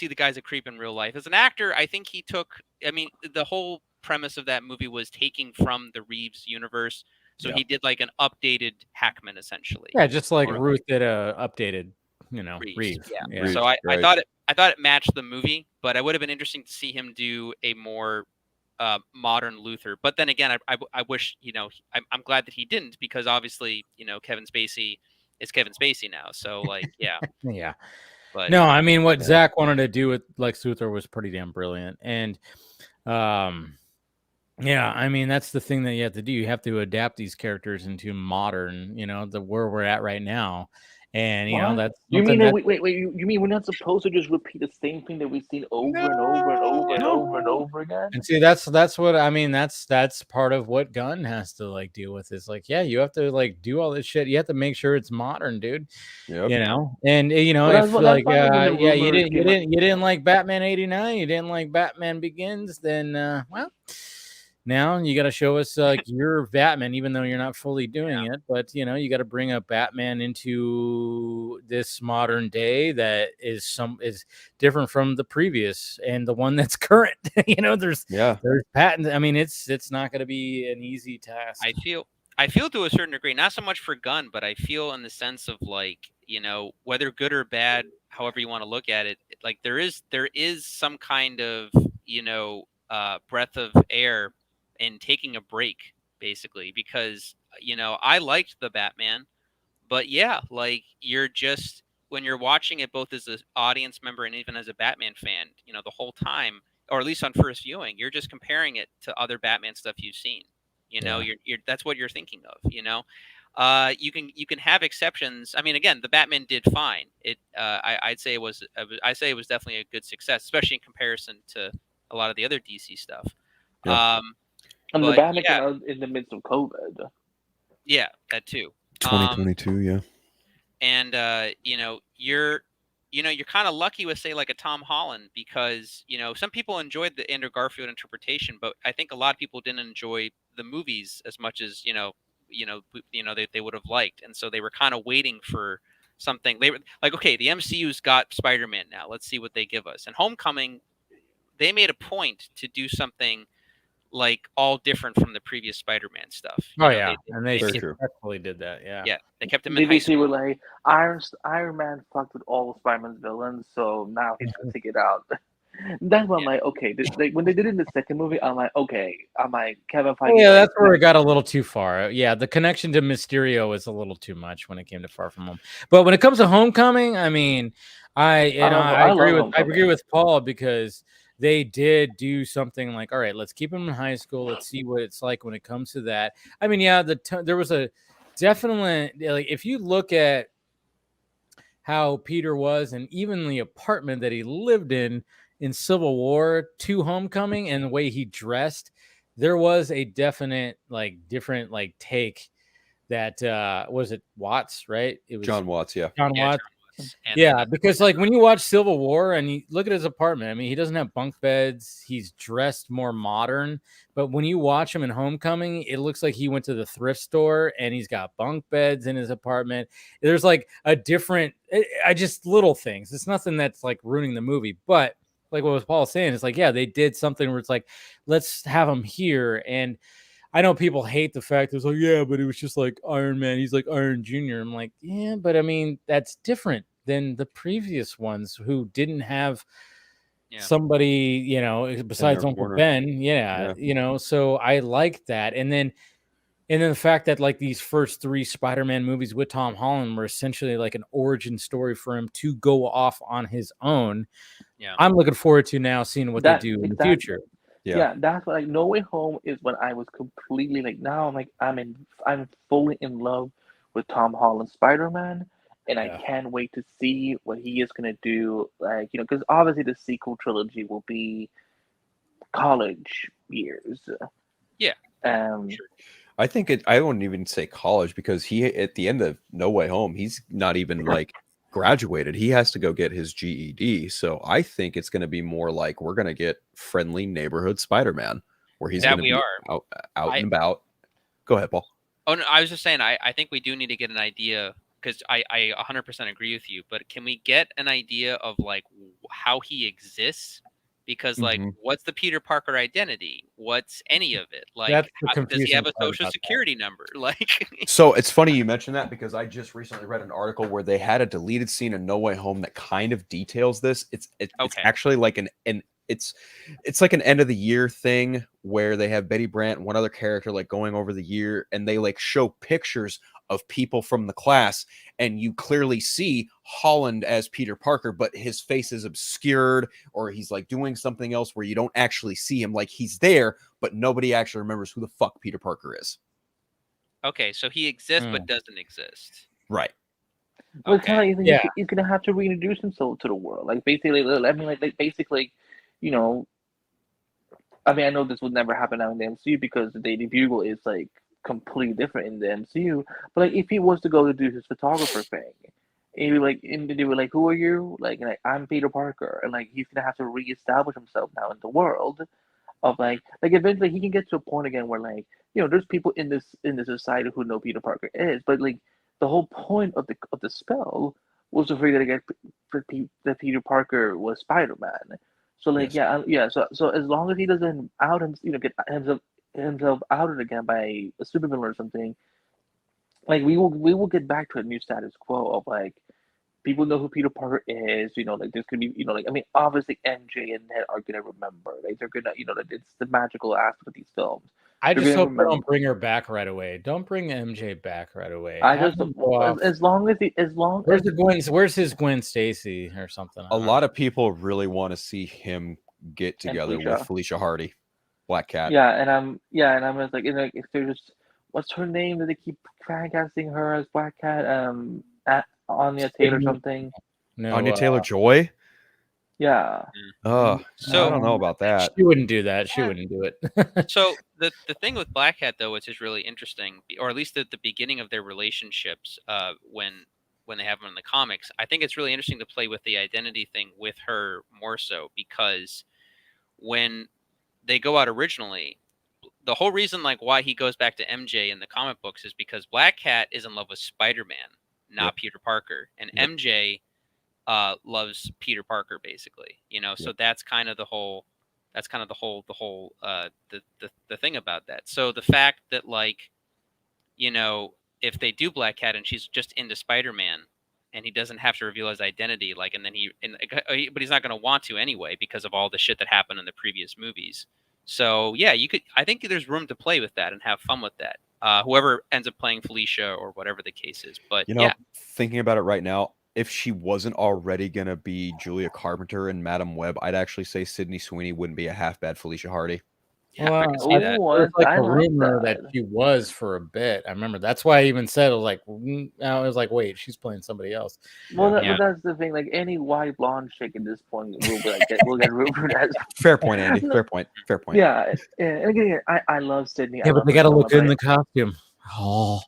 the guy's a creep in real life. As an actor, I think he took. I mean, the whole premise of that movie was taking from the Reeves universe, so he did like an updated Hackman essentially. Yeah, just like Ruth did a updated, Reeves. Yeah. So I thought it matched the movie, but it would have been interesting to see him do a more modern Luthor. But then again, I wish, I'm glad that he didn't, because obviously, Kevin Spacey is Kevin Spacey now. So like, yeah. Yeah. But no, I mean, what Zach wanted to do with Lex Luthor was pretty damn brilliant. And I mean, that's the thing that you have to do. You have to adapt these characters into modern, where we're at right now. And that's wait, you mean we're not supposed to just repeat the same thing that we've seen over and over and over and over and over again? And see, that's what I mean. That's part of what Gunn has to like deal with. Is like, you have to like do all this shit. You have to make sure it's modern, dude. Yep. And if like you didn't like Batman '89, you didn't like Batman Begins, then well. Now you got to show us you're Batman, even though you're not fully doing it. But you got to bring a Batman into this modern day that is different from the previous and the one that's current. There's patents. I mean, it's not going to be an easy task. I feel to a certain degree, not so much for Gunn, but I feel in the sense of like, whether good or bad, however you want to look at it, like there is some kind of breath of air and taking a break, basically, because I liked the Batman, but yeah, like you're just when you're watching it both as an audience member and even as a Batman fan, the whole time, or at least on first viewing, you're just comparing it to other Batman stuff you've seen. You're that's what you're thinking of. You can have exceptions. I mean, again, the Batman did fine. I'd say it was definitely a good success, especially in comparison to a lot of the other DC stuff. Yeah. And the but Batman yeah, came out in the midst of COVID. yeah, that too. 2022, yeah. And you're kind of lucky with, say, like a Tom Holland, because some people enjoyed the Andrew Garfield interpretation, but I think a lot of people didn't enjoy the movies as much as they would have liked, and so they were kind of waiting for something. They were like, okay, the MCU's got Spider-Man now, let's see what they give us. And Homecoming, they made a point to do something like all different from the previous Spider-Man stuff. And they Very true. successfully did that. Yeah. Yeah, they kept him in They high basically school. were like, Iron Man fucked with all of Spider-Man's villains, so now he's gonna take it out. That's why I'm like, okay. When they did it in the second movie, I'm like, okay. I'm like, Kevin Feige. Yeah, that's where it got a little too far. Yeah, the connection to Mysterio was a little too much when it came to Far From Home. But when it comes to Homecoming, I mean, I agree with Paul, because they did do something like, all right, let's keep him in high school. Let's see what it's like when it comes to that. I mean, yeah, there was a definite, like, if you look at how Peter was and even the apartment that he lived in Civil War to Homecoming, and the way he dressed, there was a definite, like, different, like, take that was it Watts, right? It was John Watts, yeah. John Watts. And Yeah, because like when you watch Civil War and you look at his apartment, I mean, he doesn't have bunk beds. He's dressed more modern, but when you watch him in Homecoming, it looks like he went to the thrift store and he's got bunk beds in his apartment. There's like a different, I just little things. It's nothing that's like ruining the movie, but like what was Paul saying, it's like, yeah, they did something where it's like, let's have him here. And I know people hate the fact that it's like, yeah, but it was just like Iron Man. He's like Iron Jr. I'm like, yeah, but I mean, that's different than the previous ones who didn't have somebody, besides Uncle corner. Ben. Yeah, so I like that. And then the fact that like these first 3 Spider-Man movies with Tom Holland were essentially like an origin story for him to go off on his own. Yeah, I'm looking forward to now seeing what they do in the future. Yeah, that's what, like, No Way Home is when I was completely like, now I'm like, I'm fully in love with Tom Holland's Spider-Man, and I can't wait to see what he is gonna do. Like, because obviously the sequel trilogy will be college years. Yeah. Sure. I think I wouldn't even say college, because he, at the end of No Way Home, he's not even like graduated. He has to go get his GED. So I think it's going to be more like we're going to get friendly neighborhood Spider-Man, where he's going to be out and about. Go ahead, Paul. Oh no, I was just saying, I think we do need to get an idea, because I 100% agree with you. But can we get an idea of like how he exists? Because like, what's the Peter Parker identity? What's any of it? Like, does he have a social security number? Like, so it's funny you mentioned that, because I just recently read an article where they had a deleted scene in No Way Home that kind of details this. It's actually like it's like an end of the year thing where they have Betty Brant and one other character like going over the year, and they like show pictures of people from the class, and you clearly see Holland as Peter Parker, but his face is obscured, or he's like doing something else where you don't actually see him. Like, he's there, but nobody actually remembers who the fuck Peter Parker is. Okay, so he exists but doesn't exist. Right. Well, it's kind of like he's gonna have to reintroduce himself to the world. Like, basically, I mean, like basically, I mean, I know this would never happen now in the MCU because the Daily Bugle is like completely different in the MCU. But like, if he was to go to do his photographer thing, and they were like, "Who are you?" Like, I'm Peter Parker, and like he's gonna have to reestablish himself now in the world of like eventually he can get to a point again where like there's people in this society who know Peter Parker is, but like the whole point of the spell was to figure that Peter Parker was Spider-Man. So like so as long as he doesn't out him get himself outed again by a supervillain or something, like we will get back to a new status quo of like people know who Peter Parker is. You know, like there's gonna be, you know, like I mean, obviously MJ and Ned are gonna remember. Like they're gonna, you know, like it's the magical aspect of these films. I They're just gonna hope they remember. don't bring her back right away. Don't bring MJ back right away. I Have just him go off. as long as he, as long Where's as the Gwen? Where's his Gwen Stacy or something? A lot of people really want to see him get together with Felicia Hardy, Black Cat. Yeah, and I'm just like, if they're just, what's her name that they keep casting her as Black Cat? Anya Taylor something. No, Anya Taylor-Joy. Yeah. Oh, So I don't know about that. She wouldn't do that. She wouldn't do it. So the thing with Black Cat though, which is really interesting, or at least at the beginning of their relationships, when they have them in the comics, I think it's really interesting to play with the identity thing with her more so, because when they go out originally, the whole reason like why he goes back to MJ in the comic books is because Black Cat is in love with Spider-Man, not Peter Parker, and MJ loves Peter Parker basically, you know. So that's kind of the whole the thing about that. So the fact that, like, you know, if they do Black Cat and she's just into Spider-Man and he doesn't have to reveal his identity, like, and then but he's not going to want to anyway because of all the shit that happened in the previous movies. So yeah, I think there's room to play with that and have fun with that. Whoever ends up playing Felicia or whatever the case is. But you know, thinking about it right now, if she wasn't already going to be Julia Carpenter and Madam Web, I'd actually say Sydney Sweeney wouldn't be a half bad Felicia Hardy. Yeah, well, I can see that. There was like a rumor that she was for a bit. I remember that's why I even said I was like, wait, she's playing somebody else. Well, but that's the thing. Like any white blonde chick at this point will be like will get rumored as. Fair point, Andy. Fair point. Fair point. Yeah, and again, I love Sydney. Yeah, but they got to look good in the costume. Oh.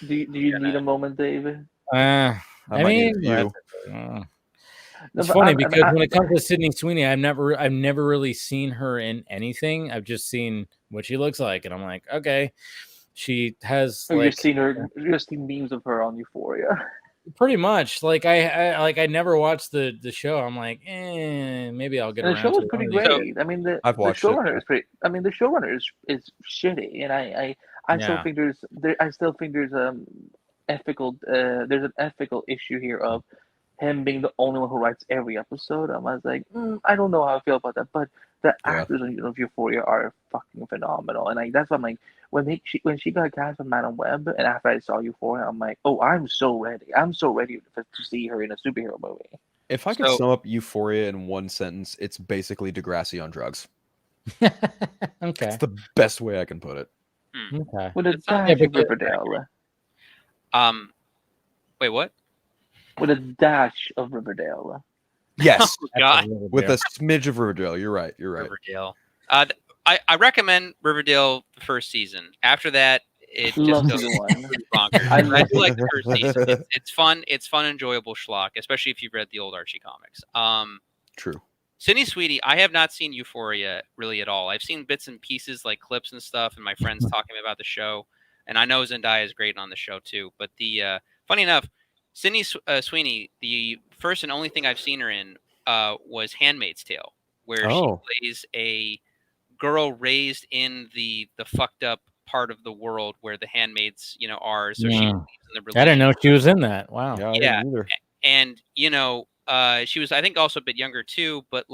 Do you need a moment, David? I mean, it's funny because when it comes to Sydney Sweeney, I've never really seen her in anything. I've just seen what she looks like, and I'm like, okay, she has. You've seen memes of her on Euphoria. Pretty much, like I never watched the show. I'm like, maybe I'll get around. The show was pretty great. I mean, the showrunner is pretty. I mean, the showrunner is shitty, and I still think there's ethical there's an ethical issue here of him being the only one who writes every episode. I was like, I don't know how I feel about that, but the actors on Euphoria are fucking phenomenal, and that's why I'm like, when she got cast with Madam Web, and after I saw Euphoria, I'm like, oh, I'm so ready to see her in a superhero movie. If I could sum up Euphoria in one sentence, it's basically Degrassi on drugs. Okay, it's the best way I can put it. Okay, with a dash of Riverdale. Wait, what? With a dash of Riverdale. Yes, God. With a smidge of Riverdale. You're right. Riverdale. I recommend Riverdale the first season. After that, it just goes bonkers. I do like the first season. It's fun. It's fun, enjoyable schlock, especially if you've read the old Archie comics. True. Sydney Sweeney, I have not seen Euphoria really at all. I've seen bits and pieces, like clips and stuff, and my friends talking about the show. And I know Zendaya is great on the show too. But funny enough, Sydney Sweeney, the first and only thing I've seen her in was Handmaid's Tale, where she plays a girl raised in the fucked up part of the world where the handmaids, are. So she believes in the religion. I didn't know she was in that. Wow. Yeah. And she was, I think, also a bit younger too. But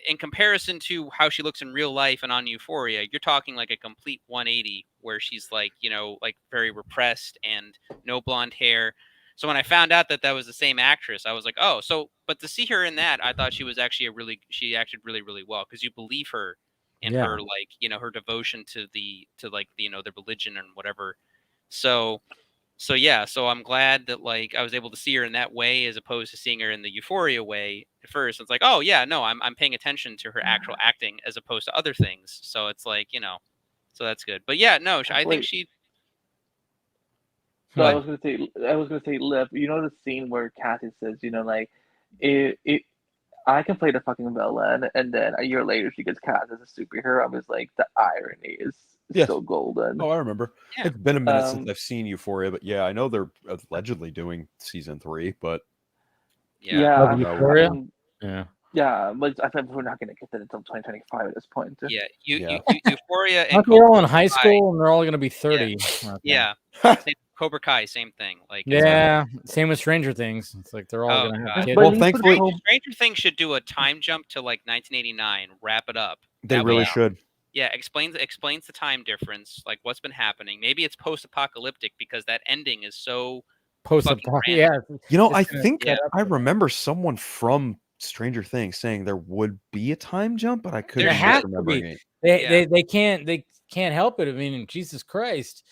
in comparison to how she looks in real life and on Euphoria, you're talking like a complete 180, where she's like very repressed and no blonde hair. So when I found out that was the same actress, I was like, oh, but to see her in that, I thought she was actually she acted really, really well, because you believe her in her, her devotion to the religion and whatever. So I'm glad that I was able to see her in that way as opposed to seeing her in the Euphoria way at first. It's like, oh yeah, no, I'm paying attention to her actual acting as opposed to other things. So it's like, so that's good. But yeah, no, I think she. So I was gonna say, Liv, the scene where Kathy says, I can play the fucking villain, and then a year later she gets cast as a superhero. I was like, the irony is so golden. Oh, I remember. Yeah. It's been a minute since I've seen Euphoria, but yeah, I know they're allegedly doing season 3, but Euphoria. Yeah, but I think we're not going to get that until 2025 at this point. Yeah, Euphoria. And they're all in high school and they're all going to be 30. Yeah. Cobra Kai, same thing. Like yeah, same with Stranger Things. It's like they're all gonna have kids. Well, thankfully, Stranger Things should do a time jump to like 1989, wrap it up. They really should. Yeah, explains the time difference, like what's been happening. Maybe it's post-apocalyptic because that ending is so post-apocalyptic. Yeah, you know, I think I remember someone from Stranger Things saying there would be a time jump, but I couldn't remember it. They can't help it. I mean, Jesus Christ,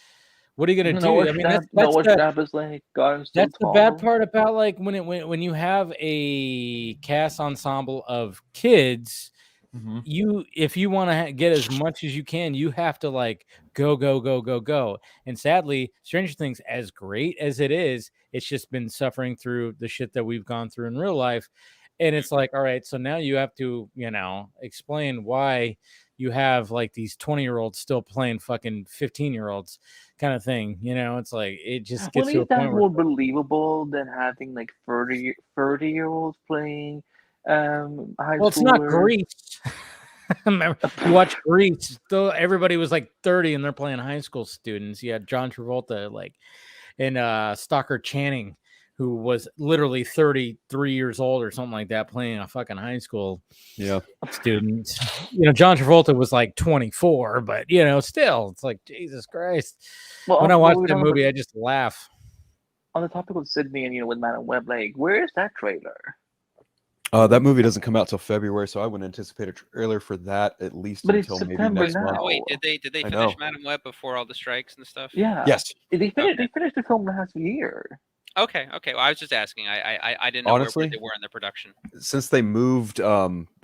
what are you gonna do? I mean, that's the bad part about like when you have a cast ensemble of kids. If you want to get as much as you can, you have to like go. And sadly, Stranger Things, as great as it is, it's just been suffering through the shit that we've gone through in real life. And it's like, all right, so now you have to, explain why you have like these 20-year-olds still playing fucking 15-year-olds kind of thing. It's like it just gets to a point more believable than having like 30-year-olds playing well, it's not Grease. Remember, you watch Grease, though everybody was like 30 and they're playing high school students. You had John Travolta, like, and Stockard Channing, who was literally 33 years old or something like that, playing a fucking high school student. John Travolta was like 24, but still, it's like Jesus Christ. Well, when I watch that movie, I just laugh. On the topic of Sydney and with Madam Web, like, where is that trailer? That movie doesn't come out till February, so I wouldn't anticipate a trailer for that at least until maybe next month. Oh, wait, did they finish Madam Web before all the strikes and stuff? Yeah. Yes. They finished the film last year. Okay. Well, I was just asking. I didn't know Honestly, where they were in the production. Since they moved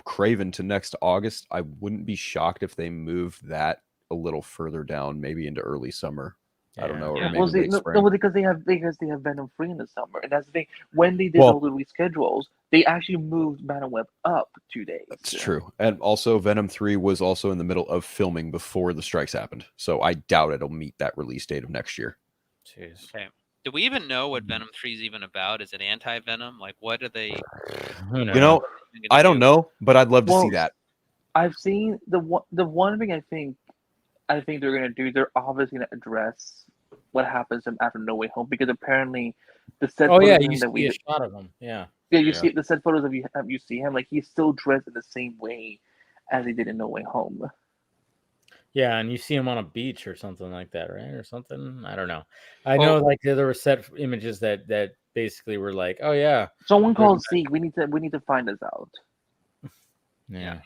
Craven to next August, I wouldn't be shocked if they moved that a little further down, maybe into early summer. I don't know, or maybe late spring. No, because they have Venom 3 in the summer, and that's the thing. When they did all the reschedules, they actually moved Madam Web up 2 days. That's true, and also Venom 3 was also in the middle of filming before the strikes happened, so I doubt it'll meet that release date of next year. Jeez. Okay. Do we even know what Venom 3 is even about? Is it anti-Venom? Like, what are they? I don't know, but I'd love to see that. I've seen the one thing I think they're gonna do. They're obviously gonna address what happens to him after No Way Home, because apparently the set. You see a shot of him. Yeah. You see the set photos of you see him, like he's still dressed in the same way as he did in No Way Home. Yeah, and you see him on a beach or something like that, right? Or something. I don't know. I know like there were set images that basically were like, oh yeah. Someone called Zeke. We need to find this out. Yeah.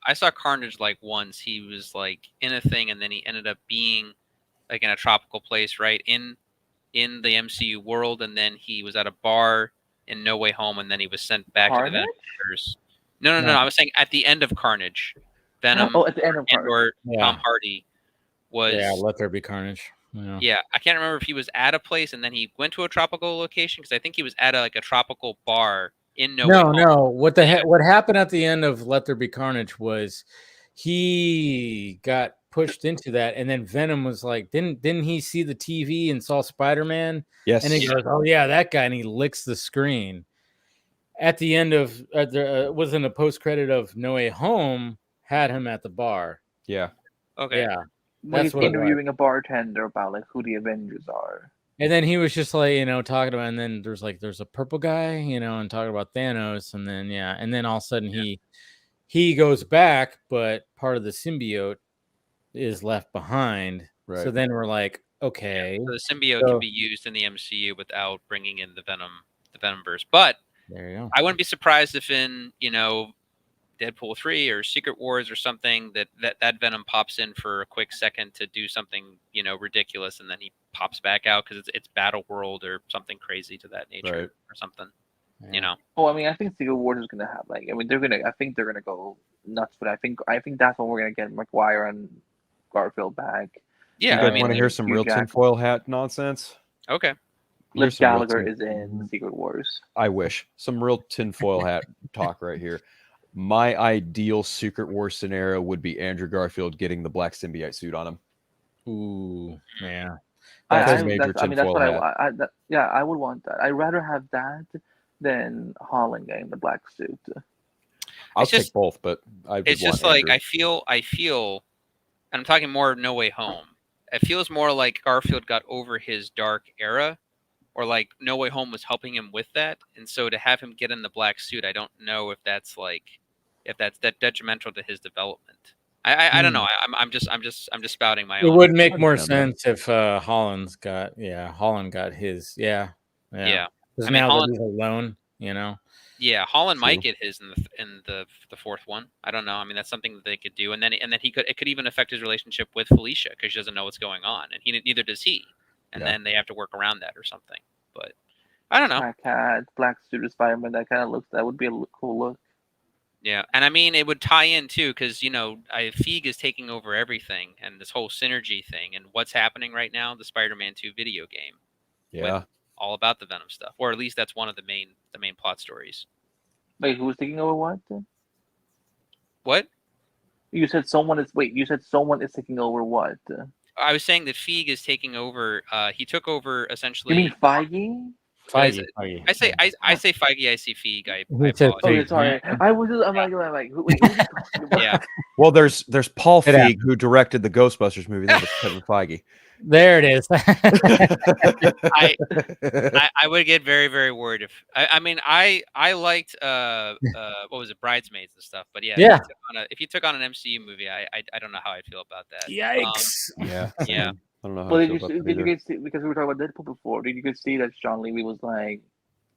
I saw Carnage like once. He was like in a thing, and then he ended up being like in a tropical place, right in the MCU world, and then he was at a bar in No Way Home, and then he was sent back to the Avengers. No. I was saying at the end of Carnage, Venom at the end of Carnage. or Tom Hardy was. Yeah, Let There Be Carnage. Yeah, I can't remember if he was at a place and then he went to a tropical location, because I think he was at a tropical bar in No Way Home. No. What happened at the end of Let There Be Carnage was he got pushed into that, and then Venom was like, didn't he see the TV and saw Spider-Man? Yes. And he goes, oh yeah, that guy, and he licks the screen. At the end of was in the post credit of No Way Home, had him at the bar. Yeah. Okay. Yeah. When he's interviewing a bartender about like who the Avengers are. And then he was just like, talking about, and then there's a purple guy, and talking about Thanos, and then and then all of a sudden he goes back, but part of the symbiote is left behind. Right. So then we're like, okay. So the symbiote can be used in the MCU without bringing in the Venomverse. But there you go. I wouldn't be surprised if in, Deadpool 3 or Secret Wars or something that Venom pops in for a quick second to do something, ridiculous, and then he pops back out because it's Battle World or something crazy to that nature or something. Oh, I mean, I think Secret Wars is gonna have I think they're gonna go nuts, but I think that's when we're gonna get McGuire and Garfield back. Yeah, you guys want to hear some real tinfoil hat nonsense? Okay. Liv Gallagher is in Secret Wars. I wish. Some real tinfoil hat talk right here. My ideal Secret Wars scenario would be Andrew Garfield getting the black symbiote suit on him. Ooh, yeah. That's what I would want that. I'd rather have that than Holland getting the black suit. I'll take both, but it's just like I feel, and I'm talking more No Way Home. it feels more like Garfield got over his dark era, or like No Way Home was helping him with that. And so to have him get in the black suit, I don't know if that's that detrimental to his development. I don't know. I'm just spouting my It own. would make more sense if Holland got his. Yeah. Yeah. Because I mean, now Holland, that he's alone, you know. Yeah, Holland True. might get his in the fourth one. I don't know. I mean, that's something that they could do, and then it could even affect his relationship with Felicia because she doesn't know what's going on, and neither does he, and Yeah. then they have to work around that or something. But I don't know. Black cat, black suit Spider-Man. That would be a cool look. Yeah, and I mean, it would tie in too because Feig is taking over everything, and this whole synergy thing, and what's happening right now, the Spider-Man 2 video game. Yeah. All about the Venom stuff, or at least that's one of the main plot stories. Wait, who's taking over what? What? You said someone is. Wait, you said someone is taking over what? I was saying that Feig is taking over. He took over essentially. You mean Feige? Feige. I say Feige. I see Feig. I said apologize. Okay, sorry. I'm like, wait, who's he talking about? Yeah. Well, there's Paul Get Feig who directed the Ghostbusters movie. That was Kevin Feige. There it is. I would get very, very worried if I liked what was it, Bridesmaids and stuff, but Yeah. if you took on an MCU movie, I don't know how I'd feel about that. Yikes. Yeah. Yeah. I don't know how Well, I did feel you about that either. guys see, because we were talking about Deadpool before? Did you guys see that Sean Levy was like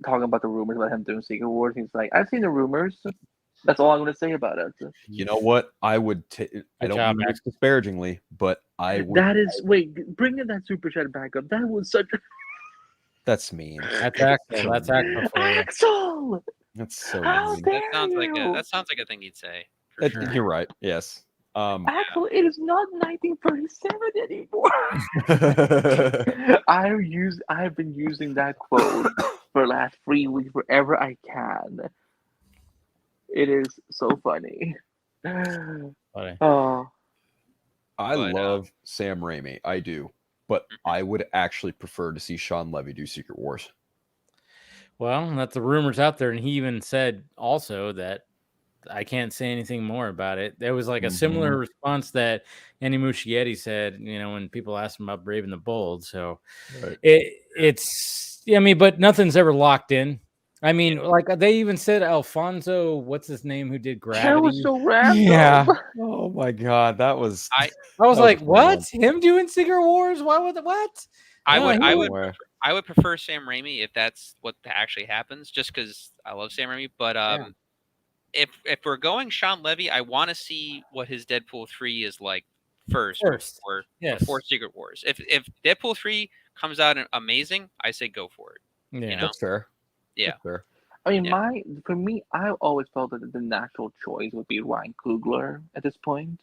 talking about the rumors about him doing Secret Wars? He's like, I've seen the rumors. That's all I'm going to say about it. You know what? I would. I don't mean this disparagingly, but I would. That is bringing that super chat back up. That was such. That's mean. That's Axel. That's Axel for you. Axel. That's so How mean. dare That sounds like a thing he'd say. For sure. You're right. Yes. Axel, it is not 1937 anymore. I've been using that quote for the last 3 weeks wherever I can. It is so funny. Oh, I love Sam Raimi. I do, but I would actually prefer to see Sean Levy do Secret Wars. Well, that's the rumors out there, and he even said also that I can't say anything more about it. There was like a similar response that Andy Muschietti said, when people asked him about Brave and the Bold. So but nothing's ever locked in. I mean, like they even said Alfonso, what's his name, who did Gravity? that was so random. Yeah. Oh my God, that was. I was like, what? Him doing Secret Wars? Why would what? I would prefer Sam Raimi if that's what actually happens, just because I love Sam Raimi. But if we're going Sean Levy, I want to see what his Deadpool 3 is like first. Before Secret Wars. If Deadpool 3 comes out amazing, I say go for it. Yeah, that's fair. Yeah. That's fair. I mean, for me, I always felt that the natural choice would be Ryan Coogler at this point.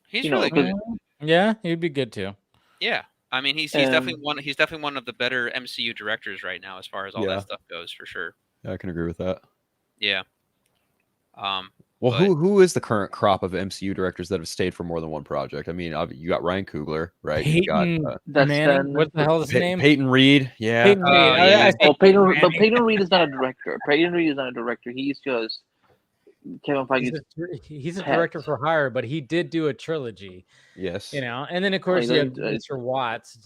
He's really good. Yeah, he'd be good too. Yeah. I mean, he's definitely one of the better MCU directors right now as far as all that stuff goes, for sure. Yeah, I can agree with that. Yeah. Well, who is the current crop of MCU directors that have stayed for more than one project? I mean, you got Ryan Coogler, right? You got what the hell is his name? Peyton Reed. Yeah. Peyton Reed. Peyton Reed is not a director. Peyton Reed is not a director. He's just Kevin Feige. He's a director for hire, but he did do a trilogy. Yes. And then of course you have Mr. Watts.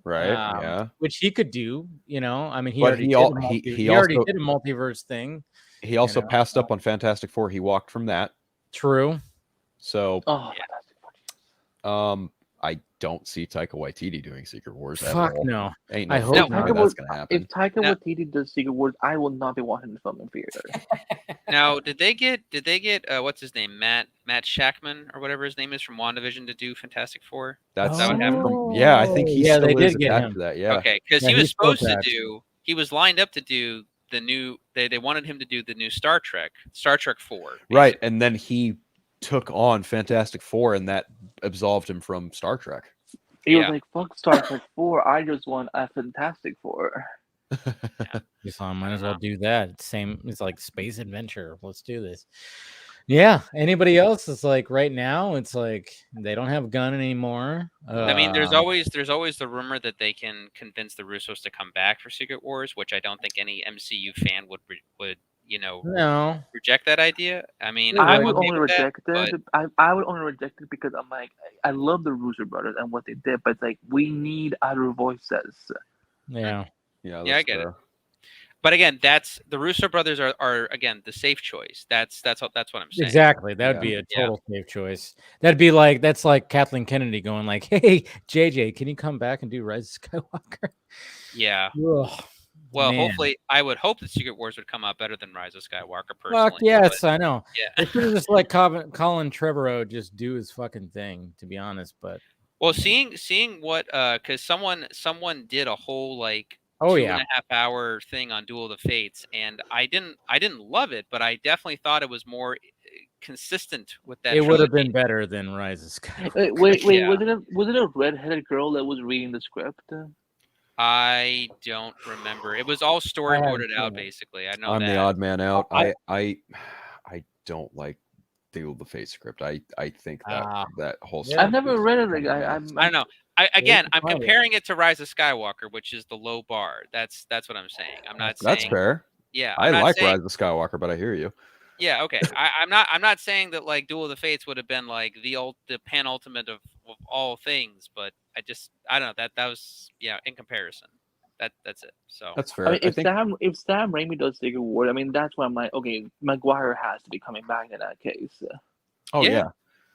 Right. Yeah. Which he could do. I mean, he already did a multiverse thing. He also passed up on Fantastic Four. He walked from that. True. So, I don't see Taika Waititi doing Secret Wars. Fuck no. Ain't I hope not. That's gonna happen. If Taika Waititi does Secret Wars, I will not be watching the film in theater. Now, did they get what's his name, Matt Shackman or whatever his name is from WandaVision to do Fantastic Four? That's I think he still they is did get attached him. to that. Yeah. Okay, because he was supposed to do. He was lined up to do the new. They wanted him to do the new Star Trek 4. Basically. Right, and then he took on Fantastic Four, and that absolved him from Star Trek. He was like, "Fuck Star Trek 4. I just want a Fantastic Four." So I might as well do that. It's like space adventure. Let's do this. Yeah. Anybody else? It's like right now, it's like they don't have Gunn anymore. I mean, there's always the rumor that they can convince the Russos to come back for Secret Wars, which I don't think any MCU fan would No. reject that idea. I mean, I I'm would okay only with that, reject but it. I would only reject it because I'm like, I love the Russo brothers and what they did, but it's like we need other voices. Yeah. Yeah, yeah, I get it. But again, that's the Russo brothers are again the safe choice. That's what I'm saying. Exactly. That would be a total safe choice. That's like Kathleen Kennedy going like, "Hey, JJ, can you come back and do Rise of Skywalker?" Yeah. Ugh, Well, man. hopefully, I would hope that Secret Wars would come out better than Rise of Skywalker. Personally, Fuck yes, but, I know. Yeah. They should have just let Colin Trevorrow just do his fucking thing, to be honest. But well, seeing what because someone did a whole like Oh, 2.5 hour thing on Duel of the Fates, and I didn't love it, but I definitely thought it was more consistent with that. it would have trilogy. been better than Rise of Skywalker. Wait, Yeah. was it a redheaded girl that was reading the script? I don't remember. It was all storyboarded out, basically. I know I'm that. the odd man out. I don't like Duel of the Fate script. I think that whole. I've never read it. Like, I don't know. I'm comparing it to Rise of Skywalker, which is the low bar. That's what I'm saying. I'm not saying That's fair. Yeah, I like Rise of Skywalker, but I hear you. Yeah, okay. I'm not saying that like Duel of the Fates would have been like the penultimate of all things, but I don't know that was in comparison. That's it. So that's fair. I mean, if Sam Raimi does Secret War, I mean that's why I'm like, okay, Maguire has to be coming back in that case. Oh yeah.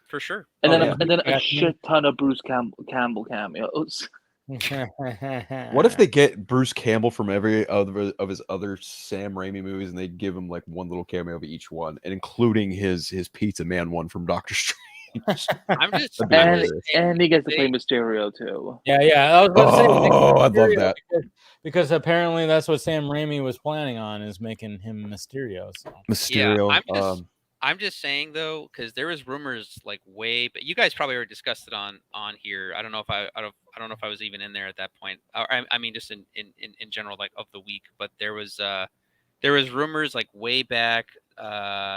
For sure. And then a shit ton of Bruce Campbell cameos. What if they get Bruce Campbell from every other of his other Sam Raimi movies, and they give him like one little cameo of each one, and including his Pizza Man one from Doctor Strange? and he gets to play Mysterio too. Yeah. I was about to say. I'd love that. Because apparently that's what Sam Raimi was planning on, is making him Mysterio. So. Mysterio. Yeah, I'm just saying though, because there was rumors like but you guys probably already discussed it on here. I don't know if I don't know if I was even in there at that point. Or, I mean, just in general, like of the week. But there was rumors like way back.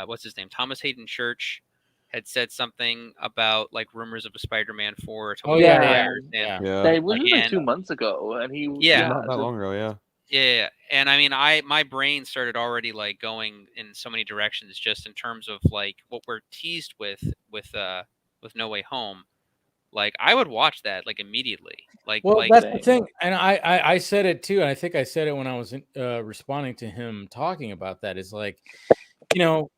What's his name? Thomas Hayden Church had said something about like rumors of a Spider-Man 4. That was like 2 months ago, and he not that long ago, Yeah, and I mean, my brain started already like going in so many directions, just in terms of like what we're teased with No Way Home. Like, I would watch that like immediately. That's the thing, and I said it too, and I think I said it when I was responding to him talking about that. Is like,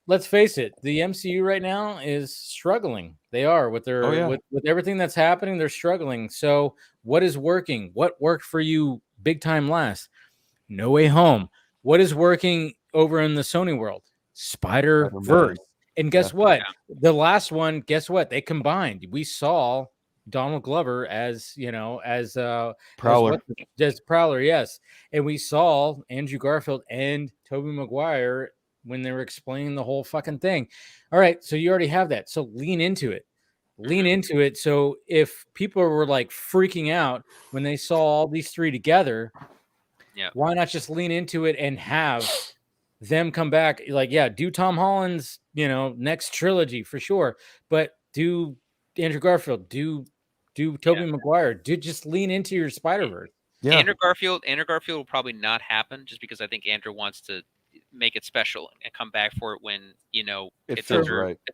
let's face it, the MCU right now is struggling. They are with their with everything that's happening. They're struggling. So, what is working? What worked for you big time last? No Way Home. What is working over in the Sony world? Spider-Verse. And guess what? The last one, guess what? They combined. We saw Donald Glover as Prowler. As Prowler, yes. And we saw Andrew Garfield and Tobey Maguire when they were explaining the whole fucking thing. All right, so you already have that. So lean into it. So if people were like freaking out when they saw all these three together, why not just lean into it and have them come back? Like, do Tom Holland's, next trilogy for sure, but do Andrew Garfield, do Tobey Maguire, just lean into your Spider-Verse. Yeah. Andrew Garfield will probably not happen, just because I think Andrew wants to make it special and come back for it when it's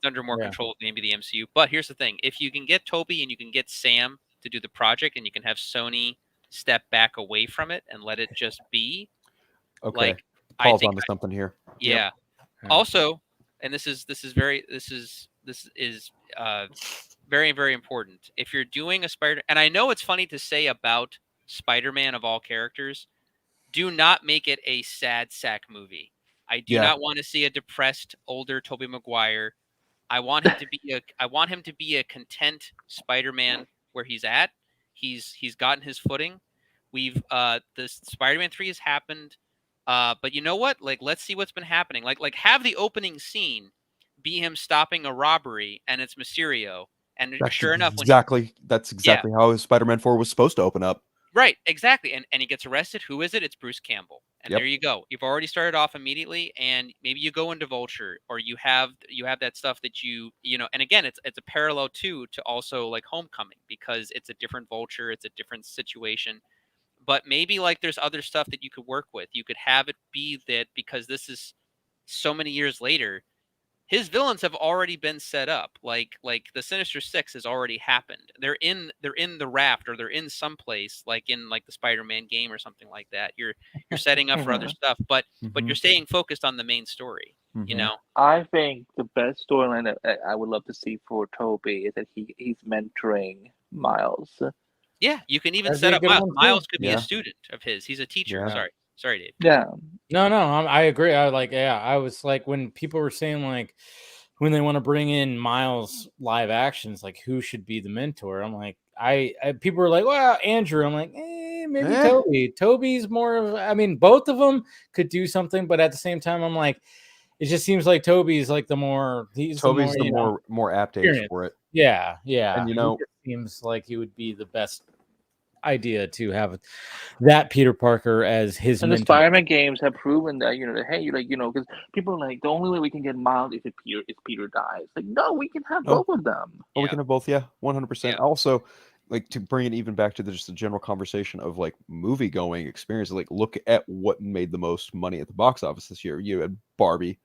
under more control of maybe the MCU. But here's the thing: if you can get Tobey and you can get Sam to do the project, and you can have Sony step back away from it and let it just be. Okay. Like, Paul's onto something here. Yeah. Yep. Also, and this is very very, very important. If you're doing a and I know it's funny to say about Spider-Man of all characters, do not make it a sad sack movie. I do not want to see a depressed older Tobey Maguire. I want him to be a content Spider-Man where he's at. He's gotten his footing. We've the Spider-Man 3 has happened. But you know what? Like, let's see what's been happening. Like have the opening scene be him stopping a robbery, and it's Mysterio. And sure enough, that's exactly how Spider-Man 4 was supposed to open up. Right, exactly. And he gets arrested. Who is it? It's Bruce Campbell. And there you go. You've already started off immediately, and maybe you go into Vulture, or you have that stuff that and again, it's a parallel to also like Homecoming, because it's a different Vulture, it's a different situation. But maybe like there's other stuff that you could work with. You could have it be that because this is so many years later, his villains have already been set up. Like the Sinister Six has already happened. They're in the raft, or they're in someplace like in like the Spider-Man game or something like that. You're setting up for other stuff, but you're staying focused on the main story. You know. I think the best storyline that I would love to see for Toby is that he's mentoring Miles. Yeah, you can even That'd set be a up good Miles. one, too. Miles could be Yeah. a student of his. He's a teacher. Yeah. Sorry, Dave. Yeah. No, I agree. I was like, when people were saying like when they want to bring in Miles live actions, like who should be the mentor? I'm like, I people were like, well, Andrew. I'm like, maybe Toby. Toby's more of. I mean, both of them could do something, but at the same time, I'm like, it just seems like Toby's like the more. Toby's the more apt age for it. Yeah. And It just seems like he would be the best idea to have that Peter Parker as his And the mentor. Spider-Man games have proven that that, hey, because people are like, the only way we can get Miles is if Peter dies. Like, no, we can have both of them. Oh, we can have both. Yeah, 100%. Also, like, to bring it even back to just the general conversation of like movie going experience, like look at what made the most money at the box office this year. You had Barbie,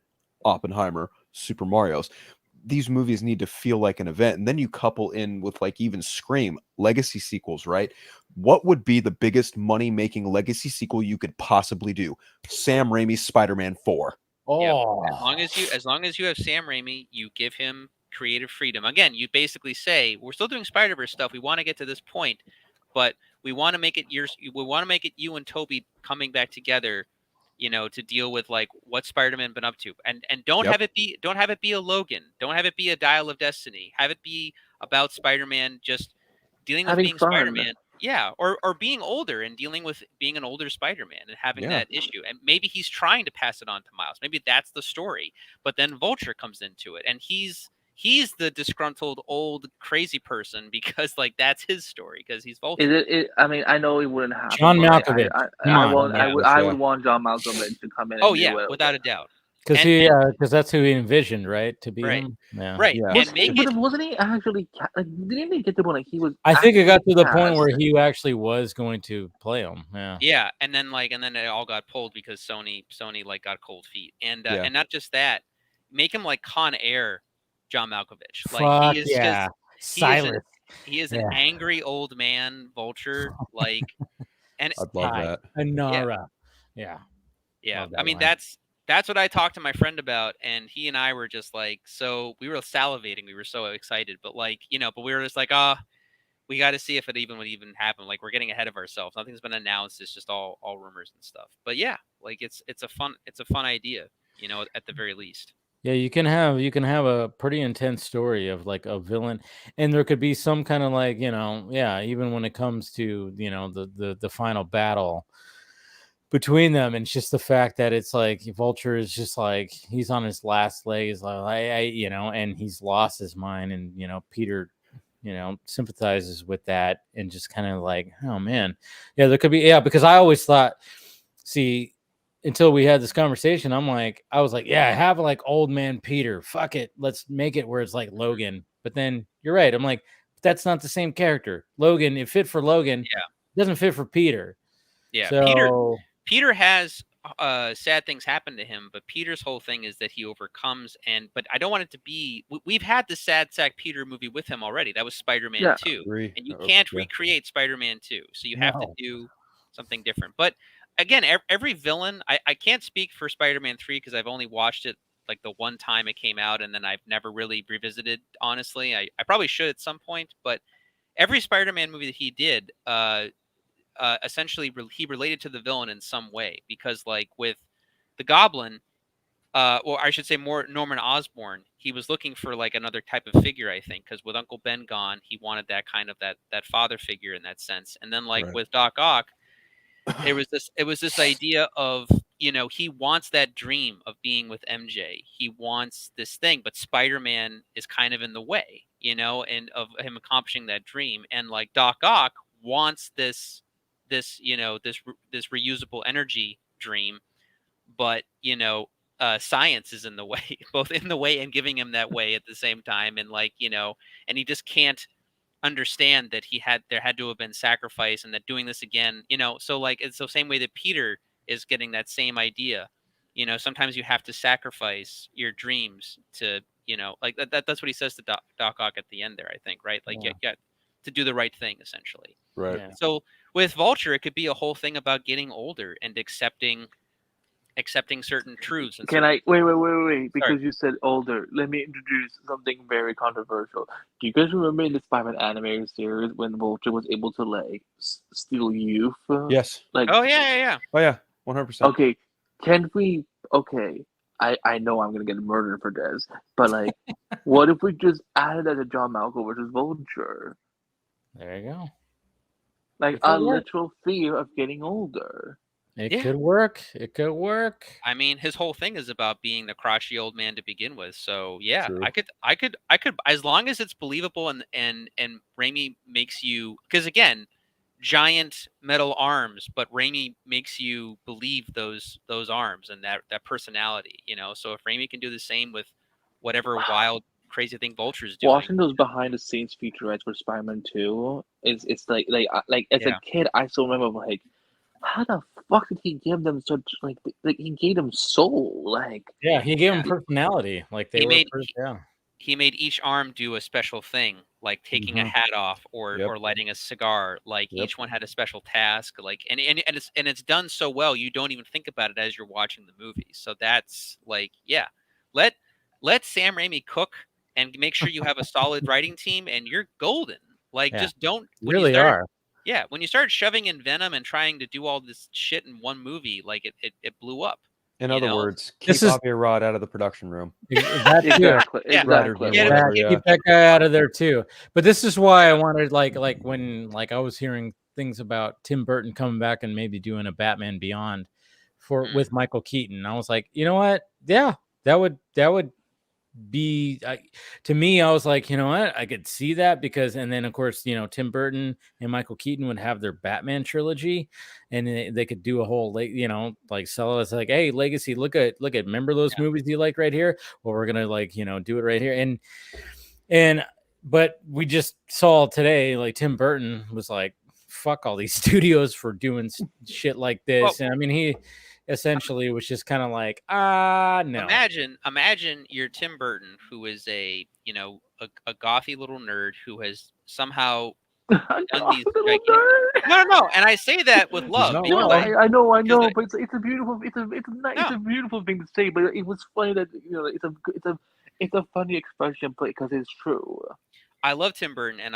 Oppenheimer, Super Mario's. These movies need to feel like an event, and then you couple in with like even Scream legacy sequels, right? What would be the biggest money-making legacy sequel you could possibly do? Sam Raimi's Spider-Man 4. Oh, as long as you have Sam Raimi, you give him creative freedom. Again, you basically say, we're still doing Spider-Verse stuff. We want to get to this point, but we want to make it you and Toby coming back together, to deal with like what Spider-Man been up to, and don't have it be a Logan, don't have it be a Dial of Destiny, have it be about Spider-Man just dealing with being Spider-Man, or being older and dealing with being an older Spider-Man and having that issue, and maybe he's trying to pass it on to Miles. Maybe that's the story, but then Vulture comes into it, and he's the disgruntled old crazy person because like that's his story because he's Vulture. I mean, I know it wouldn't happen. John Malkovich. I would want John Malkovich to come in. Oh yeah, without a doubt. Because that's who he envisioned, right? To be him, right? Yeah. Wasn't he actually? Like, didn't he get to the point like he was? I think it got to the point where he actually was going to play him. Yeah. Yeah, and then it all got pulled because Sony like got cold feet, and not just that, make him like Con Air, John Malkovich. Like he is Silas. He is an angry old man Vulture. Like, and I'd love that. Anara. Yeah. I mean that's what I talked to my friend about, and he and I were just like, so we were salivating, we were so excited, but like, but we were just like, we got to see if it would even happen. Like, we're getting ahead of ourselves. Nothing's been announced. It's just all rumors and stuff. But yeah, like it's a fun idea, at the very least. Yeah, you can have a pretty intense story of like a villain, and there could be some kind of like, even when it comes to, the final battle between them, and it's just the fact that it's like Vulture is just like he's on his last leg, is like and he's lost his mind, and Peter sympathizes with that, and just kind of like, oh man, there could be, because I always thought, until we had this conversation, I was like, have like old man Peter, fuck it, let's make it where it's like Logan. But then you're right, I'm like, that's not the same character. Logan, it fit for Logan, it doesn't fit for Peter. So Peter has sad things happen to him, but Peter's whole thing is that he overcomes. But I don't want it to be. We've had the sad sack Peter movie with him already. That was Spider-Man 2, and you can't recreate Spider-Man 2, so you have to do something different. But again, every villain. I can't speak for Spider-Man 3 because I've only watched it like the one time it came out, and then I've never really revisited. Honestly, I probably should at some point, but every Spider-Man movie that he did, essentially he related to the villain in some way, because like with the Goblin, or I should say more Norman Osborn, he was looking for like another type of figure, I think, because with Uncle Ben gone, he wanted that kind of that father figure in that sense. And then like with Doc Ock, it was this idea of, he wants that dream of being with MJ. He wants this thing, but Spider-Man is kind of in the way, and of him accomplishing that dream. And like Doc Ock wants this reusable energy dream, but science is in the way, both in the way and giving him that way at the same time. And like, and he just can't understand that there had to have been sacrifice, and that doing this again, so like it's the same way that Peter is getting that same idea You know, sometimes you have to sacrifice your dreams to, you know, like that's what he says to Doc Ock at the end there, I think, right? Like you got to do the right thing, essentially. Right. Yeah. So with Vulture, it could be a whole thing about getting older and accepting certain truths. And Can certain... wait? Because you said older. Let me introduce something very controversial. Do you guys remember in the Spider-Man animated series when Vulture was able to like steal youth? Yes. Like. Oh yeah. Oh yeah. 100%. Okay. Can we? Okay. I know I'm gonna get murdered for this, but like, what if we just added as a John Malkovich versus Vulture? There you go. Like a literal fear of getting older. It could work. It could work. I mean, his whole thing is about being the crotchety old man to begin with. So yeah, True. I could, as long as it's believable and Raimi makes you, because again, giant metal arms, but Raimi makes you believe those arms and that personality, you know. So if Raimi can do the same with whatever wild crazy thing Vulture's doing. Watching those behind the scenes featurettes for Spider-Man 2 it's like as a kid I still remember like, how the fuck did he give them such like he gave them soul, like he gave them personality, like he made each arm do a special thing, like taking a hat off or lighting a cigar. Like each one had a special task, like and it's done so well you don't even think about it as you're watching the movie. So that's like, let Sam Raimi cook and make sure you have a solid writing team and you're golden. Like just don't really are. Yeah, when you start shoving in Venom and trying to do all this shit in one movie, like it blew up. In other words, keep Bobby Rod out of the production room. Exactly. Yeah. Keep that guy out of there too. But this is why I wanted like when I was hearing things about Tim Burton coming back and maybe doing a Batman Beyond with Michael Keaton. I was like, you know what? Yeah, that would be to me. I was like, you know what? I could see that because, and then of course, you know, Tim Burton and Michael Keaton would have their Batman trilogy, and they could do a whole, you know, like sell us like, hey, legacy, look at remember those movies you like right here? Well, we're gonna like, you know, do it right here, but we just saw today like Tim Burton was like, fuck all these studios for doing shit like this, and I mean he essentially was just kind of like, no. Imagine you're Tim Burton, who is a gothy little nerd who has somehow done these no, and I say that with love. I know, but it's a beautiful, it's a beautiful thing to say. But it was funny that it's a funny expression, because it's true. I love Tim Burton, and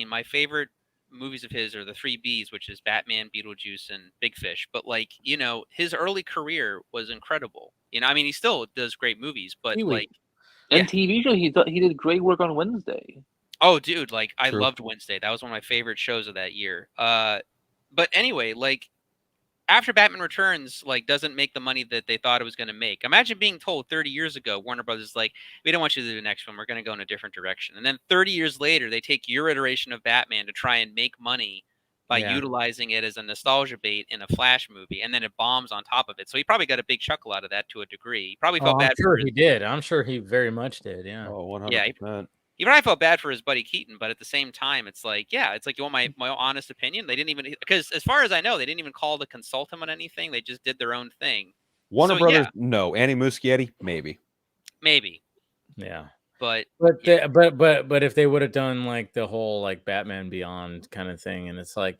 my favorite movies of his are the 3 Bs, which is Batman, Beetlejuice, and Big Fish. But like, you know, his early career was incredible. You know, I mean, he still does great movies, but and TV show, he did great work on Wednesday. Oh, dude, like I loved Wednesday. That was one of my favorite shows of that year. But anyway, like after Batman Returns, like doesn't make the money that they thought it was going to make. Imagine being told 30 years ago, Warner Brothers is like, we don't want you to do the next one. We're going to go in a different direction. And then 30 years later, they take your iteration of Batman to try and make money by utilizing it as a nostalgia bait in a Flash movie, and then it bombs on top of it. So he probably got a big chuckle out of that to a degree. He probably felt bad. I'm sure he did. I'm sure he very much did. Yeah. Oh, 100%. Yeah. He probably felt bad for his buddy Keaton, but at the same time, it's like, you want my honest opinion? They didn't even, because as far as I know, they didn't even call to consult him on anything. They just did their own thing. Warner Brothers, no. Annie Muschietti, maybe. Yeah. But if they would have done like the whole like Batman Beyond kind of thing, and it's like,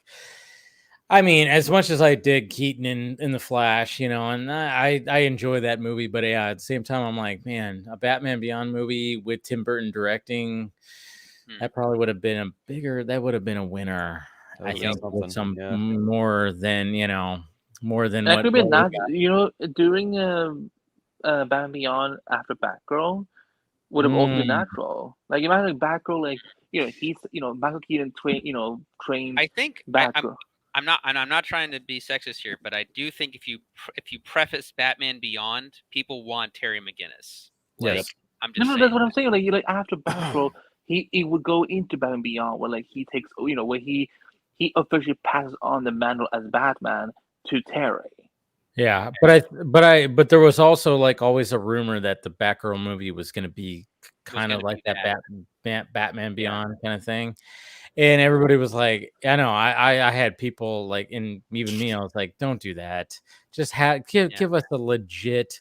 I mean, as much as I dig Keaton in the Flash, you know, and I enjoy that movie, but yeah, at the same time, I'm like, man, a Batman Beyond movie with Tim Burton directing, that probably would have been a winner. I think with some more than that could have been that, you know, doing Batman Beyond after Batgirl would have also been natural. Like imagine Batgirl, like, you know, he's, you know, Michael Keaton trained. I think Batgirl. I'm not trying to be sexist here, but I do think if you preface Batman Beyond, people want Terry McGinnis. Like, I'm just saying. That's what I'm saying. Like after Batgirl, he would go into Batman Beyond, where like he takes, you know, where he officially passes on the mantle as Batman to Terry. Yeah, but there was also like always a rumor that the Batgirl movie was going to be kind of like that Batman Beyond kind of thing. And everybody was like, I know, I had people like, and even me, I was like, don't do that. Just give us a legit,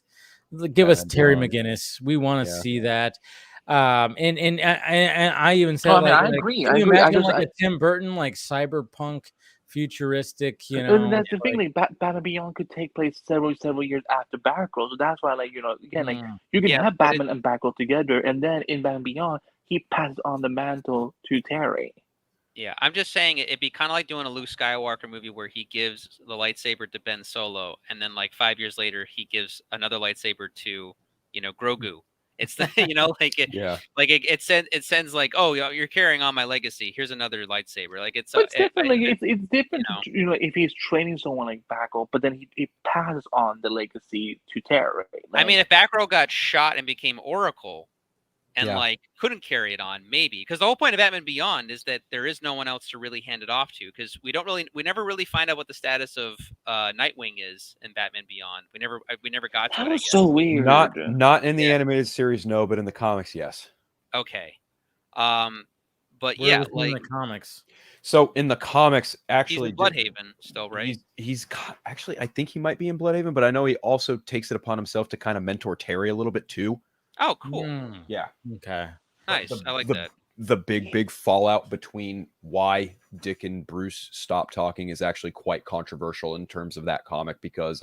give us Terry McGinnis. We want to see that. And I even said, I agree. Can I you agree. imagine a Tim Burton, like cyberpunk, futuristic, And that's the thing. Like Batman Beyond could take place several years after Batgirl, so that's why, like, again, like you can have Batman and Batgirl together, and then in Batman Beyond, he passes on the mantle to Terry. Yeah, I'm just saying it'd be kind of like doing a Luke Skywalker movie where he gives the lightsaber to Ben Solo, and then like 5 years later he gives another lightsaber to Grogu. It's the it sends like, oh, you're carrying on my legacy. Here's another lightsaber. Like it's different. It's different. If he's training someone like Batgirl, but then he passes on the legacy to Terry. I mean, if Batgirl got shot and became Oracle, and like couldn't carry it on, maybe, because the whole point of Batman Beyond is that there is no one else to really hand it off to, because we never really find out what the status of Nightwing is in Batman Beyond. We never got to it. That was so weird. Not in the animated series, no, but in the comics, yes. Okay. But in the comics. So in the comics, actually, he's in Bloodhaven still, right? He's actually, I think he might be in Bloodhaven, but I know he also takes it upon himself to kind of mentor Terry a little bit too. Oh, cool. Yeah. Okay. Nice. I like that. The big fallout between why Dick and Bruce stopped talking is actually quite controversial in terms of that comic, because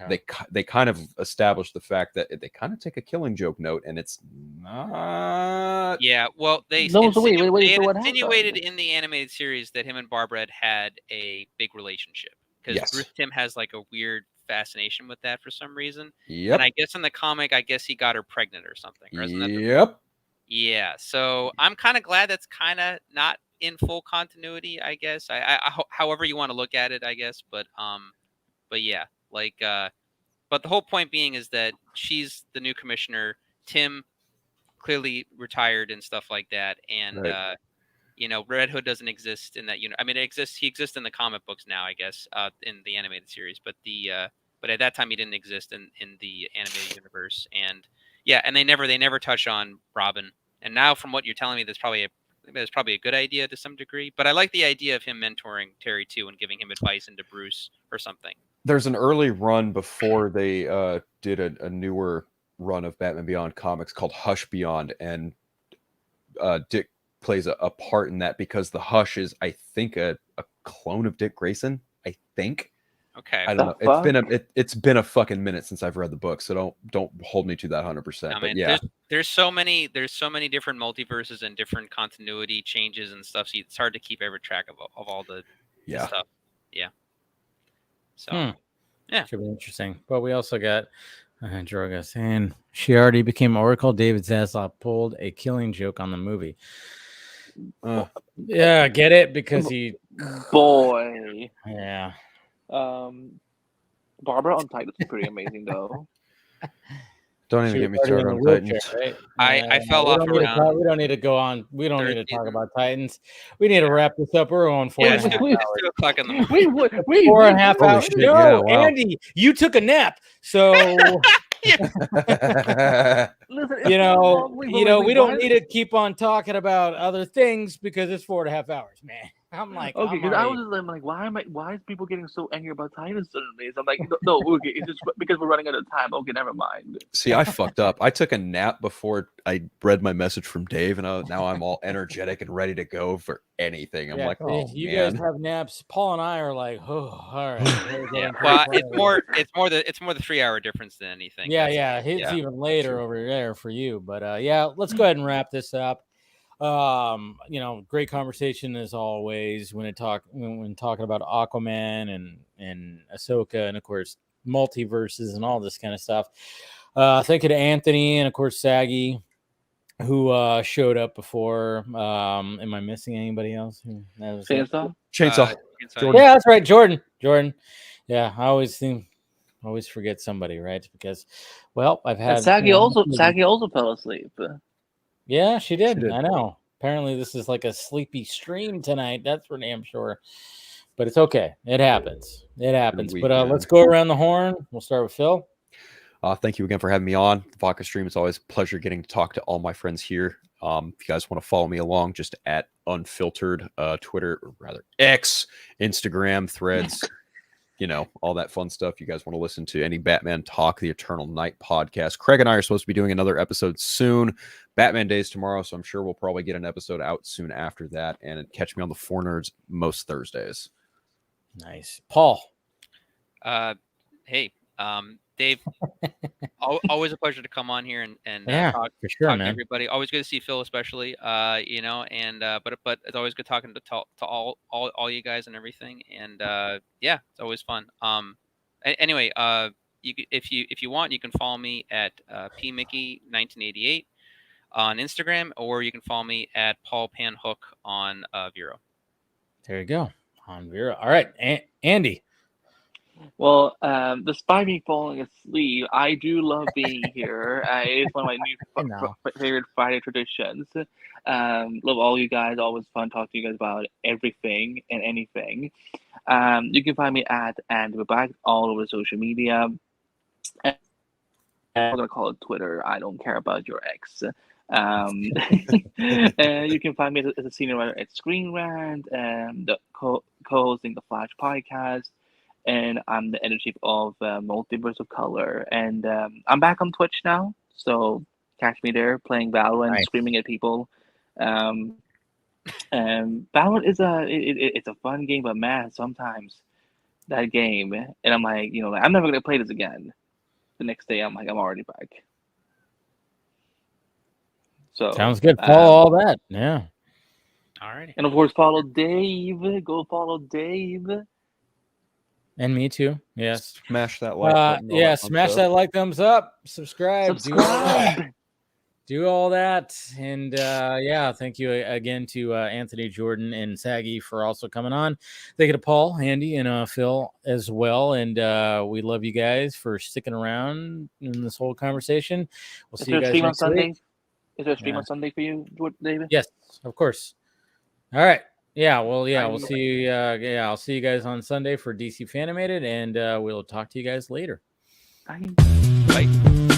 they kind of established the fact that they kind of take a Killing Joke note, and it's not. Yeah. Well, they insinuated in the animated series that him and Barbara had a big relationship, because Bruce Timm has like a weird fascination with that for some reason. Yep. And I guess in the comic, he got her pregnant or something. Or yep. Yeah. So I'm kind of glad that's kind of not in full continuity, I guess. However you want to look at it, I guess. But yeah, like, but the whole point being is that she's the new commissioner. Tim clearly retired and stuff like that. And, Red Hood doesn't exist in that unit. I mean, he exists in the comic books now, I guess, in the animated series, but but at that time he didn't exist in the animated universe. And yeah, and they never touch on Robin. And now, from what you're telling me, that's probably a good idea to some degree. But I like the idea of him mentoring Terry too and giving him advice into Bruce or something. There's an early run before they did a newer run of Batman Beyond comics called Hush Beyond, and Dick plays a part in that, because the Hush is, I think, a clone of Dick Grayson. I think. Okay. I don't know. It's been a fucking minute since I've read the book, so don't hold me to that 100%. But yeah, there's so many different multiverses and different continuity changes and stuff. So it's hard to keep every track of all the stuff. Yeah. So yeah, should be interesting. But we also got Droga saying she already became Oracle. David Zaslav pulled a Killing Joke on the movie. Yeah, get it, because he. Boy. Yeah. Barbara on Titans is pretty amazing, though. Don't even get me started on Titans. Right? I fell off around. We don't need to go on. We don't need to talk about Titans. We need to wrap this up. We're on 4.5 hours. 2 o'clock in the morning. We 4.5 hours. Shit, No, yeah, wow. Andy, you took a nap, so Listen, we don't need to keep on talking about other things, because it's 4.5 hours, man. I'm like, okay, because I was just like, why is people getting so angry about Titans suddenly? So I'm like, no, okay, it's just because we're running out of time. Okay, never mind. See, I fucked up. I took a nap before I read my message from Dave, and now I'm all energetic and ready to go for anything. I'm like, oh, you man. guys have naps. Paul and I are like, oh, all right. Yeah, well, it's more the 3-hour difference than anything. Yeah, it's even later over there for you. But let's go ahead and wrap this up. Great conversation as always when talking about Aquaman and Ahsoka, and of course multiverses and all this kind of stuff. Thank you to Anthony and of course Saggy, who showed up before. Am I missing anybody else? Chainsaw. Jordan. Yeah, that's right, Jordan. Yeah, I always forget somebody, right? Because, well, I've had Saggy also fell asleep. Yeah, she did. I know. Apparently, this is like a sleepy stream tonight. That's for damn sure. But it's okay. It happens. But let's go around the horn. We'll start with Phil. Thank you again for having me on the Vodka stream. It's always a pleasure getting to talk to all my friends here. If you guys want to follow me along, just at Unfiltered, Twitter, or rather X, Instagram, Threads, all that fun stuff. You guys want to listen to any Batman Talk, the Eternal Night podcast. Craig and I are supposed to be doing another episode soon. Batman Days tomorrow, so I'm sure we'll probably get an episode out soon after that. And catch me on the Four Nerds most Thursdays. Nice. Paul. Hey, Dave, always a pleasure to come on here and talk, for sure, talk man. to everybody. Always good to see Phil, especially, but it's always good talking to all you guys and everything. And it's always fun. Anyway, if you want, you can follow me at pmickey1988 on Instagram, or you can follow me at Paul Panhook on Vero. There you go, on Vero. All right, Andy. Well, despite me falling asleep, I do love being here. It's one of my new favorite Friday traditions. Love all you guys. Always fun talking to you guys about everything and anything. You can find me at Andrew Back all over social media. I'm gonna call it Twitter. I don't care about your ex. And you can find me as a senior writer at Screen Rant and co-hosting the Flash podcast. And I'm the editor-in-chief of Multiverse of Color. And I'm back on Twitch now, so catch me there playing Valorant, screaming at people. Valorant is it's a fun game, but man, sometimes that game, and I'm like, I'm never gonna play this again. The next day, I'm like, I'm already back. So sounds good. Follow all that, yeah. All right. And of course, follow Dave. Go follow Dave. And me too. Yes. Smash that like button. Smash that like, thumbs up, subscribe. Do all that. And thank you again to Anthony Jordan and Saggy for also coming on. Thank you to Paul, Andy, and Phil as well. And we love you guys for sticking around in this whole conversation. We'll see you guys next week. Is there a stream on Sunday for you, David? Yes, of course. All right. Yeah, well, we'll see you. I'll see you guys on Sunday for DC Fanimated, and we'll talk to you guys later. Bye.